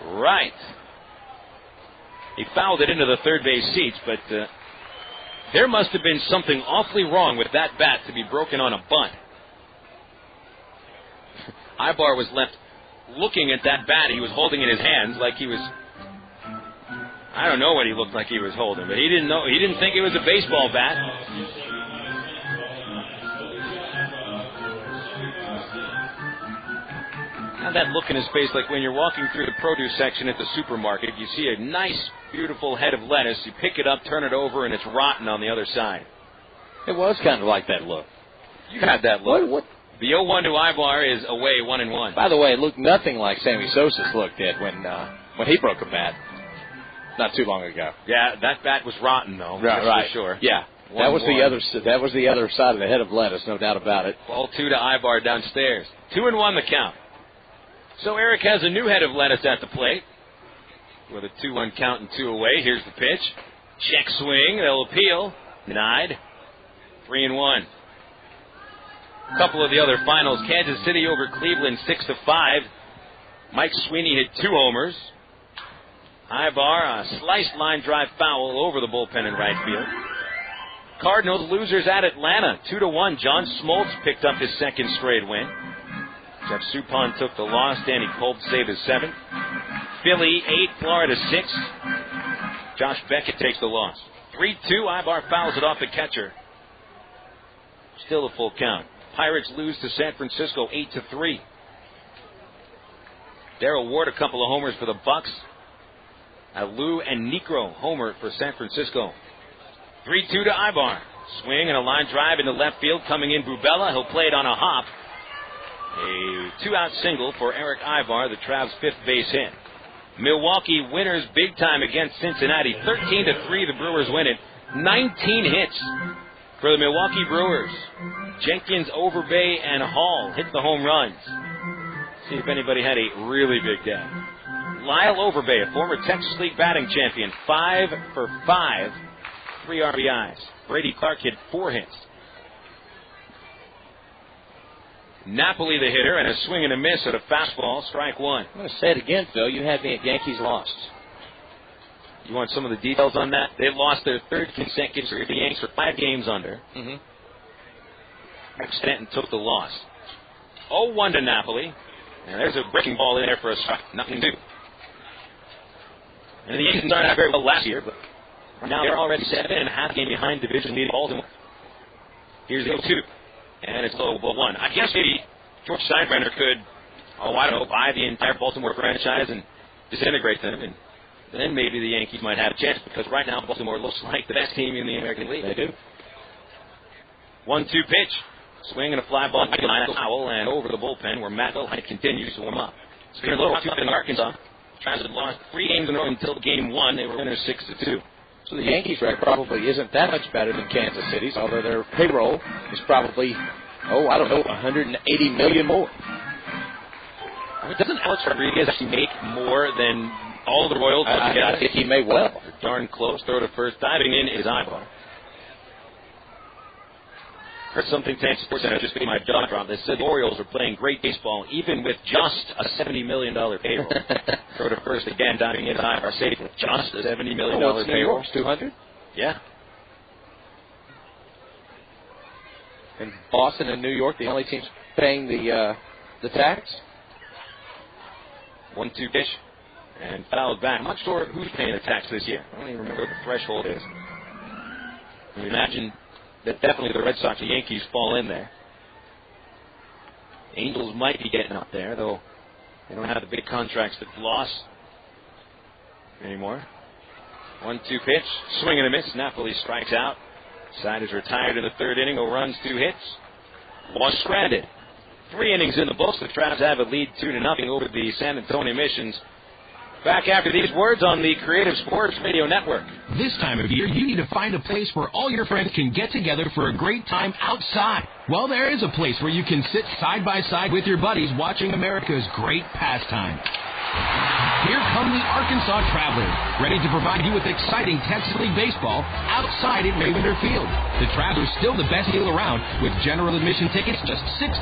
Speaker 2: Right. He fouled it into the third base seats, but there must have been something awfully wrong with that bat to be broken on a bunt. Ibar was left looking at that bat he was holding in his hands like he was... I don't know what he looked like he was holding, but he didn't know. He didn't think it was a baseball bat. Had that look in his face like when you're walking through the produce section at the supermarket. You see a nice, beautiful head of lettuce. You pick it up, turn it over, and it's rotten on the other side.
Speaker 3: It was kind of like that look. You had that look. What?
Speaker 2: The 0-1 to Ibar is away 1-1.
Speaker 3: By the way, it looked nothing like Sammy Sosa's look did when he broke a bat not too long ago.
Speaker 2: Yeah, that bat was rotten though.
Speaker 3: Right.
Speaker 2: For sure.
Speaker 3: Yeah. That was the other side of the head of lettuce, no doubt about it.
Speaker 2: Ball 2 to Ibar downstairs. 2-1 the count. So Eric has a new head of lettuce at the plate. With a 2-1 count and 2 away. Here's the pitch. Check swing. They'll appeal. Denied. 3-1. A couple of the other finals. Kansas City over Cleveland 6-5. Mike Sweeney hit 2 homers. Ibar, a sliced line drive foul over the bullpen in right field. Cardinals losers at Atlanta 2-1. John Smoltz picked up his second straight win. Jeff Suppan took the loss. Danny Kolb saved his 7th. Philly 8, Florida 6. Josh Beckett takes the loss. 3-2. Ibar fouls it off the catcher. Still a full count. Pirates lose to San Francisco 8-3. Darrell Ward a couple of homers for the Bucks. Lou and Necro homer for San Francisco. 3-2 to Ibar. Swing and a line drive into left field. Coming in Bubella. He'll play it on a hop. A 2-out single for Eric Ibar, the Travs' 5th base hit. Milwaukee winners big time against Cincinnati. 13-3, the Brewers win it. 19 hits for the Milwaukee Brewers. Jenkins, Overbay, and Hall hit the home runs. See if anybody had a really big day. Lyle Overbay, a former Texas League batting champion, 5 for 5, 3 RBIs. Brady Clark hit 4 hits. Napoli the hitter, and a swing and a miss at a fastball, strike 1.
Speaker 3: I'm going to say it again, Phil. You had me at Yankees lost.
Speaker 2: You want some of the details on that? They lost their 3rd consecutive series. The Yankees were 5 games under. Mark Stanton took the loss. 0-1 to Napoli. And there's a breaking ball in there for a strike. Nothing to do. And the Yankees started out very well last year, but now they're already 7.5 games behind division leading Baltimore. Here's the 0-2. And it's low ball 1. I guess maybe George Steinbrenner could, buy the entire Baltimore franchise and disintegrate them. And then maybe the Yankees might have a chance, because right now Baltimore looks like the best team in the American League.
Speaker 3: They do.
Speaker 2: 1-2 pitch. Swing and a fly ball by Howell and over the bullpen where Matt Lillard continues to warm up. It's been a little rough in Arkansas. Travs had lost 3 games in a row until game 1. They were winners 6-2.
Speaker 3: So the Yankees' record probably isn't that much better than Kansas City's, although their payroll is probably, $180 million more.
Speaker 2: Doesn't Alex Rodriguez actually make more than all the Royals put together?
Speaker 3: I think he may well.
Speaker 2: Darn close. Throw to first. Diving in is Ibar. Heard something today at SportsCenter just made my jaw drop. They said the Orioles are playing great baseball even with just a $70 million payroll. Throw to first again, diving in Ibar safe with just a $70 million payroll.
Speaker 3: New York's 200?
Speaker 2: Yeah.
Speaker 3: And Boston and New York, the only teams paying the tax?
Speaker 2: 1-2 pitch. And fouled back. I'm not sure who's paying the tax this year. I don't even remember what the threshold is. I imagine that definitely the Red Sox and Yankees fall in there. Angels might be getting up there, though they don't have the big contracts that lost anymore. 1-2 pitch. Swing and a miss. Napoli strikes out. Side is retired in the 3rd inning. 0 runs, 2 hits. Lost stranded. 3 innings in the books. The Travs have a lead 2-0 over the San Antonio Missions. Back after these words on the Creative Sports Radio Network.
Speaker 23: This time of year, you need to find a place where all your friends can get together for a great time outside. Well, there is a place where you can sit side by side with your buddies watching America's great pastime. Here come the Arkansas Travelers, ready to provide you with exciting Texas League baseball outside at Ravender Field. The Travelers are still the best deal around, with general admission tickets just $6.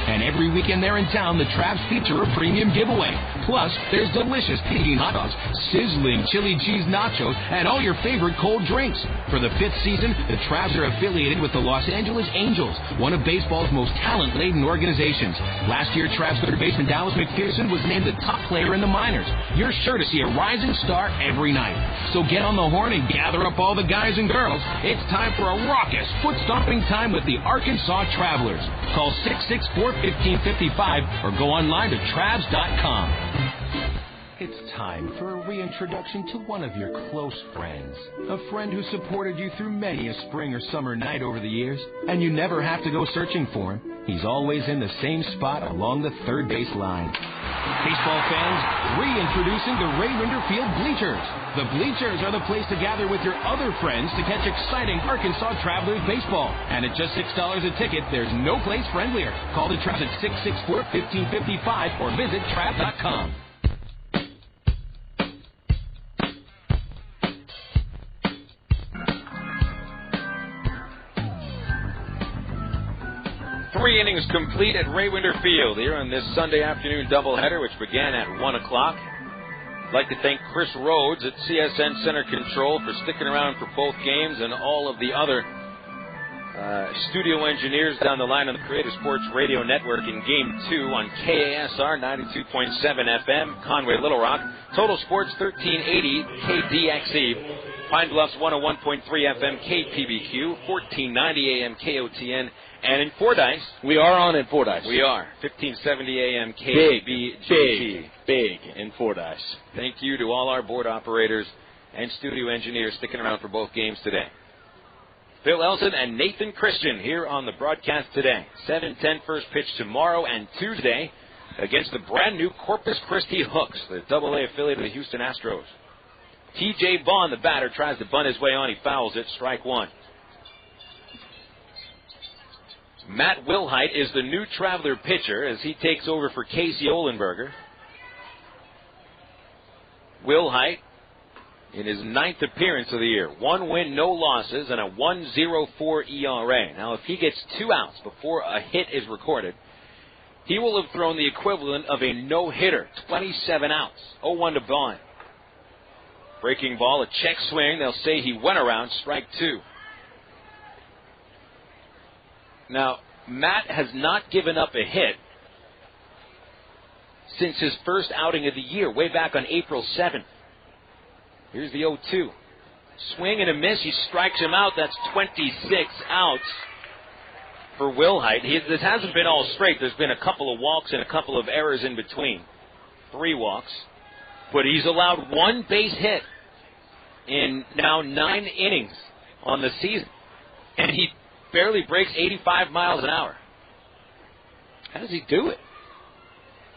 Speaker 23: And every weekend they're in town, the Travs feature a premium giveaway. Plus, there's delicious pidgin hot dogs, sizzling chili cheese nachos, and all your favorite cold drinks. For the 5th season, the Travs are affiliated with the Los Angeles Angels, one of baseball's most talent-laden organizations. Last year, Travs third baseman Dallas McPherson was named the top player in the minors. You're sure to see a rising star every night. So get on the horn and gather up all the guys and girls. It's time for a raucous, foot-stomping time with the Arkansas Travelers. Call 664-1555 or go online to Travs.com. It's time for a reintroduction to one of your close friends. A friend who supported you through many a spring or summer night over the years, and you never have to go searching for him. He's always in the same spot along the third base line. Baseball fans, reintroducing the Ravender Field Bleachers. The Bleachers are the place to gather with your other friends to catch exciting Arkansas Travelers baseball. And at just $6 a ticket, there's no place friendlier. Call the Travs at 664-1555 or visit Travs.com.
Speaker 2: Three innings complete at Ravender Field here on this Sunday afternoon doubleheader, which began at 1 o'clock. I'd like to thank Chris Rhodes at CSN Center Control for sticking around for both games, and all of the other studio engineers down the line on the Creative Sports Radio Network in Game 2 on KASR 92.7 FM, Conway, Little Rock, Total Sports 1380 KDXE, Pine Bluffs 101.3 FM KPBQ, 1490 AM KOTN, and in Fordyce.
Speaker 3: We are on in Fordyce.
Speaker 2: We are. 1570 AM KBGT.
Speaker 3: Big in Fordyce.
Speaker 2: Thank you to all our board operators and studio engineers sticking around for both games today. Phil Elson and Nathan Christian here on the broadcast today. 7:10 first pitch tomorrow and Tuesday against the brand new Corpus Christi Hooks, the AA affiliate of the Houston Astros. T.J. Vaughn, the batter, tries to bunt his way on. He fouls it. Strike one. Matt Wilhite is the new Traveler pitcher as he takes over for Kasey Olenberger. Wilhite in his 9th appearance of the year. 1 win, no losses, and a 1.04 ERA. Now, if he gets 2 outs before a hit is recorded, he will have thrown the equivalent of a no-hitter, 27 outs. 0-1 to Vaughn. Breaking ball, a check swing. They'll say he went around, strike 2. Now, Matt has not given up a hit since his first outing of the year, way back on April 7th. Here's the 0-2. Swing and a miss. He strikes him out. That's 26 outs for Wilhite. This hasn't been all straight. There's been a couple of walks and a couple of errors in between. 3 walks. But he's allowed 1 base hit in now 9 innings on the season. And he barely breaks 85 miles an hour. How does he do it?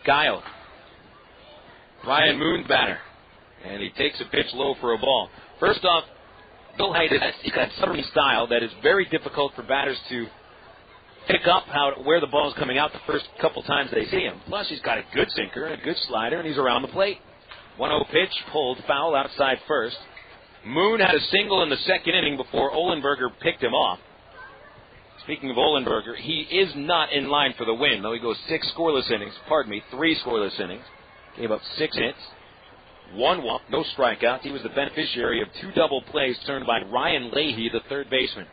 Speaker 2: Guile. Ryan Moon batter. And he takes a pitch low for a ball. First off, Wilhite has that southern style that is very difficult for batters to pick up where the ball is coming out the first couple times they see him. Plus, he's got a good sinker and a good slider, and he's around the plate. 1-0 pitch, pulled foul outside first. Moon had a single in the second inning before Olenberger picked him off. Speaking of Olenberger, he is not in line for the win, though he goes 3 scoreless innings. Gave up 6 hits, 1 walk, no strikeouts. He was the beneficiary of 2 double plays turned by Ryan Leahy, the third baseman.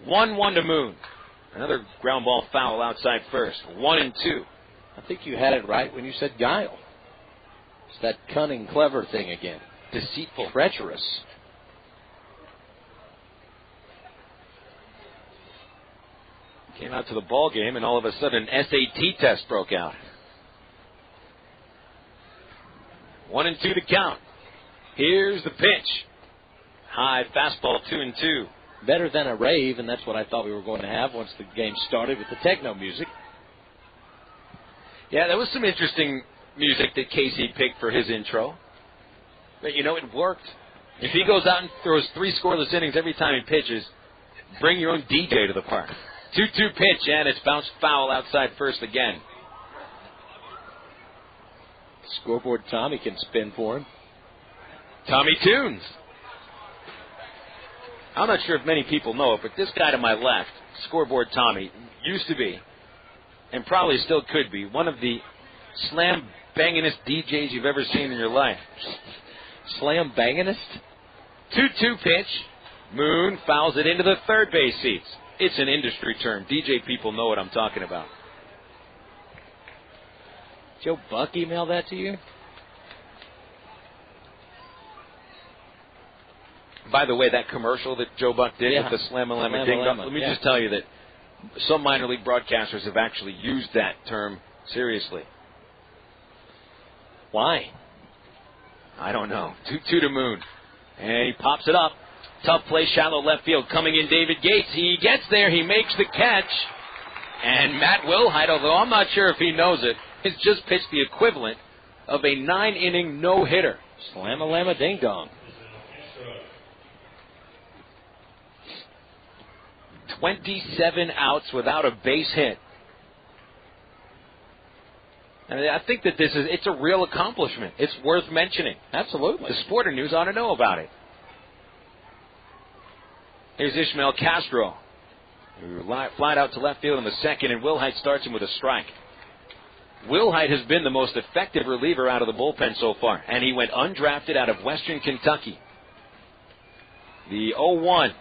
Speaker 2: 1-1 to Moon. Another ground ball foul outside first. 1-2.
Speaker 3: I think you had it right when you said guile. It's that cunning, clever thing again. Deceitful, treacherous.
Speaker 2: Came out to the ball game, and all of a sudden an SAT test broke out. 1-2 to count. Here's the pitch. High fastball, 2-2.
Speaker 3: Better than a rave, and that's what I thought we were going to have once the game started with the techno music.
Speaker 2: Yeah, that was some interesting music that Kasey picked for his intro. But, it worked. If he goes out and throws 3 scoreless innings every time he pitches, bring your own DJ to the park. 2-2 pitch, and it's bounced foul outside first again.
Speaker 3: Scoreboard Tommy can spin for him.
Speaker 2: Tommy Tunes. I'm not sure if many people know it, but this guy to my left, Scoreboard Tommy, used to be, and probably still could be, one of the slam-bangingest DJs you've ever seen in your life.
Speaker 3: Slam-bangingest?
Speaker 2: 2-2 pitch. Moon fouls it into the third base seats. It's an industry term. DJ people know what I'm talking about.
Speaker 3: Joe Buck email that to you?
Speaker 2: By the way, that commercial that Joe Buck did with the Slam-a-Lamma Ding Dong, let me just tell you that some minor league broadcasters have actually used that term seriously.
Speaker 3: Why?
Speaker 2: I don't know. 2-2 to Moon. And he pops it up. Tough play, shallow left field. Coming in, David Gates. He gets there. He makes the catch. And Matt Wilhite, although I'm not sure if he knows it, has just pitched the equivalent of a 9-inning no-hitter.
Speaker 3: Slam-a-Lamma Ding Dong.
Speaker 2: 27 outs without a base hit. And I think that it's a real accomplishment. It's worth mentioning.
Speaker 3: Absolutely.
Speaker 2: The Sporter News ought to know about it. Here's Ishmael Castro, who flied out to left field in the second, and Wilhite starts him with a strike. Wilhite has been the most effective reliever out of the bullpen so far, and he went undrafted out of Western Kentucky. The 0-1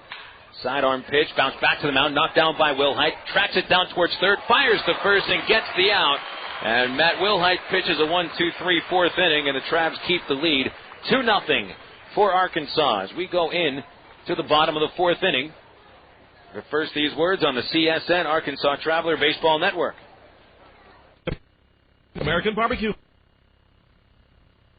Speaker 2: sidearm pitch, bounced back to the mound, knocked down by Wilhite, tracks it down towards third, fires to first, and gets the out. And Matt Wilhite pitches a 1-2-3 fourth inning, and the Travs keep the lead 2-0 for Arkansas as we go in to the bottom of the fourth inning. But first, these words on the CSN Arkansas Traveler Baseball Network.
Speaker 19: American Barbecue.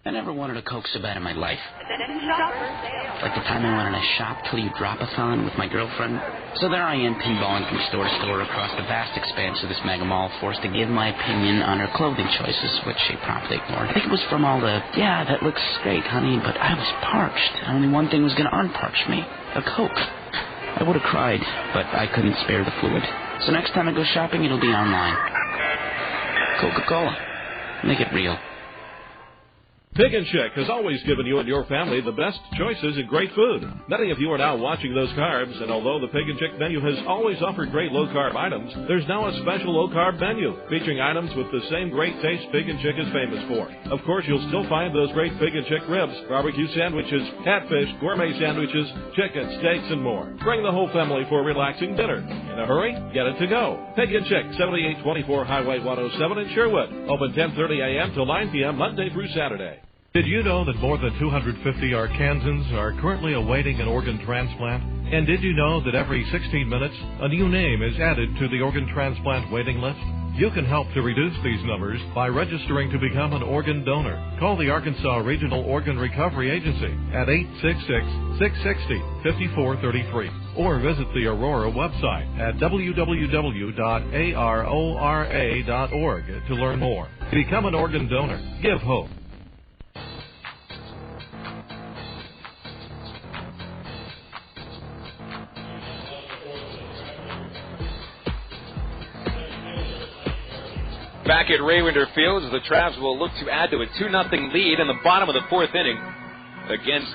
Speaker 12: I never wanted a Coke so bad in my life. Like the time I went on a shop till you drop-a-thon with my girlfriend. So there I am pinballing from store to store across the vast expanse of this mega mall, forced to give my opinion on her clothing choices, which she promptly ignored. I think it was from all the, yeah, that looks great, honey, but I was parched. Only one thing was going to unparch me, a Coke. I would have cried, but I couldn't spare the fluid. So next time I go shopping, it'll be online. Coca-Cola. Make it real.
Speaker 19: Pig and Chick has always given you and your family the best choices in great food. Many of you are now watching those carbs, and although the Pig and Chick menu has always offered great low-carb items, there's now a special low-carb menu featuring items with the same great taste Pig and Chick is famous for. Of course, you'll still find those great Pig and Chick ribs, barbecue sandwiches, catfish, gourmet sandwiches, chicken, steaks, and more. Bring the whole family for a relaxing dinner. In a hurry? Get it to go. Pig and Chick, 7824 Highway 107 in Sherwood. Open 10:30 a.m. till 9 p.m. Monday through Saturday.
Speaker 5: Did you know that more than 250 Arkansans are currently awaiting an organ transplant? And did you know that every 16 minutes, a new name is added to the organ transplant waiting list? You can help to reduce these numbers by registering to become an organ donor. Call the Arkansas Regional Organ Recovery Agency at 866-660-5433 or visit the Aurora website at www.arora.org to learn more. Become an organ donor. Give hope.
Speaker 2: Back at Raywinder Field, as the Travs will look to add to a 2-0 lead in the bottom of the fourth inning against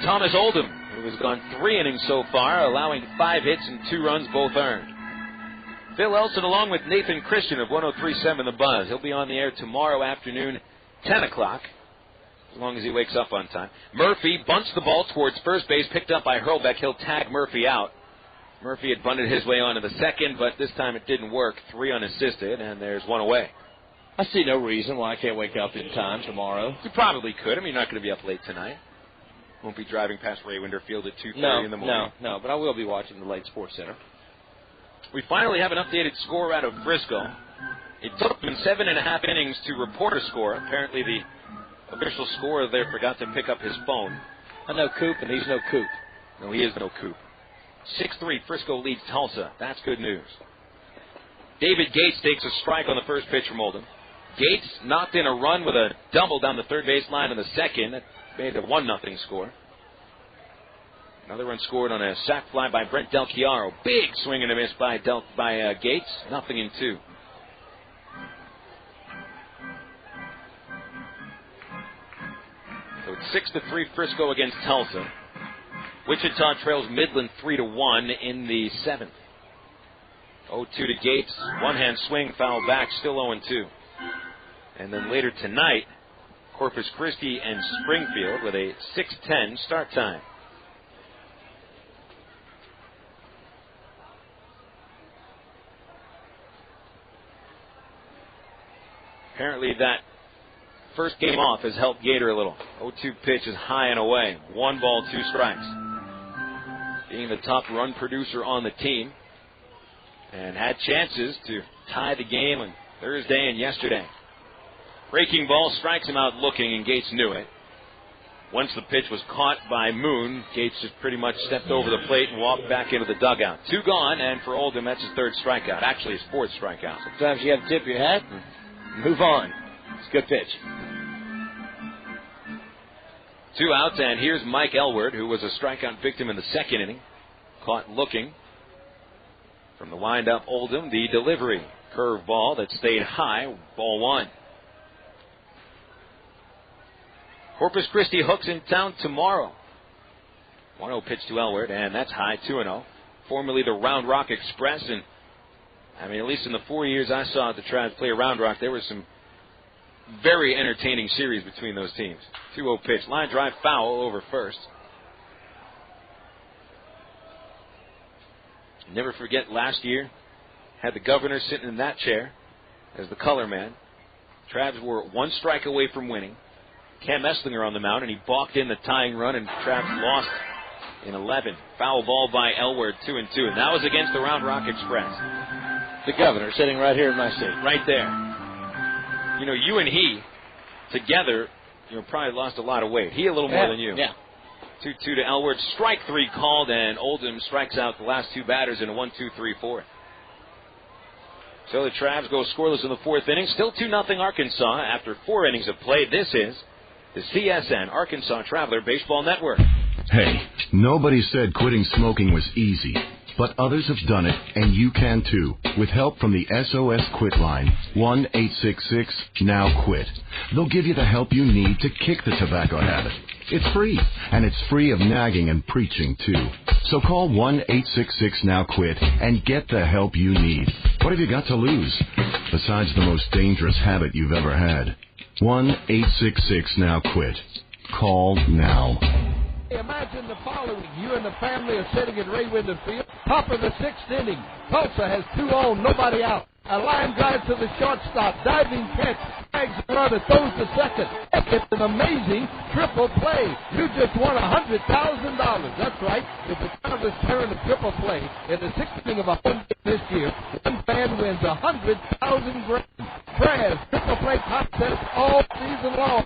Speaker 2: Thomas Oldham, who has gone 3 innings so far, allowing 5 hits and 2 runs, both earned. Phil Elson along with Nathan Christian of 103.7 The Buzz. He'll be on the air tomorrow afternoon, 10 o'clock, as long as he wakes up on time. Murphy bunts the ball towards first base, picked up by Hurlbeck. He'll tag Murphy out. Murphy had bunted his way onto the second, but this time it didn't work. 3 unassisted, and there's 1 away.
Speaker 3: I see no reason why I can't wake up in time tomorrow.
Speaker 2: You probably could. I mean, you're not going to be up late tonight. Won't be driving past Raywinder Field at 2:30 in the morning.
Speaker 3: No, but I will be watching the Lake Sports Center.
Speaker 2: We finally have an updated score out of Frisco. It took them 7.5 innings to report a score. Apparently the official scorer there forgot to pick up his phone.
Speaker 3: I know Coop, and he's no Coop.
Speaker 2: No, he is no Coop. 6-3, Frisco leads Tulsa. That's good news. David Gates takes a strike on the first pitch from Oldham. Gates knocked in a run with a double down the third base line in the second. That made a 1-0 score. Another run scored on a sac fly by Brent Del Chiaro. Big swing and a miss by Gates. 0-2. 6-3 Frisco against Tulsa. Wichita trails Midland 3-1 in the 7th. 0-2 to Gates. One-hand swing, foul back, still 0-2. And then later tonight, Corpus Christi and Springfield with a 6:10 start time. Apparently that first game off has helped Gator a little. 0-2 pitch is high and away. 1 ball, 2 strikes. Being the top run producer on the team. And had chances to tie the game on Thursday and yesterday. Breaking ball strikes him out looking, and Gates knew it. Once the pitch was caught by Moon, Gates just pretty much stepped over the plate and walked back into the dugout. 2 gone, and for Oldham, that's his 3rd strikeout. Actually, his 4th strikeout.
Speaker 3: Sometimes you have to tip your hat and move on. It's a good pitch.
Speaker 2: 2 outs, and here's Mike Elward, who was a strikeout victim in the 2nd inning. Caught looking. From the wind-up Oldham, the delivery. Curve ball that stayed high, ball 1. Corpus Christi hooks in town tomorrow. 1-0 pitch to Elward, and that's high, 2-0. Formerly the Round Rock Express, and I mean, at least in the 4 years I saw the Travs play Round Rock, there was some very entertaining series between those teams. 2-0 pitch, line drive, foul over first. Never forget last year, had the governor sitting in that chair as the color man. Travs were 1 strike away from winning. Cam Esslinger on the mound, and he balked in the tying run, and Travs lost in 11. Foul ball by Elward, 2-2, and that was against the Round Rock Express.
Speaker 3: The governor sitting right here in my seat.
Speaker 2: Right there. You know, you and he together, you know, probably lost a lot of weight. He a little more than you.
Speaker 3: Yeah.
Speaker 2: 2-2 to Elward. Strike 3 called, and Oldham strikes out the last 2 batters in a 1-2-3-4. So the Travs go scoreless in the 4th inning. Still 2-0 Arkansas after 4 innings of play. This is the CSN Arkansas Traveler Baseball Network.
Speaker 26: Hey, nobody said quitting smoking was easy, but others have done it, and you can too, with help from the SOS Quit line, 1-866-NOW-QUIT. They'll give you the help you need to kick the tobacco habit. It's free, and it's free of nagging and preaching too. So call 1-866-NOW-QUIT and get the help you need. What have you got to lose, besides the most dangerous habit you've ever had? 1-866-NOW-QUIT. Call now.
Speaker 20: Imagine the following. You and the family are sitting at Ray Winder Field. Top of the 6th inning. Tulsa has 2 on, nobody out. A line drive to the shortstop. Diving catch. Drags the runner. Throws to second. It's an amazing triple play. You just won $100,000. That's right. If the Travelers turn a triple play in the 6th inning of a home game this year, one fan wins $100,000 grand. Travs triple play contest all season long.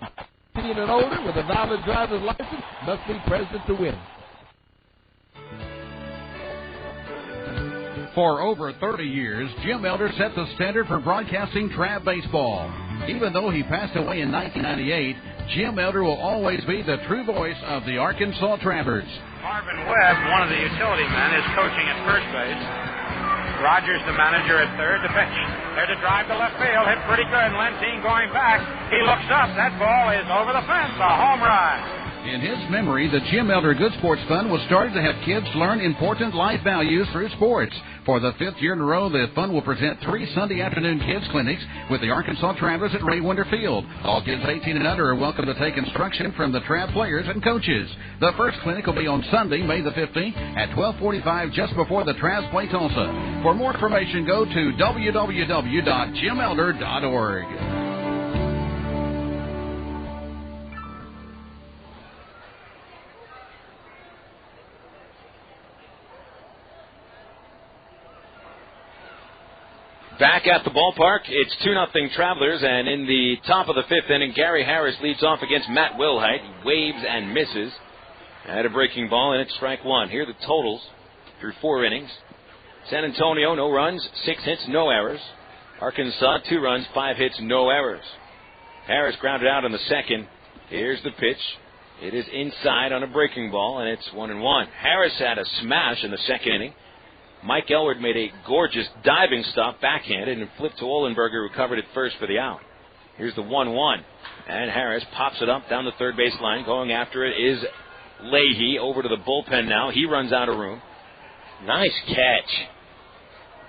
Speaker 20: 18 and older with a valid driver's license must be present to win.
Speaker 1: For over 30 years, Jim Elder set the standard for broadcasting Trav baseball. Even though he passed away in 1998, Jim Elder will always be the true voice of the Arkansas Travers.
Speaker 4: Marvin Webb, one of the utility men, is coaching at first base. Rogers, the manager, at third. The pitch. There's a drive to left field. Hit pretty good. Lentine going back. He looks up. That ball is over the fence. A home run.
Speaker 1: In his memory, the Jim Elder Good Sports Fund was started to have kids learn important life values through sports. For the 5th year in a row, the fund will present 3 Sunday afternoon kids clinics with the Arkansas Travers at Ray Winder Field. All kids 18 and under are welcome to take instruction from the Trav players and coaches. The first clinic will be on Sunday, May the 15th at 12:45, just before the Travs play Tulsa. For more information, go to www.jimelder.org.
Speaker 2: Back at the ballpark, it's 2-0 Travelers, and in the top of the 5th inning, Gary Harris leads off against Matt Wilhite. He waves and misses. Had a breaking ball, and it's strike 1. Here are the totals through 4 innings. San Antonio, no runs, 6 hits, no errors. Arkansas, 2 runs, 5 hits, no errors. Harris grounded out in the 2nd. Here's the pitch. It is inside on a breaking ball, and it's 1-1. Harris had a smash in the 2nd inning. Mike Elward made a gorgeous diving stop backhanded and flipped to Olenberger, who covered it first for the out. Here's the 1-1. And Harris pops it up down the third base line. Going after it is Leahy. Over to the bullpen now. He runs out of room.
Speaker 3: Nice catch.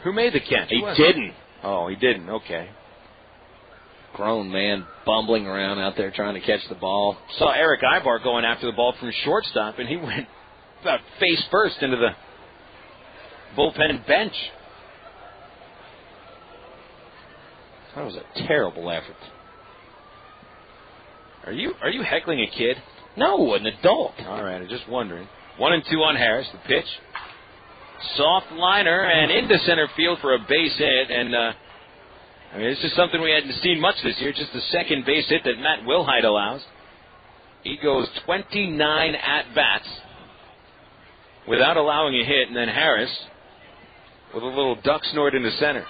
Speaker 2: Who made the catch?
Speaker 3: He didn't.
Speaker 2: Oh, he didn't. Okay.
Speaker 3: Grown man bumbling around out there trying to catch the ball.
Speaker 2: Saw Eric Ibar going after the ball from shortstop, and he went about face first into the bullpen bench.
Speaker 3: That was a terrible effort.
Speaker 2: Are you heckling a kid?
Speaker 3: No, an adult.
Speaker 2: All right, I'm just wondering. 1-2 on Harris. The pitch. Soft liner and into center field for a base hit. And, it's just something we hadn't seen much this year. Just the second base hit that Matt Wilhite allows. He goes 29 at-bats without allowing a hit. And then Harris with a little duck snort into center.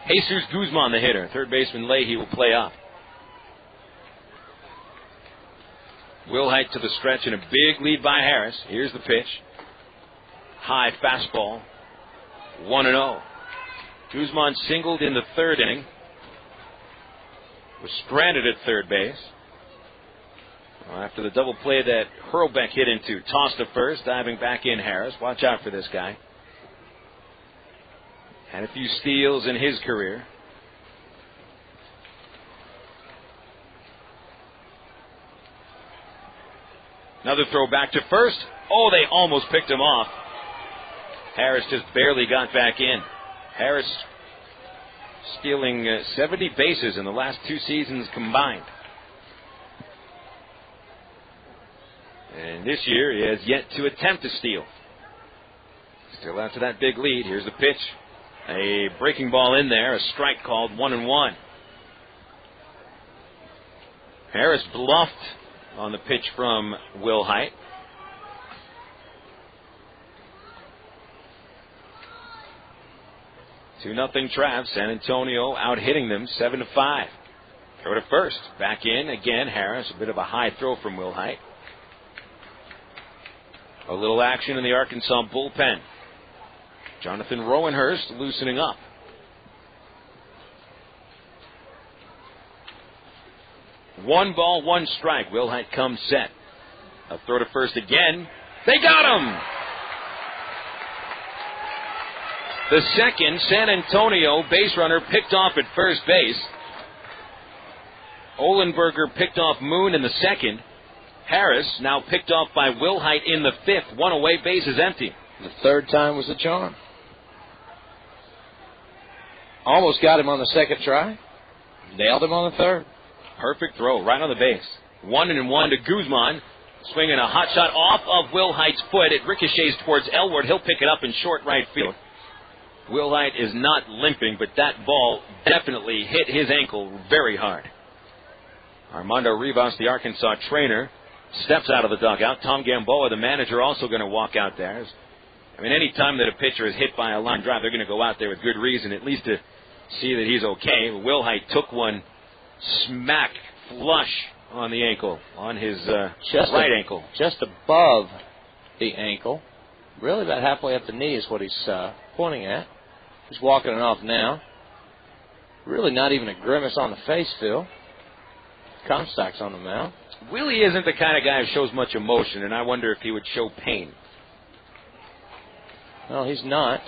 Speaker 2: Jesus Guzman, the hitter. Third baseman Leahy will play up. Wilhite to the stretch and a big lead by Harris. Here's the pitch. High fastball. 1-0. Guzman singled in the third inning. Was stranded at third base. After the double play that Hurlbeck hit into. Tossed to first, diving back in Harris. Watch out for this guy. Had a few steals in his career. Another throw back to first. Oh, they almost picked him off. Harris just barely got back in. Harris stealing 70 bases in the last 2 seasons combined. And this year he has yet to attempt to steal. Still after that big lead. Here's the pitch. A breaking ball in there. A strike called. 1-1. Harris bluffed on the pitch from Wilhite. Two 2-0 Travs. San Antonio out hitting them 7-5. Throw to first. Back in again. Harris. A bit of a high throw from Wilhite. A little action in the Arkansas bullpen. Jonathan Rowenhurst loosening up. 1 ball, 1 strike. Wilhite comes set. A throw to first again. They got him! The second San Antonio base runner picked off at first base. Olenberger picked off Moon in the second. Harris now picked off by Wilhite in the fifth. 1 away, base is empty.
Speaker 3: The third time was the charm. Almost got him on the second try. Nailed him on the third.
Speaker 2: Perfect throw right on the base. 1-1 to Guzman. Swinging a hot shot off of Wilhite's foot. It ricochets towards Elward. He'll pick it up in short right field. Wilhite is not limping, but that ball definitely hit his ankle very hard. Armando Rivas, the Arkansas trainer, steps out of the dugout. Tom Gamboa, the manager, also going to walk out there. Any time that a pitcher is hit by a line drive, they're going to go out there with good reason, at least to see that he's okay. Wilhite took one smack flush on the ankle, on his right ankle.
Speaker 3: Just above the ankle. Really about halfway up the knee is what he's pointing at. He's walking it off now. Really not even a grimace on the face, Phil. Comstock's on the mound.
Speaker 2: Willie isn't the kind of guy who shows much emotion, and I wonder if he would show pain.
Speaker 3: No, he's not.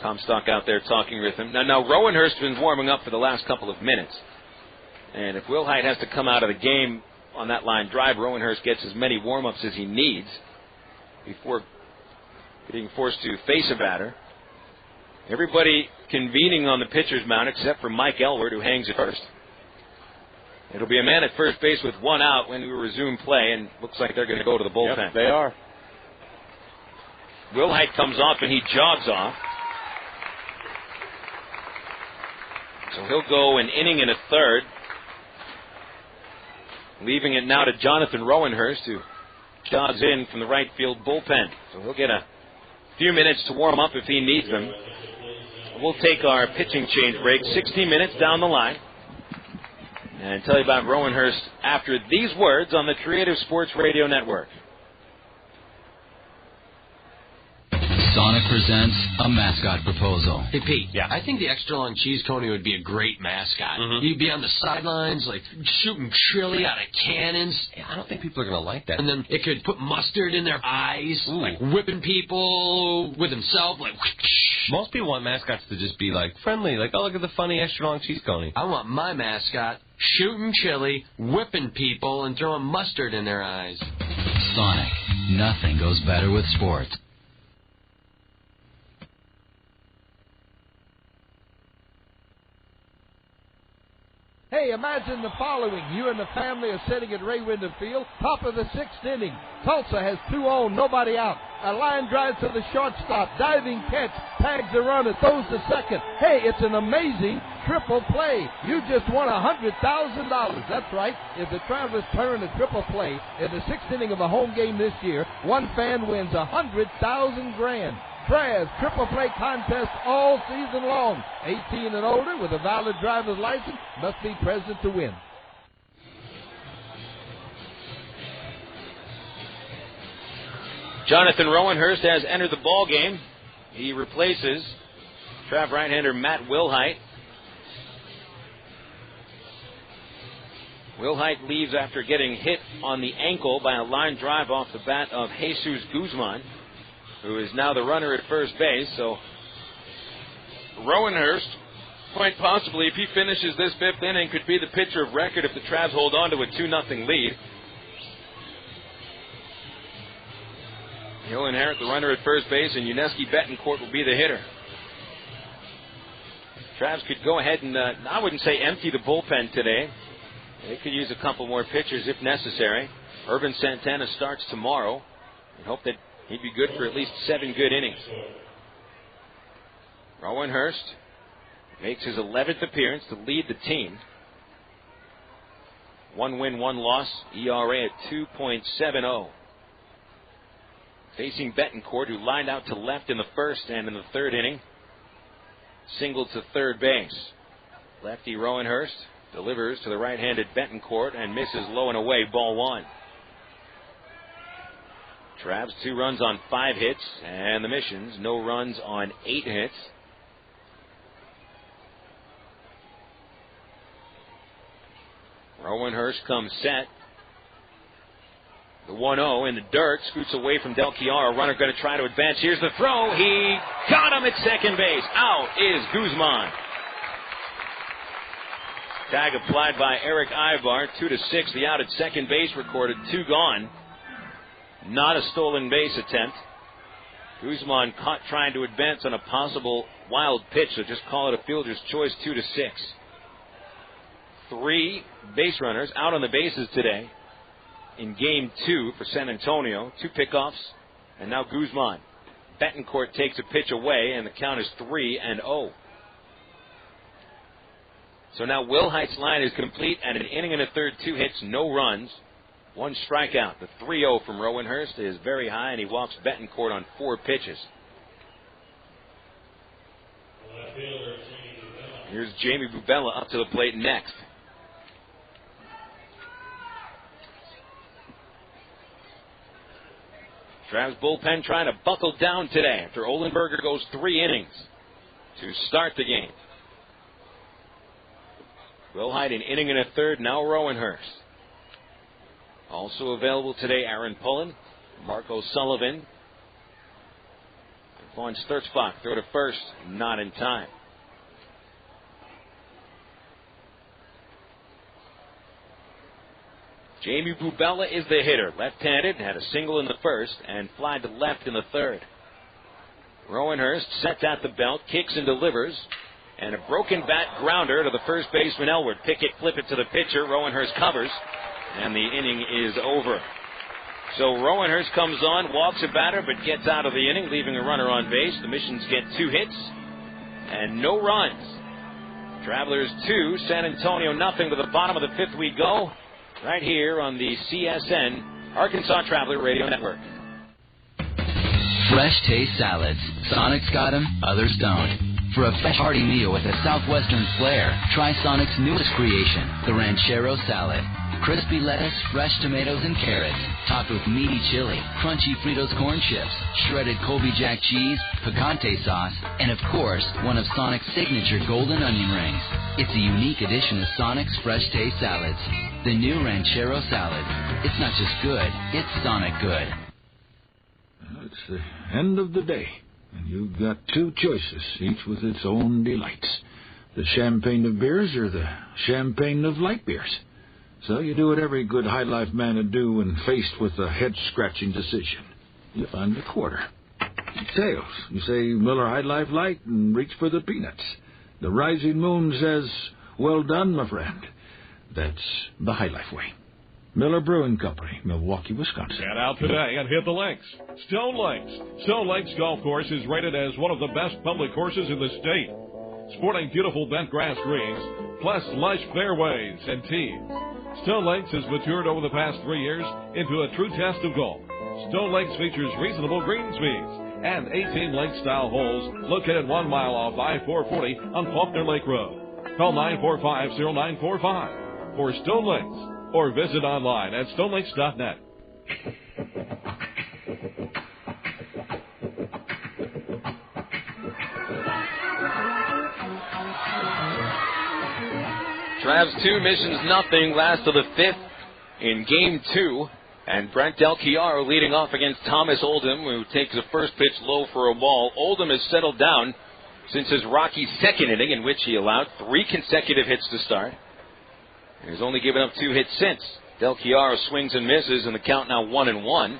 Speaker 2: Comstock out there talking with him. Now Rowenhurst's been warming up for the last couple of minutes. And if Wilhite has to come out of the game on that line drive, Rowenhurst gets as many warm-ups as he needs before getting forced to face a batter. Everybody convening on the pitcher's mound except for Mike Elward, who hangs at first. It'll be a man at first base with 1 out when we resume play, and looks like they're going to go to the bullpen.
Speaker 3: Yep, they are.
Speaker 2: Wilhite comes off and he jogs off. So he'll go an inning and a third, leaving it now to Jonathan Rowenhurst, who jogs in from the right field bullpen. So he'll get a few minutes to warm up if he needs them. We'll take our pitching change break 60 minutes down the line. and tell you about Rowanhurst after these words on the Creative Sports Radio Network.
Speaker 6: Sonic presents a mascot proposal.
Speaker 18: Hey, Pete. Yeah. I think the extra long cheese coney would be a great mascot. You'd be on the sidelines, like, shooting chili out of cannons. Yeah, I don't think people are going to like that. And then it could put mustard in their eyes, like whipping people with himself, like, whoosh.
Speaker 10: Most people want mascots to just be, like, friendly. Like, oh, look at the funny extra long cheese coney.
Speaker 18: I want my mascot shooting chili, whipping people, and throwing mustard in their eyes.
Speaker 6: Sonic. Nothing goes better with sports.
Speaker 20: Hey, imagine the following. You and the family are sitting at Ray Winder Field, top of the 6th inning. Tulsa has 2 on, nobody out. A line drive to the shortstop, diving catch, tags the runner, throws to second. Hey, it's an amazing triple play. You just won $100,000. That's right. If the Travelers turn a triple play in the 6th inning of a home game this year, one fan wins $100,000. Travs triple play contest all season long. 18 and older with a valid driver's license must be present to win.
Speaker 2: Jonathan Rowanhurst has entered the ball game. He replaces Trav right-hander Matt Wilhite. Wilhite leaves after getting hit on the ankle by a line drive off the bat of Jesus Guzman, who is now the runner at first base. So Rowanhurst, quite possibly, if he finishes this 5th inning, could be the pitcher of record if the Travs hold on to a 2-0 lead. He'll inherit the runner at first base, and Uneski Betancourt will be the hitter. Travs could go ahead and, I wouldn't say empty the bullpen today. They could use a couple more pitchers if necessary. Urban Santana starts tomorrow. We hope that he'd be good for at least 7 good innings. Rowanhurst makes his 11th appearance to lead the team. 1 win, 1 loss, ERA at 2.70. Facing Betancourt, who lined out to left in the 1st and in the 3rd inning. Singled to 3rd base. Lefty Rowanhurst delivers to the right-handed Betancourt and misses low and away, ball 1. Travs 2 runs on 5 hits, and the Missions no runs on 8 hits. Rowanhurst comes set. The 1-0 in the dirt, scoots away from Del Chiaro. Runner going to try to advance. Here's the throw. He got him at second base. Out is Guzman. Tag applied by Eric Ivar. 2-6. The out at second base recorded. 2 gone. Not a stolen base attempt. Guzman caught trying to advance on a possible wild pitch, so just call it a fielder's choice. 2-6. 3 base runners out on the bases today in game 2 for San Antonio. 2 pickoffs, and now Guzman. Betancourt takes a pitch away, and the count is 3-0. So now Wilhite's line is complete, and an inning and a third, 2 hits, no runs, 1 strikeout. The 3-0 from Rowanhurst is very high, and he walks Betancourt on 4 pitches. Here's Jamie Bubella up to the plate next. Travs bullpen trying to buckle down today after Olenberger goes 3 innings to start the game. Wilhite an inning and a third, now Rowanhurst. Also available today, Aaron Pullen, Marco Sullivan. Vaughn Sturzbach throw to first, not in time. Jamie Bubella is the hitter. Left-handed, had a single in the first and fly to left in the third. Rowanhurst sets at the belt, kicks and delivers, and a broken bat grounder to the first baseman Elwood. Pickett flip it to the pitcher. Rowanhurst covers, and the inning is over. So Rowanhurst comes on, walks a batter, but gets out of the inning, leaving a runner on base. The Missions get 2 hits and no runs. Travelers 2, San Antonio nothing. To the bottom of the 5th we go, right here on the CSN Arkansas Traveler Radio Network.
Speaker 6: Fresh taste salads. Sonic's got them, others don't. for a fresh hearty meal with a southwestern flair, try Sonic's newest creation, the Ranchero Salad. Crispy lettuce, fresh tomatoes and carrots, topped with meaty chili, crunchy Fritos corn chips, shredded Colby Jack cheese, picante sauce, and of course, one of Sonic's signature golden onion rings. It's a unique addition to Sonic's Fresh Taste Salads. The new Ranchero Salad. It's not just good, it's Sonic good.
Speaker 9: It's the end of the day, and you've got two choices, each with its own delights. The champagne of beers or the champagne of light beers. So you do what every good high life man would do when faced with a head-scratching decision. You find the quarter. Tails. You say Miller High Life Light and reach for the peanuts. The rising moon says, well done, my friend. That's the High Life way. Miller Brewing Company, Milwaukee, Wisconsin.
Speaker 19: Get out today and hit the links. Stone Lakes. Stone Lakes Golf Course is rated as one of the best public courses in the state. Sporting beautiful bent grass greens, plus lush fairways and tees. Stone Lakes has matured over the past 3 years into a true test of golf. Stone Lakes features reasonable green speeds and 18 lake-style holes located 1 mile off I-440 on Faulkner Lake Road. Call 945-0945 for Stone Lakes or visit online at stonelakes.net.
Speaker 2: Travs 2, Missions nothing. Last of the 5th in Game 2. And Brent Del Chiaro leading off against Thomas Oldham, who takes the first pitch low for a ball. Oldham has settled down since his rocky second inning, in which he allowed 3 consecutive hits to start. And he's only given up 2 hits since. Del Chiaro swings and misses, and the count now 1-1.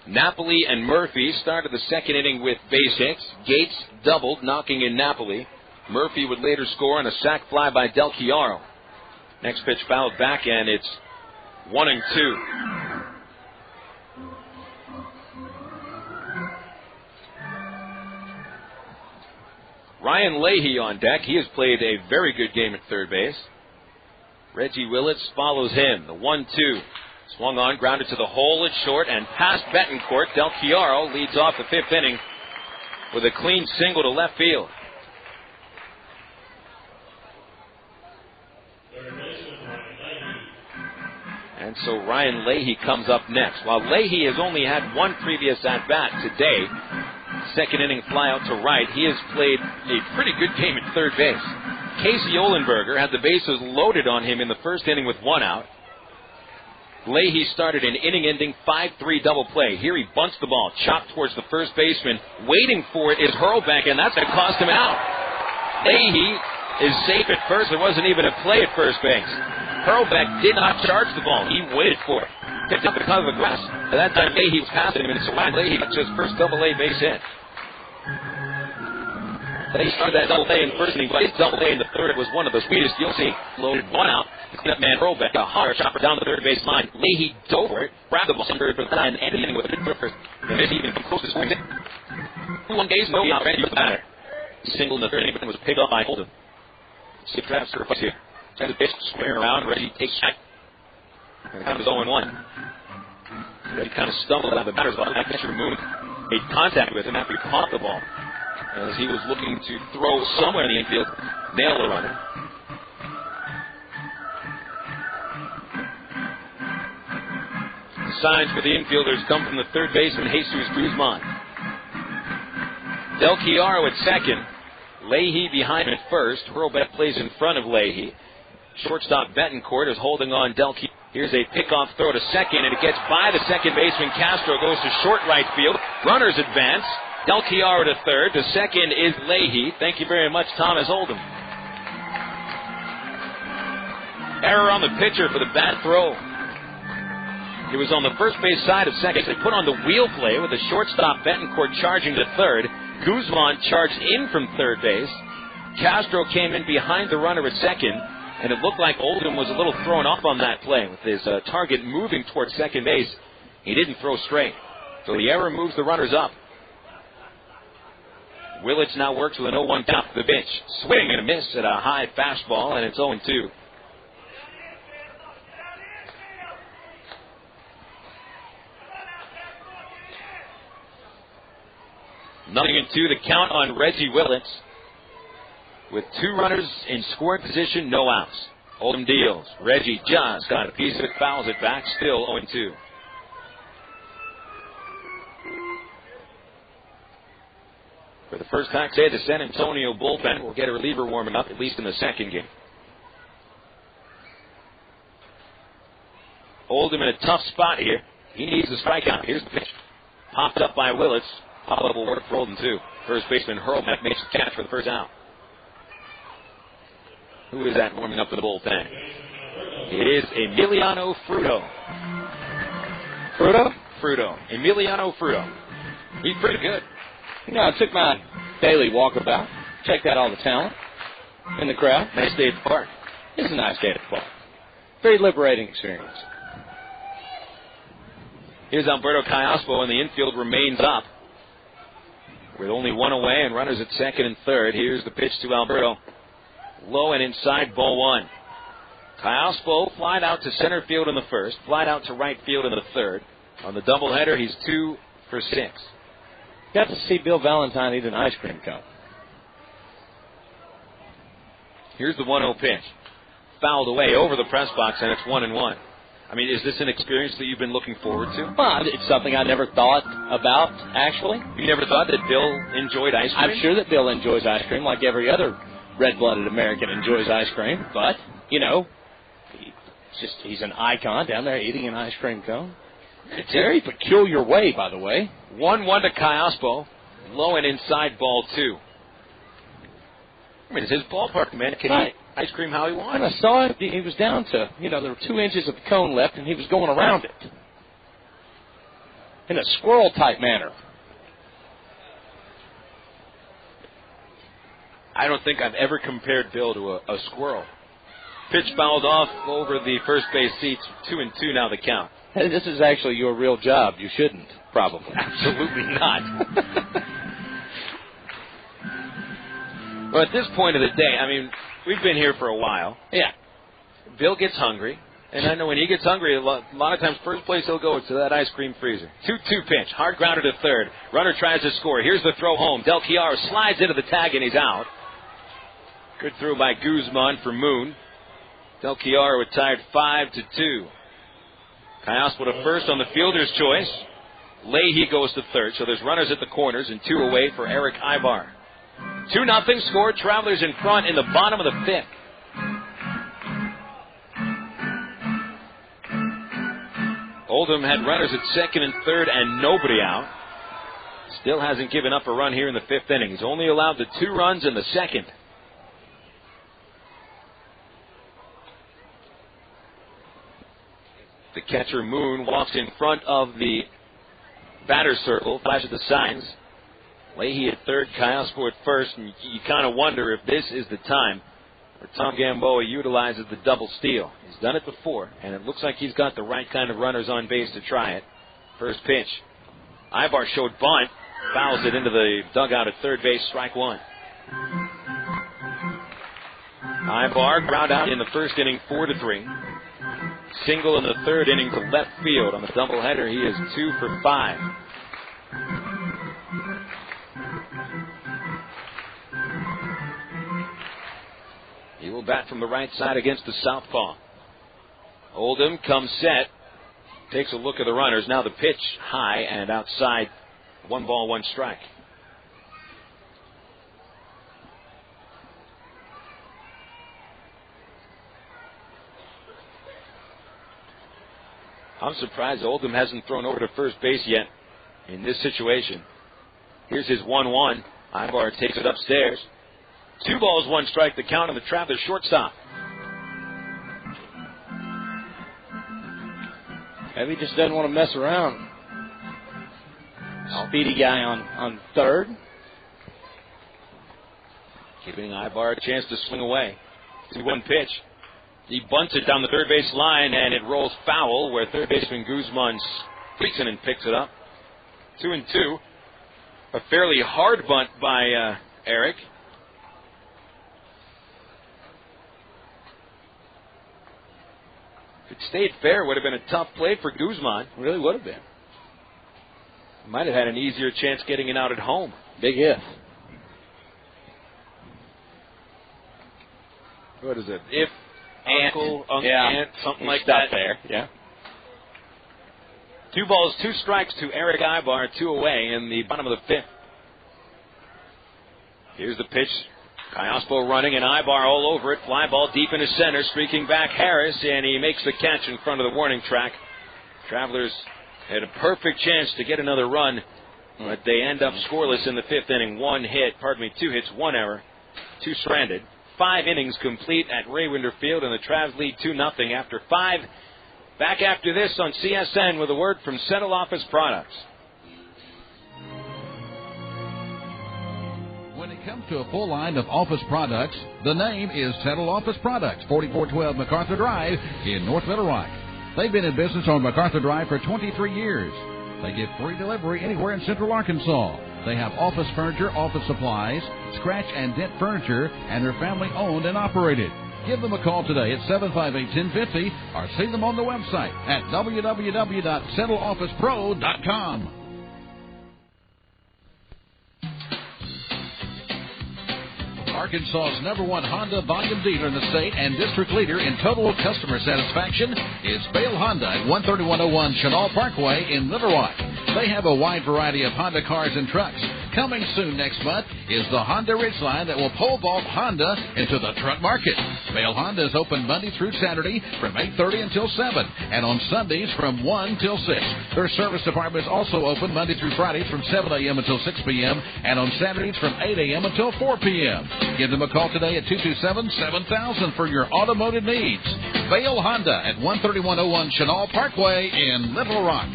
Speaker 2: Napoli and Murphy started the second inning with base hits. Gates doubled, knocking in Napoli. Murphy would later score on a sac fly by Del Chiaro. Next pitch fouled back, and it's 1-2. Ryan Leahy on deck. He has played a very good game at third base. Reggie Willits follows him. The 1-2. Swung on, grounded to the hole at short, and past Betancourt. Del Chiaro leads off the 5th inning with a clean single to left field. And so Ryan Leahy comes up next. While Leahy has only had 1 previous at-bat today, second inning fly out to right, he has played a pretty good game at third base. Kasey Olenberger had the bases loaded on him in the first inning with 1 out. Leahy started an inning-ending 5-3 double play. Here he bunts the ball, chopped towards the first baseman. Waiting for it is Hurlbeck, and that's going to cost him an out. Leahy is safe at first. There wasn't even a play at first base. Hurlbeck did not charge the ball. He waited for it. Picked up the cut of the grass. At that time, Leahy was passing him, and so Ryan Leahy got his first double-A base hit. They started that double-A in the first inning, but his double-A in the third was one of the sweetest you'll see. Loaded 1 out. The cleanup man Hurlbeck, a hard chopper down the third base line. Leahy dove for it, grabbed the ball third for the line, and ended the inning with a good first. And this even close to swing it. 1 base, no out, ready to batter. Single in the third inning, but it was picked up by Oldham. See Travs surface here. Tries to pitch, squaring around, Reggie takes shot. And the count is 0-1. Reggie kind of stumbled out of the batter's box. That catcher moved, made contact with him after he caught the ball, as he was looking to throw somewhere in the infield, nail the runner. The signs for the infielders come from the third baseman, Jesus Guzman. Del Chiaro at second. Leahy behind him at first. Hurlbeck plays in front of Leahy. Shortstop Betancourt is holding on Del Chiaro. Here's a pickoff throw to second, and it gets by the second baseman. Castro goes to short right field. Runners advance. Del Chiaro to third. To second is Leahy. Thank you very much, Thomas Oldham. Error on the pitcher for the bad throw. He was on the first base side of second. They put on the wheel play with the shortstop Betancourt charging to third. Guzman charged in from third base. Castro came in behind the runner at second, and it looked like Oldham was a little thrown off on that play with his target moving towards second base. He didn't throw straight, so the error moves the runners up. Willits now works with an 0-1 count to the bench. Swing and a miss at a high fastball, and it's 0-2. Nothing in 2, the count on Reggie Willits. with 2 runners in scoring position, no outs. Oldham deals. Reggie just got a piece of it, fouls it back, still 0-2. For the first time today, the San Antonio bullpen will get a reliever warming up, at least in the second game. Oldham in a tough spot here. He needs a strikeout. Here's the pitch. Popped up by Willits. Pop-up will work for Oldham, too. First baseman Hurlbeck makes the catch for the first out. Who is that warming up for the bullpen? It is Emiliano Fruto. Fruto. Emiliano Fruto. He's pretty good.
Speaker 3: You know, I took my daily walkabout. Checked out all the talent in the crowd.
Speaker 2: Nice day at the park.
Speaker 3: It's a nice day at the park. Very liberating experience.
Speaker 2: Here's Alberto Callaspo, and the infield remains up. With only 1 away and runners at second and third. Here's the pitch to Alberto. Low and inside, ball 1. Callaspo flied out to center field in the first, flied out to right field in the third. On the doubleheader, he's 2 for 6.
Speaker 3: Got to see Bill Valentine eat an ice cream cone.
Speaker 2: Here's the 1-0 pitch. Fouled away over the press box, and it's 1-1. I mean, is this an experience that you've been looking forward to?
Speaker 3: Well, it's something I never thought about, actually.
Speaker 2: You never thought that Bill enjoyed ice cream?
Speaker 3: I'm sure that Bill enjoys ice cream like every other red-blooded American enjoys ice cream. But, you know, he's an icon down there eating an ice cream cone. It's a very peculiar way, by the way.
Speaker 2: 1-1 to Callaspo. Low and inside, ball 2. I mean, it's his ballpark, man. Can he eat ice cream how he wants?
Speaker 3: When I saw it, he was down to, there were 2 inches of the cone left, and he was going around it in a squirrel-type manner.
Speaker 2: I don't think I've ever compared Bill to a squirrel. Pitch fouled off over the first base seats. 2-2 now the count.
Speaker 3: Hey, this is actually your real job. You shouldn't, probably.
Speaker 2: Absolutely not. Well, at this point of the day, I mean, we've been here for a while.
Speaker 3: Yeah.
Speaker 2: Bill gets hungry, and I know when he gets hungry, a lot of times first place he'll go is to that ice cream freezer. 2-2 pitch, hard grounded to third. Runner tries to score. Here's the throw home. Del Chiaro slides into the tag, and he's out. Good throw by Guzman for Moon. Del Chiaro retired 5-2. Callaspo to first on the fielder's choice. Leahy goes to third, so there's runners at the corners and 2 away for Eric Ibar. 2-0 score. Travelers in front in the bottom of the 5th. Oldham had runners at second and third and nobody out. Still hasn't given up a run here in the 5th inning. He's only allowed the 2 runs in the second. The catcher, Moon, walks in front of the batter's circle, flashes the signs. Leahy at third, Callaspo at first, and you kind of wonder if this is the time where Tom Gamboa utilizes the double steal. He's done it before, and it looks like he's got the right kind of runners on base to try it. First pitch. Ibar showed bunt, fouls it into the dugout at third base, strike 1. Ibar ground out in the first inning, 4-3. Single in the third inning to left field. On the doubleheader, he is 2 for 5. He will bat from the right side against the southpaw. Oldham comes set. Takes a look at the runners. Now the pitch high and outside. 1 ball, 1 strike. I'm surprised Oldham hasn't thrown over to first base yet in this situation. Here's his 1-1. Ibar takes it upstairs. 2 balls, 1 strike, the count on the Travelers shortstop.
Speaker 3: Maybe he just doesn't want to mess around. Speedy guy on third.
Speaker 2: Giving Ibar a chance to swing away. 2-1 pitch. He bunts it down the third base line, and it rolls foul, where third baseman Guzman squeaks in and picks it up. 2-2. A fairly hard bunt by Eric. If it stayed fair, it would have been a tough play for Guzman.
Speaker 3: It really would have been.
Speaker 2: Might have had an easier chance getting it out at home.
Speaker 3: Big if.
Speaker 2: what is it? If uncle,
Speaker 3: yeah.
Speaker 2: aunt, something like
Speaker 3: Stop
Speaker 2: that.
Speaker 3: there. Yeah.
Speaker 2: 2 balls, 2 strikes to Eric Ibar, 2 away in the bottom of the 5th. Here's the pitch. Kayospo running and Ibar all over it. Fly ball deep into center, streaking back Harris, and he makes the catch in front of the warning track. Travelers had a perfect chance to get another run, but they end up scoreless in the 5th inning. 2 hits, 1 error, 2 stranded. 5 innings complete at Raywinder Field, and the Travs lead 2-0 after 5. Back after this on CSN with a word from Settle Office Products.
Speaker 1: When it comes to a full line of office products, the name is Settle Office Products, 4412 MacArthur Drive in North Little Rock. They've been in business on MacArthur Drive for 23 years. They give free delivery anywhere in Central Arkansas. They have office furniture, office supplies, scratch and dent furniture, and they're family owned and operated. Give them a call today at 758-1050 or see them on the website at www.settleofficepro.com. Arkansas's #1 Honda volume dealer in the state and district leader in total customer satisfaction is Bale Honda at 13101 Chenal Parkway in Little Rock. They have a wide variety of Honda cars and trucks. Coming soon next month is the Honda Ridgeline that will pole vault Honda into the truck market. Bale Honda is open Monday through Saturday from 8:30 until 7, and on Sundays from 1 till 6. Their service department is also open Monday through Friday from 7 a.m. until 6 p.m. and on Saturdays from 8 a.m. until 4 p.m. Give them a call today at 227-7000 for your automotive needs. Bale Honda at 13101 Chenal Parkway in Little Rock.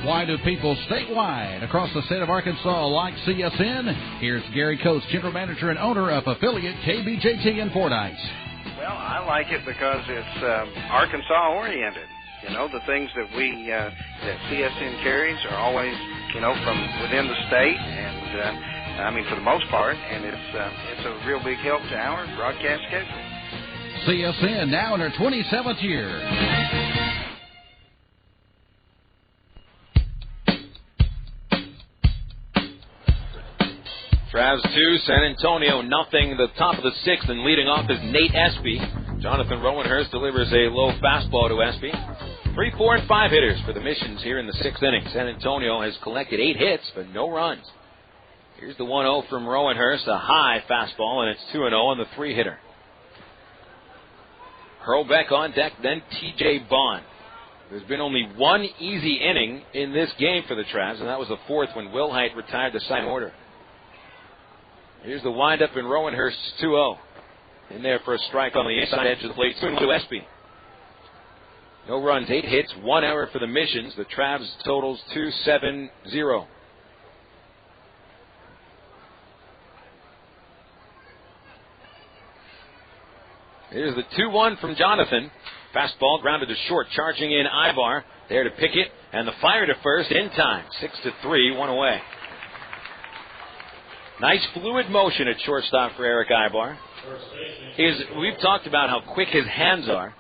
Speaker 1: Why do people statewide across the state of Arkansas like CSN? Here's Gary Coates, General Manager and owner of affiliate KBJT in Fordyce.
Speaker 4: Well, I like it because it's Arkansas-oriented. You know, the things that that CSN carries are always, from within the state, and for the most part, and it's a real big help to our broadcast schedule.
Speaker 1: CSN now in her 27th year.
Speaker 2: Travs 2, San Antonio nothing. The top of the 6th, and leading off is Nate Espy. Jonathan Rowenhurst delivers a low fastball to Espy. 3, 4, and 5 hitters for the Missions here in the 6th inning. San Antonio has collected 8 hits, but no runs. Here's the 1-0 from Rowenhurst, a high fastball, and it's 2-0 on the 3-hitter. Hurlbeck on deck, then T.J. Bond. There's been only one easy inning in this game for the Travs, and that was the 4th when Wilhite retired the second order. Here's the windup in Rowenhurst's 2-0. In there for a strike on the inside edge of the plate. 2-2 Espy. No runs, 8 hits, 1 error for the Missions. The Travs totals 2-7-0. Here's the 2-1 from Jonathan. Fastball grounded to short, charging in Ibar. There to pick it, and the fire to first in time. 6-3, 1 away. Nice fluid motion at shortstop for Eric Ibar. We've talked about how quick his hands are.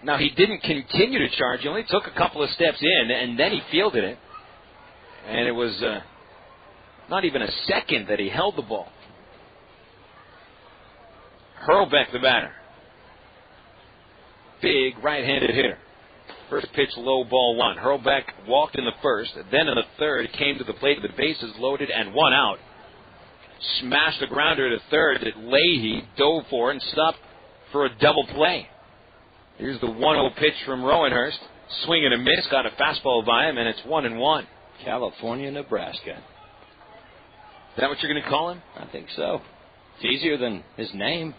Speaker 2: Now, he didn't continue to charge. He only took a couple of steps in, and then he fielded it. And it was not even a second that he held the ball. Hurlbeck, the batter. Big right-handed hitter. First pitch, low ball 1. Hurlbeck walked in the first. Then in the third, came to the plate with the bases loaded and 1 out. Smashed a grounder to third that Leahy dove for and stopped for a double play. Here's the 1-0 pitch from Rowenhurst. Swing and a miss. Got a fastball by him, and it's 1-1.
Speaker 3: California, Nebraska.
Speaker 2: Is that what you're going to call him?
Speaker 3: I think so. It's easier than his name.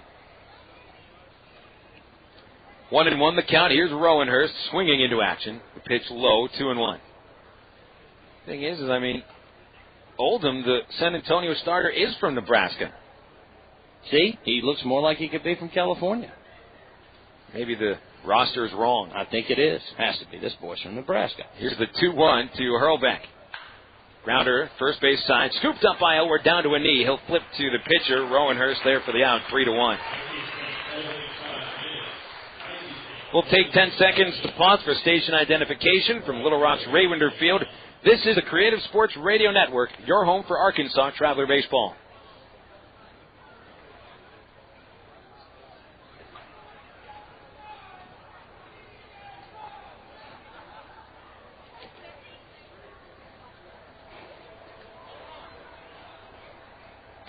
Speaker 2: 1-1 the count. Here's Rowenhurst swinging into action. The pitch low, 2-1. Thing is, Oldham, the San Antonio starter, is from Nebraska.
Speaker 3: See? He looks more like he could be from California.
Speaker 2: Maybe the roster is wrong.
Speaker 3: I think it is. Has to be. This boy's from Nebraska.
Speaker 2: Here's the 2-1 to Hurlbeck. Grounder, first base side, scooped up by Elward down to a knee. He'll flip to the pitcher. Rowenhurst there for the out, 3-1. We'll take 10 seconds to pause for station identification from Little Rock's Raywinder Field. This is the Creative Sports Radio Network, your home for Arkansas Traveler Baseball.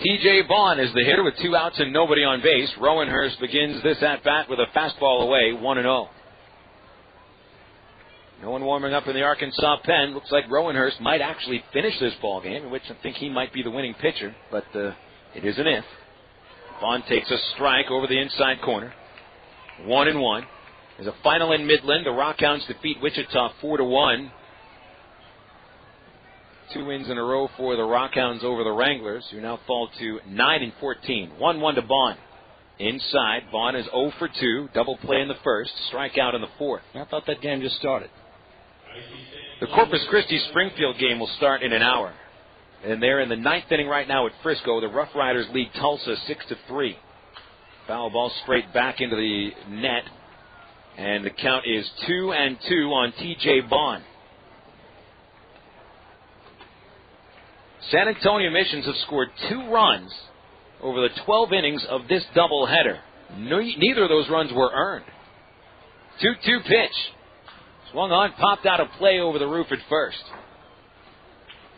Speaker 2: T.J. Vaughn is the hitter with 2 outs and nobody on base. Rowenhurst begins this at-bat with a fastball away, 1-0. No one warming up in the Arkansas pen. Looks like Rowenhurst might actually finish this ball game, in which I think he might be the winning pitcher, but it is an if. Vaughn takes a strike over the inside corner. 1-1. There's a final in Midland. The Rockhounds defeat Wichita 4-1. 2 wins in a row for the Rockhounds over the Wranglers, who now fall to 9-14. 1-1 to Vaughn. Inside, Vaughn is 0 for 2. Double play in the first, strikeout in the fourth.
Speaker 3: I thought that game just started.
Speaker 2: The Corpus Christi Springfield game will start in an hour. And they're in the 9th inning right now at Frisco. The Rough Riders lead Tulsa 6-3. Foul ball straight back into the net. And the count is 2-2 on T.J. Vaughn. San Antonio Missions have scored 2 runs over the 12 innings of this doubleheader. Neither of those runs were earned. 2-2 pitch. Swung on, popped out of play over the roof at first.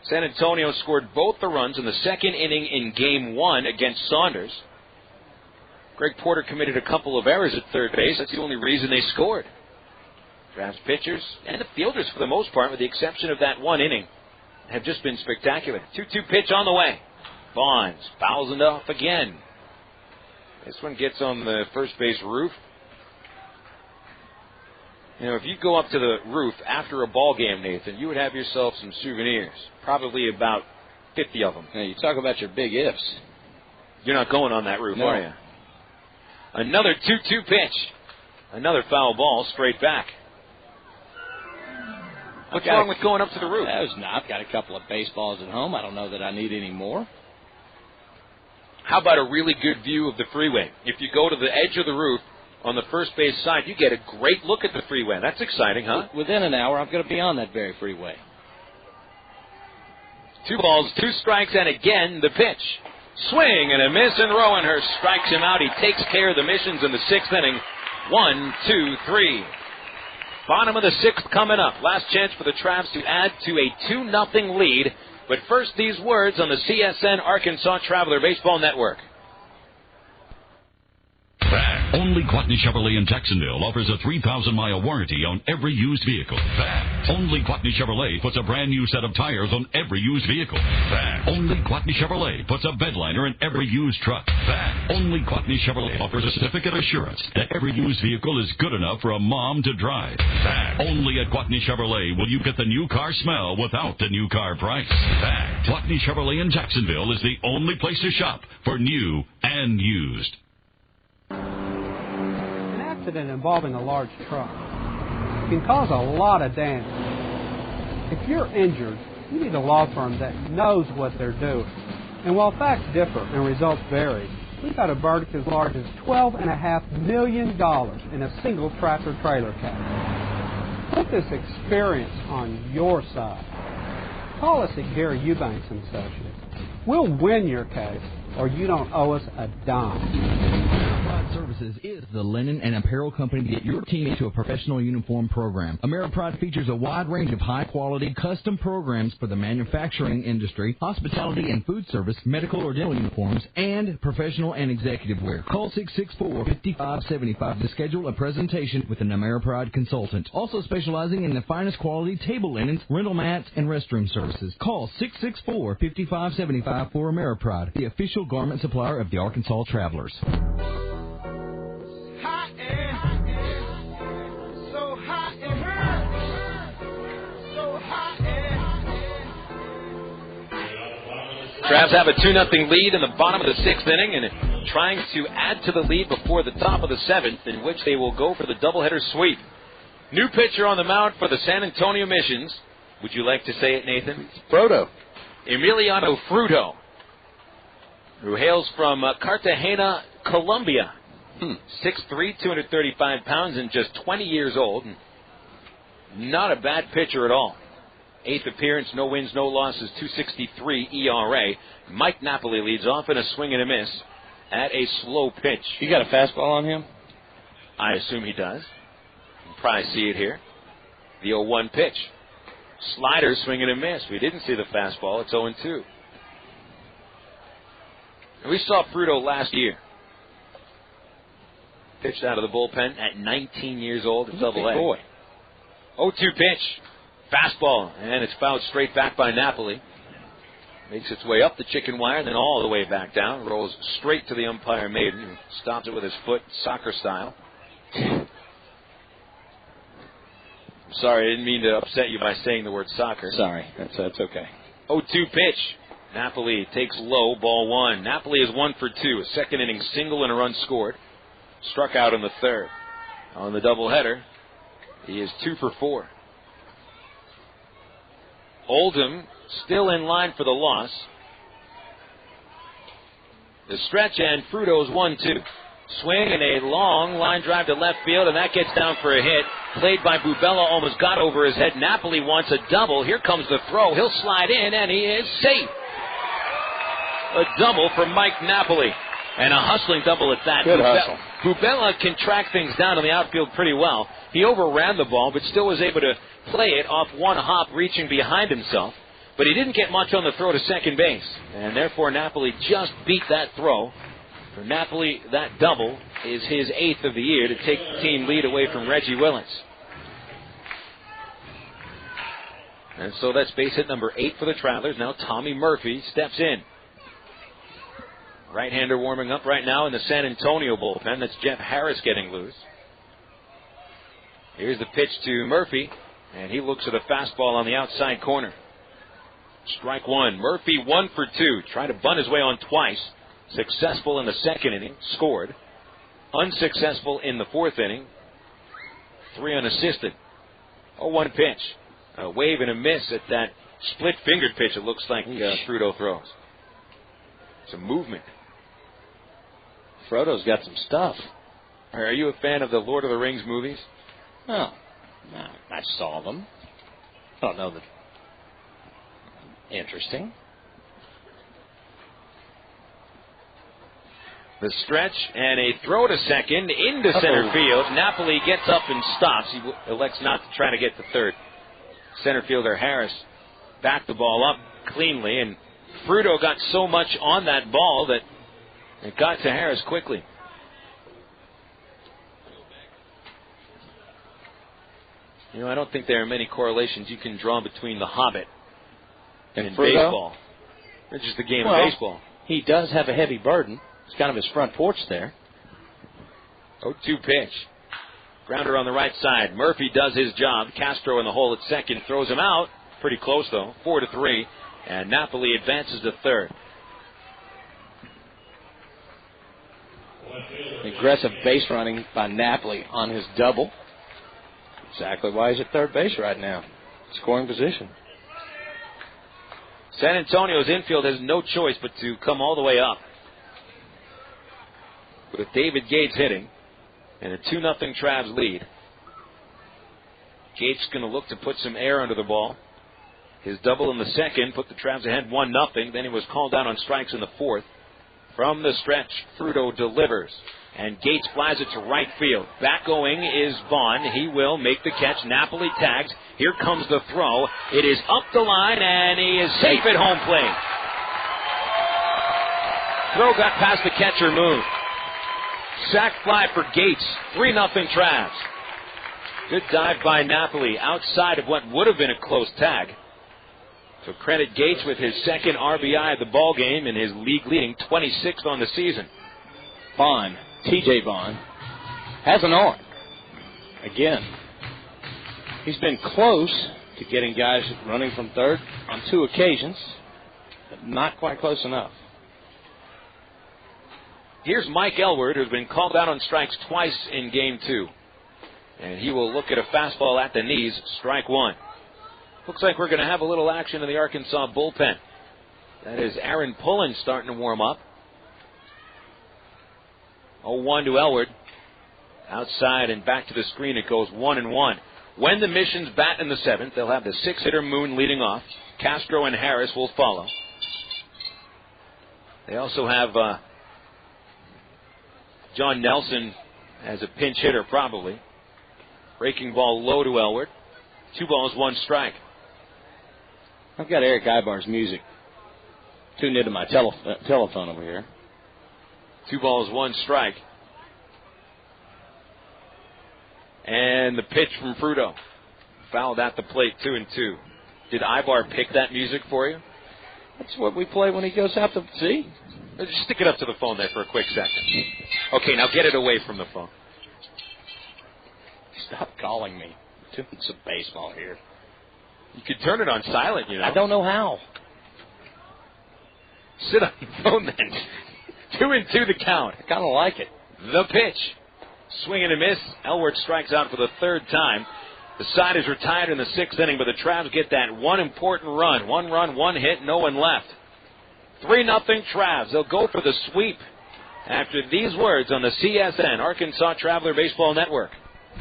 Speaker 2: San Antonio scored both the runs in the second inning in Game 1 against Saunders. Greg Porter committed a couple of errors at third base. That's the only reason they scored. Drafts pitchers and the fielders, for the most part, with the exception of that 1 inning, have just been spectacular. 2-2 pitch on the way. Vaughn fouls it off again. This one gets on the first base roof. You know, if you go up to the roof after a ball game, Nathan, you would have yourself some souvenirs. Probably about 50 of them.
Speaker 3: Now, you talk about your big ifs.
Speaker 2: You're not going on that roof,
Speaker 3: No.
Speaker 2: are you? Another 2-2 pitch. Another foul ball straight back. What's wrong with going up to the roof?
Speaker 3: I've got a couple of baseballs at home. I don't know that I need any more.
Speaker 2: How about a really good view of the freeway? If you go to the edge of the roof on the first base side, you get a great look at the freeway. That's exciting, huh?
Speaker 3: Within an hour, I'm going to be on that very freeway.
Speaker 2: 2 balls, 2 strikes, and again the pitch. Swing and a miss, and Rowenhurst strikes him out. He takes care of the Missions in the 6th inning. 1, 2, 3. Bottom of the 6th coming up. Last chance for the Travs to add to a 2-0 lead. But first, these words on the CSN Arkansas Traveler Baseball Network.
Speaker 11: Only Gwatney Chevrolet in Jacksonville offers a 3,000-mile warranty on every used vehicle. Only Gwatney Chevrolet puts a brand new set of tires on every used vehicle. Only Gwatney Chevrolet puts a bedliner in every used truck. Only Gwatney Chevrolet offers a certificate assurance that every used vehicle is good enough for a mom to drive. Only at Gwatney Chevrolet will you get the new car smell without the new car price. Gwatney Chevrolet in Jacksonville is the only place to shop for new and used.
Speaker 15: An accident involving a large truck can cause a lot of damage. If you're injured, you need a law firm that knows what they're doing. And while facts differ and results vary, we got a verdict as large as $12.5 million in a single tractor-trailer case. Put this experience on your side. Call us at Gary Eubanks & Associates. We'll win your case, or you don't owe us a dime.
Speaker 16: Services is the linen and apparel company to get your team into a professional uniform program. AmeriPride features a wide range of high-quality custom programs for the manufacturing industry, hospitality and food service, medical or dental uniforms, and professional and executive wear. Call 664-5575 to schedule a presentation with an AmeriPride consultant. Also specializing in the finest quality table linens, rental mats, and restroom services. Call 664-5575 for AmeriPride, the official garment supplier of the Arkansas Travelers.
Speaker 2: Travs have a 2-0 lead in the bottom of the 6th inning and trying to add to the lead before the top of the 7th, in which they will go for the doubleheader sweep. New pitcher on the mound for the San Antonio Missions. Would you like to say it, Nathan?
Speaker 3: Frodo.
Speaker 2: Emiliano Fruto, who hails from Cartagena, Colombia. 6'3", 235 pounds, and just 20 years old. Not a bad pitcher at all. 8th appearance, no wins, no losses, 2.63 ERA. Mike Napoli leads off in a swing and a miss at a slow pitch.
Speaker 3: You got a fastball on him?
Speaker 2: I assume he does. You can probably see it here. The 0-1 pitch. Slider, swing and a miss. We didn't see the fastball. It's 0-2. We saw Fruto last year. Pitched out of the bullpen at 19 years old at Double-A.
Speaker 3: Boy.
Speaker 2: 0-2 pitch. Fastball, and it's fouled straight back by Napoli. Makes its way up the chicken wire, then all the way back down. Rolls straight to the umpire Maiden, who stops it with his foot, soccer style. Sorry, I didn't mean to upset you by saying the word soccer.
Speaker 3: Sorry, that's okay.
Speaker 2: 0-2 pitch. Napoli takes low, ball one. Napoli is 1 for 2. A second inning single and a run scored. Struck out in the third. On the doubleheader, he is 2 for 4. Oldham still in line for the loss. The stretch and Fruto's 1-2. Swing and a long line drive to left field, and that gets down for a hit. Played by Bubella, almost got over his head. Napoli wants a double. Here comes the throw. He'll slide in, and he is safe. A double for Mike Napoli. And a hustling double at that.
Speaker 3: Good hustle.
Speaker 2: Bubella can track things down in the outfield pretty well. He overran the ball, but still was able to play it off one hop, reaching behind himself. But he didn't get much on the throw to second base. And therefore, Napoli just beat that throw. For Napoli, that double is his 8th of the year to take the team lead away from Reggie Willens. And so that's base hit number 8 for the Travelers. Now Tommy Murphy steps in. Right-hander warming up right now in the San Antonio bullpen. That's Jeff Harris getting loose. Here's the pitch to Murphy, and he looks at a fastball on the outside corner. Strike one. Murphy 1 for 2. Tried to bunt his way on twice. Successful in the second inning. Scored. Unsuccessful in the fourth inning. 3 unassisted. 0-1 pitch. A wave and a miss at that split-fingered pitch it looks like Fruto throws. Some movement.
Speaker 3: Frodo's got some stuff.
Speaker 2: Are you a fan of the Lord of the Rings movies?
Speaker 3: No, I saw them. I don't know that. Interesting.
Speaker 2: The stretch and a throw to second into center field. Napoli gets up and stops. He elects not to try to get to third. Center fielder Harris backed the ball up cleanly, and Fruto got so much on that ball that it got to Harris quickly. You know, I don't think there are many correlations you can draw between The Hobbit and baseball. It's just the game of baseball.
Speaker 3: He does have a heavy burden. It's kind of his front porch there.
Speaker 2: 0-2 pitch. Grounder on the right side. Murphy does his job. Castro in the hole at second. Throws him out. Pretty close, though. 4-3. And Napoli advances to third.
Speaker 3: Aggressive base running by Napoli on his double. Exactly why he's at third base right now. Scoring position.
Speaker 2: San Antonio's infield has no choice but to come all the way up. With David Gates hitting and a 2-0 Travs lead. Gates going to look to put some air under the ball. His double in the second put the Travs ahead 1-0. Then he was called down on strikes in the fourth. From the stretch, Fruto delivers. And Gates flies it to right field. Back going is Vaughn. He will make the catch. Napoli tags. Here comes the throw. It is up the line, and he is safe at home plate. Throw got past the catcher, Moon. Sack fly for Gates. 3-0 Travs. Good dive by Napoli outside of what would have been a close tag. So credit Gates with his second RBI of the ball game and his league-leading 26th on the season.
Speaker 3: Vaughn, T.J. Vaughn, has an arm. Again, he's been close to getting guys running from third on 2 occasions, but not quite close enough.
Speaker 2: Here's Mike Elward, who's been called out on strikes twice in Game 2. And he will look at a fastball at the knees, strike one. Looks like we're going to have a little action in the Arkansas bullpen. That is Aaron Pullen starting to warm up. 0-1 to Elward. Outside and back to the screen it goes 1-1. When the Missions bat in the 7th, they'll have the 6-hitter Moon leading off. Castro and Harris will follow. They also have John Nelson as a pinch hitter probably. Breaking ball low to Elward. 2 balls, 1 strike.
Speaker 3: I've got Eric Ibar's music tuned into my telephone over here.
Speaker 2: 2 balls, 1 strike. And the pitch from Fruto. Fouled at the plate, 2-2. Did Ivar pick that music for you?
Speaker 3: That's what we play when he goes out to see.
Speaker 2: Just stick it up to the phone there for a quick second. Okay, now get it away from the phone.
Speaker 3: Stop calling me. Doing some baseball here.
Speaker 2: You could turn it on silent, you know.
Speaker 3: I don't know how.
Speaker 2: Sit on the phone then. 2-2 the count.
Speaker 3: I kind of like it.
Speaker 2: The pitch. Swing and a miss. Elwert strikes out for the 3rd time. The side is retired in the 6th inning, but the Travs get that one important run. 1 run, 1 hit, no one left. 3-0 Travs. They'll go for the sweep after these words on the CSN, Arkansas Traveler Baseball Network.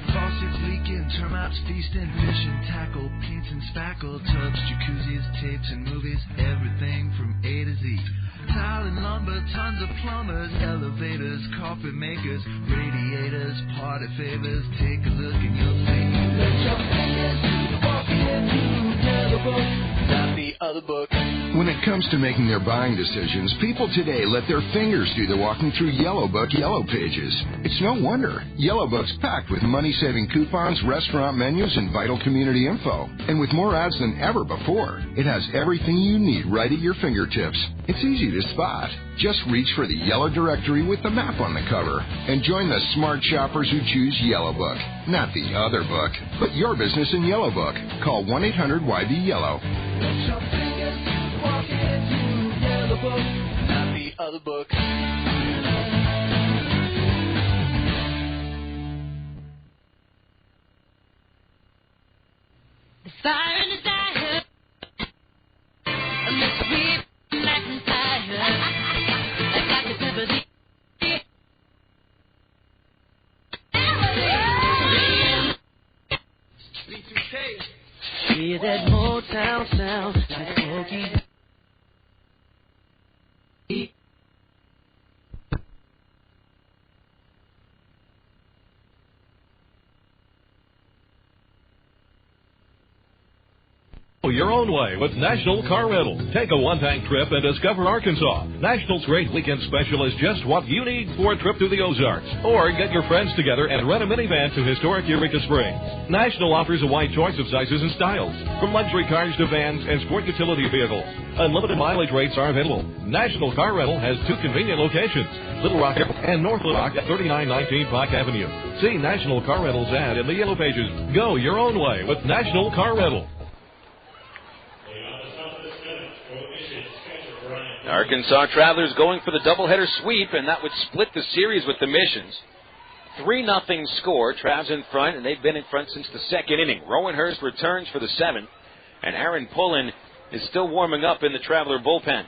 Speaker 8: Faucets leaking, termites feasting, fishing, tackle, paints and spackle, tubs, jacuzzis, tapes and movies, everything from A to Z. Tile and lumber, tons of plumbers, elevators, coffee makers, radiators, party favors. Take a look and you'll see. Let your fingers walk into Yellow Book, not the other book.
Speaker 26: When it comes to making their buying decisions, people today let their fingers do the walking through Yellow Book Yellow Pages. It's no wonder. Yellow Book's packed with money-saving coupons, restaurant menus, and vital community info. And with more ads than ever before, it has everything you need right at your fingertips. It's easy to spot. Just reach for the yellow directory with the map on the cover and join the smart shoppers who choose Yellow Book, not the other book. Put your business in Yellow Book. Call 1-800-YB-YELLOW.
Speaker 8: Let your fingers walk into Yellow Book, not the other book.
Speaker 13: The fire in the tire, a mystery Latin tire. I got the sympathy. Hear that Motown sound like Smokey.
Speaker 19: Your own way with National Car Rental. Take a one-tank trip and discover Arkansas. National's great weekend special is just what you need for a trip to the Ozarks. Or get your friends together and rent a minivan to historic Eureka Springs. National offers a wide choice of sizes and styles, from luxury cars to vans and sport utility vehicles. Unlimited mileage rates are available. National Car Rental has 2 convenient locations, Little Rock and North Little Rock at 3919 Park Avenue. See National Car Rental's ad in the Yellow Pages. Go your own way with National Car Rental.
Speaker 2: Arkansas Travelers going for the doubleheader sweep, and that would split the series with the Missions. 3-0 score. Travs in front, and they've been in front since the 2nd inning. Rowanhurst returns for the 7th, and Aaron Pullen is still warming up in the Traveler bullpen.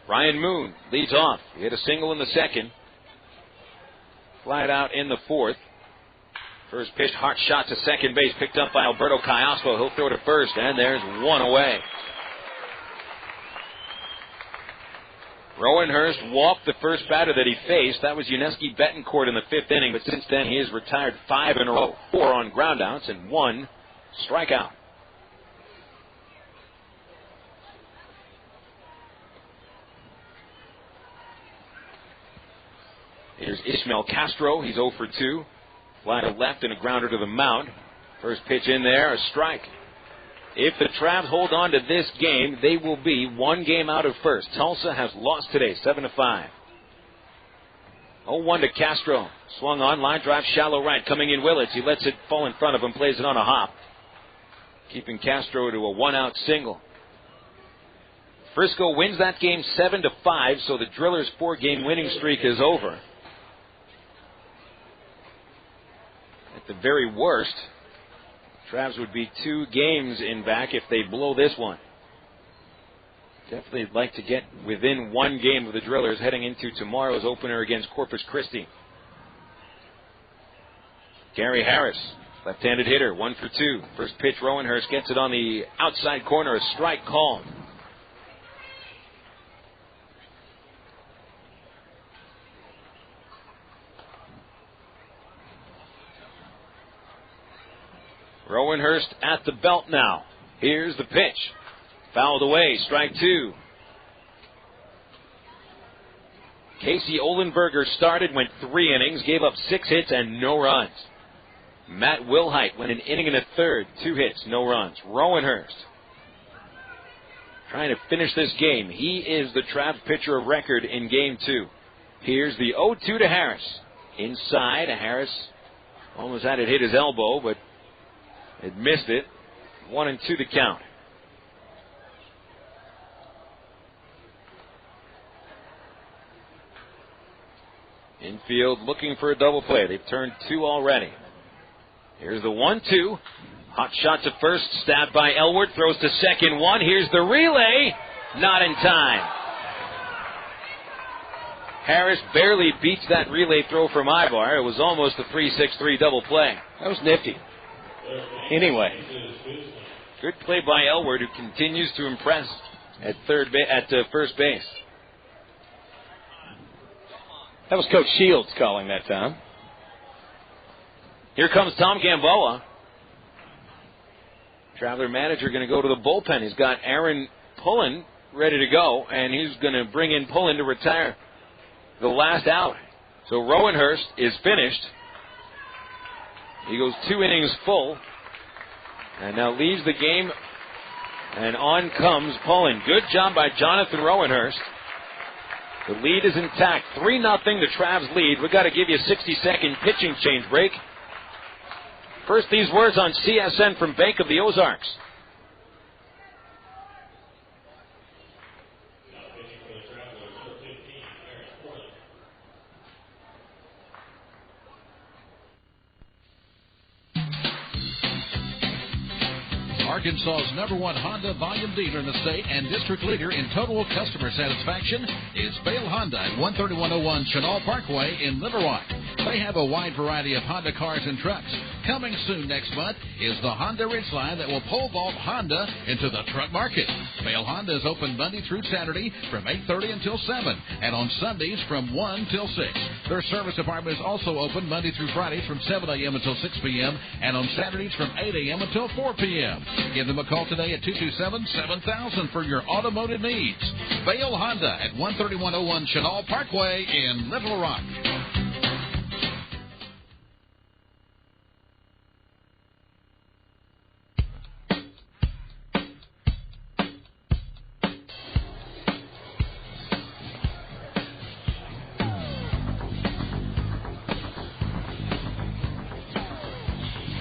Speaker 2: Ryan Moon leads off. He hit a single in the 2nd. Flat out in the 4th. First pitch, hard shot to second base, picked up by Alberto Cayasco. He'll throw to first, and there's 1 away. Rowanhurst walked the first batter that he faced. That was Yuneski Betancourt in the 5th inning, but since then he has retired 5 in a row, 4 on groundouts and 1 strikeout. Here's Ishmael Castro. He's 0 for 2. Fly to left and a grounder to the mound. First pitch in there, a strike. If the Travs hold on to this game, they will be 1 game out of first. Tulsa has lost today, 7-5. 0-1 to Castro. Swung on, line drive, shallow right. Coming in Willits. He lets it fall in front of him, plays it on a hop. Keeping Castro to a 1-out single. Frisco wins that game 7-5, so the Drillers' 4-game winning streak is over. At the very worst, Travs would be 2 games in back if they blow this one. Definitely like to get within 1 game of the Drillers heading into tomorrow's opener against Corpus Christi. Gary Harris, left-handed hitter, 1 for 2. First pitch, Rowanhurst gets it on the outside corner, a strike called. Rowanhurst at the belt now. Here's the pitch. Fouled away, strike 2. Kasey Olenberger started, went 3 innings, gave up 6 hits and no runs. Matt Wilhite went an inning and a third, 2 hits, no runs. Rowanhurst trying to finish this game. He is the Travs pitcher of record in Game 2. Here's the 0-2 to Harris. Inside, Harris almost had it hit his elbow, but it missed it. 1-2 the count. Infield looking for a double play. They've turned 2 already. Here's the 1-2. Hot shot to first, stabbed by Elward, throws to second 1. Here's the relay. Not in time. Harris barely beats that relay throw from Ibar. It was almost a 3-6-3 double play.
Speaker 3: That was nifty. Anyway.
Speaker 2: Good play by Elward, who continues to impress at first base.
Speaker 3: That was Coach Shields calling that time.
Speaker 2: Here comes Tom Gamboa. Traveler manager going to go to the bullpen. He's got Aaron Pullen ready to go, and he's going to bring in Pullen to retire the last out. So Rowanhurst is finished. He goes 2 innings full, and now leaves the game, and on comes Pullen. Good job by Jonathan Rowanhurst. The lead is intact. 3-0 the Travs lead. We've got to give you a 60-second pitching change break. First, these words on CSN from Bank of the Ozarks.
Speaker 1: Arkansas's #1 Honda volume dealer in the state and district leader in total customer satisfaction is Bale Honda at 13101 Chenal Parkway in Little Rock. They have a wide variety of Honda cars and trucks. Coming soon next month is the Honda Ridgeline that will pole vault Honda into the truck market. Bale Honda is open Monday through Saturday from 8:30 until 7, and on Sundays from 1 till 6. Their service department is also open Monday through Friday from 7 a.m. until 6 p.m. and on Saturdays from 8 a.m. until 4 p.m. Give them a call today at 227-7000 for your automotive needs. Bale Honda at 13101 Chenal Parkway in Little Rock.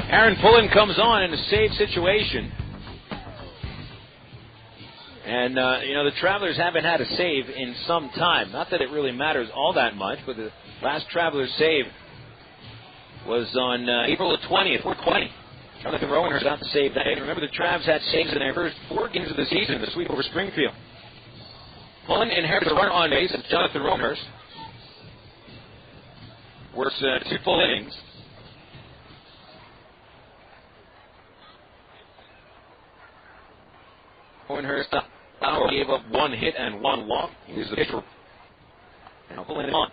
Speaker 2: Aaron Pullen comes on in a save situation. And, the Travelers haven't had a save in some time. Not that it really matters all that much, but the last Travelers save was on April the 20th, 4/20. Jonathan Rowanhurst got the save that day. Remember, the Travs had saves in their first 4 games of the season, the sweep over Springfield. Pullen inherits a runner on base, and Jonathan Rowanhurst works 2 full innings. Rowanhurst gave up 1 hit and 1 walk. He's the pitcher. Now Pullen on.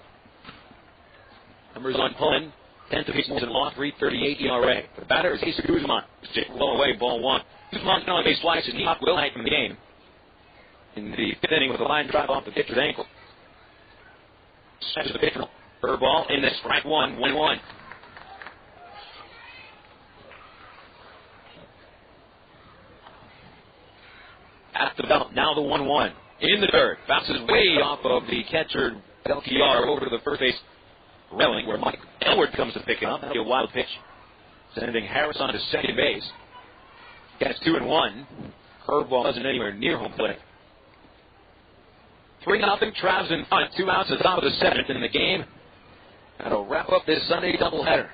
Speaker 2: Numbers on Pullen: 10 to 6 and loss, 3.38 ERA. The batter is Jesus Guzman. Blown away, ball 1. Guzman's on base twice, and he knocked Wilhite from the game in the 5th inning with a line drive off the pitcher's ankle. Catches the pitcher. Her ball in the strike 1, 1-1. At the belt, now the 1-1. In the dirt, bounces way off of the catcher, Delkiar, over to the first base railing, where Mike Elward comes to pick it up. That'll be a wild pitch, sending Harris on to second base. Gets 2-1. Curveball isn't anywhere near home plate. 3-0, Travs in front. 2 outs at the top of the 7th in the game. That'll wrap up this Sunday doubleheader.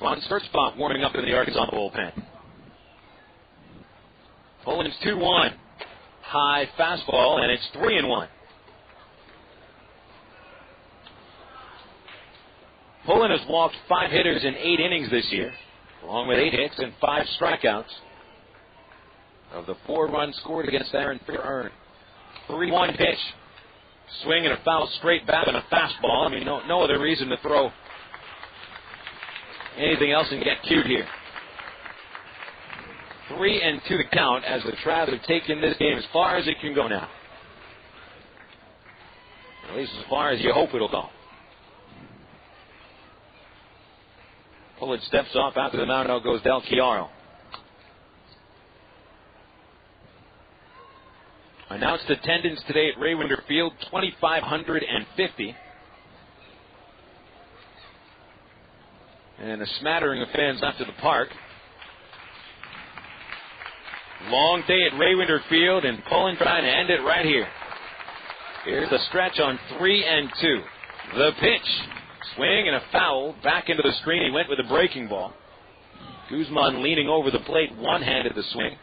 Speaker 2: Ron Sturtzbach warming up in the Arkansas bullpen. Pullen's 2-1. High fastball, and it's 3-1. Pullen has walked 5 hitters in 8 innings this year, along with 8 hits and 5 strikeouts. Of the 4 runs scored against Aaron Earn. 3-1 pitch. Swing and a foul straight back and a fastball. I mean, no other reason to throw anything else and get cute here. 3-2 the count as the Travs have taken this game as far as it can go now. At least as far as you hope it'll go. Pullen steps off after the mound. Out goes Del Chiaro. Announced attendance today at Raywinder Field, 2,550. And a smattering of fans left of the park. Long day at Raywinder Field, and Pullen trying to end it right here. Here's the stretch on 3-2. The pitch. Swing and a foul. Back into the screen. He went with a breaking ball. Guzman leaning over the plate, one-handed the swing.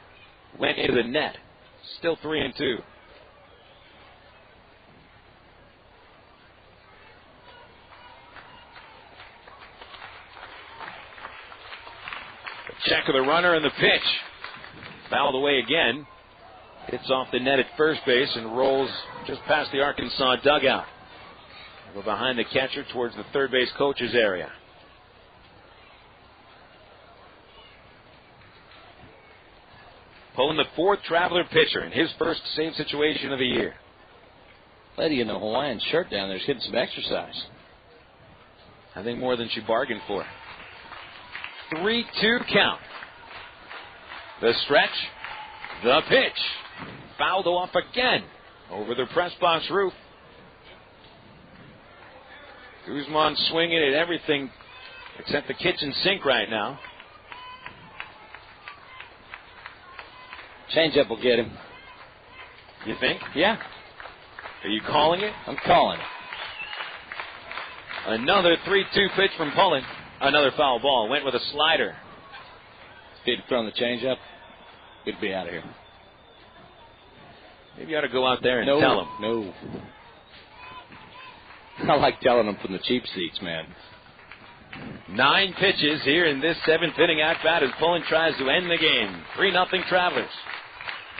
Speaker 2: Went into the net. Still 3-2. A check of the runner and the pitch. Fouled away again. Hits off the net at first base and rolls just past the Arkansas dugout. Go behind the catcher towards the third base coach's area. Pulling the fourth Traveler pitcher in his first save situation of the year.
Speaker 3: Lady in the Hawaiian shirt down there is getting some exercise.
Speaker 2: I think more than she bargained for. 3-2 count. The stretch. The pitch. Fouled off again over the press box roof. Guzman swinging at everything except the kitchen sink right now.
Speaker 3: Changeup will get him.
Speaker 2: You think?
Speaker 3: Yeah.
Speaker 2: Are you calling it?
Speaker 3: I'm calling it.
Speaker 2: Another 3-2 pitch from Pullen. Another foul ball. Went with a slider.
Speaker 3: If he'd thrown the changeup, we'd be out of here.
Speaker 2: Maybe you ought to go out there and tell him.
Speaker 3: No. I like telling them from the cheap seats, man.
Speaker 2: 9 pitches here in this 7th inning at-bat as Pullen tries to end the game. 3-0 Travelers.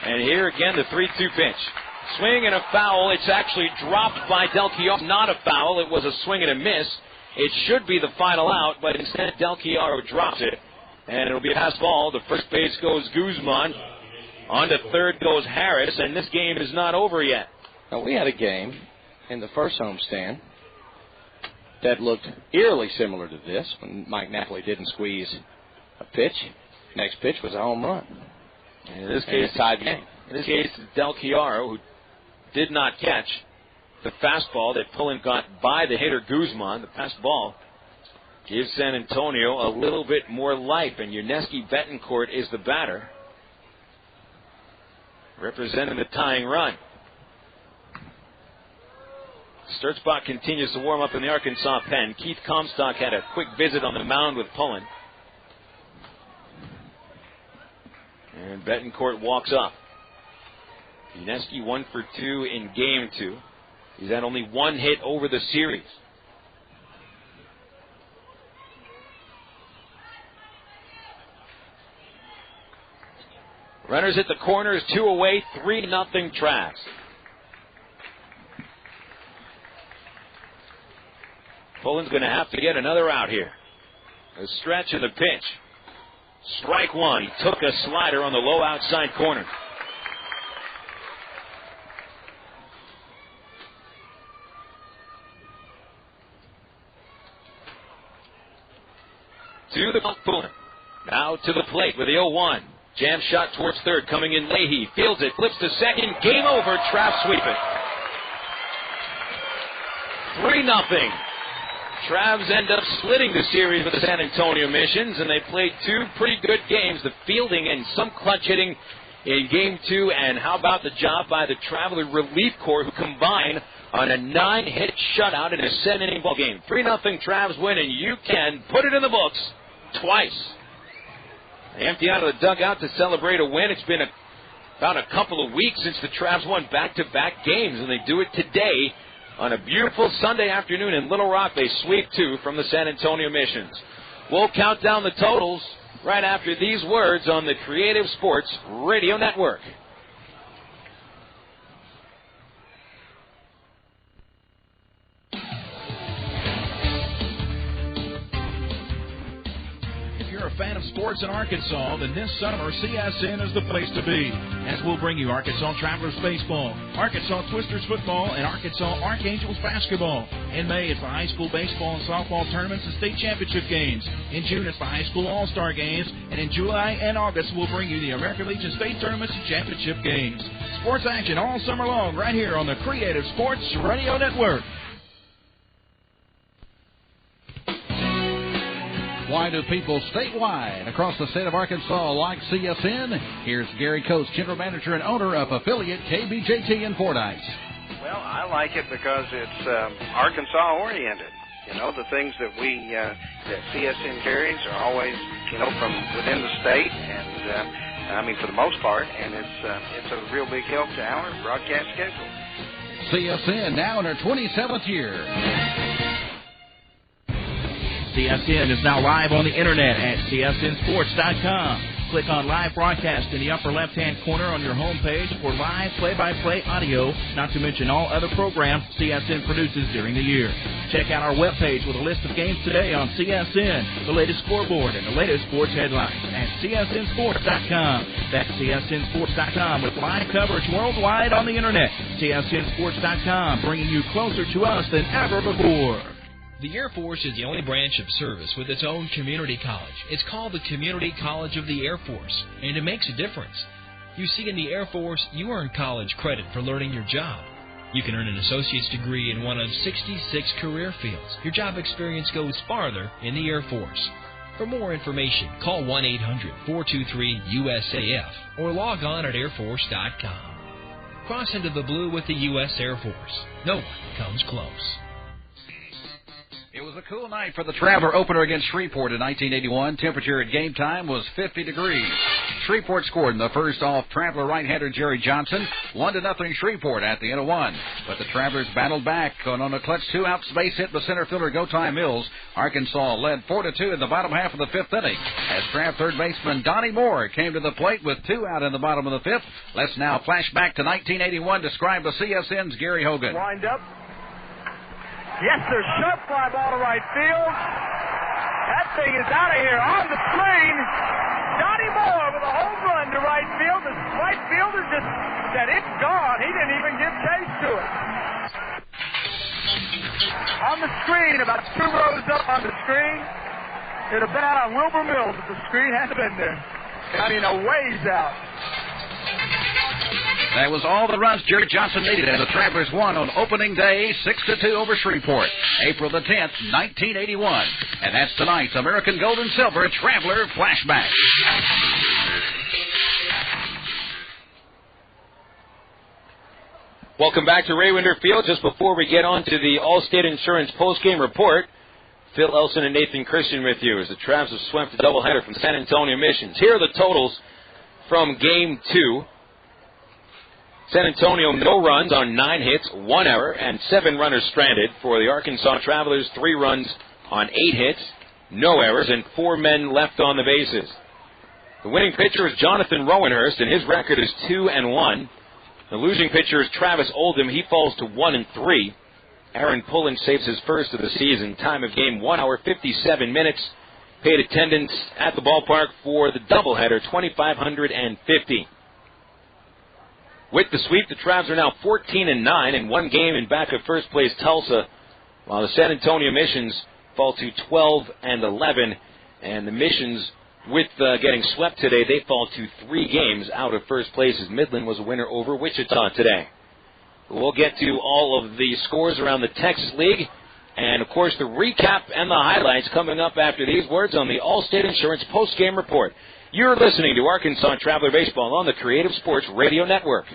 Speaker 2: And here again the 3-2 pitch. Swing and a foul. It's actually dropped by Del Chiaro. Not a foul. It was a swing and a miss. It should be the final out, but instead Del Chiaro drops it. And it'll be a pass ball. The first base goes Guzman. On to third goes Harris, and this game is not over yet.
Speaker 3: Now, we had a game in the first homestand that looked eerily similar to this when Mike Napoli didn't squeeze a pitch. Next pitch was a home run.
Speaker 2: In this case,
Speaker 3: tied game.
Speaker 2: In this case, Del Chiaro, who did not catch the fastball that Pullen got by the hitter Guzman, the pass ball, gives San Antonio a little bit more life, and Yuniesky Betancourt is the batter, representing the tying run. Sturzbach continues to warm up in the Arkansas pen. Keith Comstock had a quick visit on the mound with Pullen. And Betancourt walks up. Yuniesky 1 for 2 in game 2. He's had only 1 hit over the series. Runners at the corners, 2 away, 3-0 Travs. Pullen's going to have to get another out here. A stretch of the pitch. Strike 1. He took a slider on the low outside corner. To the Pullen. Now to the plate with the 0-1. Jam shot towards third. Coming in Leahy. Fields it. Flips to second. Game over. Travs sweep it. 3-0. Travs end up splitting the series with the San Antonio Missions, and they played 2 pretty good games. The fielding and some clutch hitting in game 2. And how about the job by the Traveler relief corps, who combine on a 9-hit shutout in a 7-inning ball game. 3-0 Travs win, and you can put it in the books twice. They empty out of the dugout to celebrate a win. It's been about a couple of weeks since the Travs won back-to-back games, and they do it today on a beautiful Sunday afternoon in Little Rock. They sweep 2 from the San Antonio Missions. We'll count down the totals right after these words on the Creative Sports Radio Network.
Speaker 1: If you're a
Speaker 7: a fan of sports in Arkansas, then this summer CSN is the place to be, as we'll bring you Arkansas Travelers baseball, Arkansas Twisters football, and Arkansas Archangels basketball. In May, it's the high school baseball and softball tournaments and state championship games. In June, it's the high school all-star games. And in July and August, we'll bring you the American Legion state tournaments and championship games. Sports action all summer long right here on the Creative Sports Radio Network.
Speaker 1: Why do people statewide across the state of Arkansas like CSN? Here's Gary Coates, general manager and owner of affiliate KBJT in Fordyce.
Speaker 4: Well, I like it because it's Arkansas-oriented. You know, the things that that CSN carries are always, from within the state, and for the most part, and it's a real big help to our broadcast schedule.
Speaker 1: CSN now in her 27th year.
Speaker 7: CSN is now live on the internet at csnsports.com. Click on Live Broadcast in the upper left-hand corner on your homepage for live play-by-play audio, not to mention all other programs CSN produces during the year. Check out our webpage with a list of games today on CSN, the latest scoreboard, and the latest sports headlines at csnsports.com. That's csnsports.com with live coverage worldwide on the internet. csnsports.com, bringing you closer to us than ever before.
Speaker 14: The Air Force is the only branch of service with its own community college. It's called the Community College of the Air Force, and it makes a difference. You see, in the Air Force, you earn college credit for learning your job. You can earn an associate's degree in one of 66 career fields. Your job experience goes farther in the Air Force. For more information, call 1-800-423-USAF or log on at airforce.com. Cross into the blue with the U.S. Air Force. No one comes close.
Speaker 1: It was a cool night for the Traveler opener against Shreveport in 1981. Temperature at game time was 50 degrees. Shreveport scored in the first off Traveler right-hander Jerry Johnson. 1-0 Shreveport at the end of one. But the Travelers battled back on a clutch two-out base hit by center fielder Gotye Mills. Arkansas led 4-2 in the bottom half of the fifth inning as Trav third baseman Donnie Moore came to the plate with two out in the bottom of the fifth. Let's now flash back to 1981 to describe the CSN's Gary Hogan.
Speaker 17: Wind up. Yes, sir. Sharp fly ball to right field. That thing is out of here on the screen. Donnie Moore with a home run to right field. The right fielder just said it's gone. He didn't even give chase to it. On the screen, about 2 rows up on the screen. It would have been out on Wilbur Mills if the screen hadn't been there. I mean, a ways out.
Speaker 1: That was all the runs Jerry Johnson needed, and the Travelers won on opening day 6-2 over Shreveport, April the 10th, 1981. And that's tonight's American Gold and Silver Traveler Flashback.
Speaker 2: Welcome back to Raywinder Field. Just before we get on to the Allstate Insurance postgame report, Phil Elson and Nathan Christian with you as the Travs have swept the doubleheader from San Antonio Missions. Here are the totals from Game 2. San Antonio, no runs on 9 hits, 1 error, and 7 runners stranded. For the Arkansas Travelers, 3 runs on 8 hits, no errors, and 4 men left on the bases. The winning pitcher is Jonathan Rowenhurst, and his record is 2-1. The losing pitcher is Travis Oldham. He falls to 1-3. Aaron Pullen saves his first of the season. Time of game, 1 hour, 57 minutes. Paid attendance at the ballpark for the doubleheader, 2,550. With the sweep, the Travs are now 14-9 in 1 game in back of first place Tulsa, while the San Antonio Missions fall to 12-11. And the Missions, with getting swept today, they fall to 3 games out of first place as Midland was a winner over Wichita today. We'll get to all of the scores around the Texas League, and of course the recap and the highlights coming up after these words on the Allstate Insurance postgame report. You're listening to Arkansas Traveler Baseball on the Creative Sports Radio Network.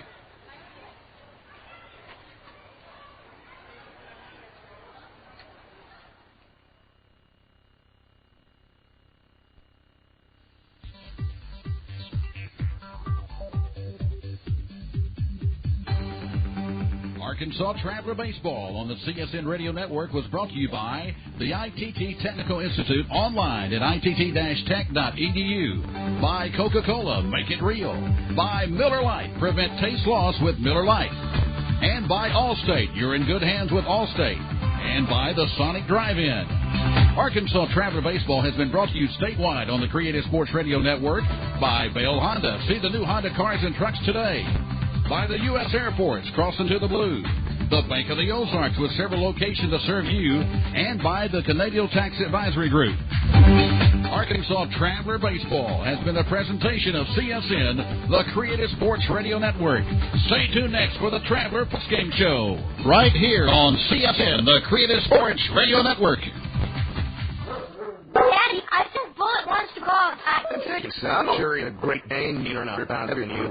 Speaker 1: Arkansas Traveler Baseball on the CSN Radio Network was brought to you by the ITT Technical Institute online at itt-tech.edu. By Coca-Cola, make it real. By Miller Lite, prevent taste loss with Miller Lite. And by Allstate, you're in good hands with Allstate. And by the Sonic Drive-In. Arkansas Traveler Baseball has been brought to you statewide on the Creative Sports Radio Network by Bale Honda. See the new Honda cars and trucks today. By the U.S. Air Force, crossing to the blue. The Bank of the Ozarks with several locations to serve you. And by the Canadian Tax Advisory Group. Arkansas Traveler Baseball has been a presentation of CSN, the Creative Sports Radio Network. Stay tuned next for the Traveler Postgame Show. Right here on CSN, the Creative Sports Radio Network.
Speaker 12: Daddy, I think Bullet wants to go outside.
Speaker 21: I'm sure he's a great Dane, meaner than 100 pounds heavier than you.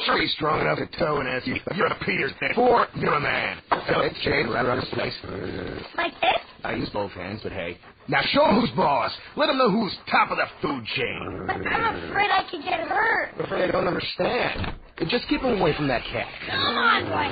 Speaker 21: Sure he's strong enough to tow an SUV. You're a Peters man. 4, you're a man. So it's chain right around his place.
Speaker 12: Like this?
Speaker 21: I use both hands, but hey. Now show him who's boss. Let him know who's top of the food chain.
Speaker 12: But I'm afraid I could get hurt.
Speaker 21: I'm afraid I don't understand. Just keep him away from that cat.
Speaker 12: Come on, boy.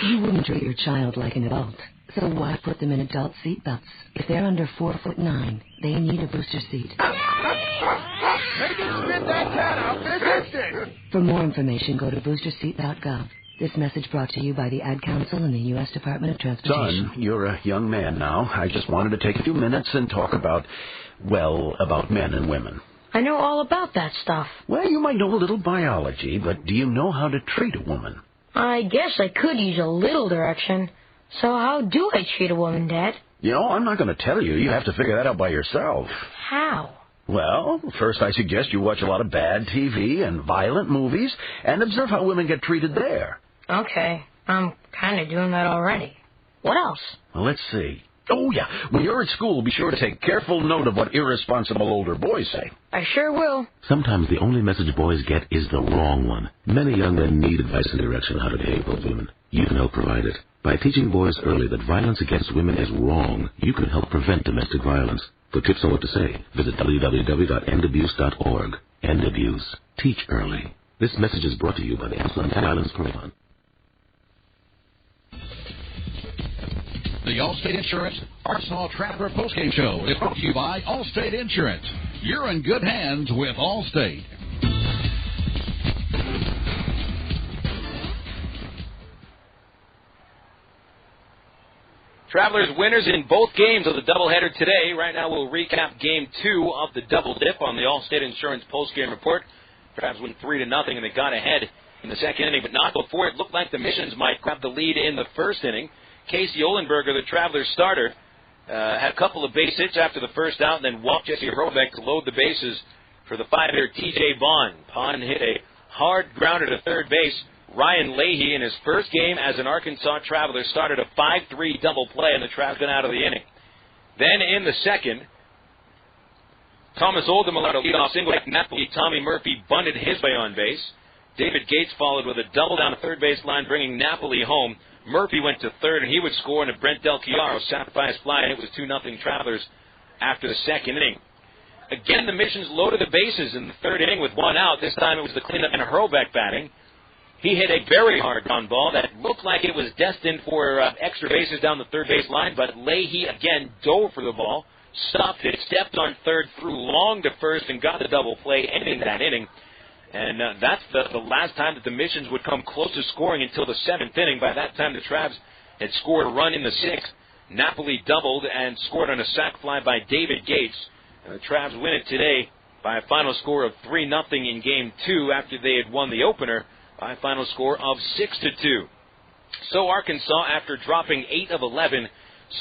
Speaker 22: You wouldn't treat your child like an adult, so why put them in adult seat belts? If they're under 4'9", they need a booster seat.
Speaker 21: Make him spit that cat out this instant.
Speaker 22: For more information, go to boosterseat.gov. This message brought to you by the Ad Council and the U.S. Department of Transportation.
Speaker 23: Son, you're a young man now. I just wanted to take a few minutes and talk about men and women.
Speaker 24: I know all about that stuff.
Speaker 23: Well, you might know a little biology, but do you know how to treat a woman?
Speaker 24: I guess I could use a little direction. So how do I treat a woman, Dad?
Speaker 23: You know, I'm not going to tell you. You have to figure that out by yourself.
Speaker 24: How?
Speaker 23: Well, first I suggest you watch a lot of bad TV and violent movies and observe how women get treated there.
Speaker 24: Okay, I'm kind of doing that already. What else?
Speaker 23: Well, let's see. Oh, yeah. When you're at school, be sure to take careful note of what irresponsible older boys say.
Speaker 24: I sure will.
Speaker 25: Sometimes the only message boys get is the wrong one. Many young men need advice and direction on how to behave with women. You can help provide it. By teaching boys early that violence against women is wrong, you can help prevent domestic violence. For tips on what to say, visit www.endabuse.org. End Abuse. Teach early. This message is brought to you by the Anti-Violence Program.
Speaker 1: The Allstate Insurance Arkansas Traveler Postgame Show is brought to you by Allstate Insurance. You're in good hands with Allstate.
Speaker 2: Travelers winners in both games of the doubleheader today. Right now we'll recap Game 2 of the Double Dip on the Allstate Insurance postgame report. Travs win 3-0, and they got ahead in the second inning, but not before it looked like the Missions might grab the lead in the first inning. Kasey Olenberger, the Travelers starter, had a couple of base hits after the first out, and then walked Jesse Hrobeck to load the bases for the 5-hitter T.J. Bond. Bond hit a hard grounder to third base. Ryan Leahy, in his first game as an Arkansas Traveler, started a 5-3 double play, and the Travs got out of the inning. Then in the second, Thomas Oldham allowed a leadoff single. Napoli, Tommy Murphy bunted his way on base. David Gates followed with a double down the third base line, bringing Napoli home. Murphy went to third, and he would score, and a Brent Del Chiaro sacrificed fly, and it was 2-0 Travelers after the second inning. Again, the Missions loaded the bases in the third inning with one out. This time it was the cleanup and Hrobeck batting. He hit a very hard ground ball that looked like it was destined for extra bases down the third base line, but Leahy again dove for the ball, stopped it, stepped on third, threw long to first, and got the double play, ending that inning. And that's the last time that the Missions would come close to scoring until the seventh inning. By that time, the Travs had scored a run in the sixth. Napoli doubled and scored on a sac fly by David Gates. And the Travs win it today by a final score of 3-0 in Game 2 after they had won the opener by a final score of 6-2. So Arkansas, after dropping 8 of 11,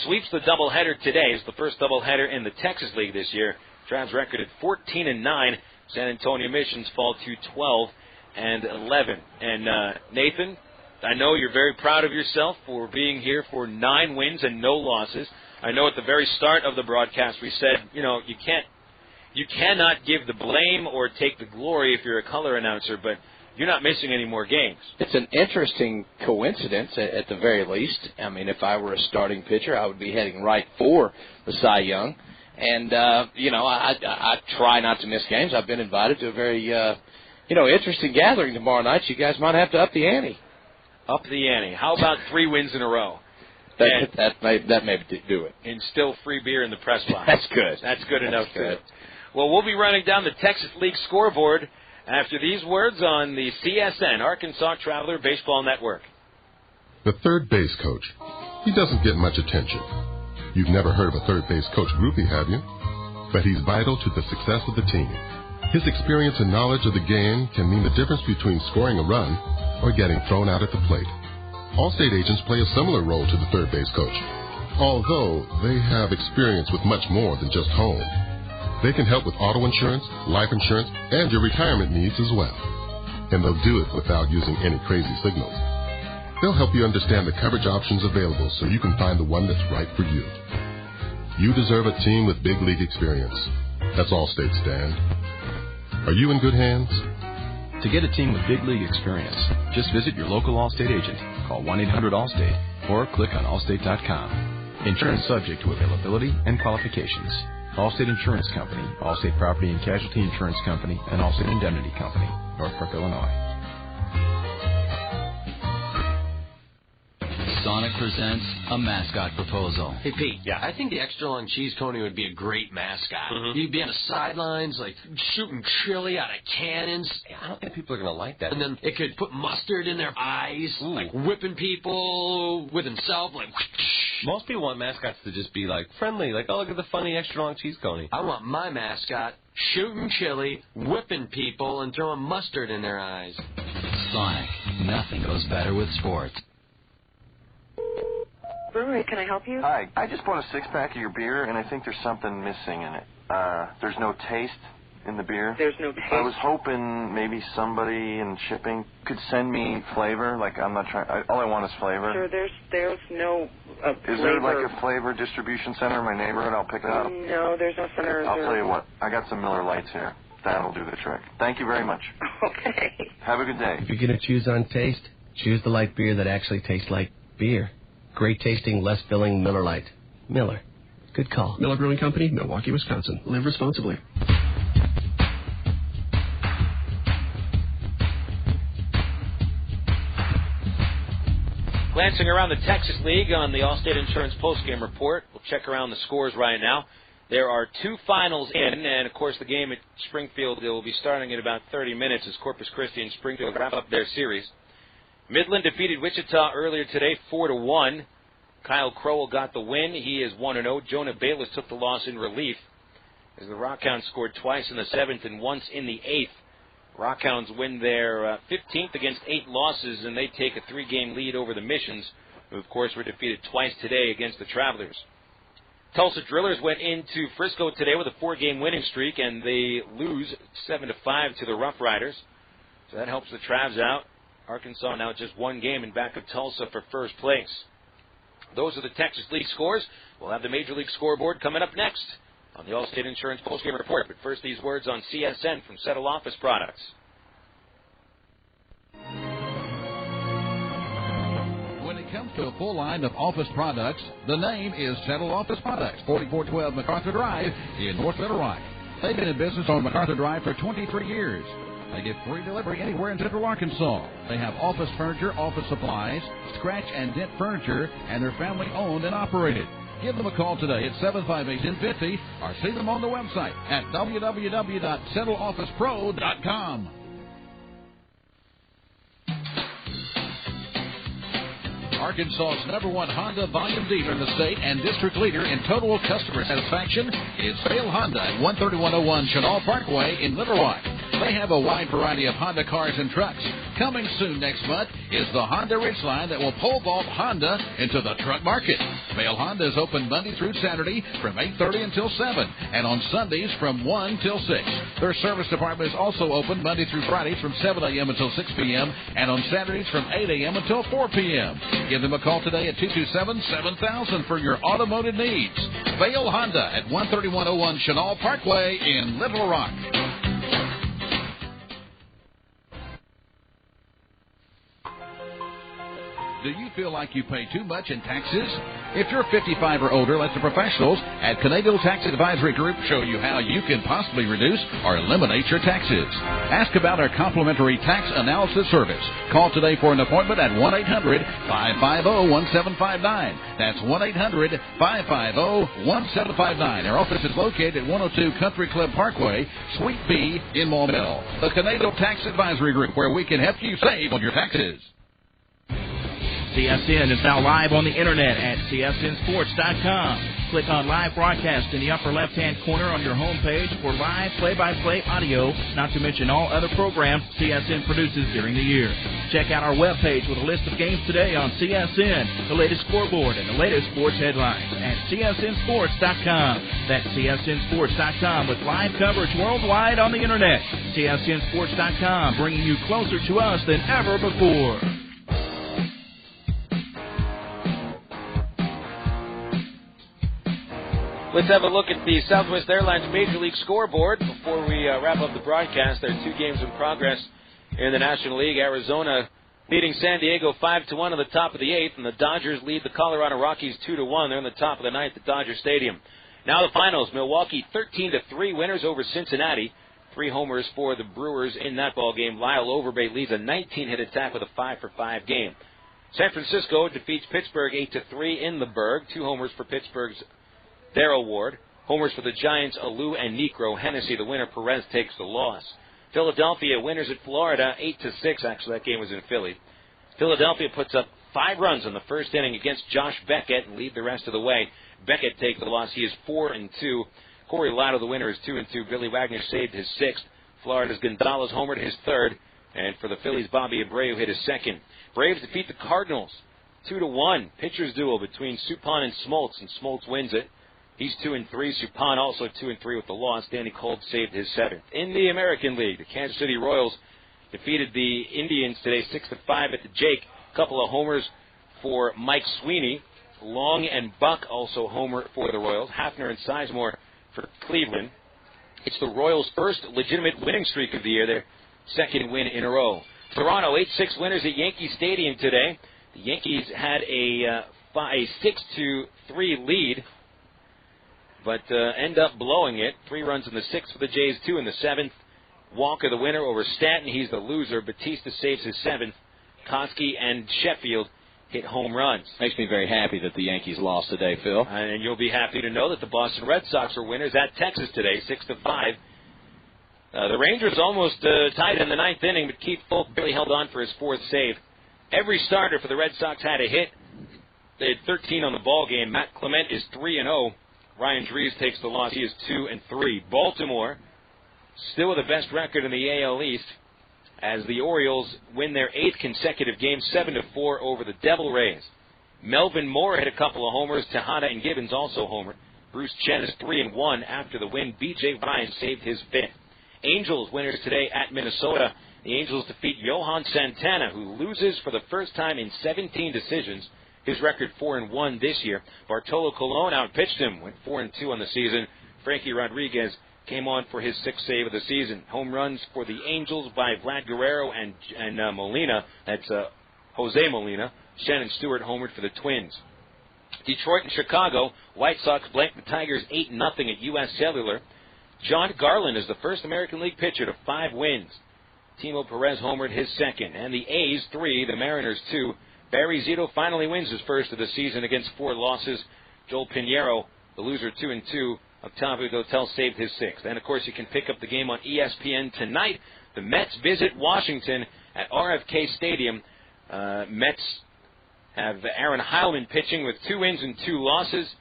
Speaker 2: sweeps the doubleheader today. It's the first doubleheader in the Texas League this year. Travs record at 14-9. San Antonio Missions fall to 12-11. And Nathan, I know you're very proud of yourself for being here for 9 wins and no losses. I know at the very start of the broadcast we said, you cannot give the blame or take the glory if you're a color announcer, but you're not missing any more games.
Speaker 3: It's an interesting coincidence at the very least. I mean, if I were a starting pitcher, I would be heading right for the Cy Young. And, I try not to miss games. I've been invited to a very, interesting gathering tomorrow night. You guys might have to up the ante.
Speaker 2: Up the ante. How about 3 wins in a row?
Speaker 3: That may do it.
Speaker 2: And still free beer in the press box.
Speaker 3: That's good.
Speaker 2: That's good enough. Good. Well, we'll be running down the Texas League scoreboard after these words on the CSN, Arkansas Traveler Baseball Network.
Speaker 5: The third base coach. He doesn't get much attention. You've never heard of a third base coach groupie, have you? But he's vital to the success of the team. His experience and knowledge of the game can mean the difference between scoring a run or getting thrown out at the plate. Allstate agents play a similar role to the third base coach, although they have experience with much more than just home. They can help with auto insurance, life insurance, and your retirement needs as well. And they'll do it without using any crazy signals. They'll help you understand the coverage options available so you can find the one that's right for you. You deserve a team with big league experience. That's Allstate, Stan. Are you in good hands?
Speaker 6: To get a team with big league experience, just visit your local Allstate agent. Call 1-800-ALLSTATE or click on allstate.com. Insurance subject to availability and qualifications. Allstate Insurance Company, Allstate Property and Casualty Insurance Company, and Allstate Indemnity Company, Northbrook, Illinois.
Speaker 9: Sonic presents a mascot proposal.
Speaker 10: Hey, Pete. Yeah. I think the extra long cheese coney would be a great mascot. You'd be on the sidelines, like, shooting chili out of cannons. Yeah, I don't think people are going to like that. And then it could put mustard in their eyes, like whipping people with himself, like,
Speaker 18: most people want mascots to just be, like, friendly, like, oh, look at the funny extra long cheese coney.
Speaker 10: I want my mascot shooting chili, whipping people, and throwing mustard in their eyes.
Speaker 9: Sonic. Nothing goes better with sports.
Speaker 20: Brewery, can I help you?
Speaker 27: Hi, I just bought a six-pack of your beer, and I think there's something missing in it. There's no taste in the beer.
Speaker 20: There's no taste?
Speaker 27: I was hoping maybe somebody in shipping could send me flavor. Like, I'm not trying, all I want is flavor.
Speaker 20: Sure, there's no flavor.
Speaker 27: Is there, like, a flavor distribution center in my neighborhood? I'll pick it up.
Speaker 20: No, there's no center.
Speaker 27: I'll tell you what, I got some Miller Lights here. That'll do the trick. Thank you very much.
Speaker 20: Okay.
Speaker 27: Have a good day.
Speaker 28: If you're going to choose on taste, choose the light beer that actually tastes like beer. Great tasting, less filling Miller Lite. Miller. Good call.
Speaker 29: Miller Brewing Company, Milwaukee, Wisconsin. Live responsibly.
Speaker 2: Glancing around the Texas League on the Allstate Insurance postgame report, we'll check around the scores right now. There are two finals in, and of course the game at Springfield will be starting in about 30 minutes as Corpus Christi and Springfield wrap up their series. Midland defeated Wichita earlier today, 4-1. Kyle Crowell got the win. He is 1-0. Jonah Bayless took the loss in relief as the Rockhounds scored twice in the 7th and once in the 8th. Rockhounds win their 15th against 8 losses, and they take a 3-game lead over the Missions, who, of course, were defeated twice today against the Travelers. Tulsa Drillers went into Frisco today with a 4-game winning streak, and they lose 7-5 to the Rough Riders. So that helps the Travs out. Arkansas now just one game and back of Tulsa for first place. Those are the Texas League scores. We'll have the Major League scoreboard coming up next on the Allstate Insurance postgame report. But first, these words on CSN from Settle Office Products.
Speaker 1: When it comes to a full line of office products, the name is Settle Office Products, 4412 MacArthur Drive in North Little Rock. They've been in business on MacArthur Drive for 23 years. They get free delivery anywhere in Central Arkansas. They have office furniture, office supplies, scratch and dent furniture, and they're family owned and operated. Give them a call today at 758-1050 or see them on the website at www.settleofficepro.com. Arkansas's #1 Honda volume dealer in the state and district leader in total customer satisfaction is Vail Honda at 13101 Chenal Parkway in Little Rock. They have a wide variety of Honda cars and trucks. Coming soon next month is the Honda Ridgeline that will pole vault Honda into the truck market. Vail Honda is open Monday through Saturday from 8:30 until 7, and on Sundays from 1 till 6. Their service department is also open Monday through Fridays from 7 a.m. until 6 p.m., and on Saturdays from 8 a.m. until 4 p.m. Give them a call today at 227-7000 for your automotive needs. Vail Honda at 13101 Chenal Parkway in Little Rock. Do you feel like you pay too much in taxes? If you're 55 or older, let the professionals at Canadian Tax Advisory Group show you how you can possibly reduce or eliminate your taxes. Ask about our complimentary tax analysis service. Call today for an appointment at 1-800-550-1759. That's 1-800-550-1759. Our office is located at 102 Country Club Parkway, Suite B in Maumelle. The Canadian Tax Advisory Group, where we can help you save on your taxes.
Speaker 4: CSN is now live on the internet at csnsports.com. Click on live broadcast in the upper left-hand corner on your homepage for live play-by-play audio, not to mention all other programs CSN produces during the year. Check out our webpage with a list of games today on CSN, the latest scoreboard, and the latest sports headlines at csnsports.com. That's csnsports.com with live coverage worldwide on the internet. csnsports.com, bringing you closer to us than ever before.
Speaker 2: Let's have a look at the Southwest Airlines Major League scoreboard before we wrap up the broadcast. There are 2 games in progress in the National League. Arizona leading San Diego 5-1 on the top of the 8th, and the Dodgers lead the Colorado Rockies 2-1. They're on the top of the 9th at Dodger Stadium. Now the finals. Milwaukee 13-3 winners over Cincinnati. 3 homers for the Brewers in that ball game. Lyle Overbay leads a 19-hit attack with a 5-for-5 game. San Francisco defeats Pittsburgh 8-3 in the Berg. 2 homers for Pittsburgh's Darrell Ward. Homers for the Giants, Alou and Necro. Hennessy, the winner. Perez takes the loss. Philadelphia winners at Florida 8-6. Actually, that game was in Philly. Philadelphia puts up 5 runs in the first inning against Josh Beckett and lead the rest of the way. Beckett takes the loss. He is 4-2. Corey Latta, the winner, is 2-2. Billy Wagner saved his 6th. Florida's Gonzalez homered his 3rd. And for the Phillies, Bobby Abreu hit his 2nd. Braves defeat the Cardinals 2-1. Pitchers duel between Suppan and Smoltz, and Smoltz wins it. He's 2-3. Suppan also 2-3 with the loss. Danny Colt saved his 7th. In the American League, the Kansas City Royals defeated the Indians today 6-5 at the Jake. A couple of homers for Mike Sweeney. Long and Buck also homer for the Royals. Hafner and Sizemore for Cleveland. It's the Royals' first legitimate winning streak of the year. Their 2nd win in a row. Toronto 8-6 winners at Yankee Stadium today. The Yankees had a 6-3 lead, but end up blowing it. 3 runs in the 6th for the Jays, 2 in the 7th. Walker, the winner, over Stanton. He's the loser. Batista saves his 7th. Koski and Sheffield hit home runs.
Speaker 3: Makes me very happy that the Yankees lost today, Phil.
Speaker 2: And you'll be happy to know that the Boston Red Sox were winners at Texas today, 6-5. The Rangers almost tied in the 9th inning, but Keith Fulk barely held on for his 4th save. Every starter for the Red Sox had a hit. They had 13 on the ball game. Matt Clement is 3-0. Ryan Drees takes the loss. He is 2-3. Baltimore still with the best record in the AL East as the Orioles win their 8th consecutive game, 7-4 over the Devil Rays. Melvin Moore hit a couple of homers. Tejada and Gibbons also homered. Bruce Chen is 3-1 after the win. B.J. Ryan saved his 5th. Angels winners today at Minnesota. The Angels defeat Johan Santana, who loses for the first time in 17 decisions. His record 4-1 this year. Bartolo Colon outpitched him, went 4-2 on the season. Frankie Rodriguez came on for his 6th save of the season. Home runs for the Angels by Vlad Guerrero and Molina. That's Jose Molina. Shannon Stewart homered for the Twins. Detroit and Chicago. White Sox blanked the Tigers 8-0 at U.S. Cellular. John Garland is the first American League pitcher to 5 wins. Timo Perez homered his 2nd. And the A's 3, the Mariners 2. Barry Zito finally wins his 1st of the season against 4 losses. Joel Pinheiro, the loser, 2-2. Octavio Dotel saved his 6th. And, of course, you can pick up the game on ESPN tonight. The Mets visit Washington at RFK Stadium. Mets have Aaron Heilman pitching with 2 wins and 2 losses.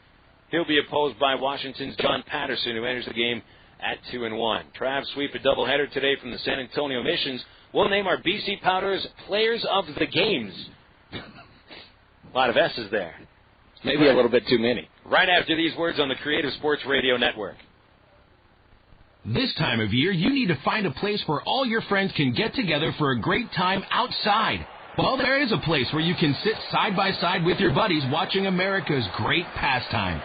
Speaker 2: He'll be opposed by Washington's John Patterson, who enters the game at 2-1. Travs sweep a doubleheader today from the San Antonio Missions. We'll name our BC Powders Players of the Games. A lot of S's there.
Speaker 3: Maybe a little bit too many.
Speaker 2: Right after these words on the Creative Sports Radio Network.
Speaker 7: This time of year, you need to find a place where all your friends can get together for a great time outside. Well, there is a place where you can sit side by side with your buddies watching America's great pastime.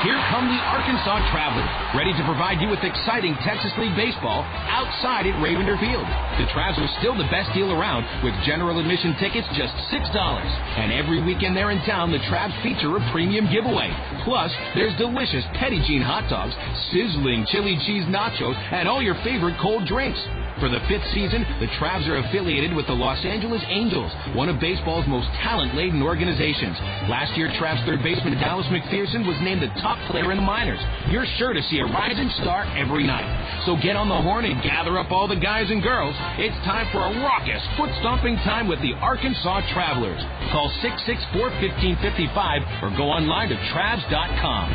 Speaker 7: Here come the Arkansas Travelers, ready to provide you with exciting Texas League baseball outside at Ravender Field. The Travs are still the best deal around, with general admission tickets just $6. And every weekend they're in town, the Travs feature a premium giveaway. Plus, there's delicious Petit Jean hot dogs, sizzling chili cheese nachos, and all your favorite cold drinks. For the 5th season, the Travs are affiliated with the Los Angeles Angels, one of baseball's most talent-laden organizations. Last year, Travs third baseman Dallas McPherson was named the top player in the minors. You're sure to see a rising star every night. So get on the horn and gather up all the guys and girls. It's time for a raucous, foot-stomping time with the Arkansas Travelers. Call 664-1555 or go online to Travs.com.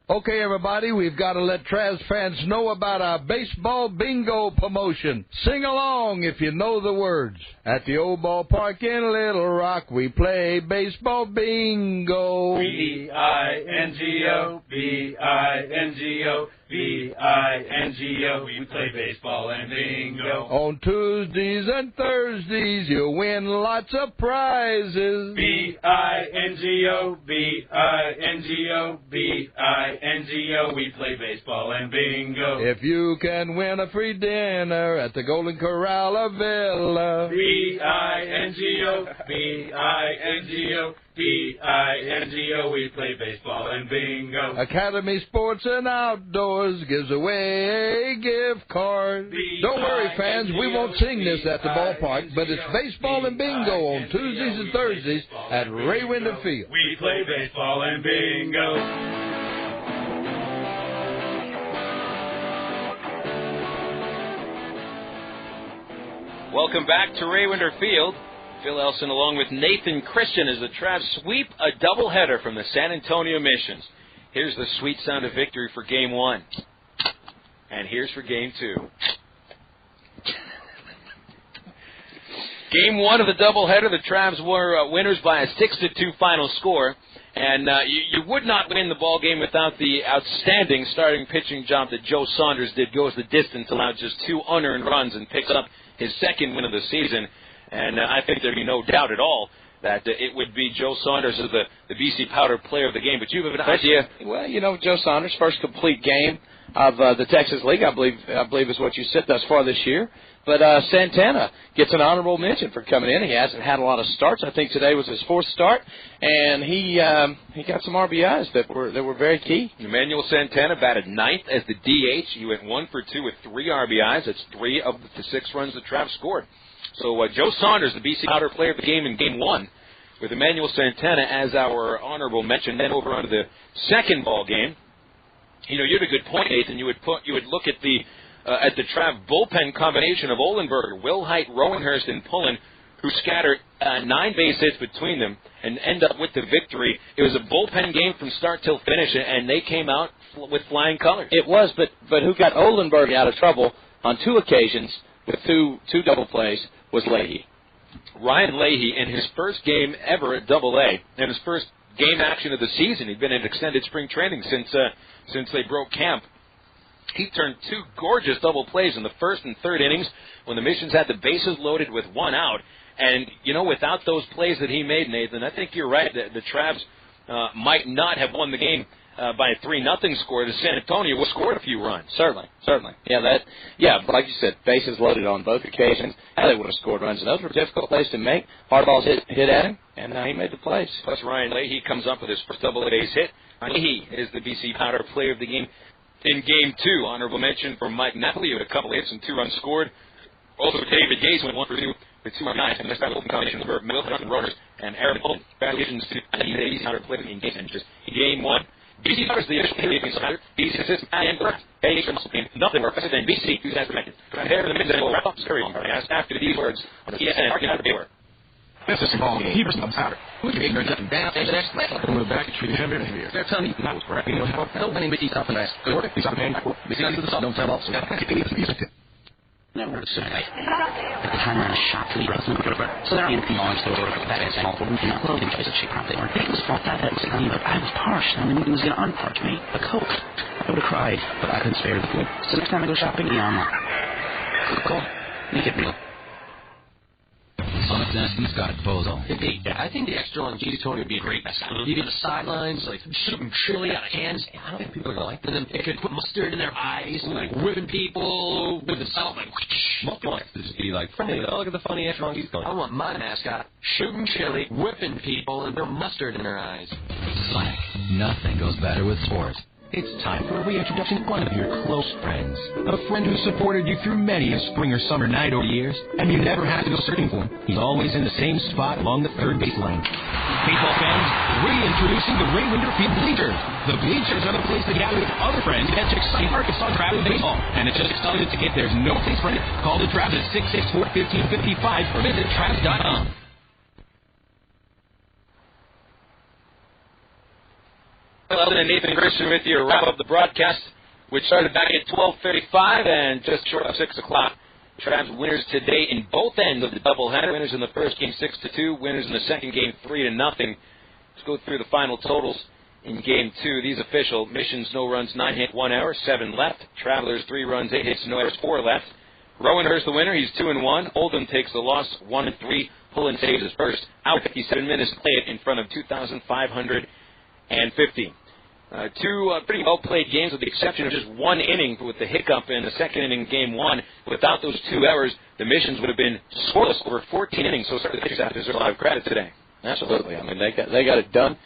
Speaker 8: Okay, everybody, we've got to let Travs fans know about our baseball bingo promotion. Sing along if you know the words. At the old ballpark in Little Rock, we play baseball bingo.
Speaker 11: B-I-N-G-O, B-I-N-G-O, B-I-N-G-O. We play baseball and bingo.
Speaker 8: On Tuesdays and Thursdays, you'll win lots of prizes.
Speaker 11: B-I-N-G-O, B-I-N-G-O, B-I-N-G-O. We play baseball and bingo.
Speaker 8: If you can win a free dinner at the Golden Corral or Villa.
Speaker 11: B-I-N-G-O, B-I-N-G-O, B-I-N-G-O. We play baseball and bingo.
Speaker 8: Academy Sports and Outdoors gives away a gift card. Don't worry, fans, we won't sing this at the ballpark, but it's baseball and bingo on Tuesdays and Thursdays at Ravender Field.
Speaker 11: We play baseball and bingo.
Speaker 2: Welcome back to Ravender Field. Phil Elson along with Nathan Christian as the Travs sweep a doubleheader from the San Antonio Missions. Here's the sweet sound of victory for Game 1. And here's for Game 2. Game 1 of the doubleheader, the Travs were winners by a 6-2 final score. And you would not win the ball game without the outstanding starting pitching job that Joe Saunders did. Goes the distance, allowed just 2 unearned runs, and picks up his second win of the season. And I think there'd be no doubt at all that it would be Joe Saunders as the BC Powder player of the game. But you have an idea.
Speaker 3: Well, you know, Joe Saunders' first complete game of the Texas League, I believe is what you said thus far this year. But Santana gets an honorable mention for coming in. He hasn't had a lot of starts. I think today was his 4th start, and he got some RBIs that were very key.
Speaker 2: Emmanuel Santana batted 9th as the DH. He went 1 for 2 with 3 RBIs. That's 3 of the 6 runs the Travs scored. So Joe Saunders, the BC Powder player of the game in Game 1, with Emmanuel Santana as our honorable mention. Then over onto the second ball game. You know, you had a good point, Nathan. You would look at the Trav bullpen combination of Olenberger, Wilhite, Rowenhurst, and Pullen, who scattered 9 base hits between them and end up with the victory. It was a bullpen game from start till finish, and they came out with flying colors.
Speaker 3: It was, but who got Olenberger out of trouble on 2 occasions with two double plays was Leahy.
Speaker 2: Ryan Leahy, in his first game ever at Double-A, and his first game action of the season, he'd been in extended spring training since they broke camp. He turned 2 gorgeous double plays in the first and third innings when the Missions had the bases loaded with 1 out. And, you know, without those plays that he made, Nathan, I think you're right. The Travs might not have won the game by a 3-0 score. The San Antonio would have scored a few runs.
Speaker 3: Certainly. Yeah, but like you said, bases loaded on both occasions. They would have scored runs. And those were difficult plays to make. Hard balls hit at him, and he made the plays.
Speaker 2: Plus, Ryan Leahy comes up with his first double-A base hit. Leahy is the BC Powder player of the game. In Game 2, honorable mention for Mike Napoli with a couple hits and 2 runs scored. Also, David Gaze went 1 for 2 with 2 RBIs, and this battle combinations were Milton Rogers and Aaron Pullen. Congratulations to the BC Powder player of the game. And just Game 1. BC Powder is the official player against Powder. BC assistant and correct. Nothing more impressive than BC, who's as protected. Prepare for the minutes and we'll wrap up this very long podcast after these words on the CSN Arcade Powder Baylor.
Speaker 29: This is the ball game. He was the Powder. Who's your ignorant up and down? And that's like a move back and treat him heavier and heavier. They're telling me that was correct. You know how? Don't let him be up and ask. Good work. He's up and backward. He's not the salt. Don't tell also.
Speaker 25: Never heard of Sunday. At the time, I ran a shop to the Brooklyn River. So there I am long to the order that is all for me. Clothing choices she probably weren't. It was fault that was clean, but I was parched. And then he was going to unparch me. A Coke. I would have cried, but I couldn't spare the food. So next time I go shopping, yeah, I'm like, cool. Make it real.
Speaker 9: CSN's got Bozo.
Speaker 10: Yeah, I think the extra long cheese Tony would be a great mascot. He'd be on the sidelines, like shooting chili out of cans. I don't think people are gonna like that. And then it could put mustard in their eyes, and like whipping people with the salt, like.
Speaker 18: Most people like to just be like friendly. Oh, look at the funny extra long cheese Tony.
Speaker 10: I want my mascot shooting chili, whipping people, and put mustard in their eyes.
Speaker 9: Sonic, nothing goes better with sports.
Speaker 7: It's time for a reintroduction to one of your close friends. A friend who supported you through many a spring or summer night over the years, and you never have to go searching for him. He's always in the same spot along the third base line. Baseball fans, reintroducing the Ray Winder Field Bleachers. The bleachers are the place to gather with other friends and to excite Arkansas Travelers baseball. And it's just excited to get there's no place for it. Call the Travs at 664-1555 or visit Travs.com.
Speaker 2: Well, and Nathan Christian with you to wrap up the broadcast, which started back at 12:35 and just short of 6 o'clock. Travs winners today in both ends of the doubleheader. Winners in the first game 6-2. Winners in the second game 3-0. Let's go through the final totals in game 2. These official: Missions no runs, 9 hit, 1 error, 7 left. Travelers 3 runs, 8 hits, no errors, 4 left. Rowanhurst the winner. He's 2-1. Oldham takes the loss, 1-3. Pullen saves his first. Out 57 minutes played in front of 2,550. Two pretty well-played games with the exception of just one inning with the hiccup in the second inning, game 1. Without those 2 errors, the Missions would have been scoreless over 14 innings, so certainly the pitchers have to deserve a lot of credit today.
Speaker 3: Absolutely. I mean, they got it done,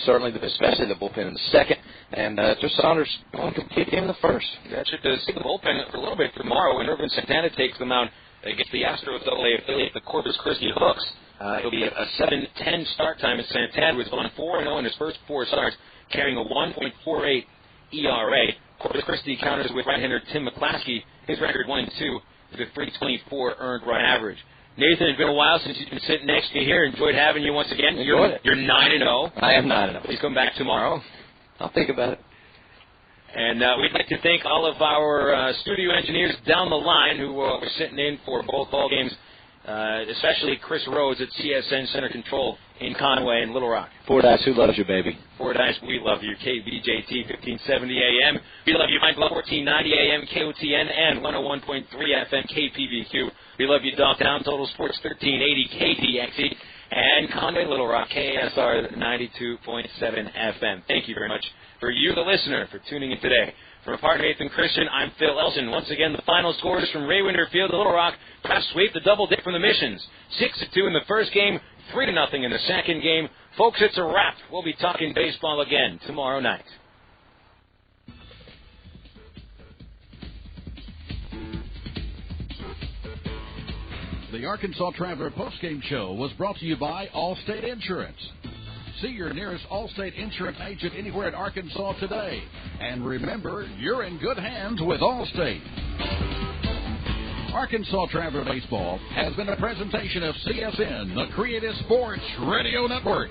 Speaker 3: certainly, especially the bullpen in the second, and Joe Saunders going to complete game in the first.
Speaker 2: That should save the bullpen for a little bit tomorrow when Irvin Santana takes them out against the Astros AA affiliate, the Corpus Christi Hooks. It'll be a 7-10 start time as Santana was on 4-0 in his first 4 starts, carrying a 1.48 ERA. Corpus Christi counters with right-hander Tim McClaskey. His record 1-2 with a 3.24 earned run average. Nathan, it's been a while since you've been sitting next to you here. Enjoyed having you once again. You're 9-0.
Speaker 3: I am 9-0.
Speaker 2: Please come back tomorrow.
Speaker 3: I'll think about it.
Speaker 2: And we'd like to thank all of our studio engineers down the line who were sitting in for both ball games, especially Chris Rhodes at CSN Center Control in Conway and Little Rock.
Speaker 3: Fordyce, who loves you, baby?
Speaker 2: Fordyce, we love you. KBJT 1570 AM. We love you, Mike, 1490 AM, KOTN, and 101.3 FM, KPVQ. We love you, Dogtown, Total Sports 1380, KDXE, and Conway, Little Rock, KSR 92.7 FM. Thank you very much for you, the listener, for tuning in today. From our partner Nathan Christian, I'm Phil Elson. Once again, the final scores from Ray Winder Field to Little Rock. Travs sweep the double dip from the Missions. 6-2 in the first game, 3-0 in the second game. Folks, it's a wrap. We'll be talking baseball again tomorrow night.
Speaker 1: The Arkansas Traveler postgame show was brought to you by Allstate Insurance. See your nearest Allstate Insurance agent anywhere in Arkansas today. And remember, you're in good hands with Allstate. Arkansas Traveler Baseball has been a presentation of CSN, the Creative Sports Radio Network.